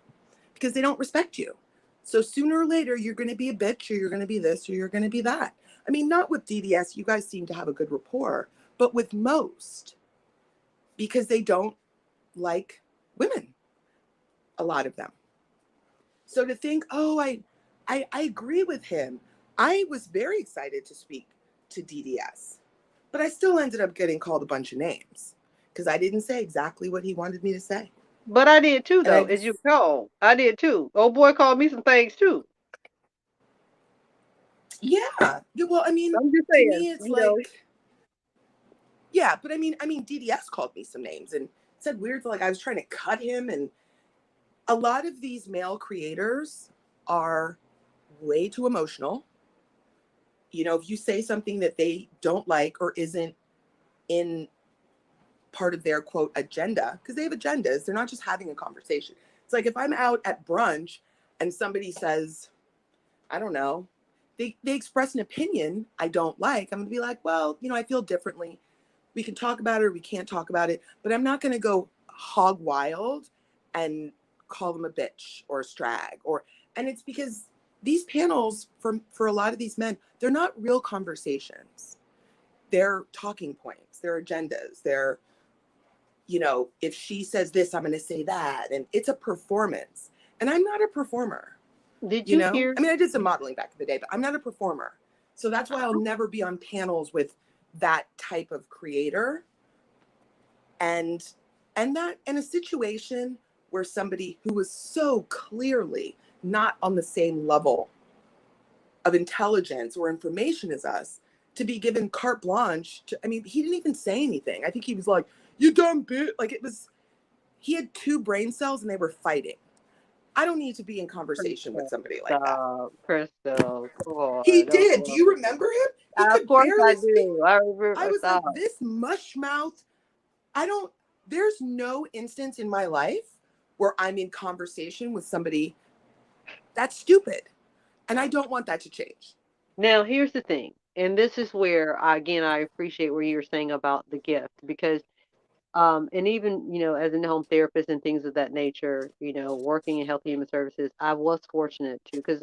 because they don't respect you. So sooner or later, you're going to be a bitch, or you're going to be this, or you're going to be that. I mean, not with DDS, you guys seem to have a good rapport, but with most, because they don't like women, a lot of them. So to think, oh, I agree with him. I was very excited to speak to DDS, but I still ended up getting called a bunch of names because I didn't say exactly what he wanted me to say. But I did too, And I though. As just, you know, I did too. Old boy called me some things too. yeah. Well, I mean, I'm just to saying, me, it's like, yeah, but I mean, DDS called me some names and said weird, like I was trying to cut him. And a lot of these male creators are way too emotional. If you say something that they don't like or isn't in part of their quote agenda, because they have agendas, they're not just having a conversation. It's like if I'm out at brunch and somebody says, I don't know, they express an opinion I don't like, I'm gonna be like, well, I feel differently. We can talk about it or we can't talk about it, but I'm not gonna go hog wild and call them a bitch or a strag. And it's because these panels, for a lot of these men, they're not real conversations. They're talking points, they're agendas, they're, if she says this, I'm going to say that. And it's a performance. And I'm not a performer. did you hear? I mean, I did some modeling back in the day, but I'm not a performer. So that's why I'll never be on panels with that type of creator. And that in a situation where somebody who was so clearly not on the same level of intelligence or information as us, to be given carte blanche to, I mean, he didn't even say anything. I think he was like, you dumb bitch. Like he had two brain cells and they were fighting. I don't need to be in conversation with somebody like that. Crystal, He God, did. Do you remember him? He of could course I barely speak. do. I remember. I was Stop. like, this mush mouth. There's no instance in my life where I'm in conversation with somebody that's stupid. And I don't want that to change. Now, here's the thing, and this is where I appreciate what you were saying about the gift, because and even, as a home therapist and things of that nature, working in health and human services, I was fortunate to, because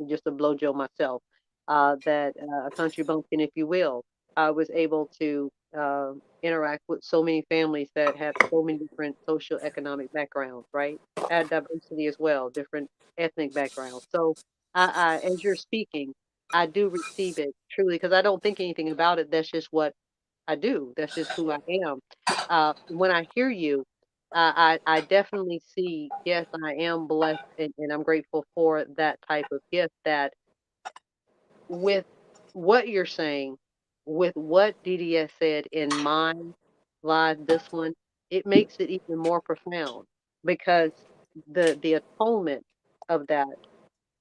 just a blowjo myself, that a country bumpkin, if you will, I was able to interact with so many families that have so many different social economic backgrounds, right? Had diversity as well, different ethnic backgrounds. So as you're speaking, I do receive it truly, because I don't think anything about it. That's just what I do. That's just who I am. When I hear you, I definitely see, yes, I am blessed, and I'm grateful for that type of gift, that with what you're saying, with what DDS said in my live, this one, it makes it even more profound. because the atonement of that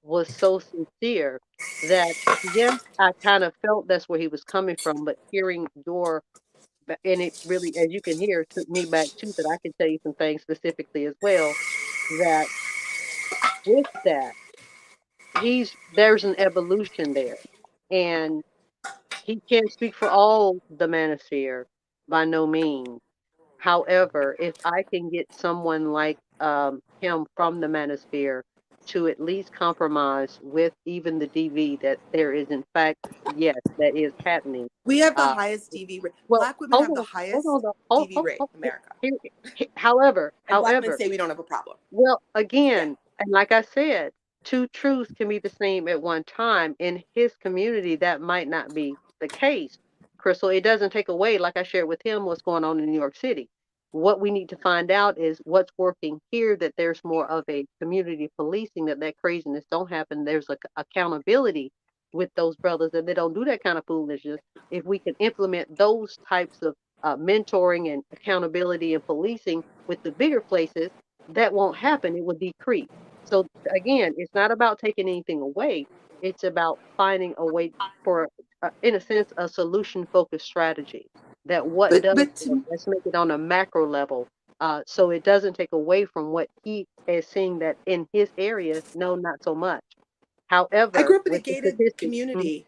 was so sincere that yes, I kind of felt that's where he was coming from, but hearing your and it really, as you can hear, took me back too, that I can tell you some things specifically as well. That with that, there's an evolution there, and he can't speak for all the manosphere by no means. However, if I can get someone like him from the manosphere to at least compromise with even the DV that there is in fact, yes, that is happening. We have the Uh, highest DV rate. well, Black women hold have the on, hold highest on, though. Hold, DV hold, rate hold. in America. However, And black men however, say we don't have a problem. well, Yeah. again, and like I said, two truths can be the same at one time. In his community, that might not be the case. Crystal, it doesn't take away, like I shared with him, what's going on in New York City. What we need to find out is what's working here, that there's more of a community policing, that craziness don't happen. There's accountability with those brothers, that they don't do that kind of foolishness. If we can implement those types of mentoring and accountability and policing with the bigger places, that won't happen. It will decrease. So again, it's not about taking anything away. It's about finding a way for, in a sense, a solution focused strategy. That what does But work, let's make it on a macro level, so it doesn't take away from what he is seeing that in his area. No, not so much. I However, grew up in a with the gated statistics, community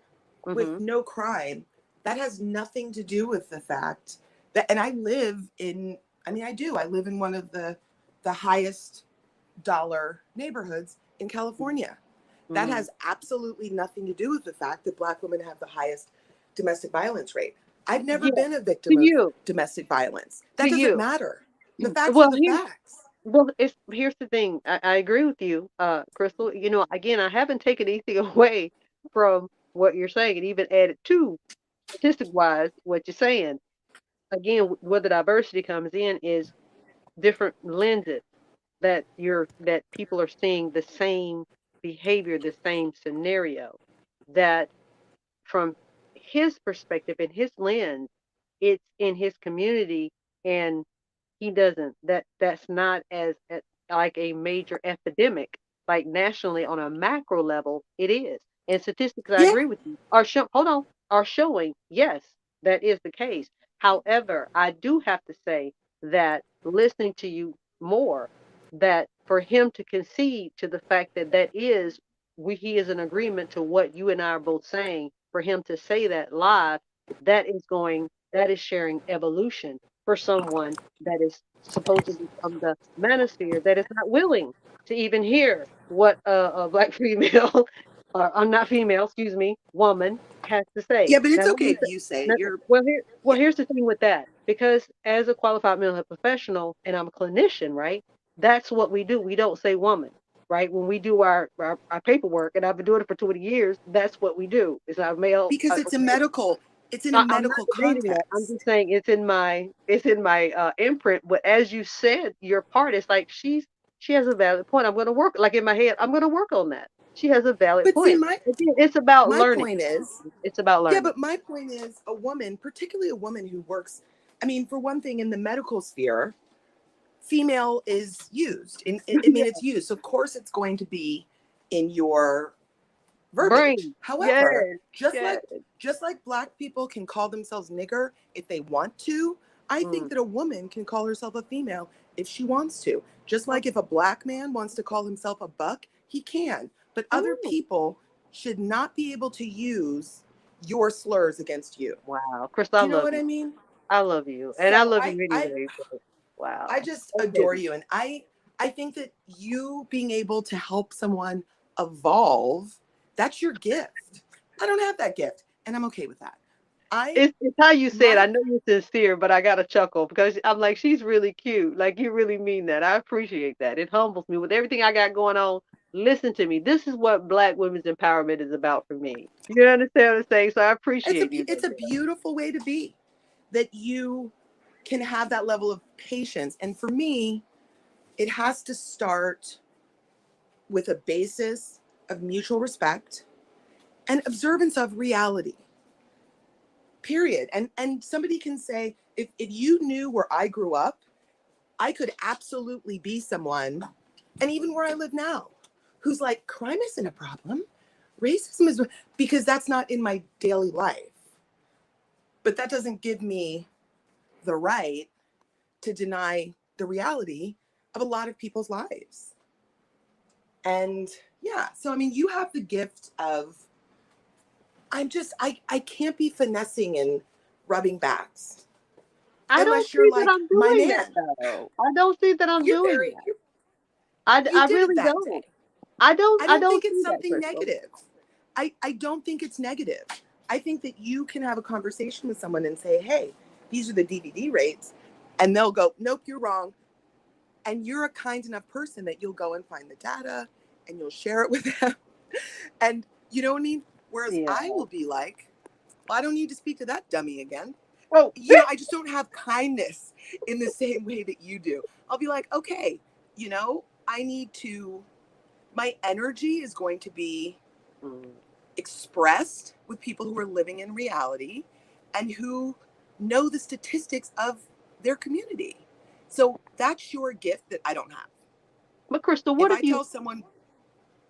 with mm-hmm, no crime. That has nothing to do with the fact that, and I live in, I mean, I do. I live in one of the highest dollar neighborhoods in California. That mm-hmm. has absolutely nothing to do with the fact that black women have the highest domestic violence rate. I've never Yeah, been a to victim of you, domestic violence. to That doesn't you. matter. The facts are Well, the here, facts. well, here's the thing. I agree with you, Crystal. You know, again, I haven't taken anything away from what you're saying, and even added to statistic wise what you're saying. Again, where the diversity comes in is different lenses that people are seeing the same behavior, the same scenario. That from his perspective and his lens, it's in his community, and he doesn't. That's not as like a major epidemic, like nationally on a macro level. It is, and statistics, I Yeah. agree with you, hold on, are showing yes, that is the case. However, I do have to say that listening to you more, that for him to concede to the fact that he is in agreement to what you and I are both saying. For him to say that live, that is sharing evolution for someone that is supposedly from the manosphere, that is not willing to even hear what a black female, or I'm not female, excuse me, woman has to say. Yeah, but Now, it's let okay me if say, you say it. let- You're, well, yeah. here's the thing with that, because as a qualified mental health professional and I'm a clinician, right? That's what we do. We don't say woman, right? When we do our paperwork, and I've been doing it for 20 years, that's what we do. It's our male. Because it's in a I'm not medical debating that. I'm context. just saying it's in my imprint. But as you said, your part is like she has a valid point. I'm going to work, like in my head. I'm going to work on that. She has a valid But see, point. Again, it's about my learning. point is, It's about yeah, learning. but my point is a woman, particularly a woman who works, I mean, for one thing, in the medical sphere, female is used. I mean, it's used. So of course it's going to be in your verbiage. Brain. Yes. However, Yes. just like black people can call themselves nigger if they want to, I Mm. think that a woman can call herself a female if she wants to. Just Oh, like if a black man wants to call himself a buck, he can. But other oh. people should not be able to use your slurs against you. Wow, Crystal, I Do you know love what you. I mean? I love you, and I So love I you I anyway. But I wow. just Okay. adore you, and I think that you being able to help someone evolve, that's your gift. I don't have that gift, and I'm okay with that. I It's how you said. my I know you're sincere, but I got to chuckle because I'm like, she's really cute. Like you really mean that. I appreciate that. It humbles me with everything I got going on. Listen to me. This is what Black women's empowerment is about for me. You understand what I'm saying? So I appreciate you. it's a beautiful way to be, that you can have that level of patience. And for me, it has to start with a basis of mutual respect and observance of reality. Period. And somebody can say, if you knew where I grew up, I could absolutely be someone, and even where I live now, who's like, crime isn't a problem. Racism is, because that's not in my daily life. But that doesn't give me the right to deny the reality of a lot of people's lives. And yeah, so I mean, you have the gift of, I can't be finessing and rubbing backs I don't unless you're see that like I'm my doing that man. though. I don't see that I'm doing that. You I did it really that don't. day. I I don't don't think it's see that, something Crystal. negative. I don't think it's negative. I think that you can have a conversation with someone and say, hey, these are the DVD rates. And they'll go, nope, you're wrong. And you're a kind enough person that you'll go and find the data and you'll share it with them. And you know what I mean? Whereas Yeah. I will be like, well, I don't need to speak to that dummy again. Well, You know, I just don't have kindness in the same way that you do. I'll be like, okay, you know, I need to, my energy is going to be expressed with people who are living in reality and who know the statistics of their community. So that's your gift that I don't have. but Crystal, If what if I you, tell someone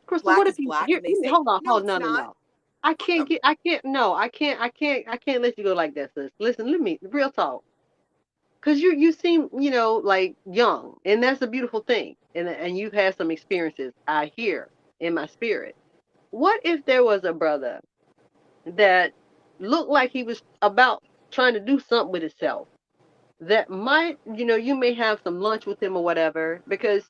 Crystal, what black if is you black here? and they say, Hold on, no, hold it's no, no, not, no. I fuck can't them. get. I can't. No, I can't. I can't let you go like that, sis. Listen, let me real talk. Cause you seem like young, and that's a beautiful thing. And you've had some experiences. I hear in my spirit. What if there was a brother that looked like he was about trying to do something with himself? That might, you may have some lunch with him or whatever, because,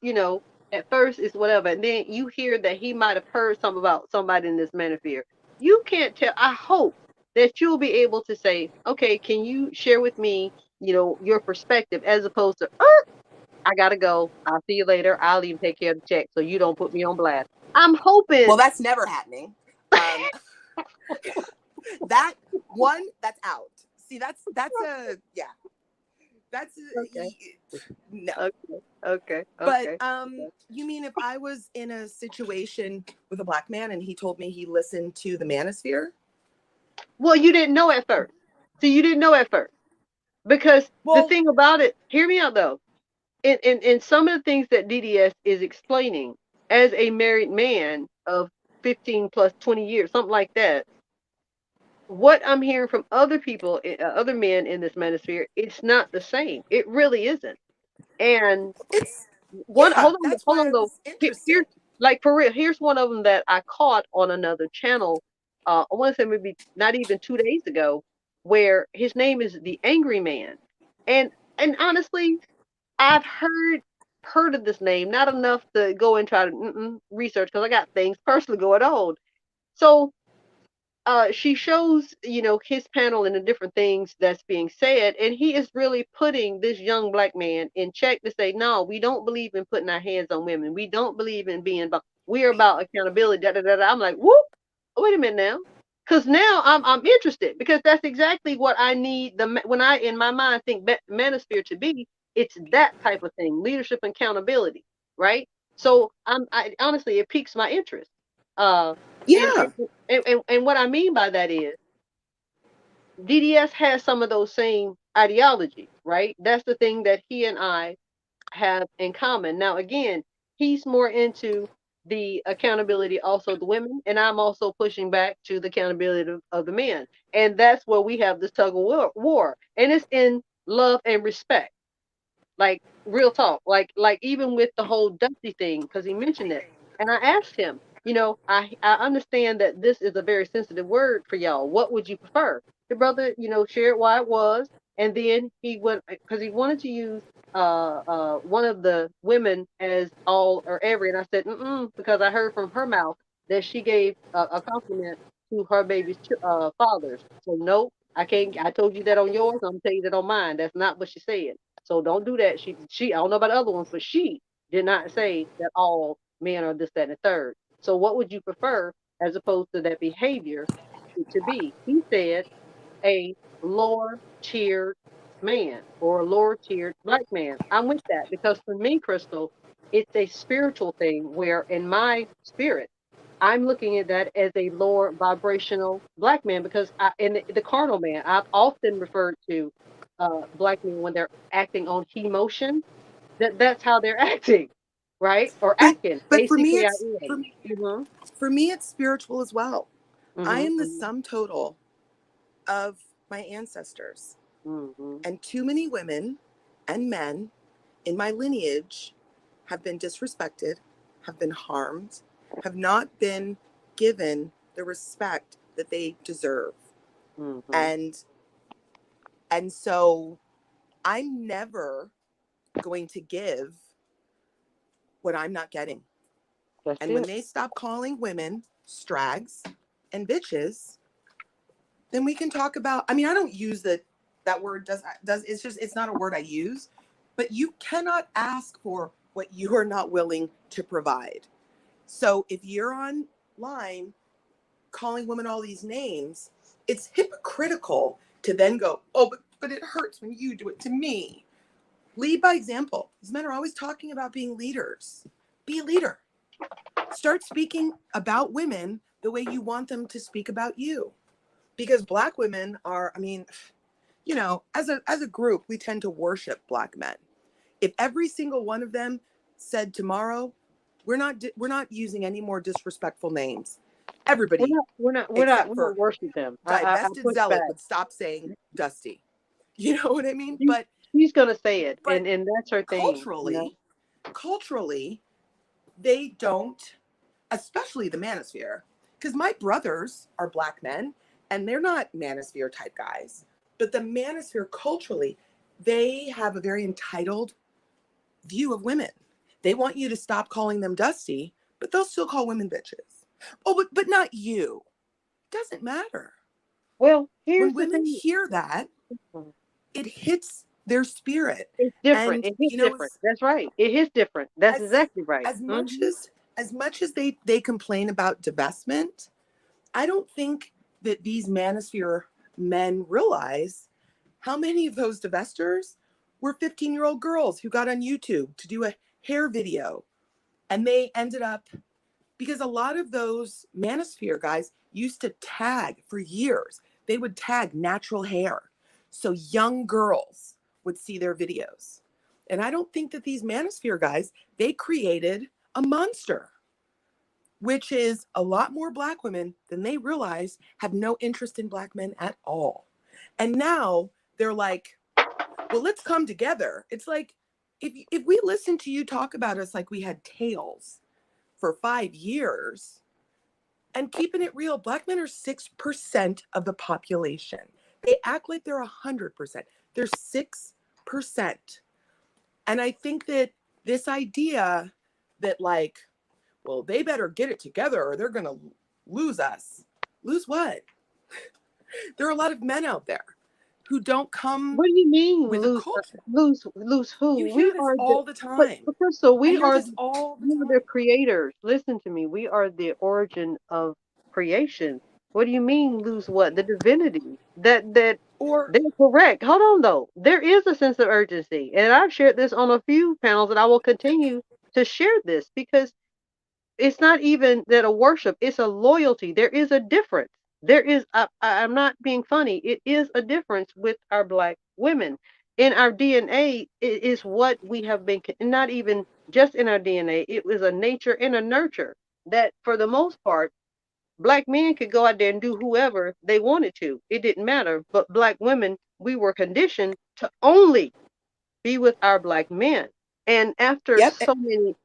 at first it's whatever. And then you hear that he might have heard something about somebody in this manosphere. You can't tell. I hope that you'll be able to say, okay, can you share with me, your perspective, as opposed to, I gotta go. I'll see you later. I'll even take care of the check so you don't put me on blast. I'm Well, hoping. that's never happening. That one, that's out. See, that's a, yeah, that's Okay, no. okay, okay, But okay. you mean if I was in a situation with a black man and he told me he listened to the manosphere? Well, you didn't know at first. See, you didn't know at first. Because the Well, thing about it, hear me out though. In some of the things that DDS is explaining, as a married man of 15 plus 20 years, something like that, what I'm hearing from other people, other men in this manosphere, it's not the same. It really isn't. And it's, one, yeah, that's hold why on I though. was interested. Here's, like, for real. Here's one of them that I caught on another channel. I want to say maybe not even 2 days ago, where his name is the Angry Man, and honestly, I've heard of this name, not enough to go and try to research, because I got things personally going on. So she shows, his panel and the different things that's being said, and he is really putting this young black man in check to say, no, we don't believe in putting our hands on women. We don't believe in being, we're about accountability. Da, da, da, da. I'm like, whoop, wait a minute now. Because now I'm interested, because that's exactly what I need. When I in my mind think manosphere to be, it's that type of thing, leadership and accountability, right? So I honestly, it piques my interest. Uh, and Yeah, and what I mean by that is DDS has some of those same ideologies, right? That's the thing that he and I have in common. Now, again, he's more into the accountability also of the women, and I'm also pushing back to the accountability of the men. And that's where we have this tug of war. And it's in love and respect. Like, real talk. Like even with the whole Dusty thing, because he mentioned it. And I asked him, I understand that this is a very sensitive word for y'all. What would you prefer? The brother, shared why it was, and then he went, because he wanted to use one of the women as all or every, and I said, because I heard from her mouth that she gave a compliment to her baby's fathers. So no, I can't. I told you that on yours. I'm gonna tell you that on mine. That's not what she said. So don't do that. She I don't know about the other ones, but she did not say that all men are this, that, and the third. So what would you prefer as opposed to that behavior to be? He said a lower tiered man or a lower tiered black man. I'm with that, because for me, Crystal, it's a spiritual thing where in my spirit, I'm looking at that as a lower vibrational black man, because in the carnal man, I've often referred to black men when they're acting on emotion. that's how they're acting, right? Or but acting, but for me it's ACTIN. Mm-hmm. for me it's spiritual as well. I am the Mm-hmm. sum total of my ancestors, Mm-hmm. and too many women and men in my lineage have been disrespected, have been harmed, have not been given the respect that they deserve. Mm-hmm. And so I'm never going to give what I'm not getting. That's And when it. they stop calling women strags and bitches, then we can talk about, I mean, I don't use that word does it's just it's not a word I use, but you cannot ask for what you are not willing to provide. So if you're online calling women all these names, it's hypocritical to then go, oh, but it hurts when you do it to me. Lead by example. These men are always talking about being leaders. Be a leader. Start speaking about women the way you want them to speak about you. Because Black women are, I mean, you know, as a group, we tend to worship Black men. If every single one of them said tomorrow, we're not using any more disrespectful names. We're Everybody not. We're not. We're not. except We're not for worshiping them. I divested push zealot back. would stop saying Dusty. You know what I mean? She, she's gonna say it, But and that's her thing. You know. culturally, they don't, especially the manosphere, because my brothers are Black men and they're not manosphere type guys. But the manosphere culturally, they have a very entitled view of women. They want you to stop calling them Dusty, but they'll still call women bitches. Oh, but not you. Doesn't matter. Well, When here's the women thing. hear that, it hits their spirit. It's different. And It hits you know, different. That's right. It hits different. That's as exactly right. as much Mm-hmm. as they complain about divestment, I don't think that these manosphere men realize how many of those divestors were 15-year-old girls who got on YouTube to do a hair video, and they ended up, because a lot of those manosphere guys used to tag for years. They would tag natural hair. So young girls would see their videos. And I don't think that these manosphere guys, they created a monster, which is a lot more Black women than they realize have no interest in Black men at all. And now they're like, well, let's come together. It's like, if we listen to you talk about us like we had tails for 5 years, and keeping it real, Black men are 6% of the population. They act like they're 100%. They're 6%. And I think that this idea that, like, well, they better get it together or they're going to lose us. Lose what? There are a lot of men out there who don't come What do you mean with a lose? culture. Lose You who? hear We this are the. all the But time. Crystal, I hear this all the we are the time. creators. Listen to me. We are the origin of creation. What do you mean lose what? The divinity. That Or, they're correct. Hold on though. There is a sense of urgency, and I've shared this on a few panels, and I will continue to share this because it's not even that a worship, it's a loyalty. There is a difference. There is, I'm not being funny. It is a difference with our Black women. In our DNA, it is what we have been, not even just in our DNA, it was a nature and a nurture that for the most part, Black men could go out there and do whoever they wanted to. It didn't matter. But Black women, we were conditioned to only be with our Black men. And after yep. so many,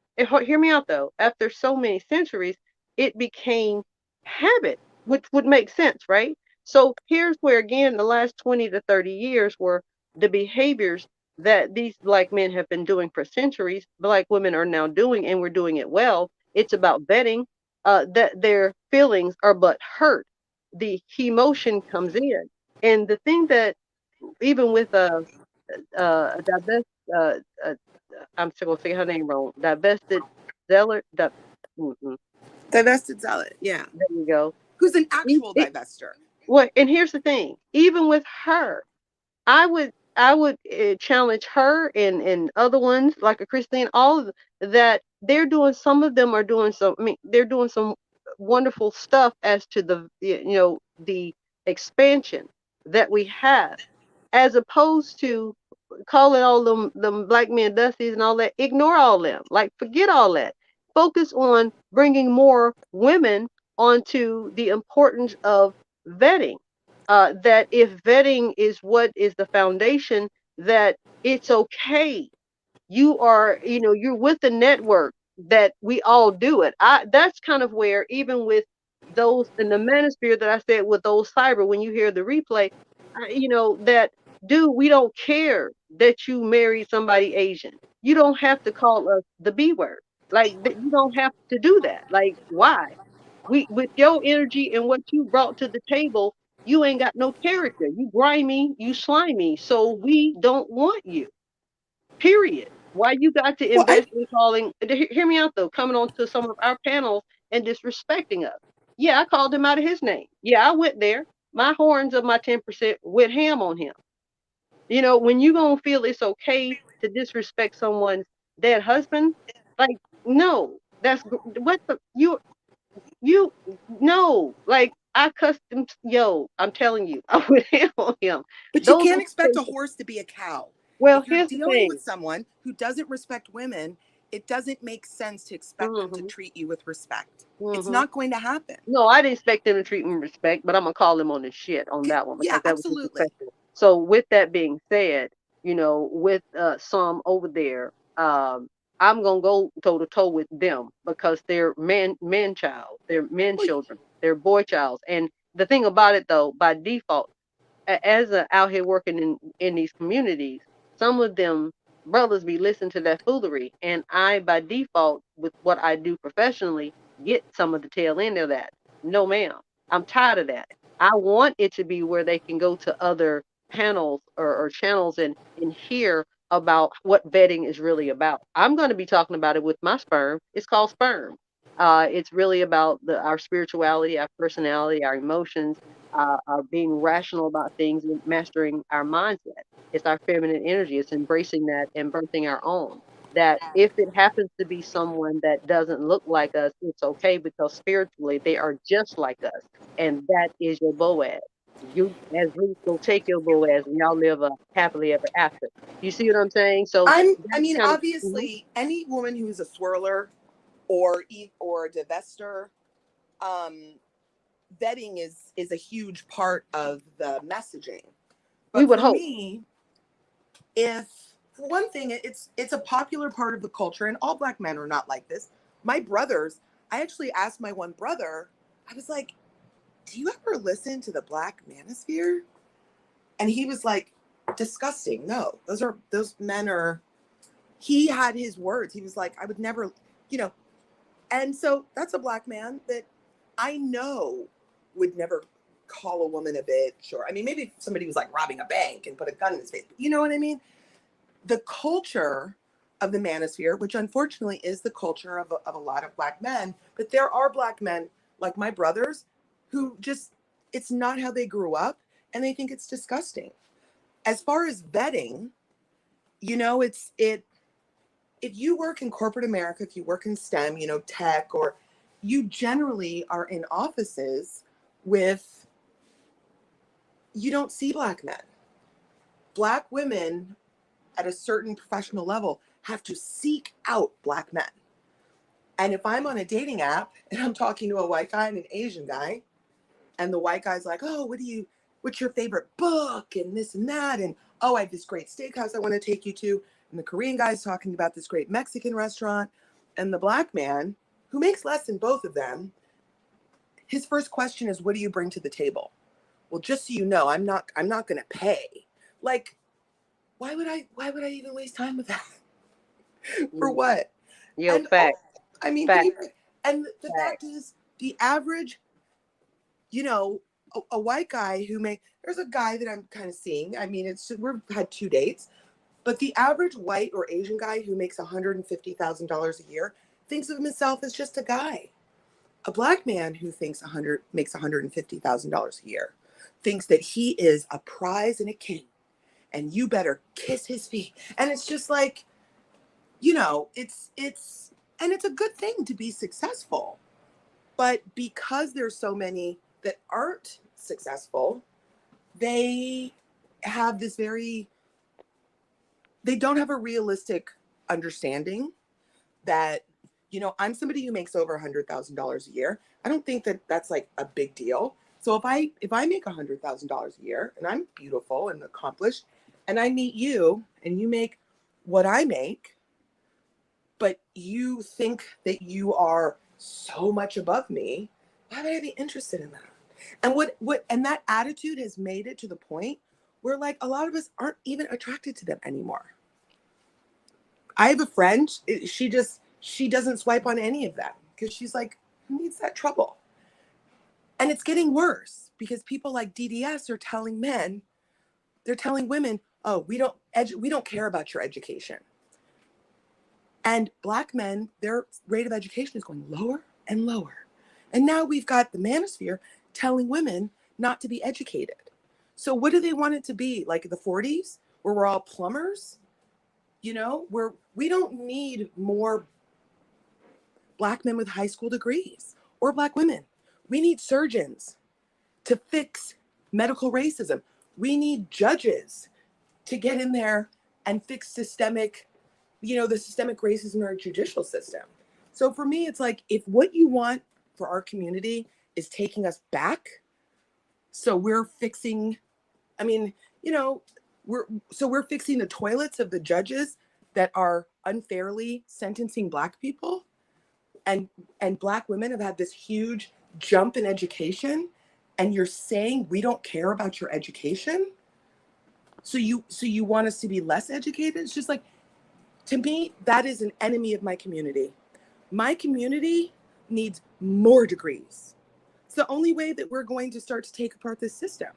hear me out though, after so many centuries, it became habit, which would make sense, right? So here's where, again, the last 20 to 30 years were the behaviors that these Black men have been doing for centuries, Black women are now doing, and we're doing it well. It's about vetting that their feelings are but hurt. The emotion comes in. And the thing that, even with divest, uh, uh, I'm still gonna say her name wrong. Divested Zeller. Divested zealot. Yeah. There you go. Who's an E- actual it- divester. Well, and here's the thing. Even with her, I would challenge her and other ones like a Christine. All of that they're doing. Some of them are doing some. I mean, they're doing some wonderful stuff as to the expansion that we have, as opposed to calling all them black men dusties and all that. Ignore all them. Like, forget all that. Focus on bringing more women onto the importance of vetting. That if vetting is what is the foundation, that it's okay. You are, you're with the network, that we all do it. That's kind of where, even with those in the manosphere that I said, with those cyber, when you hear the replay, that, dude, we don't care that you married somebody Asian. You don't have to call us the B word. Like, you don't have to do that. Like, why? With your energy and what you brought to the table, you ain't got no character. You grimy, you slimy. So we don't want you. Period. Why you got to Well, I invest in calling? Hear me out though. Coming on to some of our panels and disrespecting us. Yeah, I called him out of his name. Yeah, I went there. My horns of my 10% went ham on him. When you gonna feel it's okay to disrespect someone's dead husband, like, no, what the you no, like, I cussed him. Yo, I'm telling you, I went ham on him. But you Those can't are expect a horse to be a cow. well. If you're Here's the dealing thing. with someone who doesn't respect women, it doesn't make sense to expect them to Hmm. treat you with respect. It's Hmm. not going to happen. No, I didn't expect them to treat me with respect, but I'm gonna call them on the shit on that one, Yeah, because that was absolutely. disrespectful. So with that being said, with some over there, I'm gonna go toe to toe with them, because they're man child, they're men Well, children, they're boy childs. And the thing about it though, by default, as out here working in these communities, some of them brothers be listening to that foolery, and I, by default, with what I do professionally, get some of the tail end of that. No, ma'am, I'm tired of that. I want it to be where they can go to other panels or channels and hear about what vetting is really about. I'm going to be talking about it with my sperm. It's called sperm. It's really about our spirituality, our personality, our emotions, are being rational about things and mastering our mindset. It's our feminine energy. It's embracing that and birthing our own. That if it happens to be someone that doesn't look like us, it's okay, because spiritually they are just like us. And that is your Boaz. You, as Ruth, will take your Boaz and y'all live a happily ever after. You see what I'm saying? So I that's mean, kind of, obviously, any woman who's a swirler or a divester, um, vetting is a huge part of the messaging. we But would for hope. me, if for one thing, it's a popular part of the culture, and all black men are not like this. My brothers, I actually asked my one brother, I was like, "Do you ever listen to the Black Manosphere?" And he was like, "Disgusting. No, those men are." He had his words. He was like, "I would never, you know." And so that's a black man that I know would never call a woman a bitch, or I mean, maybe if somebody was like robbing a bank and put a gun in his face, but you know what I mean? The culture of the manosphere, which unfortunately is the culture of a lot of black men, but there are black men like my brothers who just, it's not how they grew up and they think it's disgusting. As far as vetting, if you work in corporate America, if you work in STEM, tech, or you generally are in offices with, you don't see black men. Black women at a certain professional level have to seek out black men. And if I'm on a dating app and I'm talking to a white guy and an Asian guy, and the white guy's like, "Oh, what's your favorite book?" and this and that, and "Oh, I have this great steakhouse I want to take you to." And the Korean guy's talking about this great Mexican restaurant. And the black man, who makes less than both of them, his first question is, "What do you bring to the table?" Well, just so you know, I'm not gonna pay. Like, why would I even waste time with that? For Mm, what? yo, And oh, fact, I mean, can fact, you, and the fact. fact is, the average, you know, a white guy there's a guy that I'm kind of seeing. I mean, we've had 2 dates, but the average white or Asian guy who makes $150,000 a year thinks of himself as just a guy. A black man who makes $150,000 a year thinks that he is a prize and a king, and you better kiss his feet. And it's just like, and it's a good thing to be successful. But because there's so many that aren't successful, they have this very they don't have a realistic understanding that, I'm somebody who makes over $100,000 a year. I don't think that that's like a big deal. So if I make $100,000 a year and I'm beautiful and accomplished, and I meet you and you make what I make, but you think that you are so much above me, why would I be interested in that? And and that attitude has made it to the point where like a lot of us aren't even attracted to them anymore. I have a friend, she doesn't swipe on any of them because she's like, who needs that trouble? And it's getting worse because people like DDS are telling they're telling women, oh, we don't care about your education. And Black men, their rate of education is going lower and lower. And now we've got the manosphere telling women not to be educated. So what do they want it to be? Like the 40s, where we're all plumbers? Where we don't need more Black men with high school degrees or Black women. We need surgeons to fix medical racism. We need judges to get in there and fix the systemic racism in our judicial system. So for me, it's like, if what you want for our community is taking us back, so we're fixing, I mean, we're fixing the toilets of the judges that are unfairly sentencing Black people, and Black women have had this huge jump in education, and you're saying we don't care about your education, so you want us to be less educated? It's just like, to me, that is an enemy of my community. My community needs more degrees. It's the only way that we're going to start to take apart this system.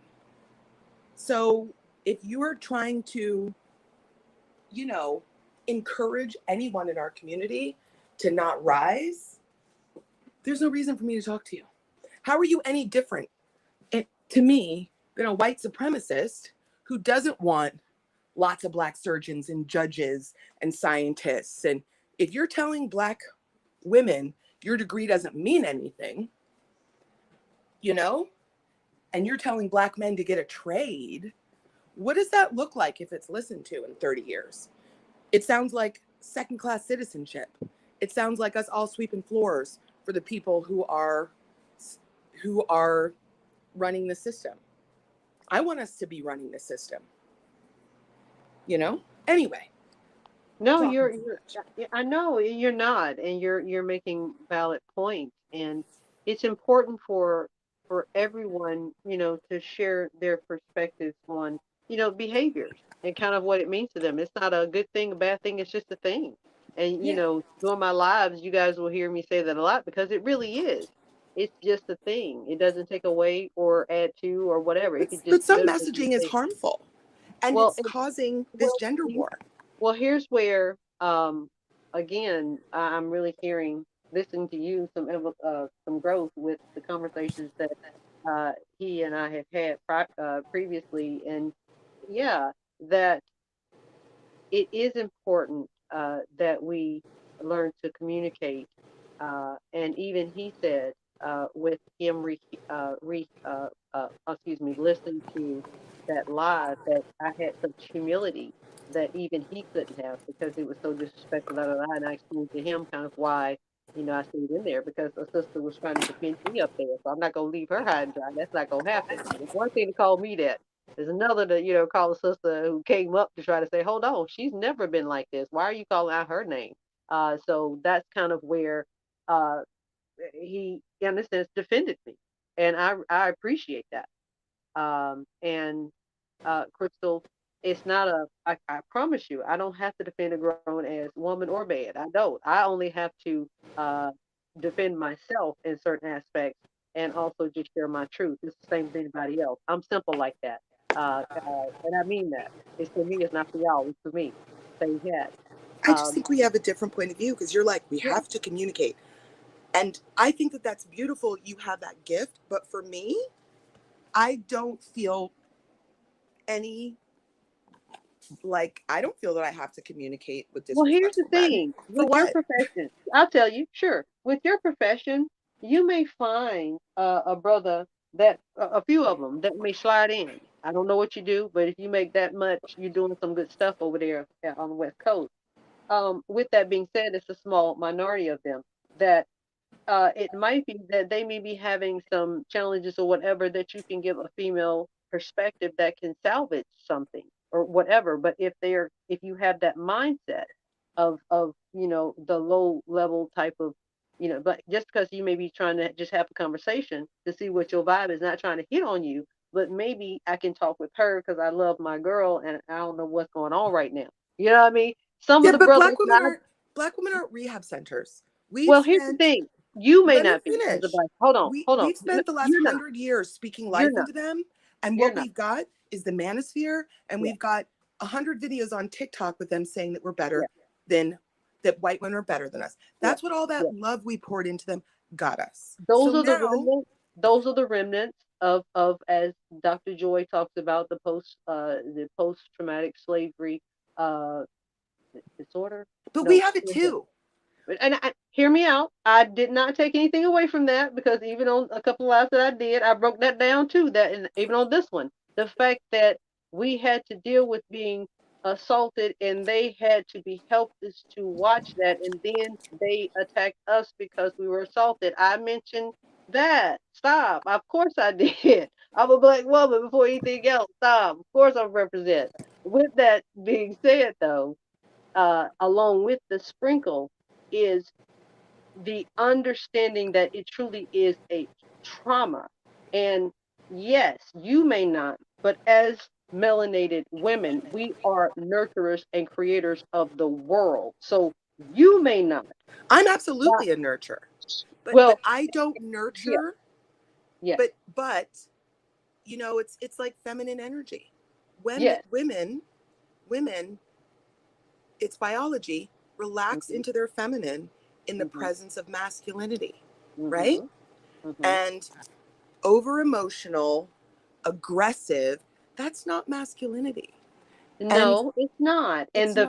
So if you are trying to, encourage anyone in our community to not rise, there's no reason for me to talk to you. How are you any different to me than a white supremacist who doesn't want lots of Black surgeons and judges and scientists? And if you're telling Black women your degree doesn't mean anything, and you're telling Black men to get a trade, what does that look like if it's listened to in 30 years? It sounds like second-class citizenship. It sounds like us all sweeping floors for the people who are running the system. I want us to be running the system. Anyway. No, I know you're not, and you're making valid points, and it's important for everyone, to share their perspectives on, behaviors and kind of what it means to them. It's not a good thing, a bad thing. It's just a thing. And Yeah. during my lives, you guys will hear me say that a lot because it really is. It's just a thing. It doesn't take away or add to or whatever. It could just But some literally be messaging is say, harmful, and well, it's causing this well, gender war. well, here's where, again, I'm really listening to you, some growth with the conversations that he and I have had previously, and yeah, that it is important that we learn to communicate. And even he said, with him listening to that live, that I had such humility that even he couldn't have because it was so disrespectful. And I explained to him kind of why, I stayed in there because a sister was trying to defend me up there. So I'm not going to leave her high and dry. That's not going to happen. It's one thing to call me that. There's another to, call a sister who came up to try to say, hold on, she's never been like this. Why are you calling out her name? So that's kind of where uh, he, in a sense, defended me. And I appreciate that. And Crystal, it's not I promise you, I don't have to defend a grown as woman or man. I don't. I only have to uh, defend myself in certain aspects and also just share my truth. It's the same as anybody else. I'm simple like that. And I mean that. It's for me, it's not for y'all, it's for me. Same hat. I just Um, think we have a different point of view, because you're like, we yeah. have to communicate. And I think that that's beautiful. You have that gift. But for me, I don't feel I don't feel that I have to communicate with Well, here's the disrespectful men. thing For with your what? profession. I'll tell you, sure. With your profession, you may find a brother that a few of them that may slide in. I don't know what you do, but if you make that much, you're doing some good stuff over there on the West Coast. With that being said, it's a small minority of them that it might be that they may be having some challenges or whatever that you can give a female perspective that can salvage something or whatever. But if you have that mindset of the low level type of but just because you may be trying to just have a conversation to see what your vibe is, not trying to hit on you, but maybe I can talk with her because I love my girl and I don't know what's going on right now. You know what I mean? Some of Yeah, the but brothers, not black women aren't rehab centers. We've well. Here's the spent thing: you may Let me not be as a finish. black. Hold on, hold on. We've spent the last You're not. 100 years speaking You're life not. into them, and You're what not. we've got is the manosphere, and Yeah, we've got 100 videos on TikTok with them saying that we're better yeah, than that white women are better than us. yeah, That's what all yeah. that love we poured into them got us. So Those are the now, remnants. Those are the remnants of as Dr. Joy talks about the post traumatic slavery uh disorder. but we No, have it too. and hear me out. I did not take anything away from that because even on a couple of lives that I did, I broke that down too. That and even on this one, the fact that we had to deal with being assaulted and they had to be helpless to watch that, and then they attacked us because we were assaulted. I mentioned that. Stop. Of course I did. I'm a black woman before anything else. Stop. Of course I represent. With that being said, though, along with the sprinkle is the understanding that it truly is a trauma. And yes, you may not, but as melanated women, we are nurturers and creators of the world. So you may not. I'm But, absolutely a nurturer, but well, I don't yeah, nurture. yeah, But it's like feminine energy. Women, yes. women, women it's biology, relax Mm-hmm, into their feminine in the mm-hmm, presence of masculinity, right? mm-hmm, mm-hmm. And over emotional, aggressive, that's not masculinity. And No, it's not. it's not.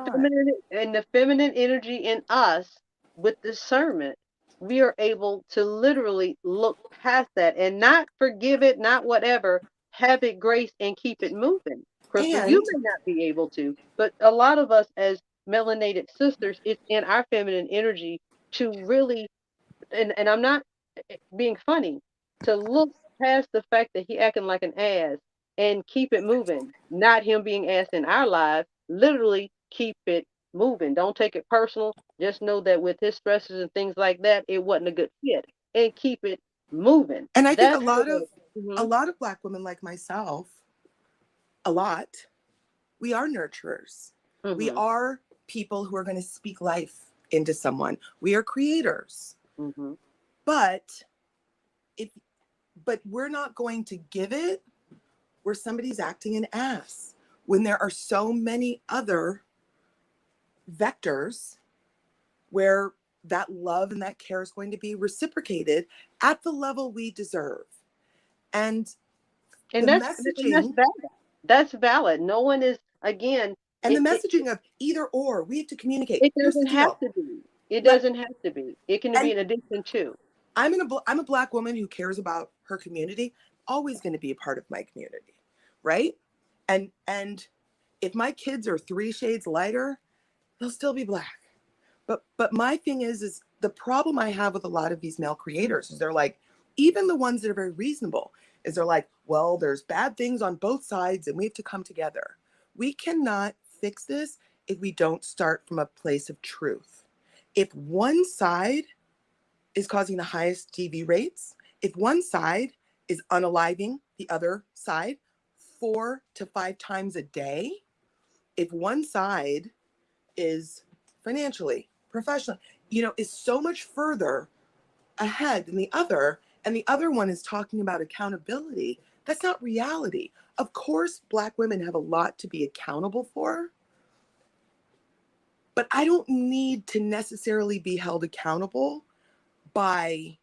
And the feminine energy in us with discernment, we are able to literally look past that and not forgive it, not whatever, have it grace and keep it moving. Crystal, you And may not be able to, but a lot of us as melanated sisters, it's in our feminine energy to really and I'm not being funny, to look past the fact that he acting like an ass and keep it moving. Not him being ass in our lives. Literally keep it moving. Don't take it personal. Just know that with his stresses and things like that, it wasn't a good fit. And keep it moving. and I think That's where. a Mhm, lot of black women like myself, a lot, we are nurturers. We mhm, are people who are going to speak life into someone. We are creators. mhm. But if but we're not going to give it where somebody's acting an ass when there are so many other vectors where that love and that care is going to be reciprocated at the level we deserve. And the And that's messaging valid. That's valid. No one is again. and the messaging of either or, we have to communicate. It Here's the doesn't have deal. to be. It Let doesn't have to be. It can be and an addition too. I'm a black woman who cares about her community, always going to be a part of my community, right? And if my kids are 3 shades lighter, they'll still be black. But my thing is the problem I have with a lot of these male creators is they're like, even the ones that are very reasonable, is they're like, well, there's bad things on both sides and we have to come together. We cannot fix this if we don't start from a place of truth. If one side is causing the highest TV rates, if one side is unaliving the other side 4 to 5 times a day, if one side is financially, professionally, is so much further ahead than the other, and the other one is talking about accountability, that's not reality. Of course, Black women have a lot to be accountable for, but I don't need to necessarily be held accountable by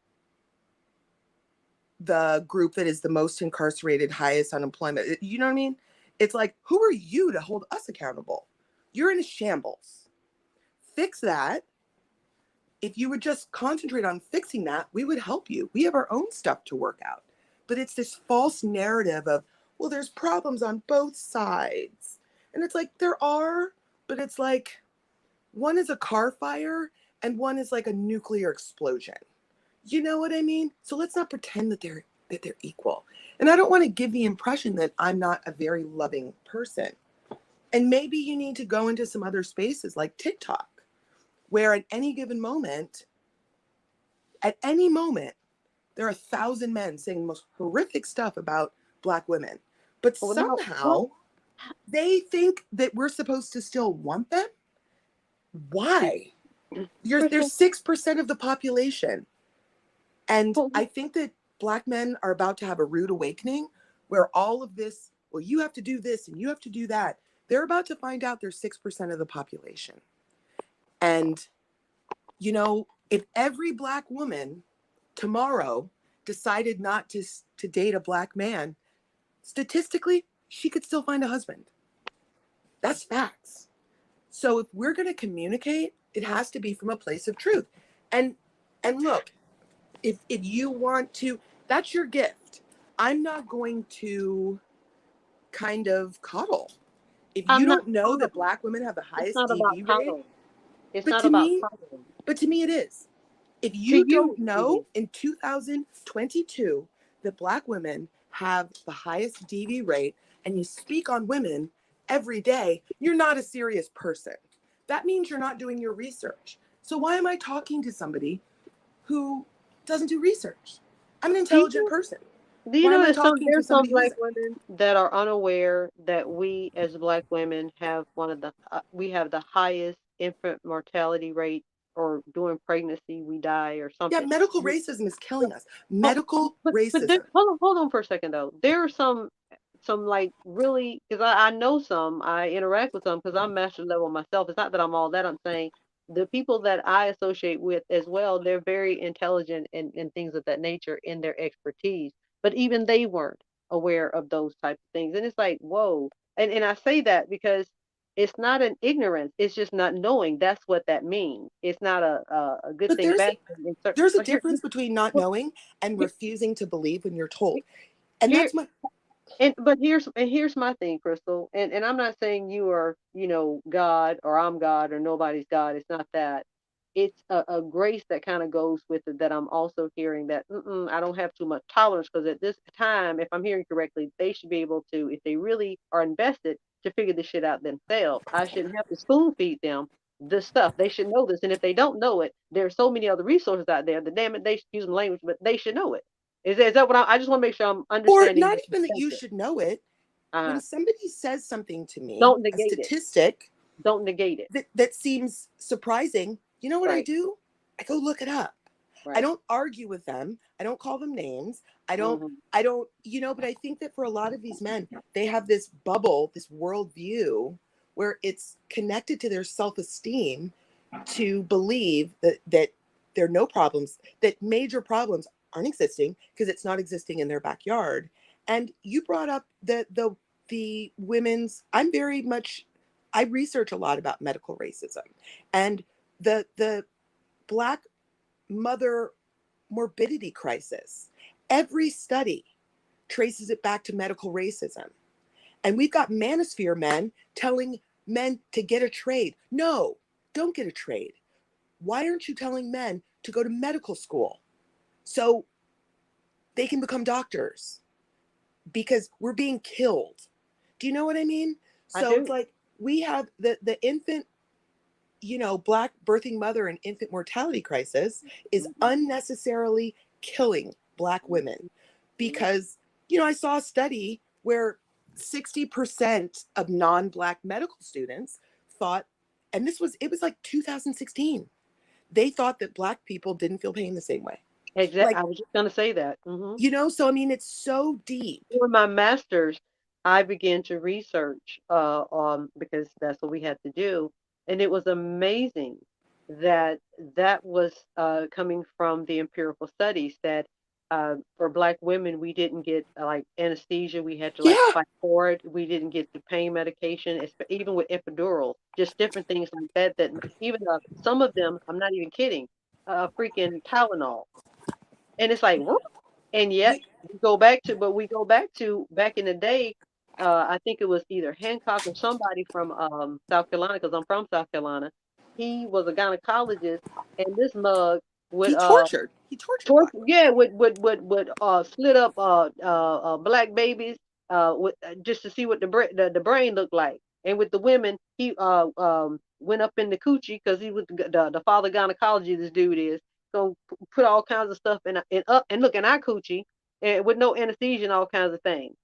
the group that is the most incarcerated, highest unemployment. You know what I mean? It's like, who are you to hold us accountable? You're in a shambles. Fix that. If you would just concentrate on fixing that, we would help you. We have our own stuff to work out. But it's this false narrative of, well, there's problems on both sides. And it's like, there are, but it's like, one is a car fire and one is like a nuclear explosion. You know what I mean? So let's not pretend that they're equal. And I don't want to give the impression that I'm not a very loving person. And maybe you need to go into some other spaces like TikTok, where at any given moment, there are 1,000 men saying the most horrific stuff about Black women. But Well, now, somehow they think that we're supposed to still want them. Why? They're Crystal, 6% of the population. And well, I think that Black men are about to have a rude awakening where all of this, well, you have to do this and you have to do that. They're about to find out they're 6% of the population. And, you know, if every Black woman tomorrow decided not to date a Black man, statistically, she could still find a husband. That's facts. So if we're going to communicate, it has to be from a place of truth. And look, if you want to, that's your gift. I'm not going to kind of coddle. If you I'm not don't know that coddling. Black women have the It's highest not about DV rate, coddling. It's but not to about me, coddling. it is. If To you you, don't it is. know in 2022 that Black women have the highest DV rate and you speak on women every day, you're not a serious person. That means you're not doing your research. So why am I talking to somebody who doesn't do research? I'm an Do you intelligent person. Do you Why know am I that talking to there's some somebody who Black isn't? women that are unaware that we as Black women have we have the highest infant mortality rate, or during pregnancy we die or Yeah, something. medical But racism is killing us. Medical racism. hold on for a second though. There are some like really, because I know some, I interact with some because I'm master level myself. It's not that I'm all that. I'm saying the people that I associate with as well, they're very intelligent and things of that nature in their expertise. But even they weren't aware of those type of things. And it's like, whoa. And I say that because it's not an ignorance, it's just not knowing. That's what that means. It's not a good But thing, a bad thing. there's a But difference between not knowing and here, refusing to believe when you're told. And here that's my but here's my thing, Crystal. And I'm not saying you are, God, or I'm God, or nobody's God. It's not that. It's a grace that kind of goes with it, that I'm also hearing that I don't have too much tolerance, because at this time, if I'm hearing correctly, they should be able to, if they really are invested, to figure this shit out themselves. I shouldn't have to spoon feed them this stuff. They should know this. And if they don't know it, there's so many other resources out there. The damn it, they should use some language, but they should know it. Is that what I just want to make sure I'm or understanding not the even that you perspective. should know it. Uh, When somebody says something to me, don't a negate it. statistic Don't negate it. that seems surprising, you know what I Right. do? I go look it up. I Right. don't argue with them. I don't call them names. Mm-hmm. But I think that for a lot of these men, they have this bubble, this worldview where it's connected to their self-esteem to believe that there are no problems, that major problems aren't existing because it's not existing in their backyard. And you brought up the women's, I research a lot about medical racism and the Black mother morbidity crisis. Every study traces it back to medical racism. And we've got manosphere men telling men to get a trade. No, don't get a trade. Why aren't you telling men to go to medical school so they can become doctors? Because we're being killed. Do you know what I mean? I So it's do. like we have the infant, Black birthing mother and infant mortality crisis is Mm-hmm. unnecessarily killing Black women Mm-hmm. because, I saw a study where 60% of non-Black medical students thought, and it was like 2016, they thought that Black people didn't feel pain the same way. Exactly. Like, I was just gonna say that. Mm-hmm. so I mean, it's so deep. For my master's, I began to research because that's what we had to do, and it was amazing that that was coming from the empirical studies that for Black women we didn't get like anesthesia, we had to like Yeah. fight for it. We didn't get the pain medication, even with epidural, just different things like that. That even some of them, I'm not even kidding, freaking Tylenol, and it's like, what? And yet We we go back to back in the day. I think it was either Hancock or somebody from South Carolina, because I'm from South Carolina. He was a gynecologist, and this mug would He tortured black women. yeah, would slit up black babies just to see what the brain looked like. And with the women, he went up in the coochie because he was the father gynecology. This dude is so put all kinds of stuff in up and look in our coochie and with no anesthesia and all kinds of things.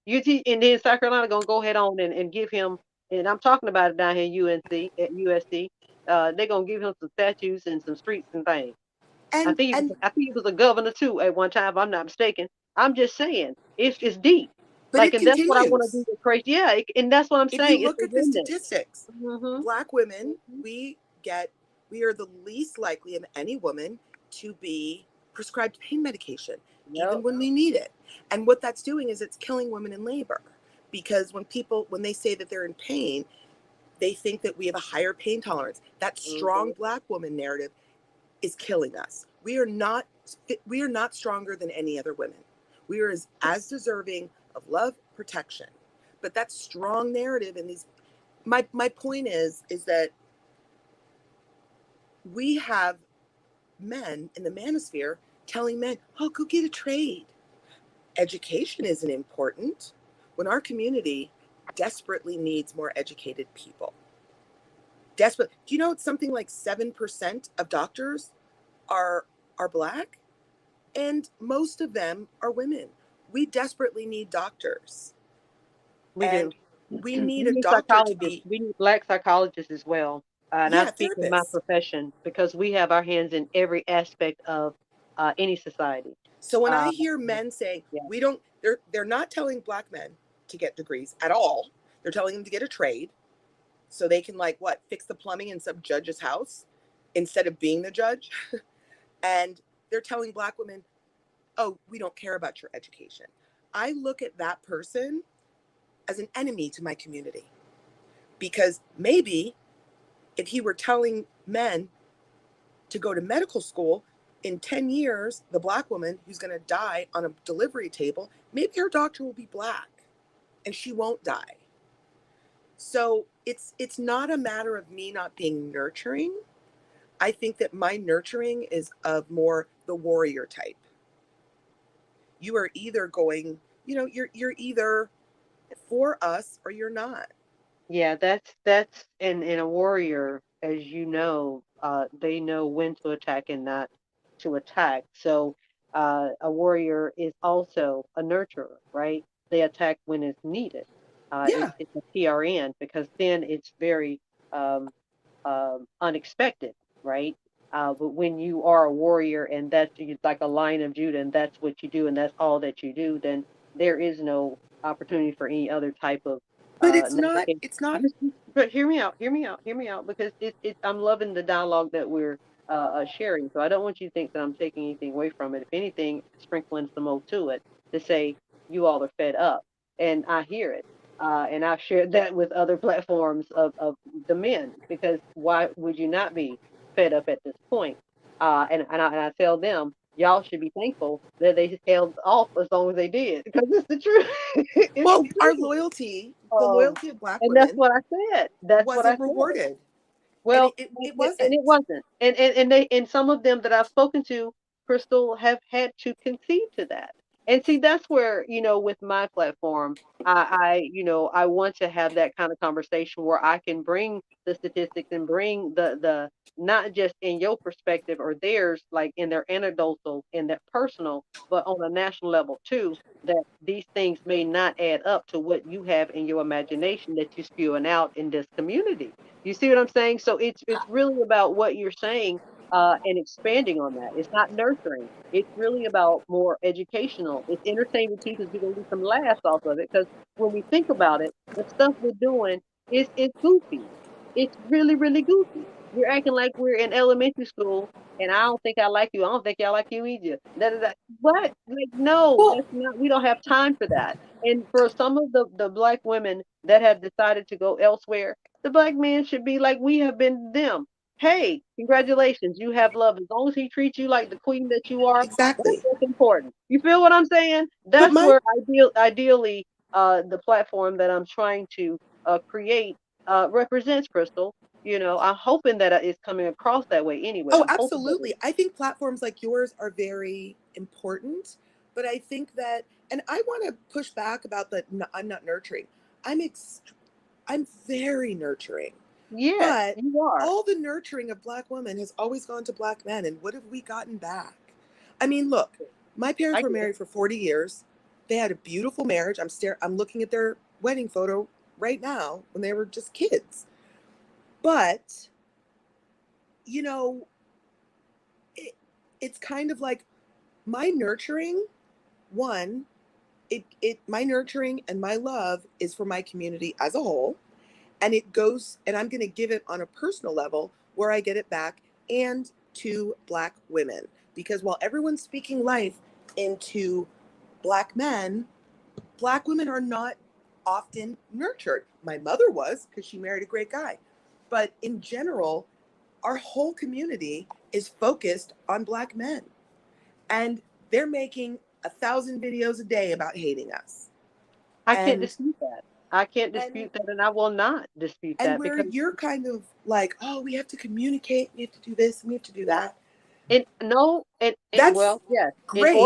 And then South Carolina gonna go ahead on and give him. And I'm talking about it down here in UNC at USC. They're gonna give him some statues and some streets and things. And I think he was a governor too at one time, if I'm not mistaken. I'm just saying, it's deep. but Like, it and that's what I want to continues. do with crazy. Yeah, and that's what I'm If you saying. It's look a at the remnant. statistics, Mm-hmm. black women, Mm-hmm. we are the least likely of any woman to be prescribed pain medication, even Yep. when we need it. And what that's doing is it's killing women in labor. Because when they say that they're in pain, they think that we have a higher pain tolerance. That strong Mm-hmm. black woman narrative is killing us. We are not stronger than any other women. We are as deserving of love, protection. But that strong narrative in these my point is that we have men in the manosphere telling men, "Oh, go get a trade. Education isn't important." When our community desperately needs more educated people. Desperate. Do you know it's something like 7% of doctors are black? And most of them are women. We desperately need doctors. We do. And we We need a need doctor to psychologists. be, We need black psychologists as well. And I yeah, speak in my therapists. profession because we have our hands in every aspect of any society. So when I Uh, hear men saying yeah. we don't, they're not telling black men to get degrees at all. They're telling them to get a trade so they can like what fix the plumbing in some judge's house instead of being the judge. And they're telling black women, oh, we don't care about your education. I look at that person as an enemy to my community because maybe if he were telling men to go to medical school, in 10 years, the black woman who's going to die on a delivery table, maybe her doctor will be black and she won't die. So it's not a matter of me not being nurturing. I think that my nurturing is of more the warrior type. You are either going, you're either for us or you're not. Yeah, that's in a warrior, as you know, they know when to attack and not to attack. So a warrior is also a nurturer, right? They attack when it's needed. Yeah. It's a PRN because then it's very um, unexpected, right? But when you are a warrior and like a lion of Judah and that's what you do and that's all that you do, then there is no opportunity for any other type of But it's not navigation. it's not But hear me out, because I'm loving the dialogue that we're sharing. So I don't want you to think that I'm taking anything away from it. If anything, sprinkling some more to it to say you all are fed up, and I hear it. And I've shared that with other platforms of the men because why would you not be fed up at this point? And I tell them y'all should be thankful that they held off as long as they did because it's the truth. It's well, the truth. the Um, loyalty of black and that's women what I said. That's what I wasn't said. rewarded. And Well, it and it wasn't. wasn't. And some of them that I've spoken to, Crystal, have had to concede to that. And see, that's where, with my platform, I want to have that kind of conversation where I can bring the statistics and bring the not just in your perspective or theirs, like in their anecdotal, in their personal, but on a national level too, that these things may not add up to what you have in your imagination that you're spewing out in this community. You see what I'm saying? So it's really about what you're saying and expanding on that. It's not nurturing. It's really about more educational. It's entertainment too because we're gonna get some laughs off of it. Because when we think about it, the stuff we're doing is goofy. It's really really goofy. We're acting like we're in elementary school, and I don't think I like you. I don't think I like you either. What? Like no, Well, that's not. We don't have time for that. And for some of the black women that have decided to go elsewhere, the black man should be like we have been them. hey, congratulations, you have love. As long as he treats you like the queen that you are, that's Exactly. what's important. You feel what I'm saying? But That's my where ideally, the platform that I'm trying to create represents Crystal. I'm hoping that it's coming across that way anyway. Oh, I'm hoping that absolutely. I think platforms like yours are very important, but I think that, and I want to push back about the I'm not nurturing. I'm I'm very nurturing, yes, but you are. all the nurturing of black women has always gone to black men, and what have we gotten back? I mean, look, my parents I were get it. married for 40 years. They had a beautiful marriage. I'm looking at their wedding photo right now when they were just kids. But, you know, it, it's kind of like my nurturing, one, it my nurturing and my love is for my community as a whole, and it goes, and I'm going to give it on a personal level where I get it back, and to black women, because while everyone's speaking life into black men, black women are not often nurtured. My mother was, because she married a great guy, but in general, our whole community is focused on black men, and they're making 1,000 videos a day about hating us. I can't And dispute that. I can't and dispute that, and I will not dispute and that where because you're kind of like, oh, we have to communicate, we have to do this, and we have to do that. it no, That's well, yes. great.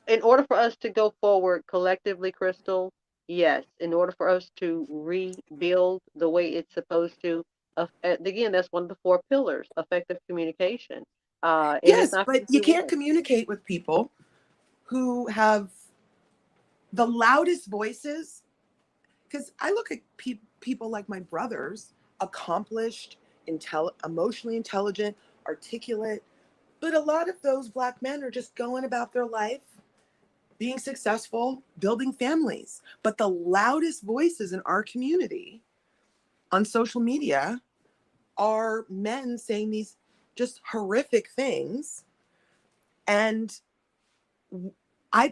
In order for us to go forward collectively, Crystal, yes. In order for us to rebuild the way it's supposed to, again, that's one of the four pillars: effective communication. And it's Yes, not but going to you do can't one. communicate with people who have the loudest voices. Because I look at people like my brothers, accomplished, emotionally intelligent, articulate, but a lot of those black men are just going about their life, being successful, building families. But the loudest voices in our community on social media are men saying these just horrific things. And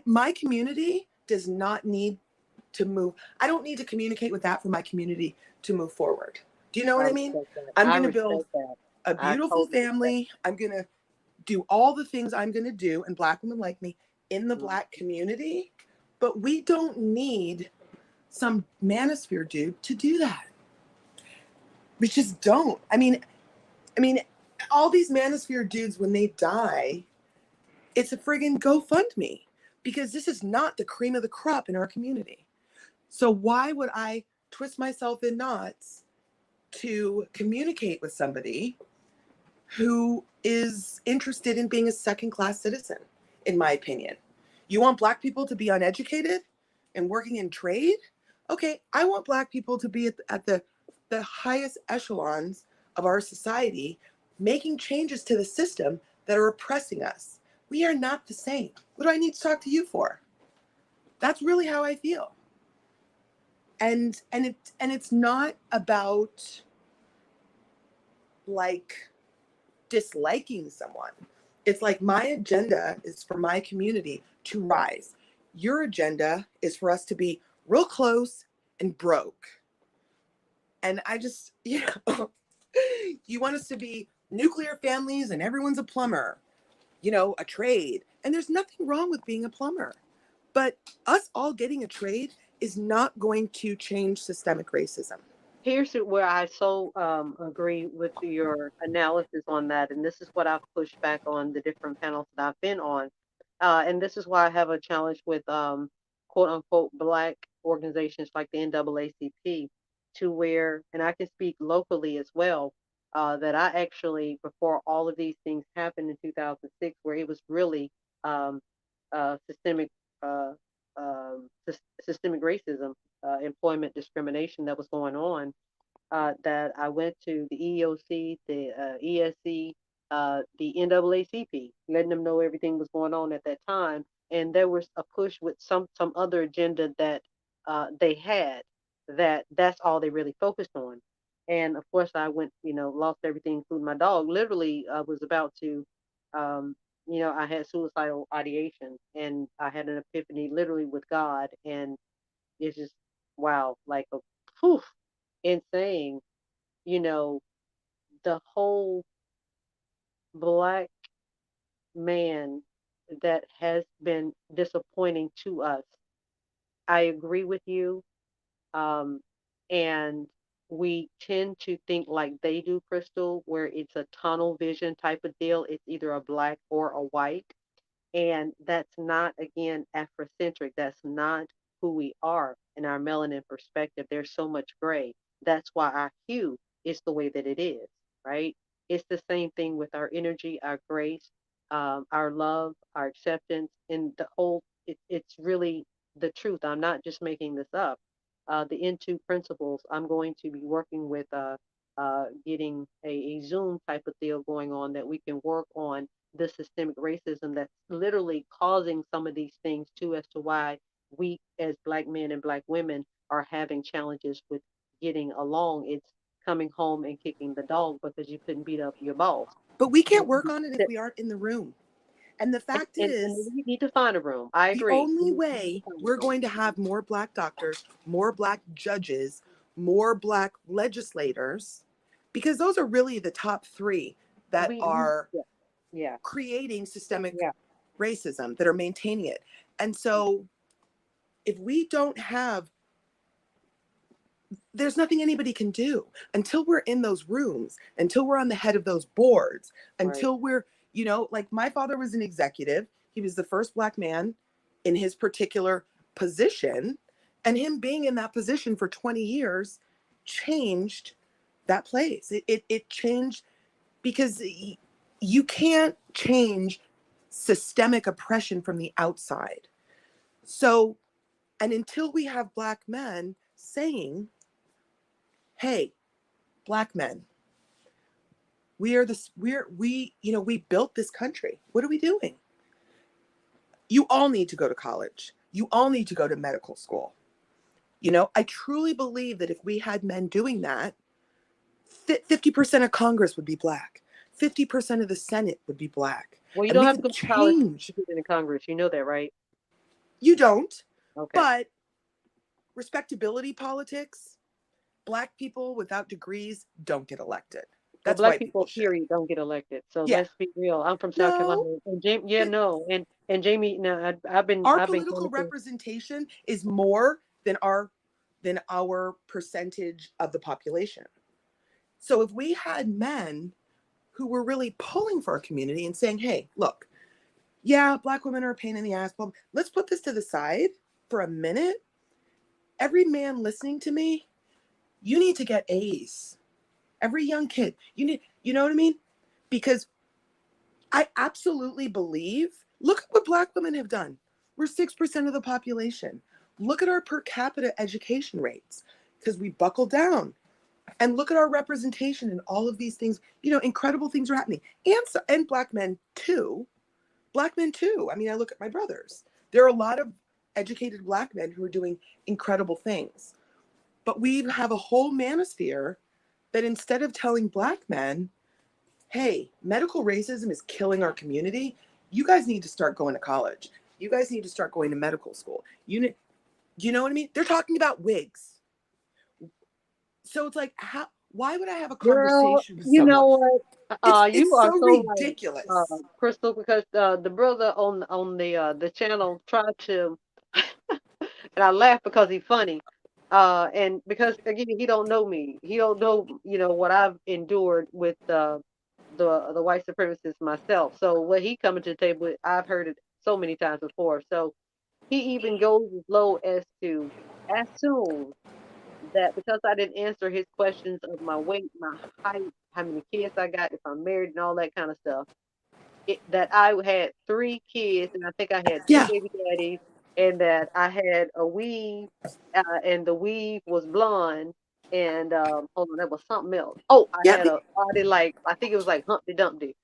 my community does not need to move. I don't need to communicate with that for my community to move forward. Do you know I what I mean? respect that. I'm I going to build respect that. a I beautiful totally respect family. I'm going to do all the things I'm going to do, and black women like me in the that. black community. But we don't need some manosphere dude to do that. We just don't. I mean, all these manosphere dudes, when they die, it's a friggin' GoFundMe, because this is not the cream of the crop in our community. So why would I twist myself in knots to communicate with somebody who is interested in being a second class citizen, in my opinion? You want black people to be uneducated and working in trade? Okay, I want black people to be at the highest echelons of our society, making changes to the system that are oppressing us. We are not the same. What do I need to talk to you for? That's really how I feel. And it's not about like disliking someone. It's like my agenda is for my community to rise. Your agenda is for us to be real close and broke. And I just, you want us to be nuclear families and everyone's a plumber, a trade. And there's nothing wrong with being a plumber. But us all getting a trade is not going to change systemic racism. Here's where I so agree with your analysis on that, and this is what I've pushed back on the different panels that I've been on, and this is why I have a challenge with quote unquote black organizations like the NAACP, to where, and I can speak locally as well, that I actually, before all of these things happened in 2006, where it was really um, systemic uh, systemic racism, employment discrimination that was going on, that I went to the EEOC, the ESC, the NAACP, letting them know everything was going on at that time. And there was a push with some other agenda that they had, that's all they really focused on. And of course, I went, lost everything, including my dog. Literally, I was about to, um, I had suicidal ideation, and I had an epiphany, literally with God, and it's just wow, like a poof, insane, you know, the whole black man that has been disappointing to us. I agree with you. Um, and we tend to think like they do, Crystal, where it's a tunnel vision type of deal. It's either a black or a white. And that's not, again, Afrocentric. That's not who we are in our melanin perspective. There's so much gray. That's why our hue is the way that it is, right? It's the same thing with our energy, our grace, our love, our acceptance, and the whole, it's really the truth. I'm not just making this up. The N2 principles, I'm going to be working with getting a Zoom type of deal going on that we can work on the systemic racism that's literally causing some of these things too, as to why we as black men and black women are having challenges with getting along. It's coming home and kicking the dog because you couldn't beat up your boss. But we can't work on it if we aren't in the room. And the fact And is, we need to find a room. I the agree. only We need to way find a we're room. going to have more black doctors, more black judges, more black legislators, because those are really the top three that are Yeah, yeah, creating systemic yeah. racism, that are maintaining it. And so if we don't have, there's nothing anybody can do until we're in those rooms, until we're on the head of those boards, Right. until we're, like my father was an executive. He was the first black man in his particular position. And him being in that position for 20 years changed that place. It changed because you can't change systemic oppression from the outside. So, and until we have black men saying, hey, black men, we built this country. What are we doing? You all need to go to college. You all need to go to medical school. I truly believe that if we had men doing that, 50% of Congress would be black. 50% of the Senate would be black. Well, you And don't we have to could go to college to change. get into Congress. You know that, right? You don't, Okay. but respectability politics, black people without degrees don't get elected. Well, That's black white people people, shit. period, don't get elected. So Yeah. let's be real. I'm from South No, Carolina, and Jamie, yeah, but no, and Jamie, no, our I've been political coming to. representation is more than our percentage of the population. So if we had men who were really pulling for our community and saying, hey, look, yeah, black women are a pain in the ass, but let's put this to the side for a minute. Every man listening to me, you need to get A's. Every young kid, you know what I mean? Because I absolutely believe, look at what black women have done. We're 6% of the population. Look at our per capita education rates because we buckled down. And look at our representation in all of these things. Incredible things are happening. And black men too. Black men too. I mean, I look at my brothers. There are a lot of educated black men who are doing incredible things. But we have a whole manosphere that instead of telling black men, hey, medical racism is killing our community, you guys need to start going to college. You guys need to start going to medical school. You know what I mean? They're talking about wigs. So it's like, why would I have a Girl, conversation with you someone? know what? You It's are so so right, ridiculous. Crystal, because the brother on the channel tried to, and I laugh because he's funny, and because again he don't know me, he don't know what I've endured with the white supremacists myself. So what he coming to the table with, I've heard it so many times before. So he even goes as low as to assume that because I didn't answer his questions of my weight, my height, how many kids I got, if I'm married, and all that kind of stuff, that I had 3 kids, and I think I had two Yeah, baby daddies, and that I had a weave, and the weave was blonde, and hold on, that was something else. Oh, I yeah, had a body like I think it was like Humpty Dumpty.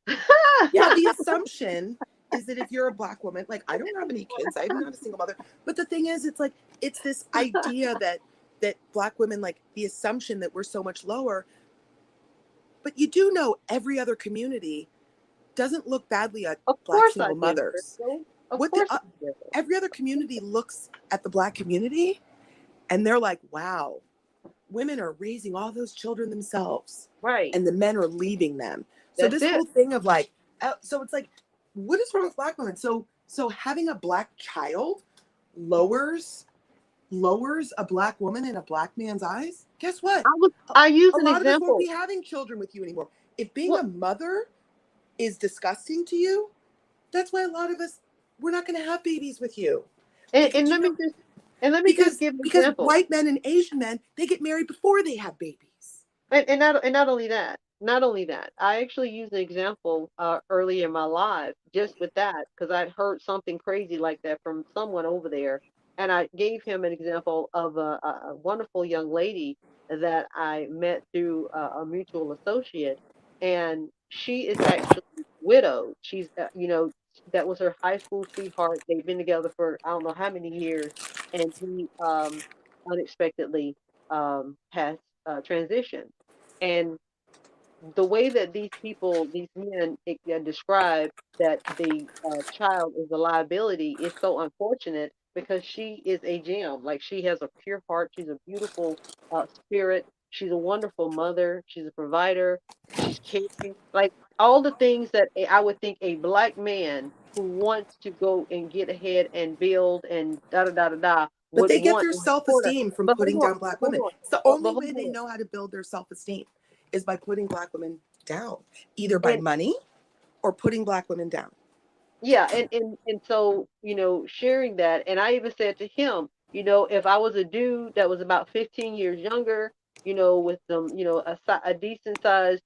yeah. The assumption is that if you're a black woman, like I don't have any kids, I'm not a single mother. But the thing is, it's this idea that black women, like the assumption that we're so much lower. But you do know every other community doesn't look badly at Of black course I single do, mothers. Crystal. Of What the course I do. Every other community looks at the black community and they're like, wow, women are raising all those children themselves, Right. and the men are leaving them. So That's this it. whole thing of like, so it's like, what is wrong with black women? So having a black child lowers a black woman in a black man's eyes. Guess what? I use A an lot of us won't example. be having children with you anymore. If being Well, a mother is disgusting to you, that's why a lot of us, we're not going to have babies with you. and, Because, and you let me know, just give an because example. white men and Asian men, they get married before they have babies. And not only that, I actually used an example early in my life just with that because I'd heard something crazy like that from someone over there, and I gave him an example of a wonderful young lady that I met through a mutual associate, and she is actually widowed. She's that was her high school sweetheart. They've been together for I don't know how many years, and he unexpectedly has transitioned. And the way that these people, these men, describe that the child is a liability is so unfortunate because she is a gem. Like she has a pure heart. She's a beautiful spirit. She's a wonderful mother. She's a provider. She's caring. Like all the things that I would think a black man who wants to go and get ahead and build and da da da da da But would they get want their in his corner. self-esteem from But putting hold on, down black hold women. on, It's the only but hold way they on. know how to build their self-esteem is by putting black women down, either by And money or putting black women down. yeah, and so, sharing that, and I even said to him, if I was a dude that was about 15 years younger, with some, a decent sized,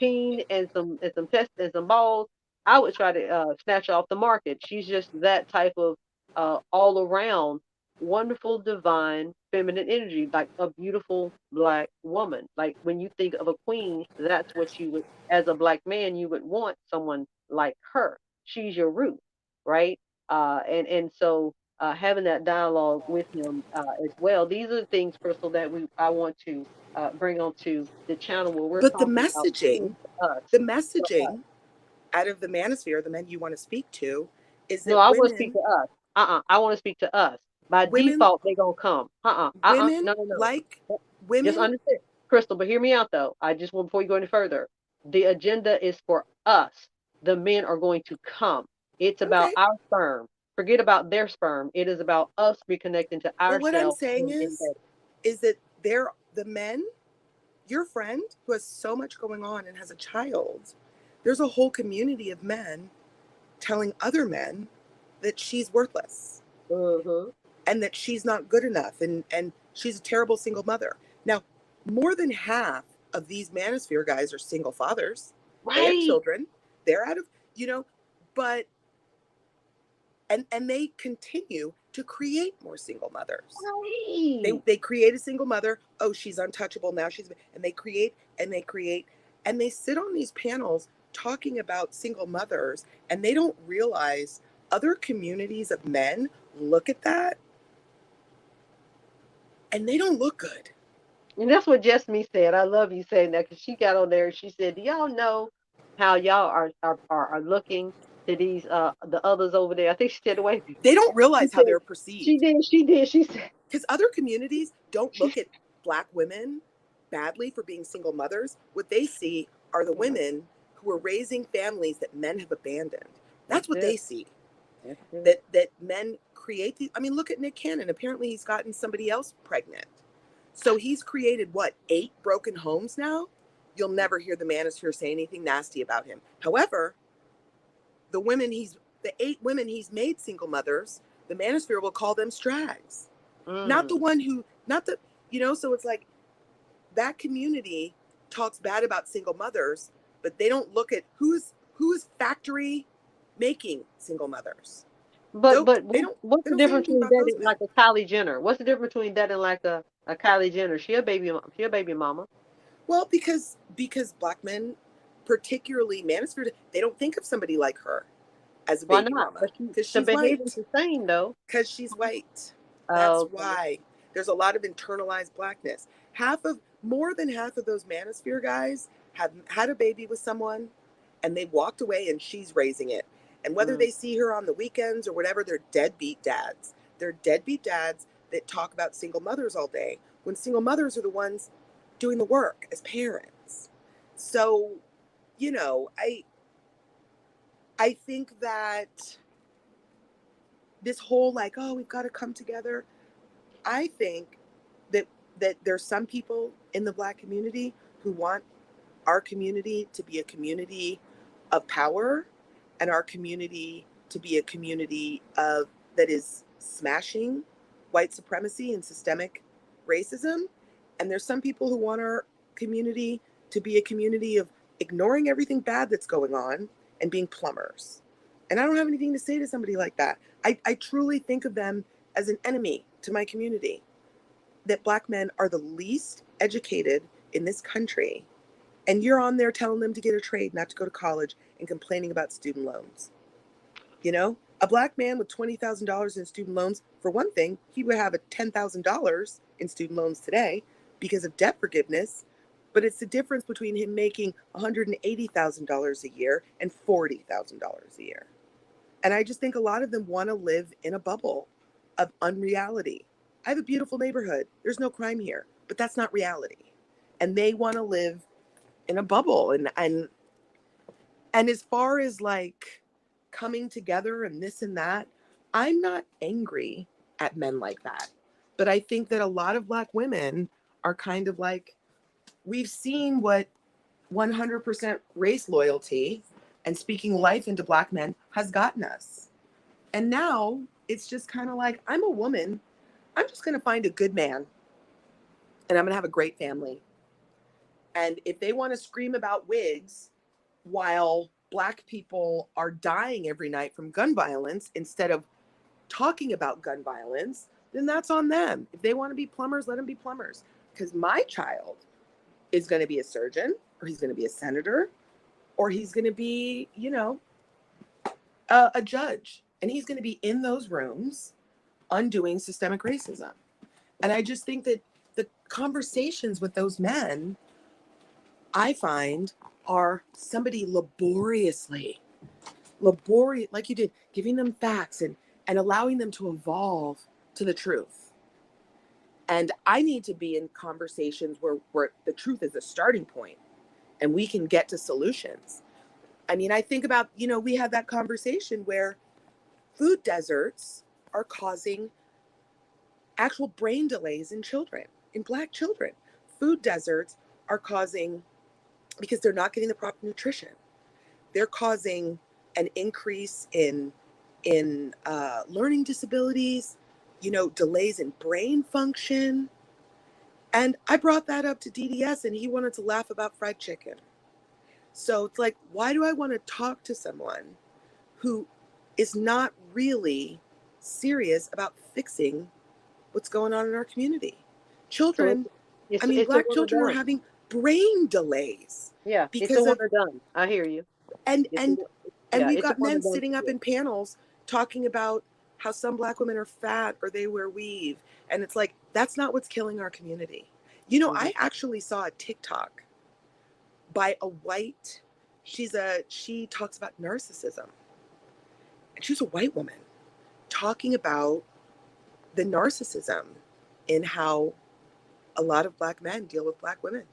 peen and some tests and some balls, I would try to snatch her off the market. She's just that type of all around wonderful, divine, feminine energy, like a beautiful black woman. Like when you think of a queen, that's what you would, as a black man, you would want someone like her. She's your root, right? And so having that dialogue with him as well. These are the things, Crystal, that I want to bring onto the channel where we're But talking about things to us. the For us. messaging out of the manosphere, the men you want to speak to, is No, that I want to speak to us. I want to speak to us. By women, default, they're gonna come. women No, no, no. like Just women. understand, Crystal. But hear me out, though. I just want before you go any further. The agenda is for us. The men are going to come. It's about Okay. our sperm. Forget about their sperm. It is about us reconnecting to Well, what I'm ourselves saying in is that they're the men, your friend who has so much going on and has a child, there's a whole community of men telling other men that she's worthless bed. and that she's not good enough and she's a terrible single mother. Now, more than half of these manosphere guys are single fathers. They have Right. children. They're out of, you know, but and they continue to create more single mothers. Right. They create a single mother. Oh, she's untouchable now. And they create and they create and they sit on these panels talking about single mothers, and they don't realize other communities of men look at that and they don't look good. And that's what Jessamy said. I love you saying that because she got on there and she said, "Do y'all know how y'all are looking to these the others over there?" I think she said the way They don't she realize how said they're perceived she did. She said because other communities don't she look at black women badly for being single mothers. What they see are the women who are raising families that men have abandoned. that's That's what it. they see. That's it. That men create these. I mean, look at Nick Cannon. Apparently, he's gotten somebody else pregnant. So he's created what, 8 broken homes now? You'll never hear the manosphere say anything nasty about him. However, the 8 women he's made single mothers, the manosphere will call them strags. Not the Mm. one who, not the, so it's like that community talks bad about single mothers, but they don't look at who's factory making single mothers. But Don't but they what's the say difference anything between about that those and men. like a Kylie Jenner? What's the difference between that and like a Kylie Jenner? She a baby mama. Well, because black men, particularly manosphere, they don't think of somebody like her as a Why baby not? mama But because the she's behavior's white. the same though. Because she's white. That's Oh, okay. why there's a lot of internalized blackness. More than half of those manosphere guys have had a baby with someone and they've walked away and she's raising it. And whether Mm. they see her on the weekends or whatever, they're deadbeat dads. They're deadbeat dads that talk about single mothers all day when single mothers are the ones doing the work as parents. So, you know, I think that this whole like, oh, we've got to come together. I think that there's some people in the Black community who want our community to be a community of power, and our community to be a community of that is smashing white supremacy and systemic racism. And there's some people who want our community to be a community of ignoring everything bad that's going on and being plumbers. And I don't have anything to say to somebody like that. I truly think of them as an enemy to my community. That Black men are the least educated in this country. And you're on there telling them to get a trade, not to go to college, and complaining about student loans. You know, a Black man with $20,000 in student loans, for one thing, he would have a $10,000 in student loans today because of debt forgiveness. But it's the difference between him making $180,000 a year and $40,000 a year. And I just think a lot of them want to live in a bubble of unreality. I have a beautiful neighborhood. There's no crime here, but that's not reality. And they want to live in a bubble. And as far as like coming together and this and that, I'm not angry at men like that. But I think that a lot of Black women are kind of like, we've seen what 100% race loyalty and speaking life into Black men has gotten us. And now it's just kind of like, I'm a woman. I'm just going to find a good man and I'm going to have a great family. And if they want to scream about wigs while Black people are dying every night from gun violence instead of talking about gun violence, then that's on them. If they want to be plumbers, let them be plumbers. Because my child is going to be a surgeon, or he's going to be a senator, or he's going to be, you know, a judge. And he's going to be in those rooms undoing systemic racism. And I just think that the conversations with those men, I find, are somebody laboriously, like you did, giving them facts and allowing them to evolve to the truth. And I need to be in conversations where the truth is a starting point and we can get to solutions. I mean, I think about, you know, we had that conversation where food deserts are causing actual brain delays in children, in Black children. Food deserts are causing, because they're not getting the proper nutrition, they're causing an increase in learning disabilities, you know, delays in brain function. And I brought that up to DDS and he wanted to laugh about fried chicken. So it's like, why do I want to talk to someone who is not really serious about fixing what's going on in our community? Children, So Black children are having brain delays. Yeah, because it's a one or done. I hear you. And we've got men done sitting up in panels talking about how some Black women are fat or they wear weave. And it's like, that's not what's killing our community. You know, I actually saw a TikTok by a white, she talks about narcissism. And she's a white woman talking about the narcissism in how a lot of Black men deal with Black women.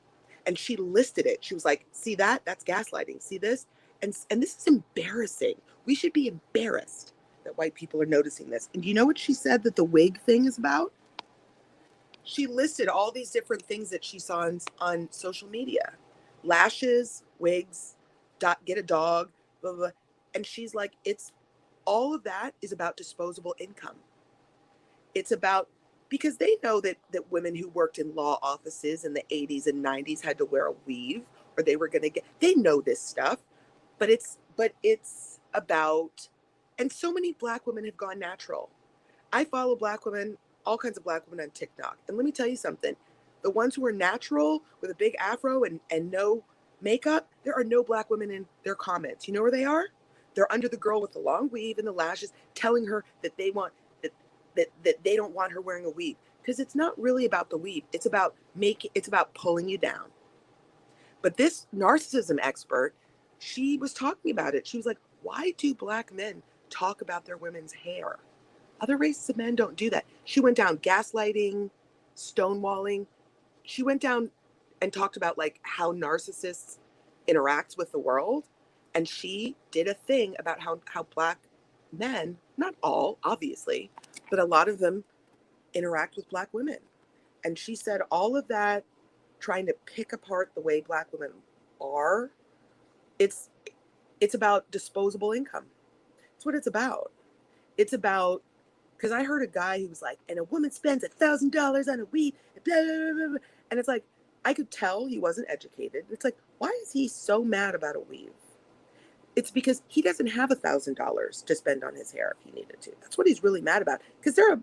And she listed it. She was like, see that? That's gaslighting. See this? And this is embarrassing. We should be embarrassed that white people are noticing this. And you know what she said that the wig thing is about? She listed all these different things that she saw on social media. Lashes, wigs, get a dog, blah, blah, blah. And she's like, it's all of that is about disposable income. It's about, because they know that women who worked in law offices in the 80s and 90s had to wear a weave or they were going to they know this stuff, but it's about, and so many Black women have gone natural. I follow Black women, all kinds of Black women on TikTok. And let me tell you something, the ones who are natural with a big afro and no makeup, there are no Black women in their comments. You know where they are? They're under the girl with the long weave and the lashes telling her that they want, that they don't want her wearing a weave, because it's not really about the weave. It's about pulling you down. But this narcissism expert, she was talking about it. She was like, why do Black men talk about their women's hair? Other races of men don't do that. She went down gaslighting, stonewalling. She went down and talked about like how narcissists interact with the world. And she did a thing about how black men, not all, obviously, but a lot of them interact with black women. And she said all of that, trying to pick apart the way black women are, it's about disposable income. That's what it's about. It's about, because I heard a guy who was like, and a woman spends $1,000 on a weed, blah, blah, blah, blah. And it's like, I could tell he wasn't educated. It's like, why is he so mad about a weave? It's because he doesn't have $1,000 to spend on his hair if he needed to. That's what he's really mad about. Because there are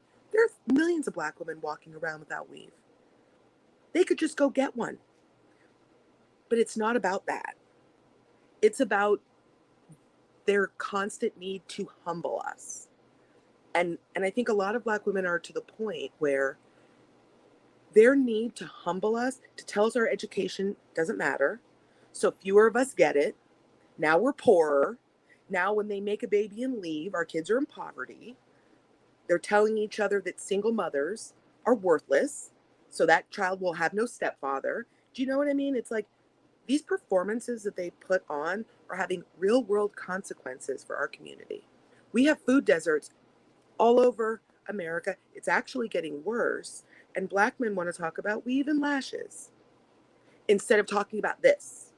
millions of black women walking around without weave. They could just go get one. But it's not about that. It's about their constant need to humble us. And I think a lot of black women are to the point where their need to humble us, to tell us our education doesn't matter. So fewer of us get it. Now we're poorer. Now when they make a baby and leave, our kids are in poverty. They're telling each other that single mothers are worthless, so that child will have no stepfather. Do you know what I mean? It's like these performances that they put on are having real world consequences for our community. We have food deserts all over America. It's actually getting worse. And black men want to talk about weave and lashes instead of talking about this.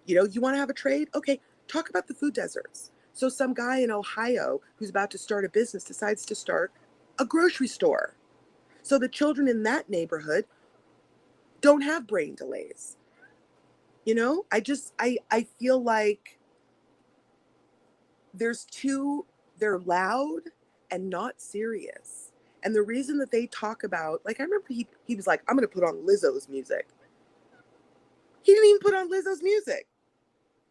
You know, you want to have a trade? Okay, talk about the food deserts. So some guy in Ohio who's about to start a business decides to start a grocery store. So the children in that neighborhood don't have brain delays. You know, I feel like they're loud and not serious. And the reason that they talk about, like, I remember he was like, I'm going to put on Lizzo's music. He didn't even put on Lizzo's music.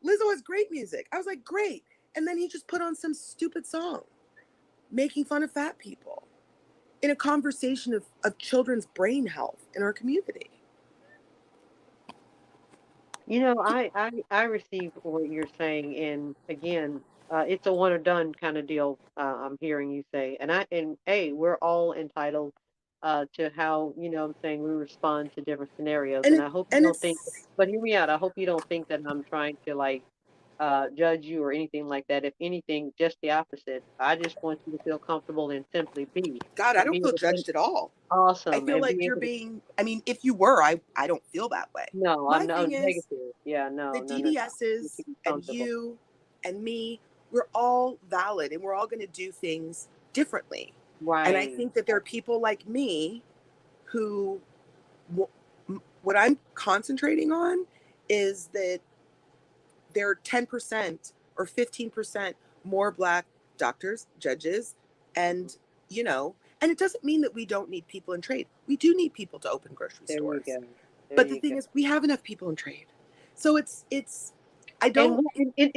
Lizzo has great music. I was like, great. And then he just put on some stupid song making fun of fat people in a conversation of children's brain health in our community. You know, I receive what you're saying, and again, it's a one or done kind of deal. I'm hearing you say, and hey, we're all entitled to how, I'm saying, we respond to different scenarios, And and it I hope you and don't think, it's but hear me out. I hope you don't think that I'm trying to like judge you or anything like that. If anything, just the opposite. I just want you to feel comfortable and simply be God, I and don't be feel able to judged at all. I awesome feel and like be you're able to. being, I mean, if you were, I don't feel that way. No, I'm My no thing is negative. Yeah, the no, no, no, no. You DDSs can be and comfortable. you and me, we're all valid and we're all going to do things differently. And I Right. think that there are people like me who, what I'm concentrating on is that there are 10% or 15% more black doctors, judges, and, you know, and it doesn't mean that we don't need people in trade. We do need people to open grocery There you stores. go. There But the you go. thing is, we have enough people in trade. So I And don't,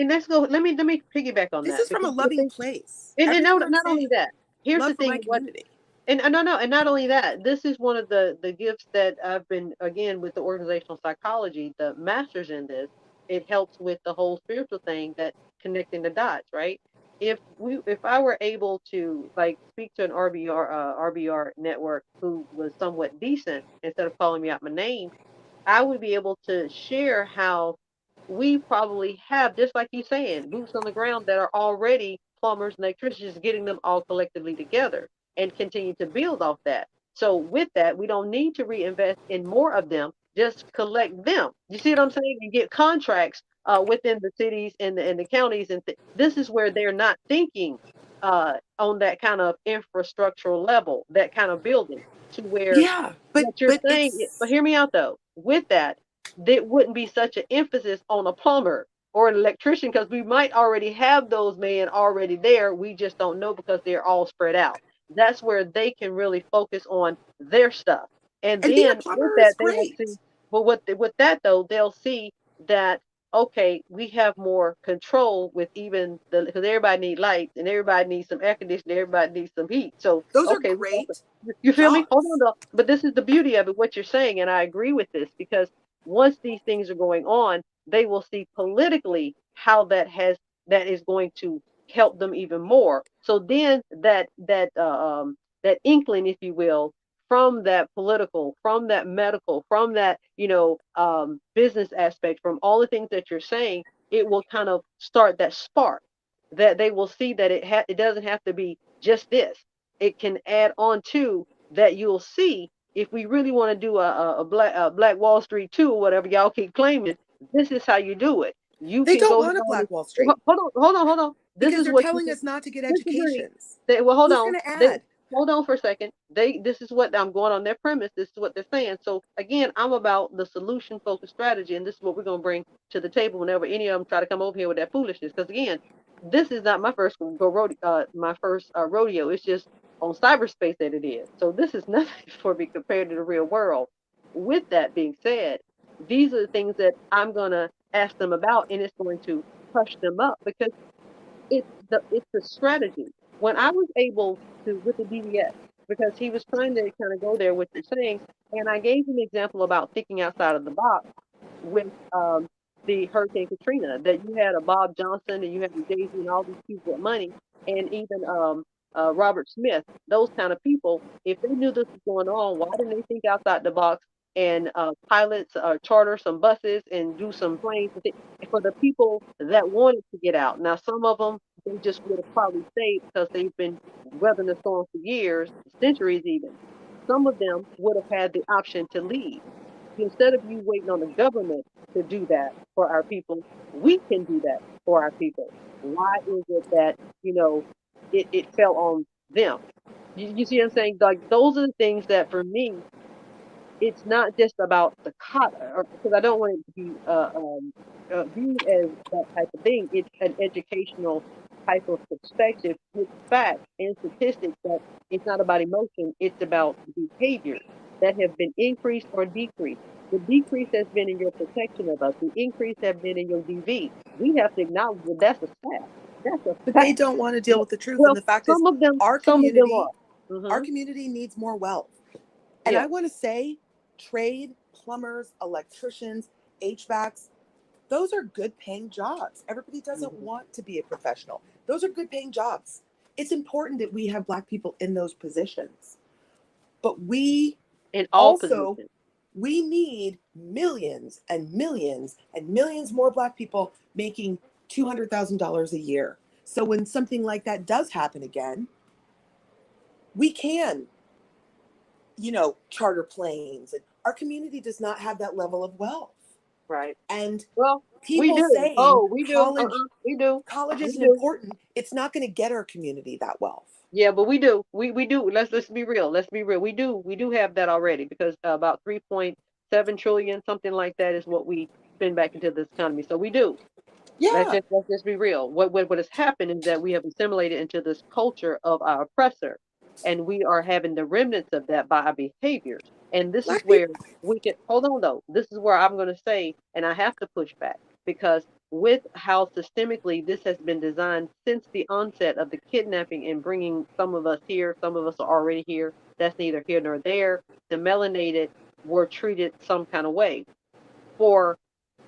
let's go. Let me piggyback on this that is from a because the loving thing, place. and Everything I'm not only saying, that. Here's love the for my thing. What community. and no, no, and not only that. This is one of the gifts that I've been again with the organizational psychology, the masters in this. It helps with the whole spiritual thing that connecting the dots, right? If I were able to like speak to an RBR network who was somewhat decent instead of calling me out my name, I would be able to share how we probably have, just like you saying, boots on the ground that are already plumbers and electricians, getting them all collectively together and continue to build off that. So with that, we don't need to reinvest in more of them. Just collect them. You see what I'm saying? And get contracts within the cities and the counties. And this is where they're not thinking on that kind of infrastructural level, that kind of building, to where Yeah, what you're but saying, but it's hear me out though. With that, there wouldn't be such an emphasis on a plumber or an electrician because we might already have those men already there. We just don't know because they're all spread out. That's where they can really focus on their stuff. And and being a then with plumber is that, they will see. great. But with that though, they'll see that okay, we have more control with even the because everybody needs lights and everybody needs some air conditioning, everybody needs some heat. So Those are okay, great you feel me? Hold on jobs. though. But this is the beauty of it, what you're saying, and I agree with this because once these things are going on, they will see politically how that is going to help them even more. So then that inkling, if you will, from that political, from that medical, from that, business aspect, from all the things that you're saying, it will kind of start that spark that they will see that it doesn't have to be just this. It can add on to that. You'll see if we really want to do a Black Wall Street 2 or whatever y'all keep claiming, this is how you do it. You They can don't go ahead want a on Black Wall Street hold on. This because is they're what you telling can us not to get disagree. educations. Well, hold Who's on. going to They add? hold on for a second. This is what I'm going on their premise. This is what they're saying. So again, I'm about the solution focused strategy, and this is what we're gonna bring to the table whenever any of them try to come over here with that foolishness. Because again, this is not my first rodeo. It's just on cyberspace that it is. So this is nothing for me compared to the real world. With that being said, these are the things that I'm gonna ask them about, and it's going to hush them up because it's the strategy. When I was able to with the DDS, because he was trying to kind of go there with you're saying, and I gave him an example about thinking outside of the box with the Hurricane Katrina, that you had a Bob Johnson and you had Jay Z and all these people with money, and even Robert Smith, those kind of people. If they knew this was going on, why didn't they think outside the box and pilots charter some buses and do some planes for the people that wanted to get out? Now, some of them they just would have probably stayed because they've been weathering the storm for years, centuries even. Some of them would have had the option to leave. Instead of you waiting on the government to do that for our people, we can do that for our people. Why is it that, it fell on them? You see what I'm saying? Like those are the things that for me, it's not just about the kata, because I don't want it to be viewed as that type of thing. It's an educational type of perspective with facts and statistics that it's not about emotion, it's about behaviors that have been increased or decreased. The decrease has been in your protection of us. The increase has been in your DV. We have to acknowledge that that's a fact. That's a But they fact. don't want to deal with the truth. And Well, the fact is, some of them, our some of them are. community, our Hmm. community needs more wealth. And I Yeah, want to say, trade, plumbers, electricians, HVACs, those are good paying jobs. Everybody doesn't hmm, want to be a professional. Those are good paying jobs. It's important that we have Black people in those positions. But we in all also, positions. we need millions and millions and millions more Black people making $200,000 a year. So when something like that does happen again, we can, charter planes. And our community does not have that level of wealth. Right. And Well, we people do. saying Oh, we do. We do. college We isn't do. important, it's not going to get our community that wealth. Yeah, but we do. We do. Let's be real. Let's be real. We do have that already because about 3.7 trillion, something like that, is what we spend back into this economy. So we do. Let's Yeah. just let's just be real. What has happened is that we have assimilated into this culture of our oppressor, and we are having the remnants of that by our behaviors. And this is Black where people. we can hold on though. This is where I'm going to say, and I have to push back because with how systemically this has been designed since the onset of the kidnapping and bringing some of us here, some of us are already here. That's neither here nor there. The melanated were treated some kind of way for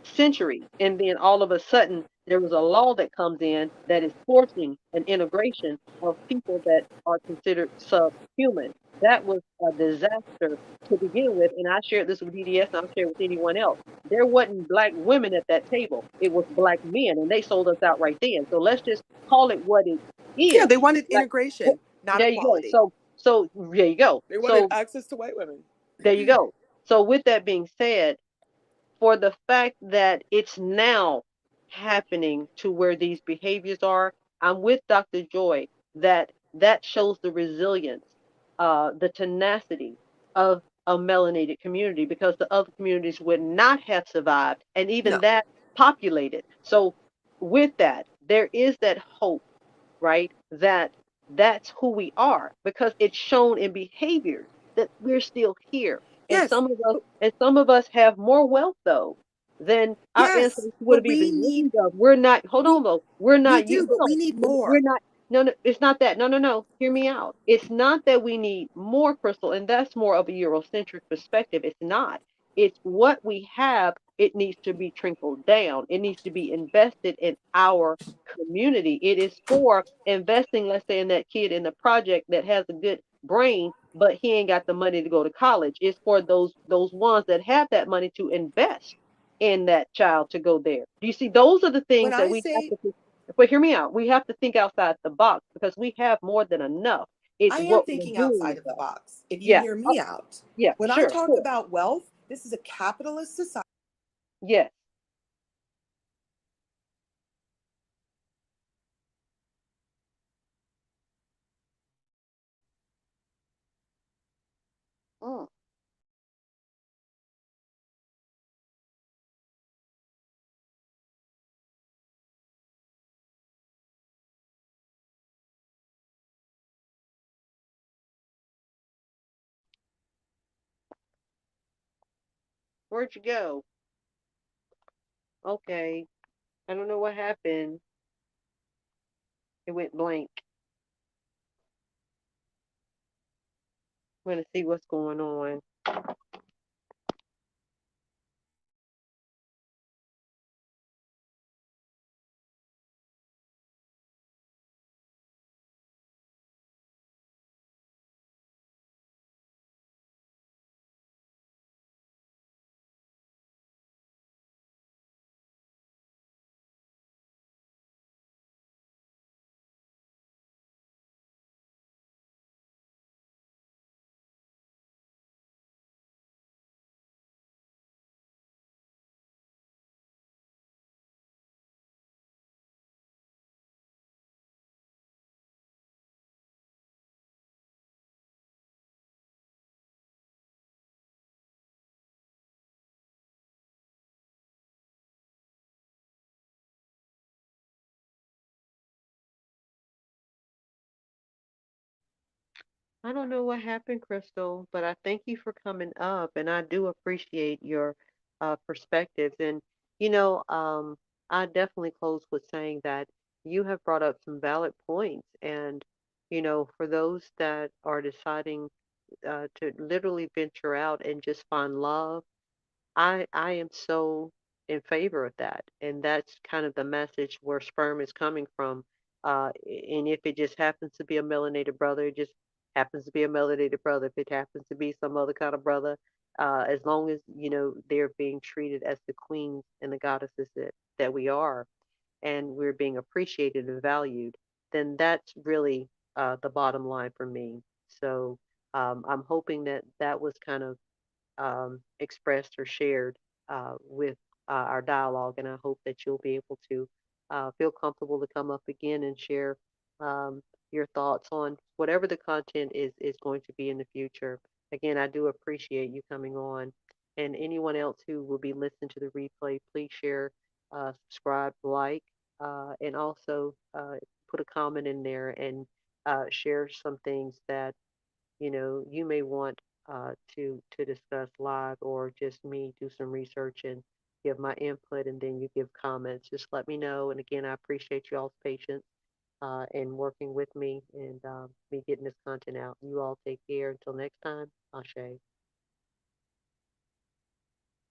centuries. And then all of a sudden, there was a law that comes in that is forcing an integration of people that are considered subhuman. That was a disaster to begin with. And I shared this with DDS and I'll share it with anyone else. There wasn't black women at that table. It was black men and they sold us out right then. So let's just call it what it Yeah, is. they wanted Like, integration, not there you go. equality. So there you go. They wanted So access to white women. there you go. So with that being said, for the fact that it's now happening to where these behaviors are, I'm with Dr. Joy that shows the resilience, the tenacity of a melanated community because the other communities would not have survived and even No. that populated. So with that, there is that hope, right? That's who we are because it's shown in behaviors that we're still here. And Yes. some of us have more wealth though than our Yes. ancestors would But have we even need dreamed of. We're not, hold we on though. We're we not you do, but hold we need on. We're more. not no, no, it's not that. No, no, no. Hear me out. It's not that we need more, Crystal, and that's more of a Eurocentric perspective. It's not. It's what we have. It needs to be trickled down. It needs to be invested in our community. It is for investing, let's say, in that kid in the project that has a good brain, but he ain't got the money to go to college. It's for those ones that have that money to invest in that child to go there. Do you see? Those are the When things that I we have say to think. But hear me out. We have to think outside the box because we have more than enough. It's I am what we're thinking doing outside with of the that. box, if you Yeah. hear me out. Yeah. When I Sure. talk Sure. about wealth, this is a capitalist society. Yes. Mm. Where'd you go? Okay. I don't know what happened. It went blank. I'm gonna see what's going on. I don't know what happened, Crystal, but I thank you for coming up, and I do appreciate your perspectives. And you know, I definitely close with saying that you have brought up some valid points, and for those that are deciding to literally venture out and just find love, I am so in favor of that, and that's kind of the message where sperm is coming from. And if it just happens to be a melanated brother, it just happens to be a melanated brother. If it happens to be some other kind of brother, as long as they're being treated as the queens and the goddesses that we are, and we're being appreciated and valued, then that's really the bottom line for me. So I'm hoping that that was kind of expressed or shared with our dialogue. And I hope that you'll be able to feel comfortable to come up again and share your thoughts on whatever the content is going to be in the future. Again, I do appreciate you coming on. And anyone else who will be listening to the replay, please share, subscribe, like, and also put a comment in there and share some things that you may want to discuss live, or just me do some research and give my input, and then you give comments. Just let me know. And again, I appreciate you all's patience and working with me and me getting this content out. You all take care. Until next time, Ashe.